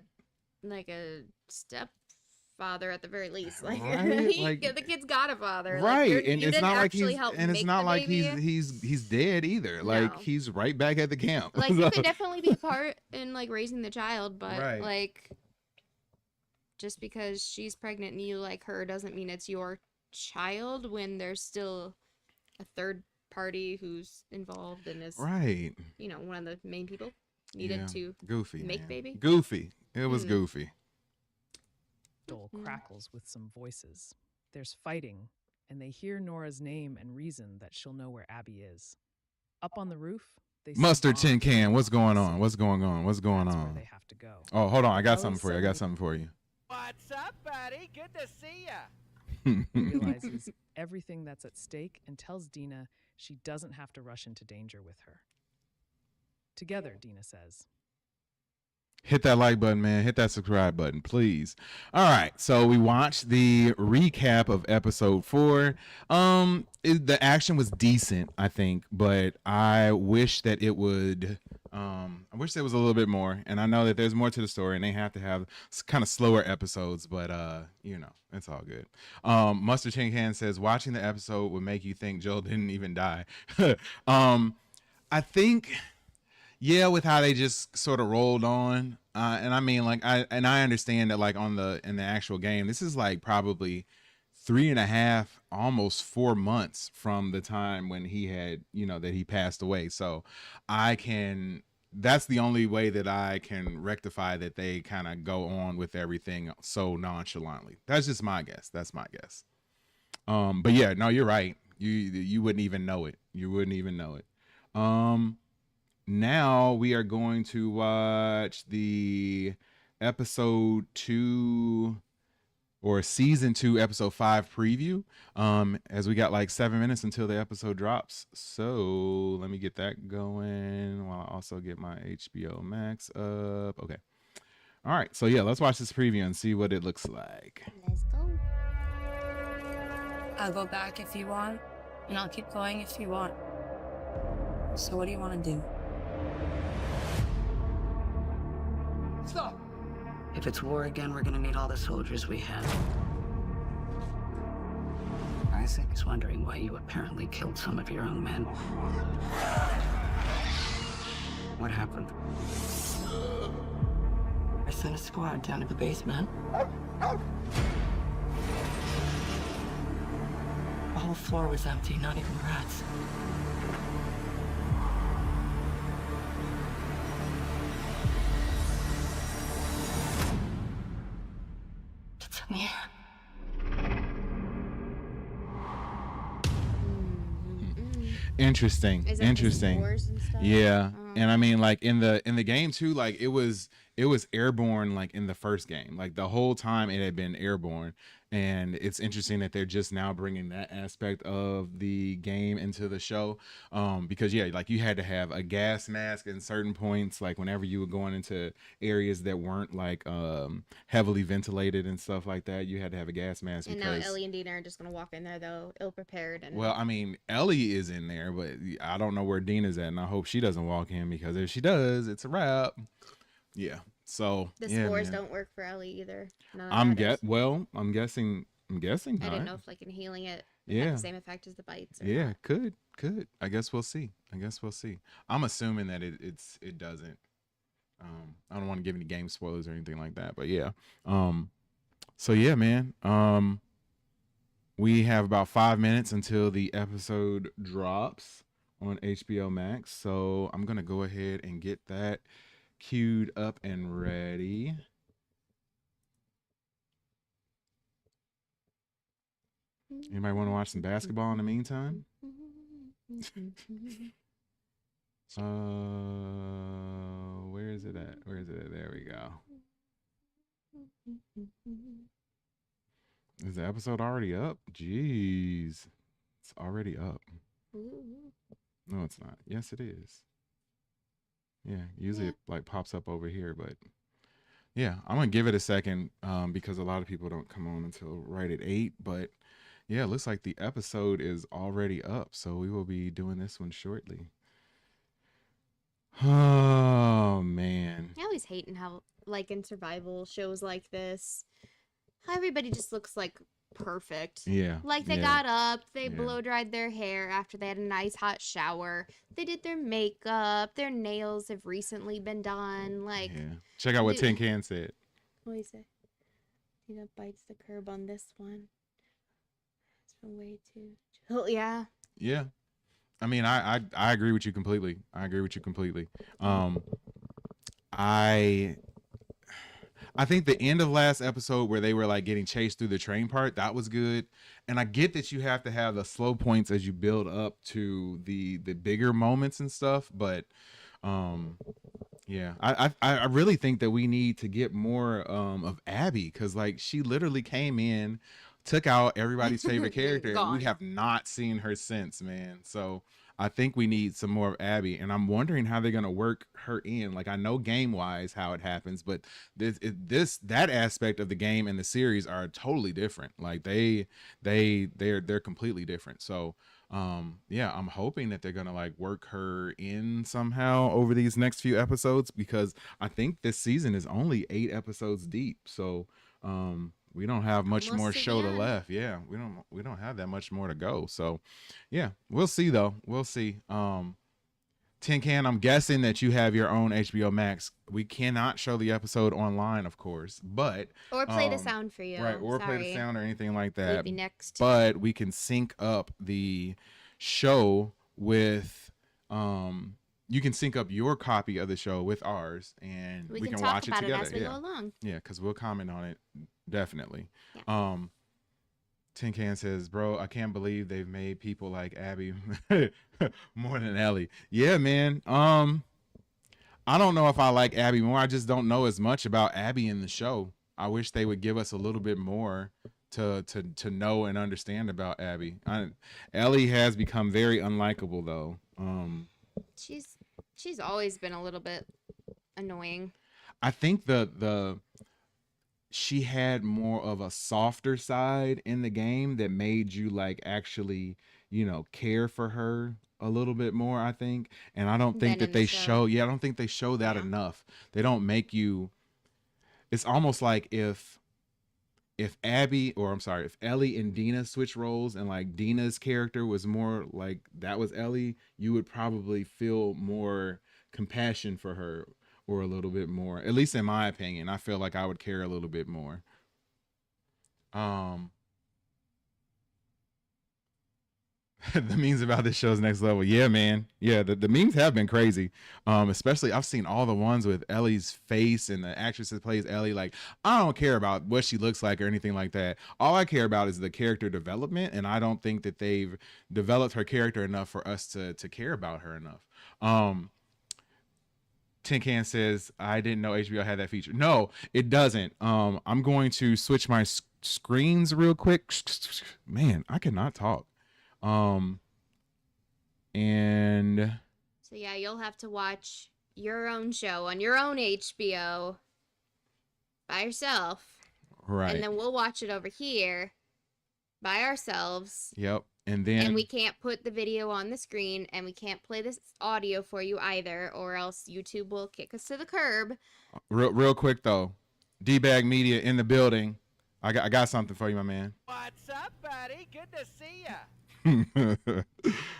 like a stepfather at the very least. Like, Right? Like- the kid's got a father. Right. Like, And you it's didn't not like actually he's help and it's make not the like baby. he's dead either. Like No. he's right back at the camp. Like, you could definitely be a part in like raising the child, but Right. like, just because she's pregnant and you like her doesn't mean it's your child when there's still a third party who's involved and is Right. You know, one of the main people needed to goofy make man. baby. Goofy. It was goofy. Dole crackles with some voices. There's fighting, and they hear Nora's name and reason that she'll know where Abby is. Up on the roof, they see Mustard tin bombs can. What's going on? and What's going on? What's going that's where on? they have to go. Oh, hold on. I got Ellie's something for you. I got something for you. What's up, buddy? Good to see ya. realizes everything that's at stake and tells Dina she doesn't have to rush into danger with her. Together, Dina says. Hit that like button, man. Hit that subscribe button, please. All right. So we watched the recap of episode 4. The action was decent, I think, but I wish that it would. I wish there was a little bit more. And I know that there's more to the story, and they have to have kind of slower episodes. But you know, it's all good. Mustard Tin Can says watching the episode would make you think Joel didn't even die. I think. Yeah, with how they just sort of rolled on, and I mean, like, I understand that, like, in the actual game, this is like probably 3.5, almost 4 months from the time when he had, you know, that he passed away. So that's the only way that I can rectify that they kind of go on with everything so nonchalantly. That's just my guess. That's my guess. But yeah, no, you're right. You wouldn't even know it. You wouldn't even know it. Now we are going to watch the episode 2 or season 2, episode 5 preview. As we got like 7 minutes until the episode drops. So let me get that going while I also get my HBO Max up. Okay. All right. So yeah, let's watch this preview and see what it looks like. Let's go. I'll go back if you want, and I'll keep going if you want. So what do you want to do? Stop! If it's war again, we're gonna need all the soldiers we have. Isaac is wondering why you apparently killed some of your own men. What happened? I sent a squad down to the basement. The whole floor was empty, not even rats. It's in the air. Interesting. Is that Interesting. wars and stuff? Yeah. And I mean, like in the game too, like it was airborne, like in the first game, like the whole time it had been airborne. And it's interesting that they're just now bringing that aspect of the game into the show. Because yeah, like you had to have a gas mask in certain points, like whenever you were going into areas that weren't like heavily ventilated and stuff like that, you had to have a gas mask. And because, now Ellie and Dina are just gonna walk in there though, ill prepared. And well, I mean, Ellie is in there, but I don't know where Dina's at, and I hope she doesn't walk in, because if she does, it's a wrap. Yeah. So the yeah, spores man. don't work for Ellie either. I'm guessing. I didn't not. know if like inhaling it Yeah. had the same effect as the bites. Or Yeah, not. could. I guess we'll see. I'm assuming that it doesn't. I don't want to give any game spoilers or anything like that, but yeah. So yeah, man. We have about 5 minutes until the episode drops on HBO Max. So I'm gonna go ahead and get that queued up and ready. Anybody want to watch some basketball in the meantime? Where is it at? There we go. Is the episode already up? Jeez. It's already up. No, it's not. Yes, it is. Yeah, usually it like pops up over here, but yeah, I'm gonna give it a second because a lot of people don't come on until right at 8, but yeah, it looks like the episode is already up, so we will be doing this one shortly. Oh man. I always hate how like in survival shows like this, how everybody just looks like perfect. Yeah. Like they yeah. got up, they blow dried their hair after they had a nice hot shower. They did their makeup, their nails have recently been done. Like Yeah. Check out what Tin Can said. What do you say? Tina bites the curb on this one. Way too chill. Yeah. Yeah. I mean, I agree with you completely. I agree with you completely. I think the end of last episode where they were like getting chased through the train part, that was good. And I get that you have to have the slow points as you build up to the bigger moments and stuff, but yeah, I really think that we need to get more of Abby, because like she literally came in, took out everybody's favorite character, and we have not seen her since, man. So I think we need some more of Abby, and I'm wondering how they're gonna work her in. Like, I know game wise how it happens, but that aspect of the game and the series are totally different. Like they're completely different. So yeah, I'm hoping that they're gonna like work her in somehow over these next few episodes, because I think this season is only 8 episodes deep. So we don't have much more show to left. Yeah, we don't have that much more to go. So yeah, we'll see though. We'll see. Tin Can, I'm guessing that you have your own HBO Max. We cannot show the episode online, of course, but or play the sound for you. Right, or play the sound or anything like that. Maybe next. But we can sync up the show with you can sync up your copy of the show with ours, and we can watch it together. As we go along. Yeah, because we'll comment on it definitely. Yeah. Tin Can says, bro, I can't believe they've made people like Abby more than Ellie. Yeah, man. I don't know if I like Abby more. I just don't know as much about Abby in the show. I wish they would give us a little bit more to know and understand about Abby. Ellie has become very unlikable though. She's always been a little bit annoying. I think she had more of a softer side in the game that made you like actually, care for her a little bit more, I think. And I don't think that they show I don't think they show that enough. They don't make you. It's almost like if Ellie and Dina switch roles and like Dina's character was more like that was Ellie, you would probably feel more compassion for her, or a little bit more. At least in my opinion, I feel like I would care a little bit more. The memes about this show's next level. Yeah, man. Yeah, the memes have been crazy. Especially I've seen all the ones with Ellie's face and the actress that plays Ellie. Like, I don't care about what she looks like or anything like that. All I care about is the character development, and I don't think that they've developed her character enough for us to care about her enough. Tin Can says, I didn't know HBO had that feature. No, it doesn't. I'm going to switch my screens real quick. Man, I cannot talk. And so yeah, you'll have to watch your own show on your own HBO by yourself. Right. And then we'll watch it over here by ourselves. Yep. And we can't put the video on the screen, and we can't play this audio for you either, or else YouTube will kick us to the curb. Real quick though, D-Bag Media in the building. I got something for you, my man. What's up, buddy? Good to see ya.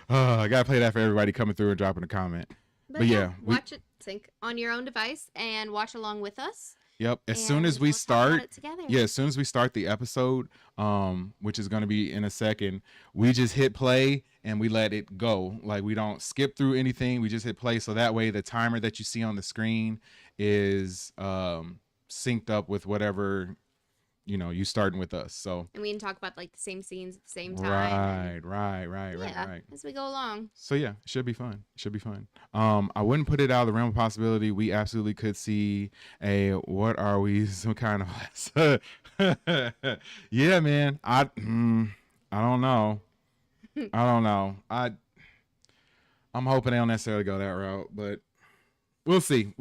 I gotta play that for everybody coming through and dropping a comment. But yeah, watch it sync on your own device and watch along with us. Yep. As soon as we start, as soon as we start the episode, which is going to be in a second, we just hit play and we let it go. Like, we don't skip through anything. We just hit play. So that way the timer that you see on the screen is synced up with whatever, you starting with us. So, and we can talk about like the same scenes at the same time. Right. As we go along. So yeah, it should be fun. I wouldn't put it out of the realm of possibility. We absolutely could see what are we, some kind of yeah, man. I don't know. I'm hoping they don't necessarily go that route, but we'll see.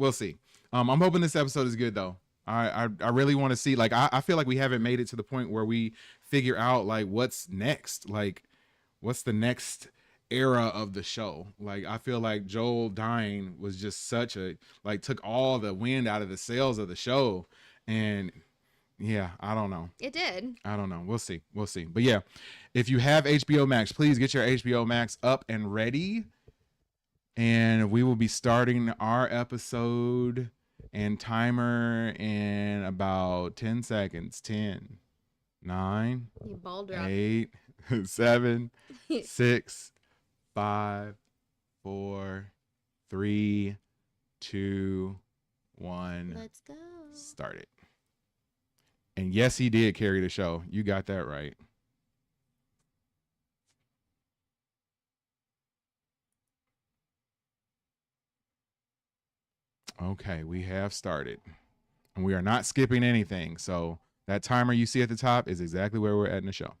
I'm hoping this episode is good though. I really want to see, like, I feel like we haven't made it to the point where we figure out like what's next, like what's the next era of the show. Like, I feel like Joel dying was just such a, like, took all the wind out of the sails of the show. And yeah, I don't know. It did. I don't know. We'll see. But yeah, if you have HBO Max, please get your HBO Max up and ready. And we will be starting our episode and timer in about 10 seconds. 10, 9, 8, 7, 6, 5, 4, 3, 2, 1. Let's go. Start it. And yes, he did carry the show. You got that right. Okay, we have started. And we are not skipping anything. So that timer you see at the top is exactly where we're at in the show.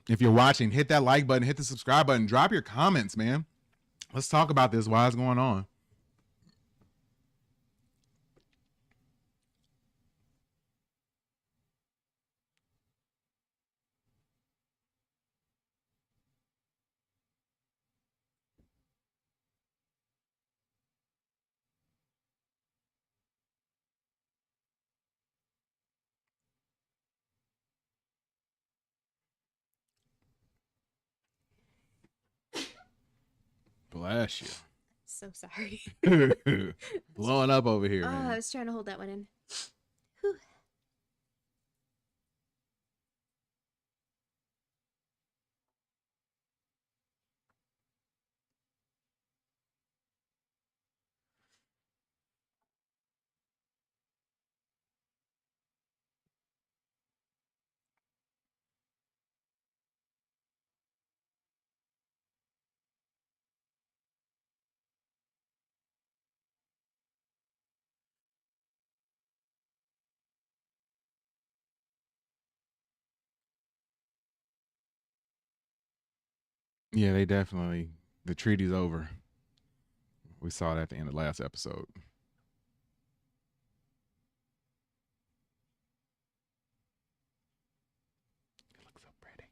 If you're watching, hit that like button, hit the subscribe button, drop your comments, man. Let's talk about this. Why it's going on? Bless you. So sorry. Blowing up over here, man. I was trying to hold that one in. Whew. Yeah, they definitely, the treaty's over. We saw that at the end of the last episode. It looks so pretty.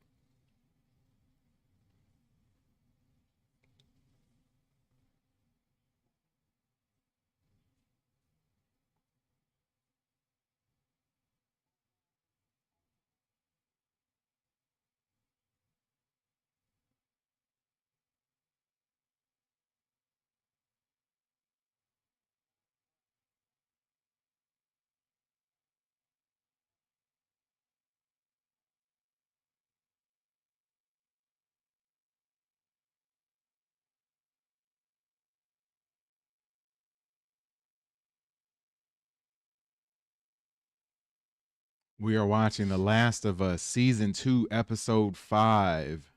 We are watching The Last of Us, Season 2, Episode 5.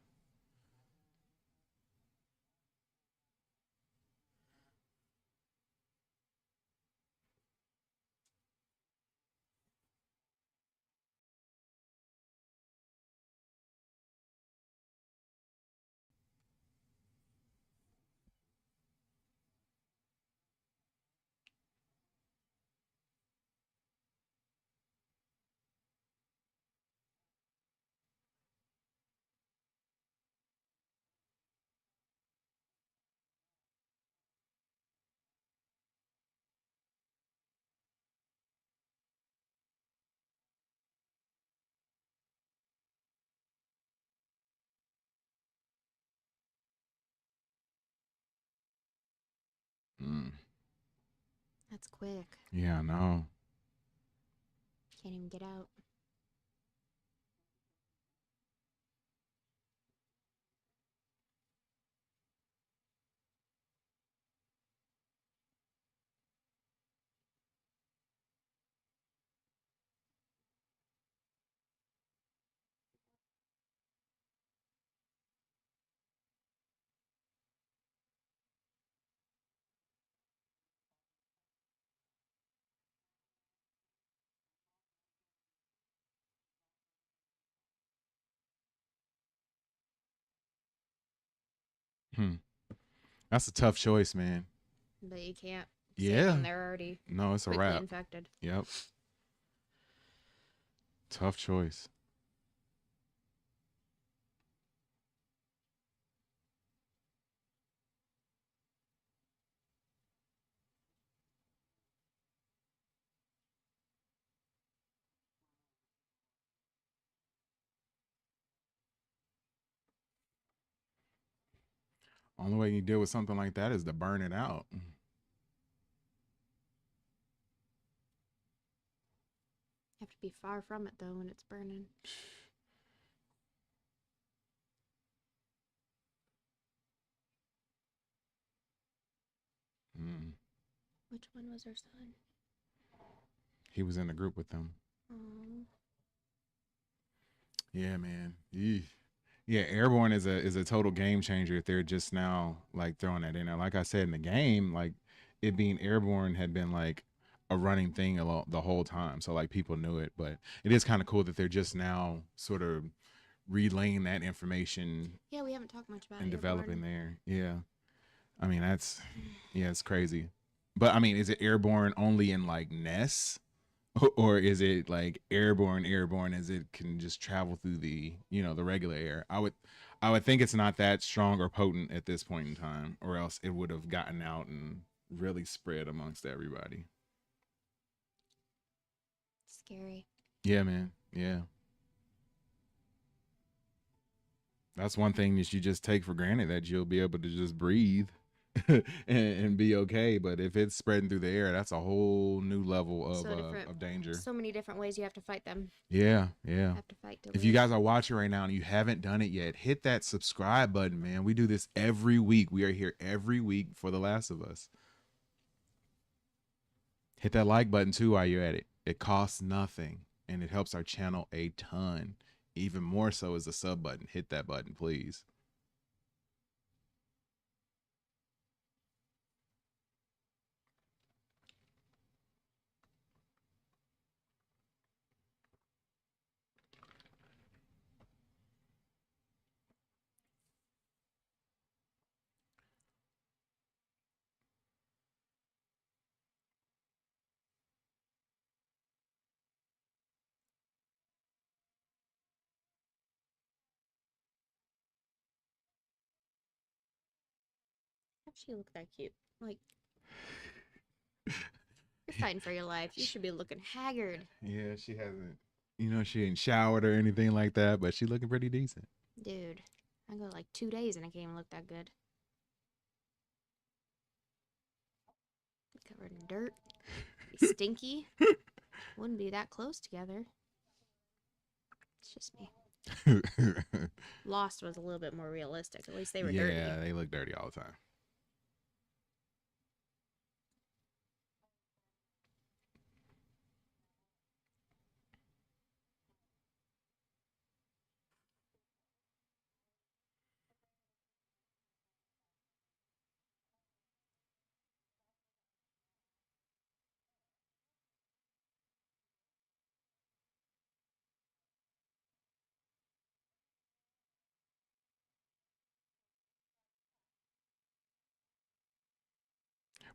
That's quick. Yeah, I know. Can't even get out. That's a tough choice, man. But you can't. Yeah. Save them. They're already No, it's a quickly wrap. infected. Yep. Tough choice. Only way you deal with something like that is to burn it out. You have to be far from it though when it's burning. Which one was her son? He was in the group with them. Yeah, man. Eesh. Yeah, Airborne is a total game changer if they're just now like throwing that in there. Like I said in the game, like it being Airborne had been like a running thing the whole time. So like people knew it, but it is kind of cool that they're just now sort of relaying that information. Yeah, we haven't talked much about and Airborne. Developing there. Yeah. I mean, it's crazy. But I mean, is it Airborne only in like Ness? Or is it like airborne as it can just travel through the the regular air? I would think it's not that strong or potent at this point in time, or else it would have gotten out and really spread amongst everybody. Scary. Yeah, man. Yeah. That's one thing that you just take for granted, that you'll be able to just breathe and be okay. But if it's spreading through the air, that's a whole new level of danger. So many different ways you have to fight them. Yeah. Have to fight to If you guys are watching right now and you haven't done it yet, hit that subscribe button, man. We do this every week. We are here every week for The Last of Us. Hit that like button too while you're at it. It costs nothing and it helps our channel a ton. Even more so is the sub button. Hit that button, please. She look that cute. Like, you're fighting for your life. You should be looking haggard. Yeah, she hasn't. She ain't showered or anything like that, but she looking pretty decent. Dude, I go like 2 days and I can't even look that good. Covered in dirt. Be stinky. Wouldn't be that close together. It's just me. Lost was a little bit more realistic. At least they were dirty. Yeah, they look dirty all the time.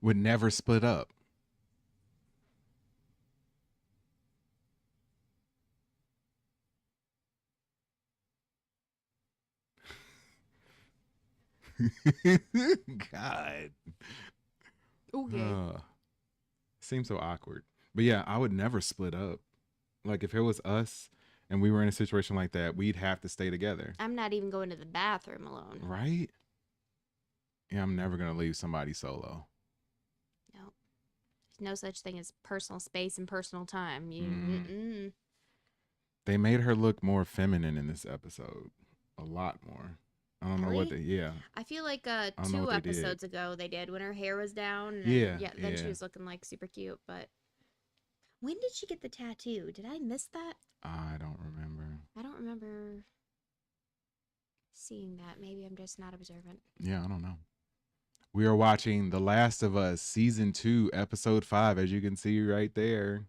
Would never split up. God. Okay. Seems so awkward. But yeah, I would never split up. Like if it was us and we were in a situation like that, we'd have to stay together. I'm not even going to the bathroom alone. Right? Yeah, I'm never going to leave somebody solo. Nope. There's no such thing as personal space and personal time. They made her look more feminine in this episode. A lot more. I don't know what they, yeah. I feel like 2 episodes ago they did when her hair was down. And then she was looking like super cute. But when did she get the tattoo? Did I miss that? I don't remember. I don't remember seeing that. Maybe I'm just not observant. Yeah, I don't know. We are watching The Last of Us Season 2, Episode 5, as you can see right there.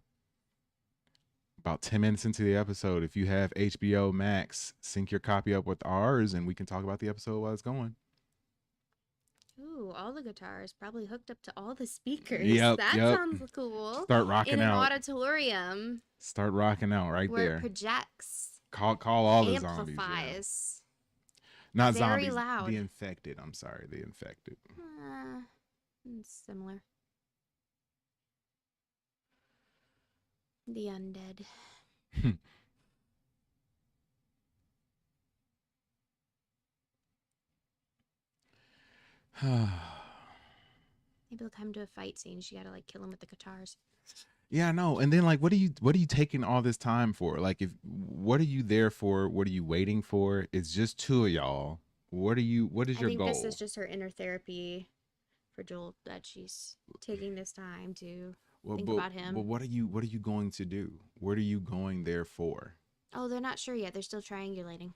About 10 minutes into the episode. If you have HBO Max, sync your copy up with ours and we can talk about the episode while it's going. Ooh, all the guitars probably hooked up to all the speakers. Yep, that sounds cool. Start rocking out. In an auditorium. Start rocking out right where there. It projects. Call all the zombies. Amplifies. Not Very zombies. loud. The infected. I'm sorry, the infected. Similar. The undead. Maybe they'll come to a fight scene. She gotta like kill him with the guitars. Yeah, I know. And then like, what are you taking all this time for? Like, what are you there for? What are you waiting for? It's just two of y'all. What is your goal? I think this is just her inner therapy for Joel, that she's taking this time to think about him. But what are you going to do? What are you going there for? Oh, they're not sure yet. They're still triangulating.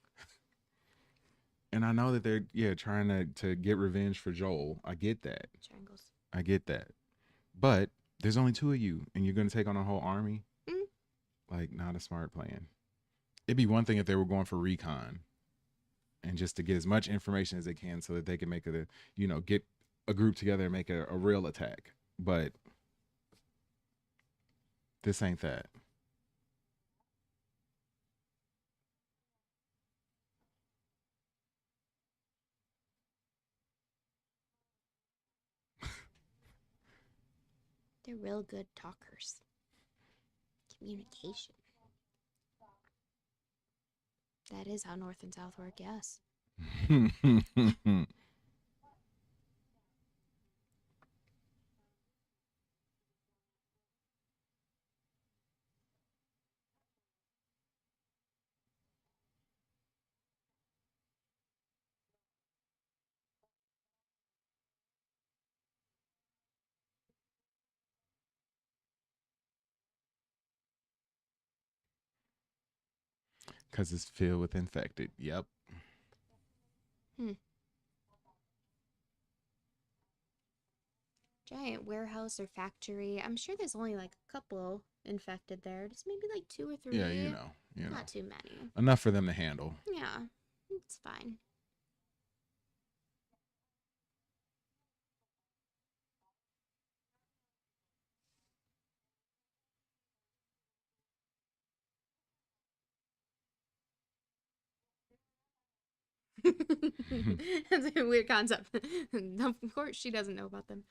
And I know that they're trying to get revenge for Joel. I get that. Triangles. I get that. But there's only two of you, and you're going to take on a whole army? Like, not a smart plan. It'd be one thing if they were going for recon and just to get as much information as they can so that they can make get a group together and make a real attack. But this ain't that. They're real good talkers. Communication. That is how North and South work, yes. Because it's filled with infected. Yep. Giant warehouse or factory. I'm sure there's only like a couple infected there. Just maybe like 2 or 3. Yeah, you know. Not too many. Enough for them to handle. Yeah, it's fine. That's a weird concept. Of course she doesn't know about them.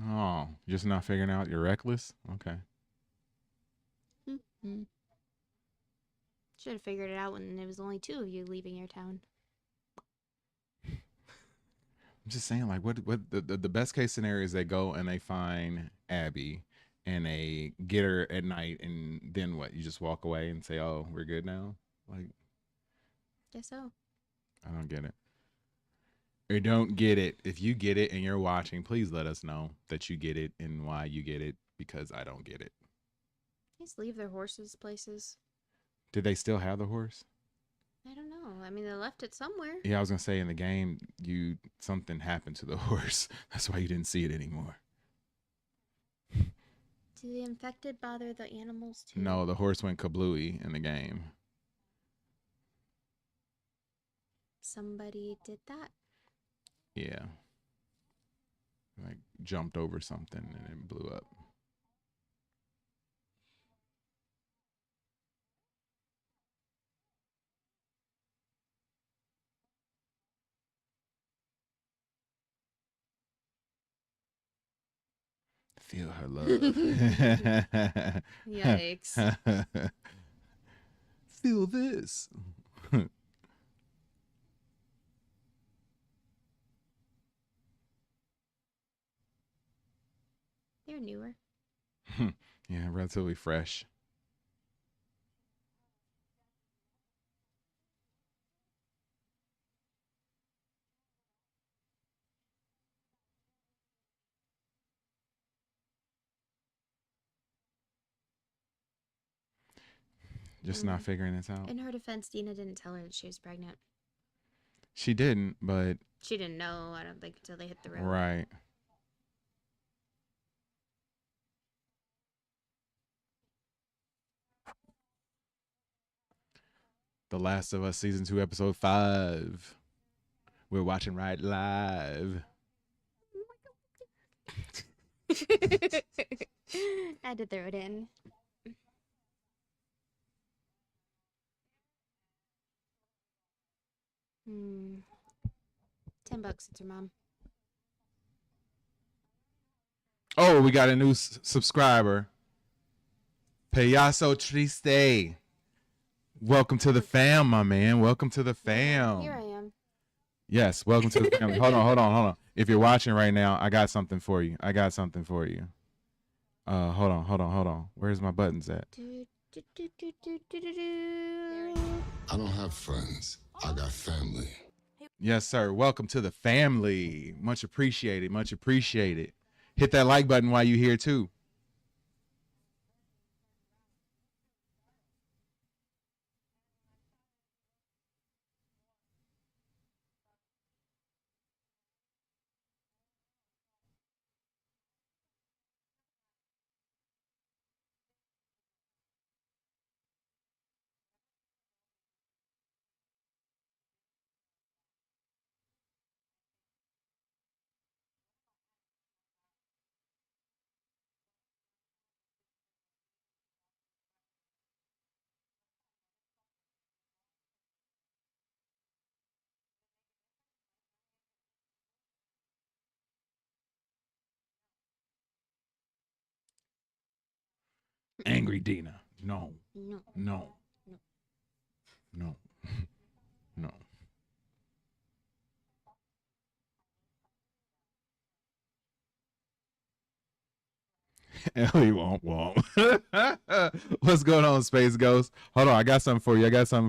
Oh, just not figuring out you're reckless? Okay. Should have figured it out when there was only 2 of you leaving your town. I'm just saying, like, what the best case scenario is they go and they find Abby and they get her at night, and then what? You just walk away and say, "Oh, we're good now." Like, Guess so. I don't get it. Or don't get it. If you get it and you're watching, please let us know that you get it and why you get it, because I don't get it. Just leave their horses places. Did they still have the horse? I don't know. I mean, they left it somewhere. Yeah, I was gonna say in the game, something happened to the horse. That's why you didn't see it anymore. Do the infected bother the animals too? No, the horse went kablooey in the game. Somebody did that? Yeah. Like jumped over something and it blew up. Feel her love. Yikes. Feel this. They're newer. Yeah, relatively fresh. Just not figuring this out. In her defense, Dina didn't tell her that she was pregnant. She didn't, but... She didn't know, I don't think, until they hit the road. Right. The Last of Us Season 2, Episode 5. We're watching Wright live. I had to throw it in. $10. It's her mom. Oh, we got a new subscriber. Payaso Triste. Welcome to the fam, my man. Welcome to the fam. Here I am. Yes, welcome to the family. Hold on. If you're watching right now, I got something for you. Hold on. Where's my buttons at? I don't have friends. I got family. Yes, sir. Welcome to the family. Much appreciated. Hit that like button while you're here, too. Angry Dina. No. Ellie won't. What's going on, Space Ghost? Hold on, I got something for you. What's up,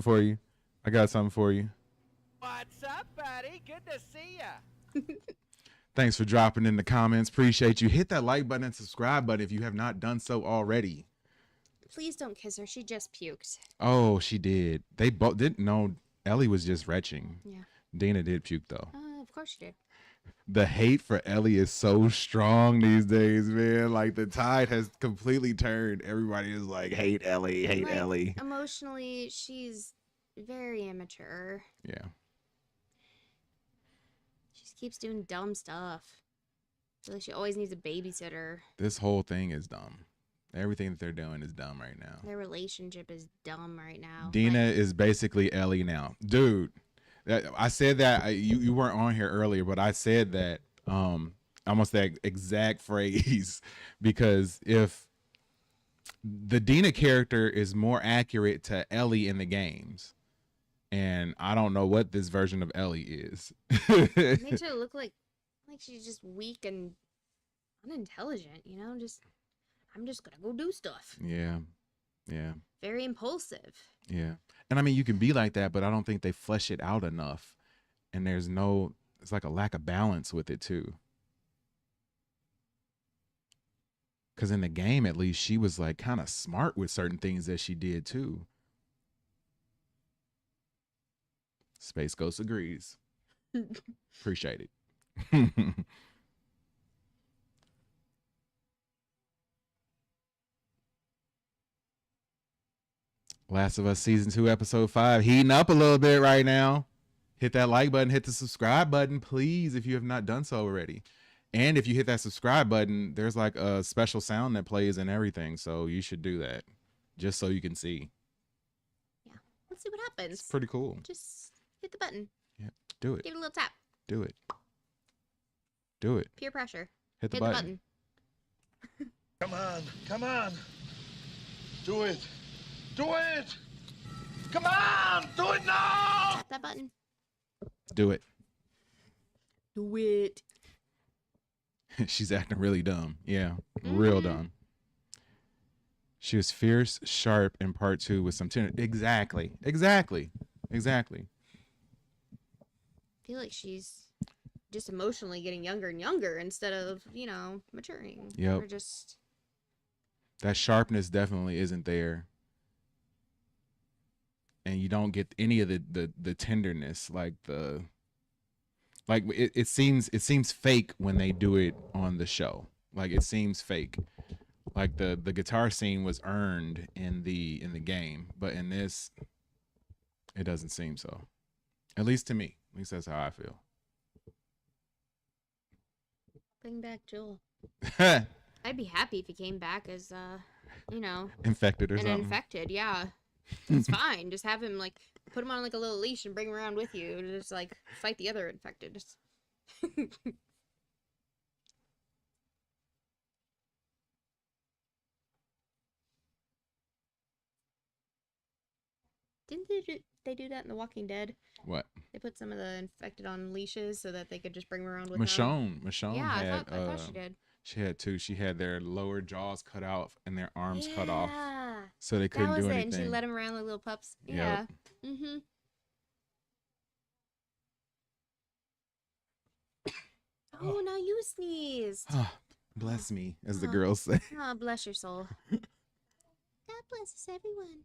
buddy? Good to see ya. Thanks for dropping in the comments. Appreciate you. Hit that like button and subscribe button if you have not done so already. Please don't kiss her. She just puked. Oh, she did. They both didn't know. Ellie was just retching. Yeah. Dina did puke, though. Of course she did. The hate for Ellie is so strong these days, man. Like, the tide has completely turned. Everybody is like, hate Ellie, hate Ellie. Emotionally, she's very immature. Yeah. She just keeps doing dumb stuff. I feel like she always needs a babysitter. This whole thing is dumb. Everything that they're doing is dumb right now. Their relationship is dumb right now. Dina is basically Ellie now. Dude, I said that, you weren't on here earlier, but I said that, almost that exact phrase, because if the Dina character is more accurate to Ellie in the games, and I don't know what this version of Ellie is. Makes her look like she's just weak and unintelligent, you know? I'm just gonna go do stuff. Yeah. Very impulsive. Yeah. And I mean, you can be like that, but I don't think they flesh it out enough. And it's like a lack of balance with it too. Because in the game, at least, she was like kind of smart with certain things that she did too. Space Ghost agrees. Appreciate it. Last of Us Season 2, Episode 5. Heating up a little bit right now. Hit that like button. Hit the subscribe button, please, if you have not done so already. And if you hit that subscribe button, there's like a special sound that plays and everything. So you should do that just so you can see. Yeah. Let's see what happens. It's pretty cool. Just hit the button. Yeah. Do it. Give it a little tap. Do it. Do it. Peer pressure. Hit the button. Come on. Do it. Come on, do it now. Tap that button. Do it. Do it. She's acting really dumb. Yeah, real dumb. She was fierce, sharp in part 2 with some tender. Exactly. I feel like she's just emotionally getting younger and younger instead of, maturing. Yep. Or just... That sharpness definitely isn't there. And you don't get any of the tenderness, it seems fake when they do it on the show. Like, it seems fake. Like the guitar scene was earned in the game, but in this, it doesn't seem so. At least to me. At least that's how I feel. Bring back Joel. I'd be happy if he came back as, infected or something. Infected, yeah. It's fine. Just have him put him on a little leash and bring him around with you. Just fight the other infected. Didn't they do that in The Walking Dead? What? They put some of the infected on leashes so that they could just bring them around with Michonne yeah, had, I thought she did. She had two. She had their lower jaws cut out and their arms cut off, so they That couldn't was do it, anything. and she let them around like little pups. Yep. Yeah. Mm-hmm. Oh, now you sneezed. Bless me, as the girls say. Oh, bless your soul. God blesses everyone.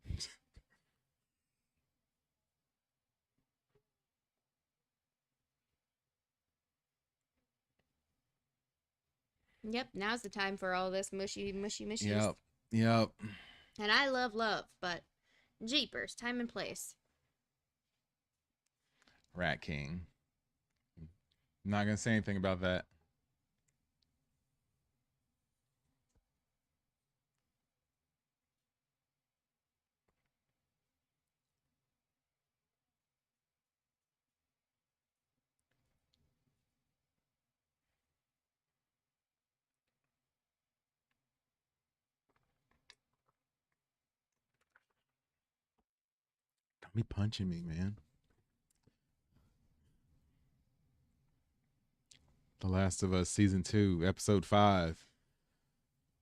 Yep, now's the time for all this mushy. Yep. Yep. And I love love, but jeepers, time and place. Rat King. I'm not gonna say anything about that. Don't be punching me, man. The Last of Us Season 2, Episode 5.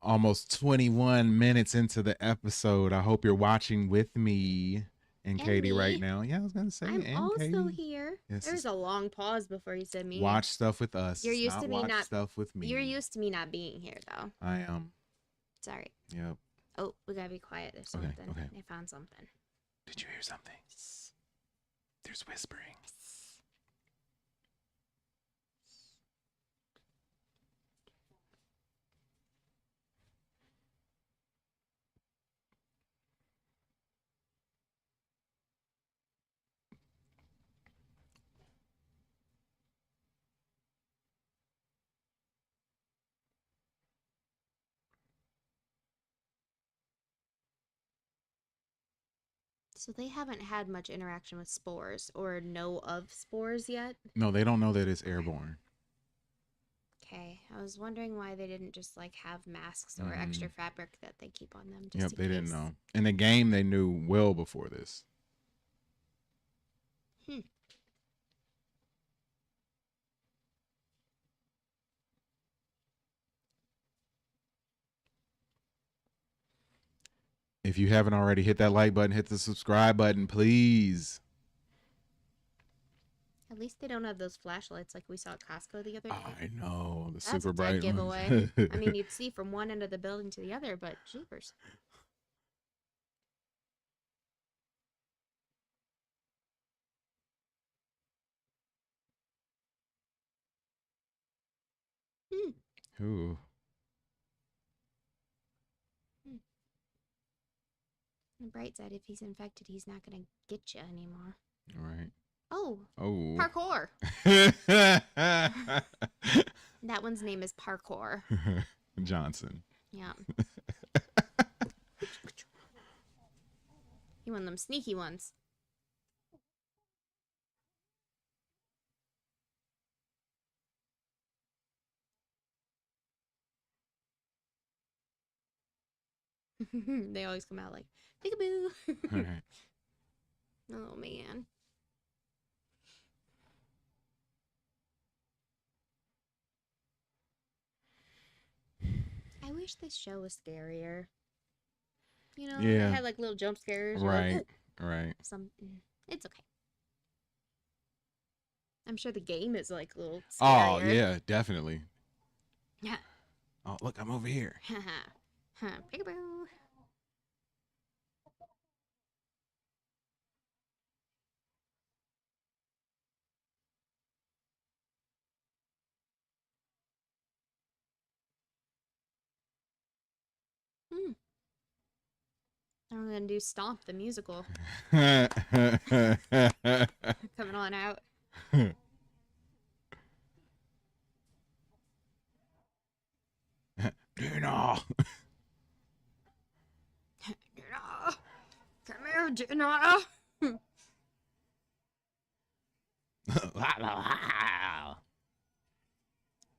Almost 21 minutes into the episode. I hope you're watching with me and Katie right now. Yeah, I was going to say, I'm and also Katie. here. Yes, There was a long pause before you said me. Watch stuff with us. You're used to me watch not stuff with me. You're used to me not being here, though. I am. Sorry. Yep. Oh, we gotta be quiet. There's Okay, something. okay. I found something. Did you hear something? There's whispering. So they haven't had much interaction with spores or know of spores yet? No, they don't know that it's airborne. Okay. I was wondering why they didn't just like have masks or extra fabric that they keep on them. Just Yep, in they case. didn't know. In the game, they knew well before this. If you haven't already, hit that like button, hit the subscribe button, please. At least they don't have those flashlights like we saw at Costco the other day. I know, the That's super a dead bright giveaway. ones. I mean, you'd see from one end of the building to the other, but jeepers. Ooh. On the bright side, if he's infected, he's not gonna get you anymore. All right. Oh. Oh. Parkour. That one's name is Parkour. Johnson. Yeah. He one of them sneaky ones. They always come out like, peekaboo. All right. Oh, man. I wish this show was scarier. You know, Yeah. it had like little jump scares. Right, Like, right. It's okay. I'm sure the game is like a little Oh, scarier. yeah, definitely. Yeah. Oh, look, I'm over here. Peekaboo. I'm gonna do Stomp the musical. Coming on out. Dina. Dina. Come here, Dina.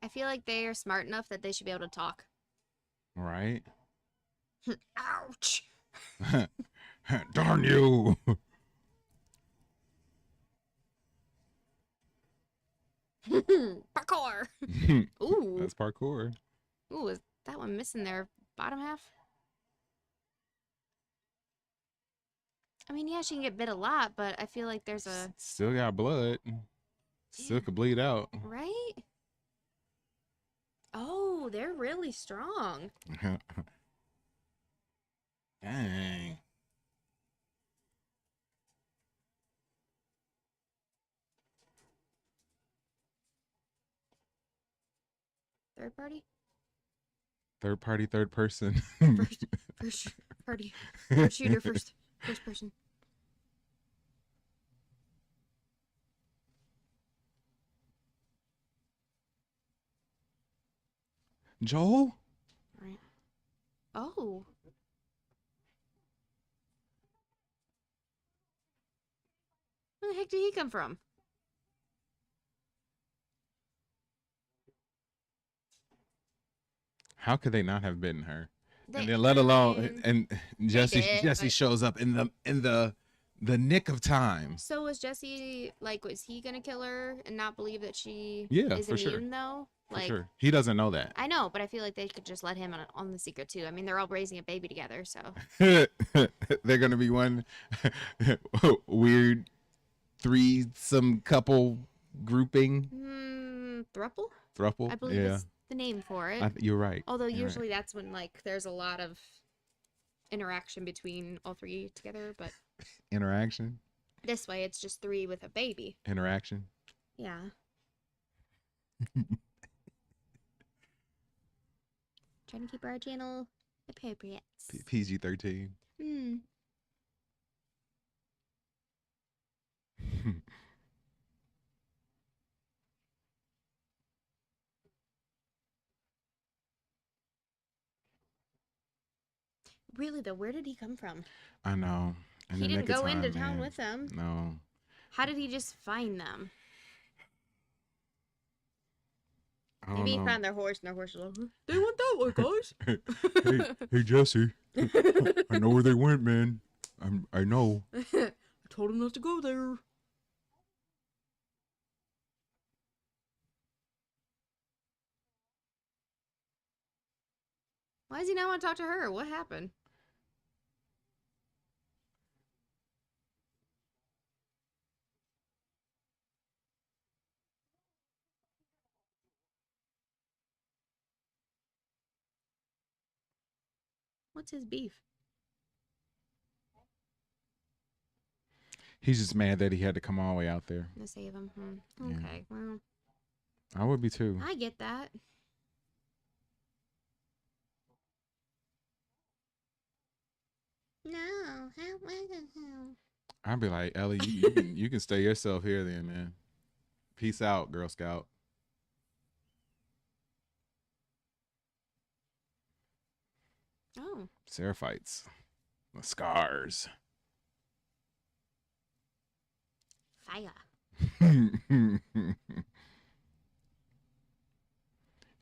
feel like they are smart enough that they should be able to talk. Right? Ouch. Darn you. Parkour. Ooh. That's parkour. Ooh, is that one missing their bottom half? I mean, yeah, she can get bit a lot, but I feel like there's a... Still got blood. Still could bleed out. Right? Oh, they're really strong. Dang. Third party? Third party, third person. First party. First shooter, first person. Joel? Right. Oh. Where the heck did he come from? How could they not have bitten her? They- And then let alone I mean, and Jesse did, Jesse but- shows up in the nick of time. So was Jesse, like, was he gonna kill her and not believe that she Yeah, is for sure. immune, though? For Like, sure. He doesn't know that. I know, but I feel like they could just let him on the secret, too. I mean, they're all raising a baby together, so. They're gonna be one weird threesome couple grouping. Thruple? Thruple? I believe Yeah. that's the name for it. You're right. Although You're right. usually that's when, like, there's a lot of interaction between all three together, but Interaction. this way it's just three with a baby. Interaction. Yeah. Trying to keep our channel appropriate. PG-13. Hmm. Really though, where did he come from? I know. In He the didn't nick of go into time, town man. with them. No. How did he just find them? I don't Maybe he know. found their horse and their horse was like, they went that way, guys. Hey Jesse. I know where they went, man. I know. I told him not to go there. Why does he not want to talk to her? What happened? What's his beef? He's just mad that he had to come all the way out there. To save him. Yeah. Okay, well, I would be too. I get that. No, how was it? I'd be like, Ellie, you can stay yourself here then, man. Peace out, Girl Scout. Oh. Seraphites. The scars. Fire.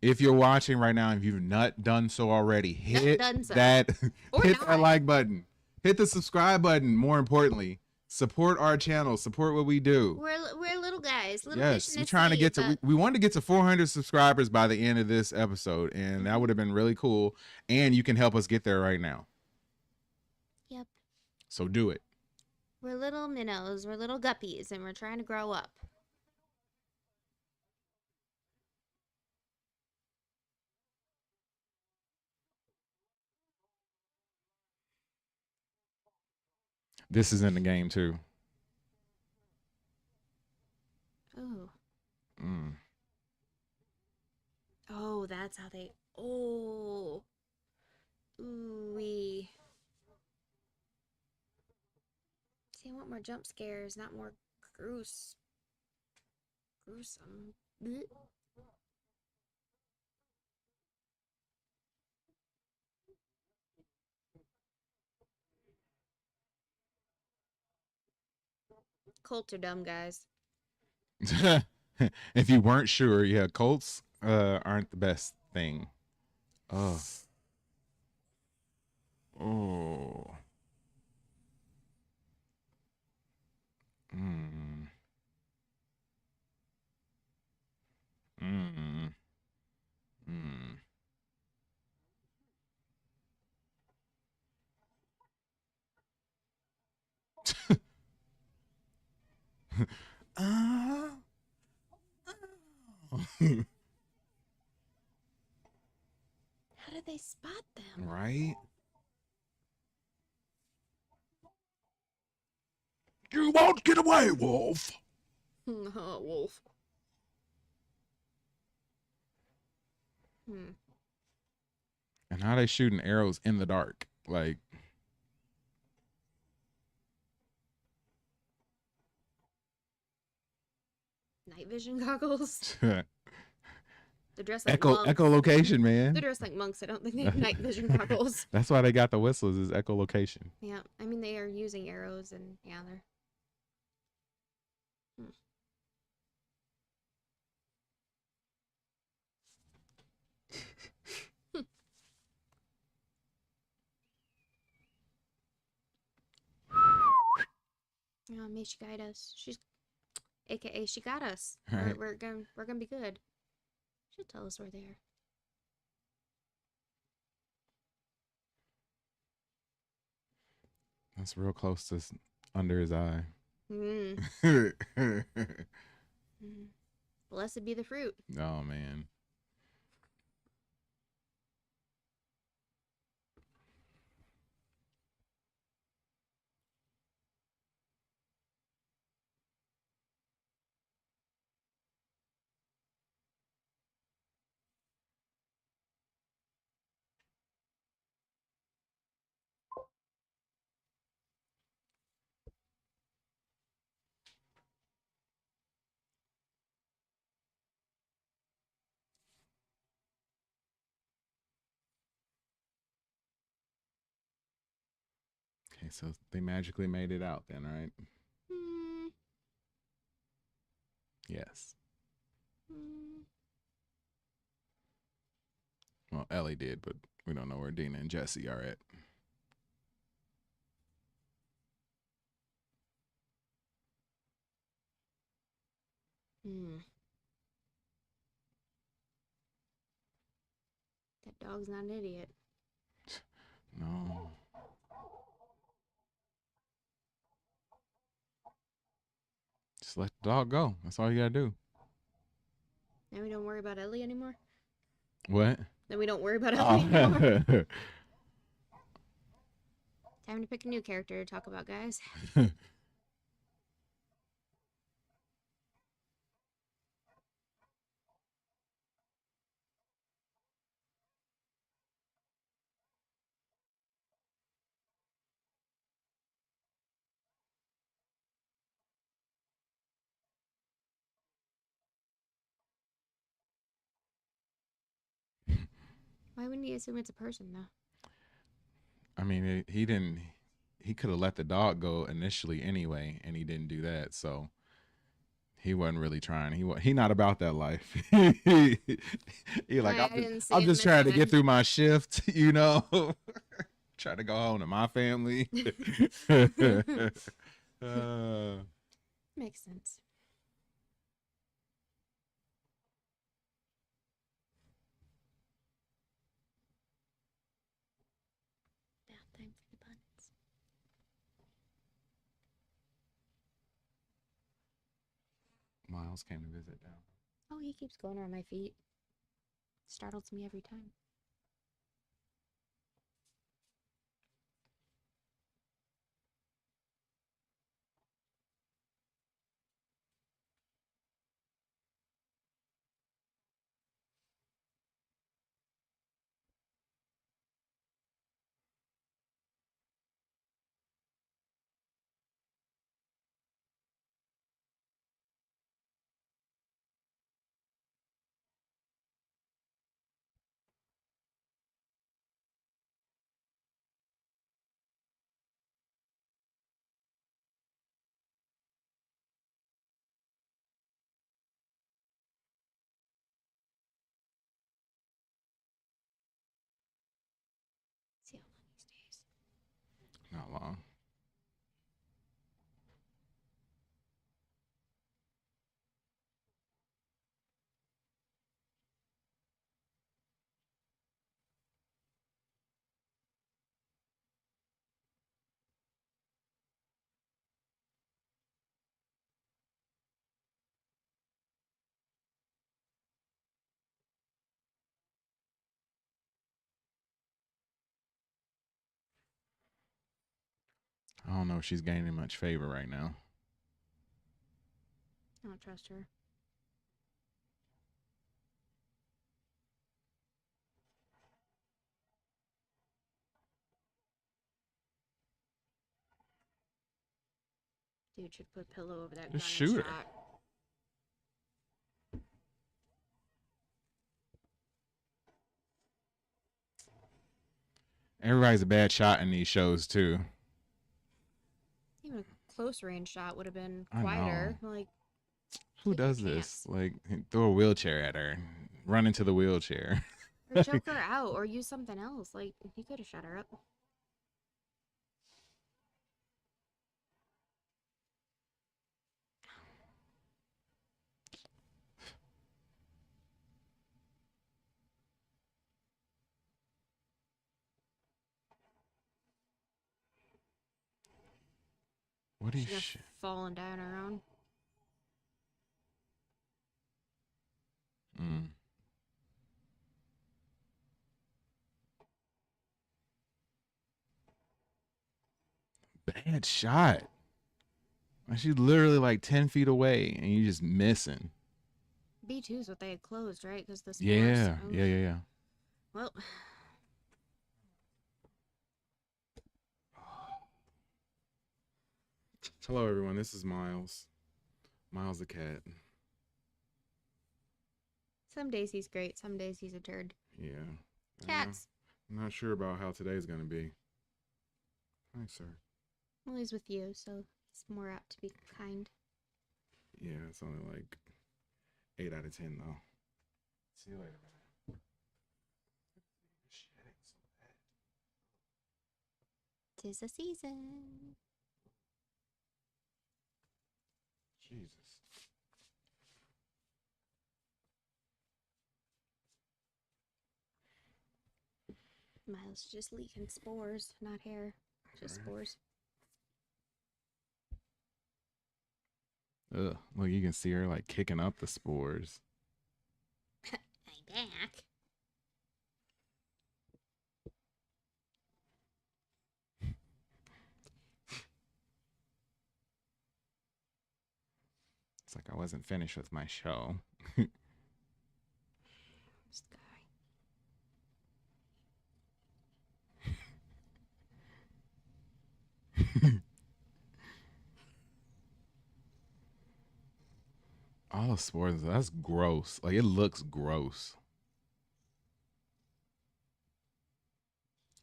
If you're watching right now, if you've not done so already, hit done so. that Or hit not. that like button. Hit the subscribe button. More importantly, support our channel. Support what we do. We're little guys. Little Yes, fish in we're the trying to sea, get to. but- We want to get to 400 subscribers by the end of this episode, and that would have been really cool. And you can help us get there right now. Yep. So do it. We're little minnows. We're little guppies, and we're trying to grow up. This is in the game too. Oh. Mm. Oh, that's how they. Oh. Ooh-wee. See, I want more jump scares, not more gruesome. Blech. Colts are dumb, guys. If you weren't sure, yeah, Colts aren't the best thing. Oh. Oh. Mm. Mm. Mm. uh, How did they spot them? Right? You won't get away, Wolf. Wolf. Hmm. And how they shooting arrows in the dark? Like, Night vision goggles. They're dressed like monks. echolocation, man. They're dressed like monks. I don't think they have night vision goggles. That's why they got the whistles, is echolocation. Yeah, I mean they are using arrows and yeah, they're. Oh, may she guide us. She's, AKA, she got us. Right. We're gonna be good. She'll tell us where they are. That's real close to under his eye. Blessed be the fruit. Oh, man. Okay, so they magically made it out then, right? Yes. Well, Ellie did, but we don't know where Dina and Jesse are at. That dog's not an idiot. No. Just let the dog go. That's all you gotta do. Now we don't worry about Ellie anymore? What? Then we don't worry about Ellie anymore? Time to pick a new character to talk about, guys. Why wouldn't he assume it's a person, though? I mean, he didn't. He could have let the dog go initially anyway, and he didn't do that. So he wasn't really trying. He not about that life. He like, I'm just trying to get through my shift, you know. Trying to go home to my family. Makes sense. Time for the buns. Miles came to visit now. Oh, he keeps going around my feet. Startles me every time. Not long. I don't know if she's gaining much favor right now. I don't trust her. Dude should put a pillow over that gun Just and shoot her. shot. Everybody's a bad shot in these shows too. Even a close range shot would have been I quieter. know. Like, Who does this? Like, throw a wheelchair at her, run into the wheelchair. or choke her out, or use something else. Like, he could have shut her up. What is She she? falling down her own. Mm. Bad shot. Like, she's literally like 10 feet away, and you just missing. B2 is what they had closed, right? Because the spores. Yeah, Oh. yeah. Well. Hello, everyone. This is Miles. Miles the cat. Some days he's great. Some days he's a turd. Yeah. Cats. I'm not sure about how today's gonna be. Thanks, sir. Well, he's with you, so it's more apt to be kind. Yeah, it's only like 8 out of 10 though. See you later, man. Tis the season. Jesus. Miles just leaking spores, not hair. Just spores. Ugh. Look, you can see her like kicking up the spores. I'm back. It's like I wasn't finished with my show. This guy. All the spores, that's gross. Like, it looks gross.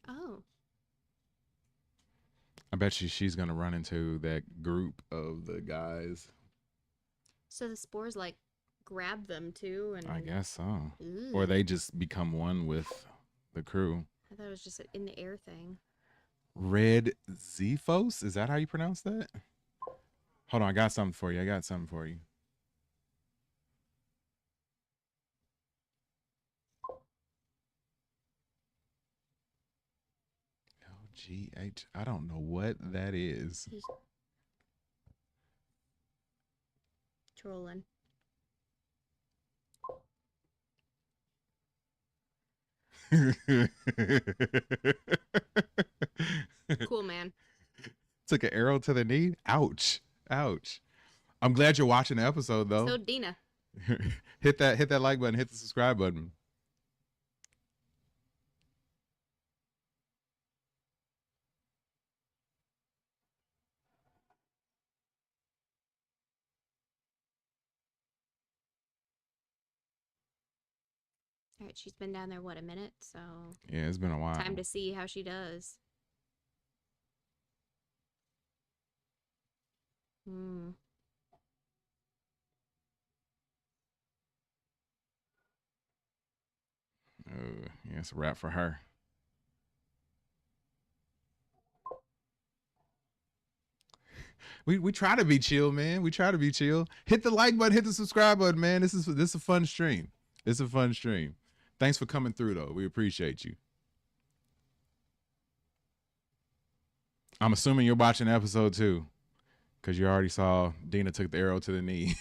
Oh. I bet you she's gonna run into that group of the guys. So the spores like grab them too, and I guess so. Ooh. Or they just become one with the crew. I thought it was just an in the air thing. Red Zephos? Is that how you pronounce that? Hold on, I got something for you. LGH. I don't know what that is. He's trolling. Cool, man. Took an arrow to the knee. Ouch. Ouch. I'm glad you're watching the episode though. So Dina. hit that like button, hit the subscribe button. All right, she's been down there, what, a minute? So Yeah, it's been a while. time to see how she does. Hmm. Oh, yeah, it's a wrap for her. We try to be chill, man. We try to be chill. Hit the like button, hit the subscribe button, man. This is a fun stream. It's a fun stream. Thanks for coming through, though. We appreciate you. I'm assuming you're watching episode 2 because you already saw Dina took the arrow to the knee.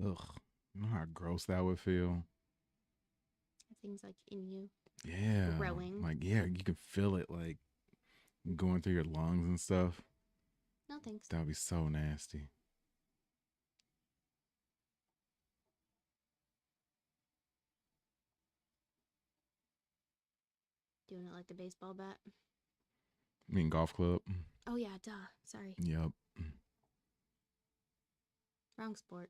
Ugh, you know how gross that would feel? Things like in you. Yeah. Growing. Like, yeah, you can feel it like going through your lungs and stuff. No thanks. That would be so nasty. Doing it like the baseball bat. I mean, golf club. Oh yeah, duh. Sorry. Yep. Wrong sport.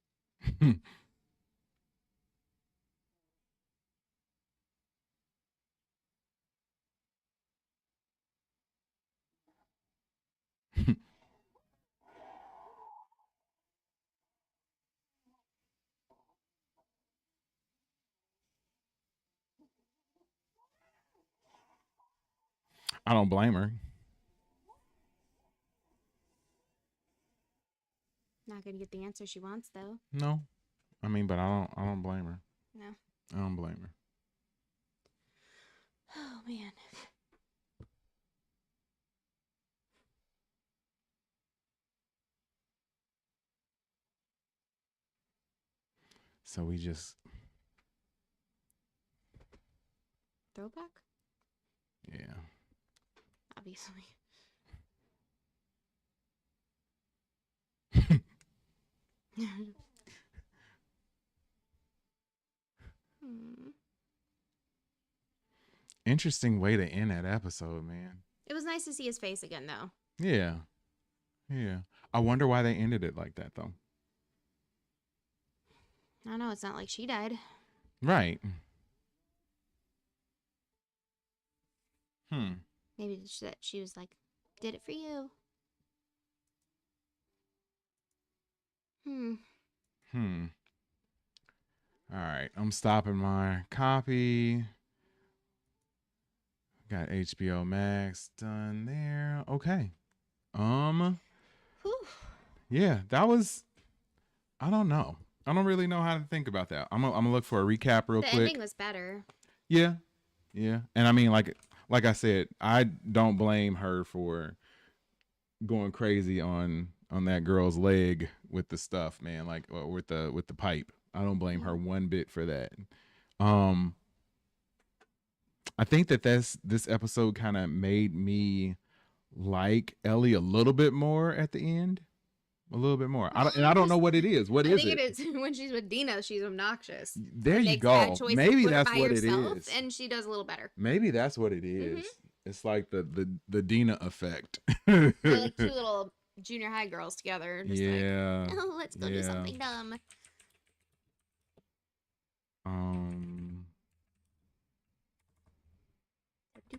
I don't blame her. Not gonna get the answer she wants though. No. I mean, but I don't blame her. No. I don't blame her. Oh man. So we just Throwback? Yeah. Obviously. Interesting way to end that episode, man. It was nice to see his face again though. Yeah. Yeah. I wonder why they ended it like that though. I don't know, it's not like she died. Right. Maybe she was like, did it for you. All right. I'm stopping my copy. Got HBO Max done there. Okay. Yeah, that was, I don't know. I don't really know how to think about that. I'm gonna look for a recap real quick. The ending was better. Yeah. Yeah. And I mean, like I said, I don't blame her for going crazy on that girl's leg with the stuff, man, like with the pipe. I don't blame her one bit for that. I think this episode kind of made me like Ellie a little bit more at the end. A little bit more. I don't know what it is. What is it? I think it is when she's with Dina, she's obnoxious. There you go. Maybe that's what it is. And she does a little better. Maybe that's what it is. It's like the Dina effect. They're like two little junior high girls together. Just yeah. like, oh, let's go do something dumb.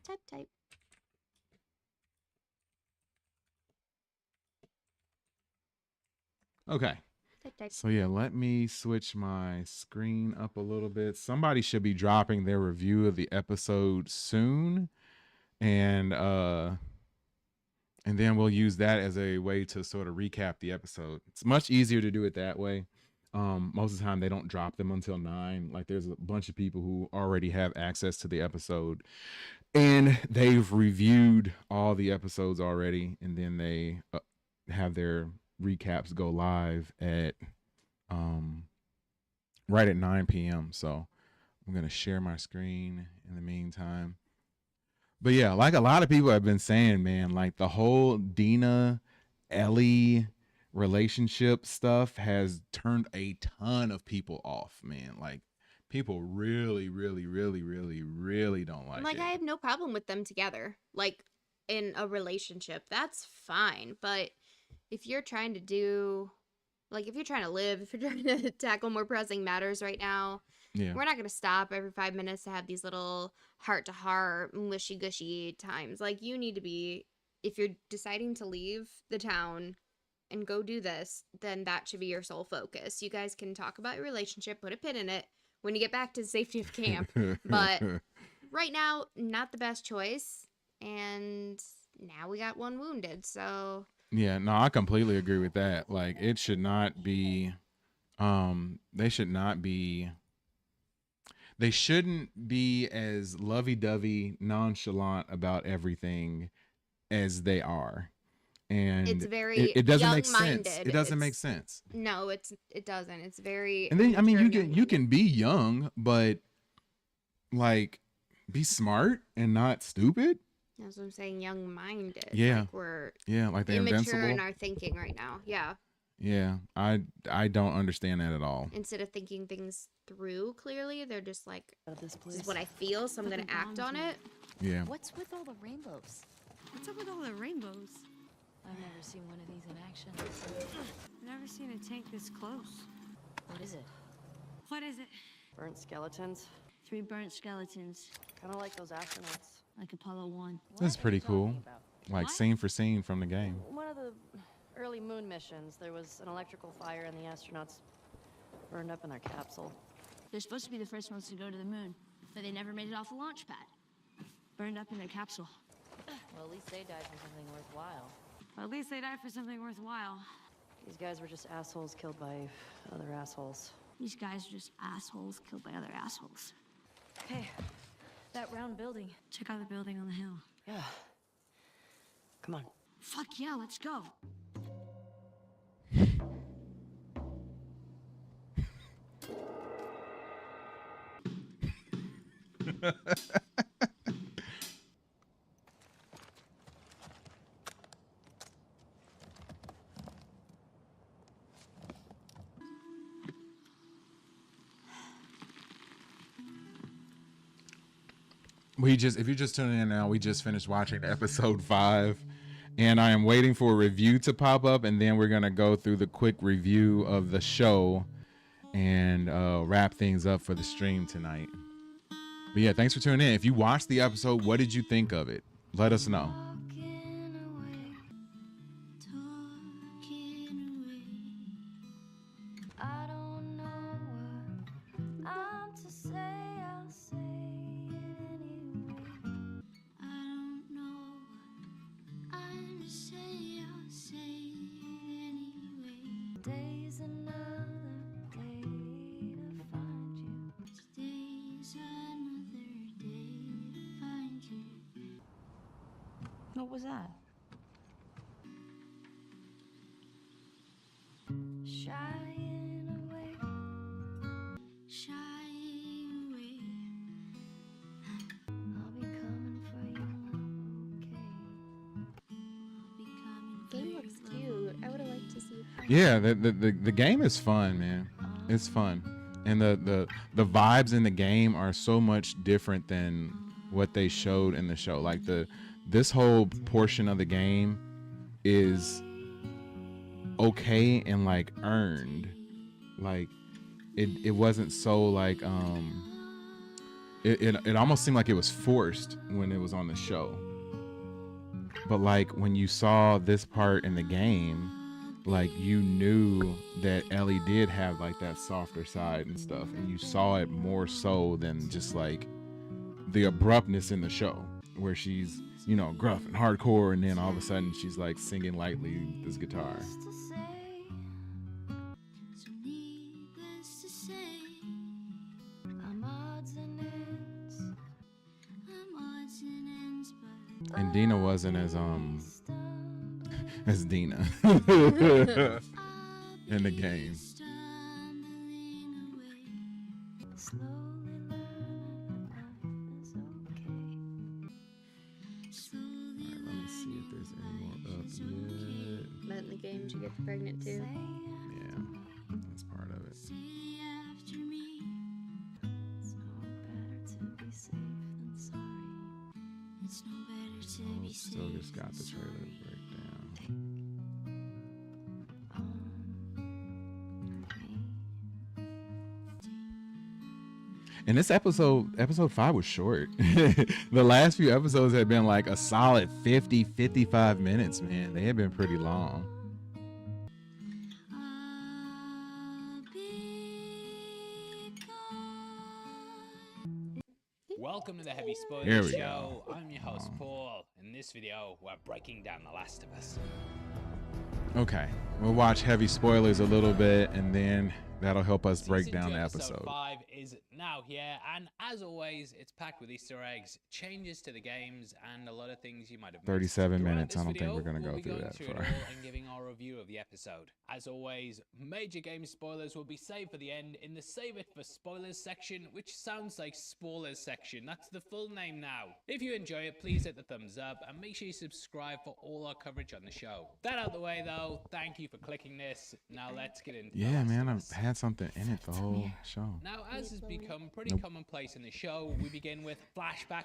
Type. Okay. So yeah, let me switch my screen up a little bit. Somebody should be dropping their review of the episode soon. And then we'll use that as a way to sort of recap the episode. It's much easier to do it that way. Most of the time they don't drop them until 9. Like there's a bunch of people who already have access to the episode and they've reviewed all the episodes already, and then they have their recaps go live at right at 9 p.m. So I'm gonna share my screen in the meantime. But yeah, like a lot of people have been saying, man, like the whole Dina Ellie relationship stuff has turned a ton of people off, man. Like people really don't like it. I have no problem with them together, like in a relationship. That's fine. But if you're trying to do, like, if you're trying to live, if you're trying to tackle more pressing matters right now, we're not going to stop every 5 minutes to have these little heart-to-heart, mushy-gushy times. Like, you need to be, if you're deciding to leave the town and go do this, then that should be your sole focus. You guys can talk about your relationship, put a pin in it when you get back to the safety of camp. But right now, not the best choice. And now we got one wounded, so... Yeah, no, I completely agree with that. Like, it should not be, they shouldn't be as lovey-dovey, nonchalant about everything as they are. And it's very it doesn't make young-minded. sense. It doesn't make sense. No, it doesn't. It's very... And then, I mean, you can be young, but, like, be smart and not stupid. That's what I'm saying, young-minded. Yeah. Like we're like they're immature invincible in our thinking right now. Yeah. Yeah, I don't understand that at all. Instead of thinking things through clearly, they're just like, this is what I feel, so I'm going to act on it. Yeah. What's with all the rainbows? What's up with all the rainbows? I've never seen one of these in action. I've never seen a tank this close. What is it? What is it? Burnt skeletons. 3 burnt skeletons. Kind of like those astronauts. Like Apollo 1. This is pretty cool. Like scene for scene from the game. One of the early moon missions, there was an electrical fire and the astronauts burned up in their capsule. They're supposed to be the first ones to go to the moon, but they never made it off the launch pad. Burned up in their capsule. Well, at least they died for something worthwhile. Well, at least they died for something worthwhile. These guys were just assholes killed by other assholes. These guys are just assholes killed by other assholes. Hey, that round building. Check out the building on the hill. Yeah. Come on. Fuck yeah, let's go. If you're just tuning in now, we just finished watching episode 5, and I am waiting for a review to pop up, and then we're gonna go through the quick review of the show and wrap things up for the stream tonight. But yeah, thanks for tuning in. If you watched the episode, what did you think of it? Let us know. What was that? Shying away. Shying away. I'll be coming for you, okay? Game looks cute. I would have liked to see. Yeah, the game is fun, man. It's fun, and the vibes in the game are so much different than what they showed in the show. Like this whole portion of the game is okay and like earned. Like it wasn't so like it almost seemed like it was forced when it was on the show. But like when you saw this part in the game, like you knew that Ellie did have like that softer side and stuff, and you saw it more so than just like the abruptness in the show where she's, you know, gruff and hardcore, and then all of a sudden she's like singing lightly this guitar. And Dina wasn't as Dina in the game. But in the game, she gets pregnant too. Yeah, that's part of it. Oh, still just got the trailer breakdown. And this episode 5 was short. The last few episodes had been like a solid 50-55 minutes, man. They had been pretty long. Welcome to the Heavy Here Spoilers we Show. go. I'm your host, Paul. In this video, we're breaking down The Last of Us. Okay, we'll watch heavy spoilers a little bit, and then that'll help us break Season down 2, the episode episode. 5 is now here, and as always, it's packed with Easter eggs, changes to the games, and a lot of things you might have missed. 37 Throughout minutes. this I don't think video, we're gonna we'll go be through going that through it far. all and giving our review of the episode. As always, major game spoilers will be saved for the end in the Save It for Spoilers section, which sounds like Spoilers section. That's the full name now. If you enjoy it, please hit the thumbs up and make sure you subscribe for all our coverage on the show. That out the way though, thank you for clicking this. Now let's get into Yeah, man, I've had something in it the whole show. Now, as has become pretty commonplace in the show, we begin with flashback.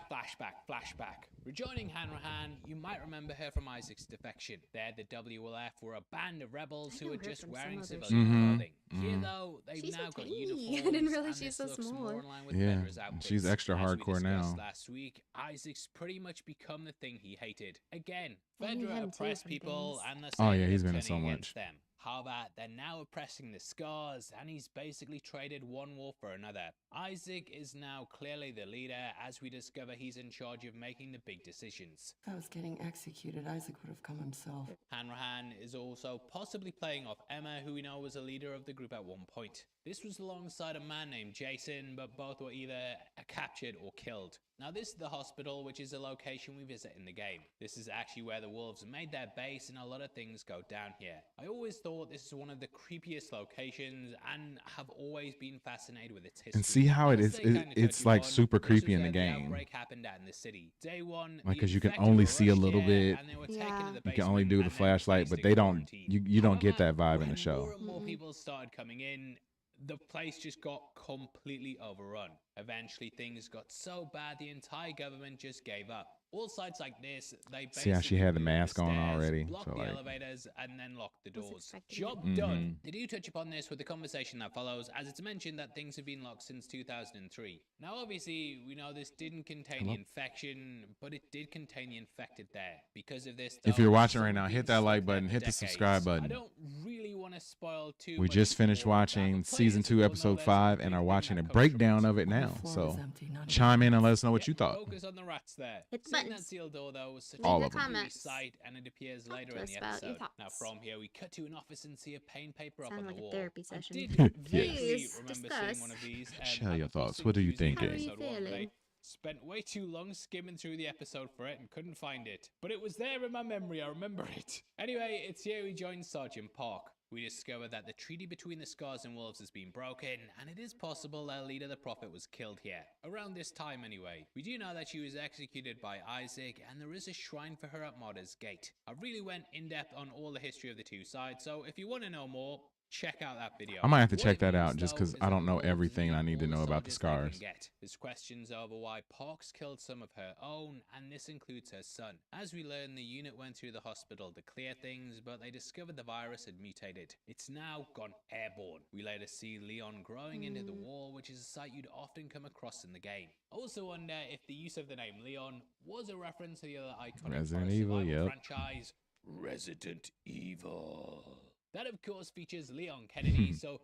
Rejoining Hanrahan, you might remember her from Isaac's defection. There, the WLF were a band of rebels who were just wearing civilian clothing. Here, though, they've She's now so got tiny. uniforms. I didn't realize and she's this so looks small. more in line with Yeah, Pedra's outfits. she's extra As we hardcore now. discussed last week, Isaac's pretty much become the thing he hated. Again, I knew Pedro him too oppressed from people, things. and the Oh, same yeah, he's been in turning so against much. them. However, they're now oppressing the Scars, and he's basically traded one war for another. Isaac is now clearly the leader, as we discover he's in charge of making the big decisions. If I was getting executed, Isaac would have come himself. Hanrahan is also possibly playing off Emma, who we know was a leader of the group at one point. This was alongside a man named Jason, but both were either captured or killed. Now this is the hospital, which is a location we visit in the game. This is actually where the wolves made their base, and a lot of things go down here. I always thought this is one of the creepiest locations, and have always been fascinated with its history. And see how it As is, they kinda it's touch like upon, super this creepy was in the where game. outbreak happened out in the city. Day one, Like, the because you can infected only were see a rushed little here, bit. and they were taken to the You can only basement do the and then flashlight, placed but in they don't. quarantine. You don't get However, that vibe in the when show. more and more people started coming in, the place just got completely overrun. Eventually, things got so bad the entire government just gave up. All sites like this, they See how she had the basically mask moved on stairs, already, blocked so the like. elevators, and then locked the doors. expecting Job it. done. They do touch upon this with the conversation that follows, as it's mentioned that things have been locked since 2003. Now, obviously, we know this didn't contain the infection, but it did contain the infected there. Because of this, If though, you're watching right some now, have hit been that like stuck there button, for hit the decades. subscribe I button. don't really want to spoil too We much just finished more, but watching I'll season play 2, it so episode we'll know 5, there's and are something watching a that comes from breakdown it. of it now. floor So was empty, not chime in and let us know what you Yeah, thought. Focus on the rats there. Hit the Seeing that buttons. sealed door though was such All a of them. creepy Comments. sight, and it appears Talk later to in us the about your episode. Now thoughts. from here we cut to an office and see a pain paper up Sound on like the a wall. therapy I session. did Yes. vaguely Please, remember discuss. seeing one of these. Share your had thoughts. possibly What are you used in How are thinking? you episode 1, but I feeling? spent way too long skimming through the episode for it and couldn't find it. But it was there in my memory, I remember it. Anyway, it's here we join Sergeant Park. We discover that the treaty between the Scars and Wolves has been broken, and it is possible their leader, the Prophet, was killed here. Around this time anyway. We do know that she was executed by Isaac, and there is a shrine for her at Martyr's Gate. I really went in depth on all the history of the two sides, so if you want to know more, check out that video. I might have to What check it that means, out just though, because is I that don't know Wolves everything need I need to all the know about the soldiers they can scars. get. There's questions over why Parks killed some of her own, and this includes her son. As we learn, the unit went through the hospital to clear things, but they discovered the virus had mutated. It's now gone airborne. We later see Leon growing into the wall, which is a sight you'd often come across in the game. Also wonder if the use of the name Leon was a reference to the other iconic Resident horror Evil, survival yep. franchise, Resident Evil. That, of course, features Leon Kennedy, so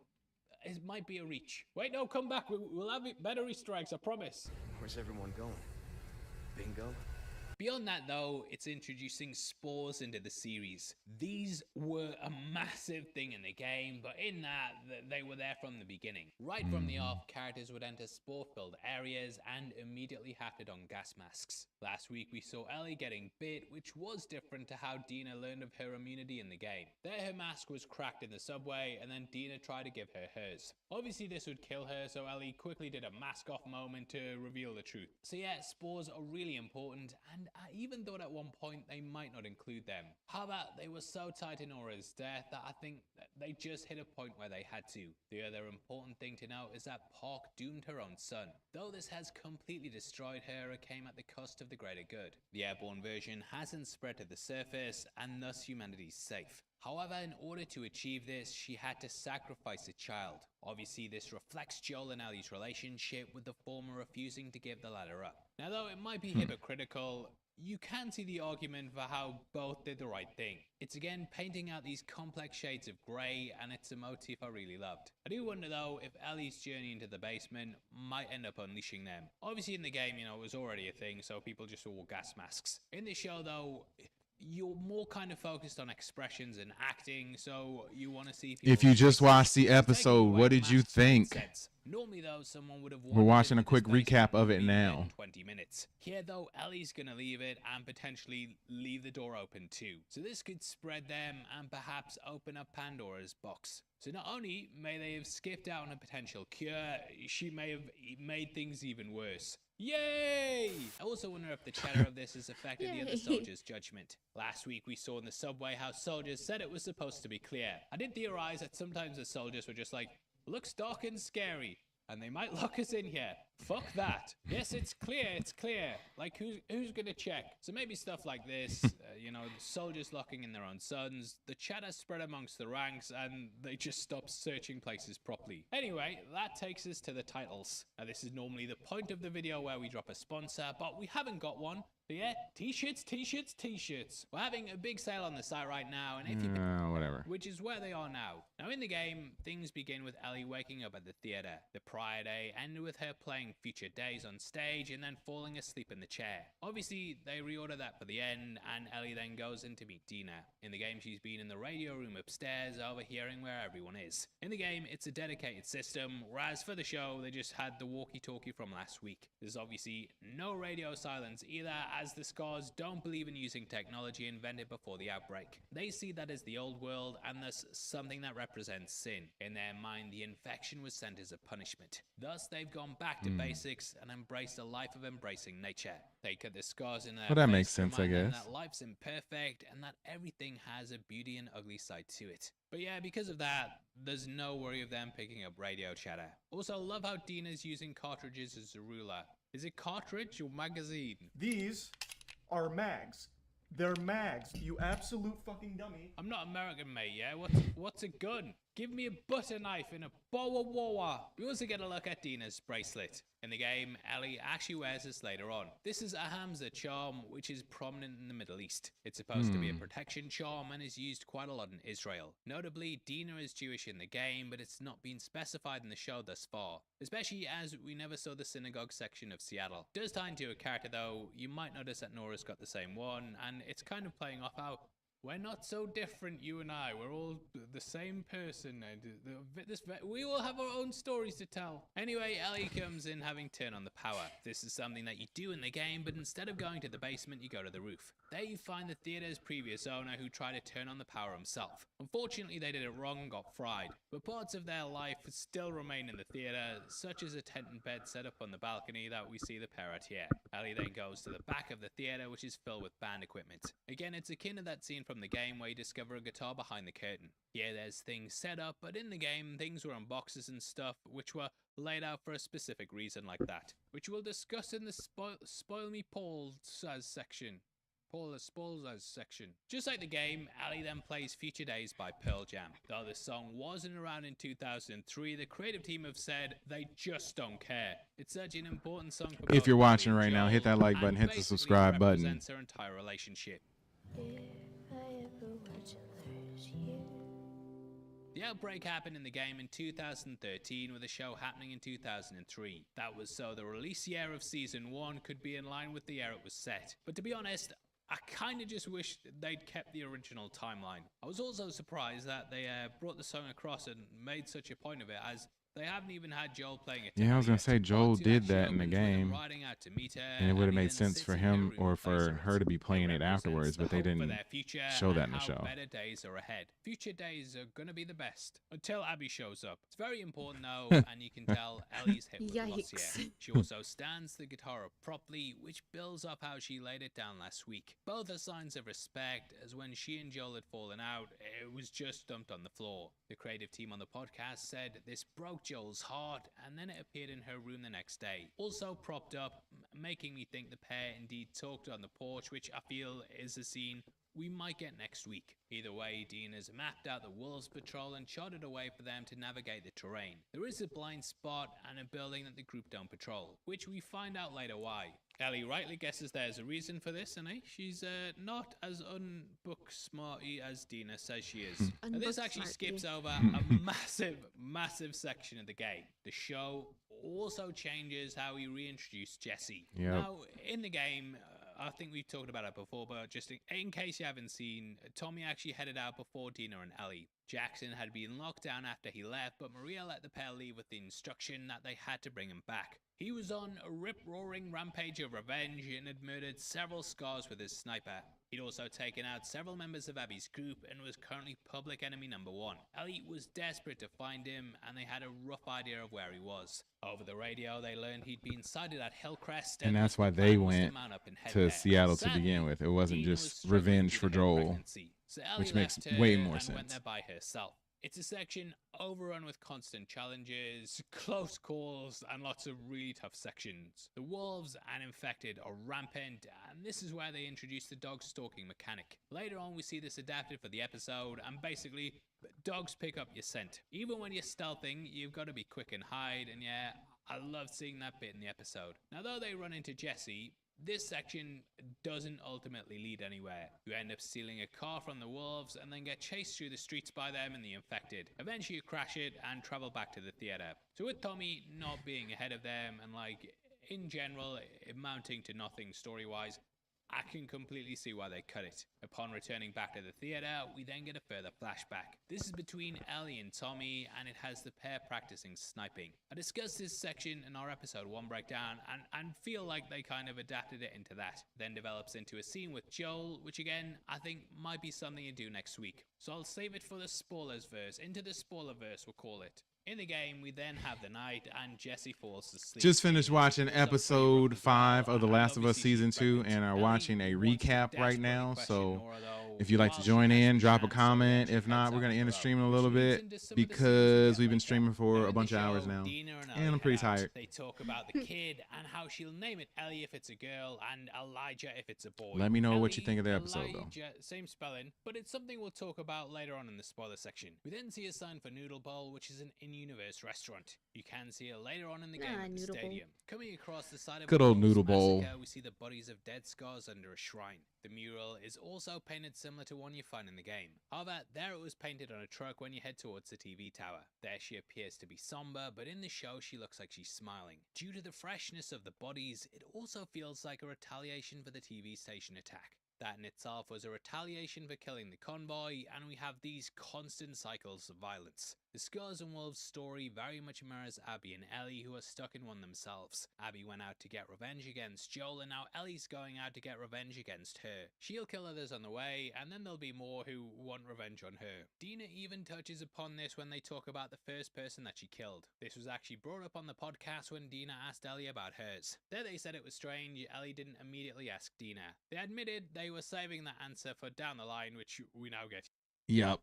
it might be a reach. Wait, no, come back. We'll have better Easter eggs, I promise. Where's everyone going? Bingo? Beyond that, though, it's introducing spores into the series. These were a massive thing in the game, but in that, they were there from the beginning. Right from the off, characters would enter spore-filled areas and immediately have to don gas masks. Last week, we saw Ellie getting bit, which was different to how Dina learned of her immunity in the game. There, her mask was cracked in the subway, and then Dina tried to give her hers. Obviously, this would kill her, so Ellie quickly did a mask-off moment to reveal the truth. So yeah, spores are really important, and I even thought at one point they might not include them. How about they were so tight in Aura's death that I think that they just hit a point where they had to. The other important thing to note is that Park doomed her own son. Though this has completely destroyed her, it came at the cost of the greater good. The airborne version hasn't spread to the surface, and thus humanity's safe. However, in order to achieve this, she had to sacrifice a child. Obviously, this reflects Joel and Ellie's relationship, with the former refusing to give the latter up. Now, though it might be hypocritical, you can see the argument for how both did the right thing. It's again painting out these complex shades of grey, and it's a motif I really loved. I do wonder though if Ellie's journey into the basement might end up unleashing them. Obviously in the game, you know, it was already a thing, so people just wore gas masks. In this show though, you're more kind of focused on expressions and acting, so you want to see people. If you just watched the episode, what did you think? Normally though, someone would have We're watching a quick recap of it now. 20 minutes. Here though, Ellie's gonna leave it and potentially leave the door open too. So this could spread them and perhaps open up Pandora's box. So not only may they have skipped out on a potential cure, she may have made things even worse. Yay! I also wonder if the chatter of this has affected the other soldiers' judgment. Last week we saw in the subway how soldiers said it was supposed to be clear. I did theorize that sometimes the soldiers were just like, looks dark and scary, and they might lock us in here. Fuck that. Yes, it's clear. Like, who's gonna check? So maybe stuff like this, you know, soldiers locking in their own sons, the chatter spread amongst the ranks, and they just stopped searching places properly. Anyway, that takes us to the titles. Now, this is normally the point of the video where we drop a sponsor, but we haven't got one. But yeah, t-shirts. We're having a big sale on the site right now, and if you whatever. Which is where they are now. Now in the game, things begin with Ellie waking up at the theater. The prior day ended with her playing Future Days on stage and then falling asleep in the chair. Obviously, they reorder that for the end, and Ellie then goes in to meet Dina. In the game, she's been in the radio room upstairs, overhearing where everyone is. In the game, it's a dedicated system, whereas for the show, they just had the walkie-talkie from last week. There's obviously no radio silence either, as the Scars don't believe in using technology invented before the outbreak. They see that as the old world, and thus something that represents sin. In their mind, the infection was sent as a punishment. Thus, they've gone back to basics and embraced a life of embracing nature. They cut the scars in their Well, that face makes to sense, I remind them guess. that life's imperfect and that everything has a beauty and ugly side to it. But yeah, because of that, there's no worry of them picking up radio chatter. Also, love how Dina's using cartridges as a ruler. Is it cartridge or magazine? These are mags. They're mags, you absolute fucking dummy. I'm not American, mate, yeah? What's a gun? Give me a butter knife and a boa woa. We also get a look at Dina's bracelet. In the game, Ellie actually wears this later on. This is a Hamza charm, which is prominent in the Middle East. It's supposed to be a protection charm and is used quite a lot in Israel. Notably, Dina is Jewish in the game, but it's not been specified in the show thus far, especially as we never saw the synagogue section of Seattle. It does tie into a character though. You might notice that Nora's got the same one, and it's kind of playing off how we're not so different, you and I. We're all the same person. We all have our own stories to tell. Anyway, Ellie comes in having turned on the power. This is something that you do in the game, but instead of going to the basement, you go to the roof. There you find the theater's previous owner who tried to turn on the power himself. Unfortunately, they did it wrong and got fried, but parts of their life still remain in the theater, such as a tent and bed set up on the balcony that we see the pair at here. Ellie then goes to the back of the theater, which is filled with band equipment. Again, it's akin to that scene from from the game where you discover a guitar behind the curtain. Yeah, there's things set up, but in the game, things were on boxes and stuff, which were laid out for a specific reason like that, which we'll discuss in the Spoil Me Paul's section. Section. Just like the game, Ellie then plays Future Days by Pearl Jam. Though the song wasn't around in 2003, the creative team have said they just don't care. It's such an important song for If you're both watching Ellie right and now, Joel, hit that like button, and hit the basically subscribe button. represents their entire relationship. The outbreak happened in the game in 2013 with the show happening in 2003. That was so the release year of season 1 could be in line with the year it was set. But to be honest, I kinda just wish they'd kept the original timeline. I was also surprised that they brought the song across and made such a point of it, as they haven't even had Joel playing it. Yeah, I was gonna say Joel did that in the game, and it would have made sense for him or for her to be playing it afterwards, but they didn't show that in the show. Better days are ahead. Future days are gonna be the best until Abby shows up. It's very important though, and you can tell Ellie's hit with lots here. She also stands the guitar up properly, which builds off how she laid it down last week. Both are signs of respect, as when she and Joel had fallen out, it was just dumped on the floor. The creative team on the podcast said this broke Joel's heart, and then it appeared in her room the next day. Also propped up, making me think the pair indeed talked on the porch, which I feel is a scene we might get next week. Either way, Dean has mapped out the Wolves Patrol and charted a way for them to navigate the terrain. There is a blind spot and a building that the group don't patrol, which we find out later why. Ellie rightly guesses there's a reason for this, and she's not as unbook smarty as Dina says she is. And this actually skips over a massive section of the game. The show also changes how we reintroduce Jesse. Yep. Now, in the game, I think we've talked about it before, but just in case you haven't seen, Tommy actually headed out before Dina and Ellie. Jackson had been locked down after he left, but Maria let the pair leave with the instruction that they had to bring him back. He was on a rip-roaring rampage of revenge and had murdered several scars with his sniper. He'd also taken out several members of Abby's group and was currently public enemy number 1. Ellie was desperate to find him, and they had a rough idea of where he was. Over the radio, they learned he'd been sighted at Hillcrest, And that's why they went to Seattle to begin with. It wasn't just revenge for Joel, so Ellie which makes left her way more and sense. went there by herself. It's a section overrun with constant challenges, close calls, and lots of really tough sections. The wolves and infected are rampant, and this is where they introduce the dog stalking mechanic. Later on, we see this adapted for the episode, and basically, dogs pick up your scent. Even when you're stealthing, you've got to be quick and hide, and yeah, I love seeing that bit in the episode. Now, though they run into Jesse, this section doesn't ultimately lead anywhere. You end up stealing a car from the wolves and then get chased through the streets by them and the infected. Eventually you crash it and travel back to the theater. So with Tommy not being ahead of them and in general amounting to nothing story-wise, I can completely see why they cut it. Upon returning back to the theater, we then get a further flashback. This is between Ellie and Tommy, and it has the pair practicing sniping. I discussed this section in our episode 1 breakdown, and feel like they kind of adapted it into that. Then develops into a scene with Joel, which again, I think might be something to do next week. So I'll save it for the spoilers verse. Into the spoiler verse, we'll call it. In the game, we then have the night, and Jesse falls asleep. Just finished watching episode 5 of The Last of Us Season 2 and are watching a recap right now. So if you'd like to join in, drop a comment. If not, we're going to end the stream in a little bit because we've been streaming for a bunch of hours now. And I'm pretty tired. They talk about the kid and how she'll name it Ellie if it's a girl and Elijah if it's a boy. Let me know what you think of the episode, though. Same spelling, but it's something we'll talk about later on in the spoiler section. We then see a sign for Noodle Bowl, which is an in-universe restaurant. You can see it later on in the game at the stadium. Coming across the side of Good old Noodle Bowl. Massacre, we see the bodies of dead scars under a shrine. The mural is also painted similar to one you find in the game. However, there it was painted on a truck when you head towards the TV tower. There she appears to be somber, but in the show she looks like she's smiling. Due to the freshness of the bodies, it also feels like a retaliation for the TV station attack. That in itself was a retaliation for killing the convoy, and we have these constant cycles of violence. The Scars and Wolves story very much mirrors Abby and Ellie, who are stuck in one themselves. Abby went out to get revenge against Joel, and now Ellie's going out to get revenge against her. She'll kill others on the way, and then there'll be more who want revenge on her. Dina even touches upon this when they talk about the first person that she killed. This was actually brought up on the podcast when Dina asked Ellie about hers. There they said it was strange Ellie didn't immediately ask Dina. They admitted they were saving that answer for down the line, which we now get. Yep.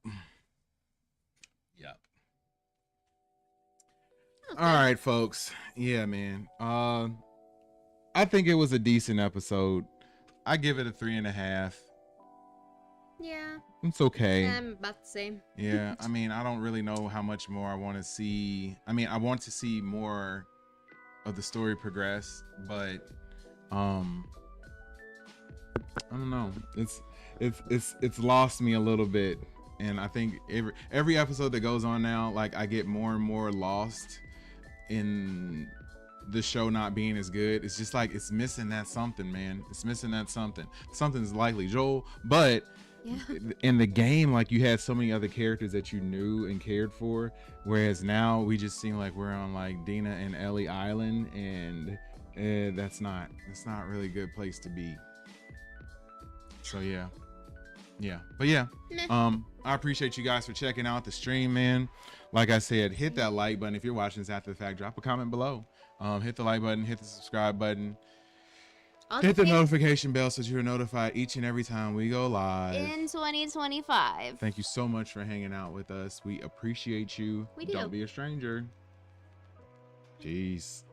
All right, folks. Yeah, man. I think it was a decent episode. I give it a 3.5. Yeah. It's okay. I'm about the same. Yeah, I mean, I don't really know how much more I want to see. I mean, I want to see more of the story progress, but I don't know. It's lost me a little bit, and I think every episode that goes on now, like, I get more and more lost in the show not being as good. It's just like it's missing that something, man. It's missing that something. Something's likely Joel, but yeah. In the game, like, you had so many other characters that you knew and cared for, whereas now we just seem like we're on like Dina and Ellie Island, and that's not really a good place to be. So yeah, but yeah, I appreciate you guys for checking out the stream, man. Like I said, hit that like button if you're watching this after the fact. Drop a comment below. Hit the like button, hit the subscribe button, hit the notification bell so you're notified each and every time we go live in 2025. Thank you so much for hanging out with us. We appreciate you. We do. Don't be a stranger. Jeez.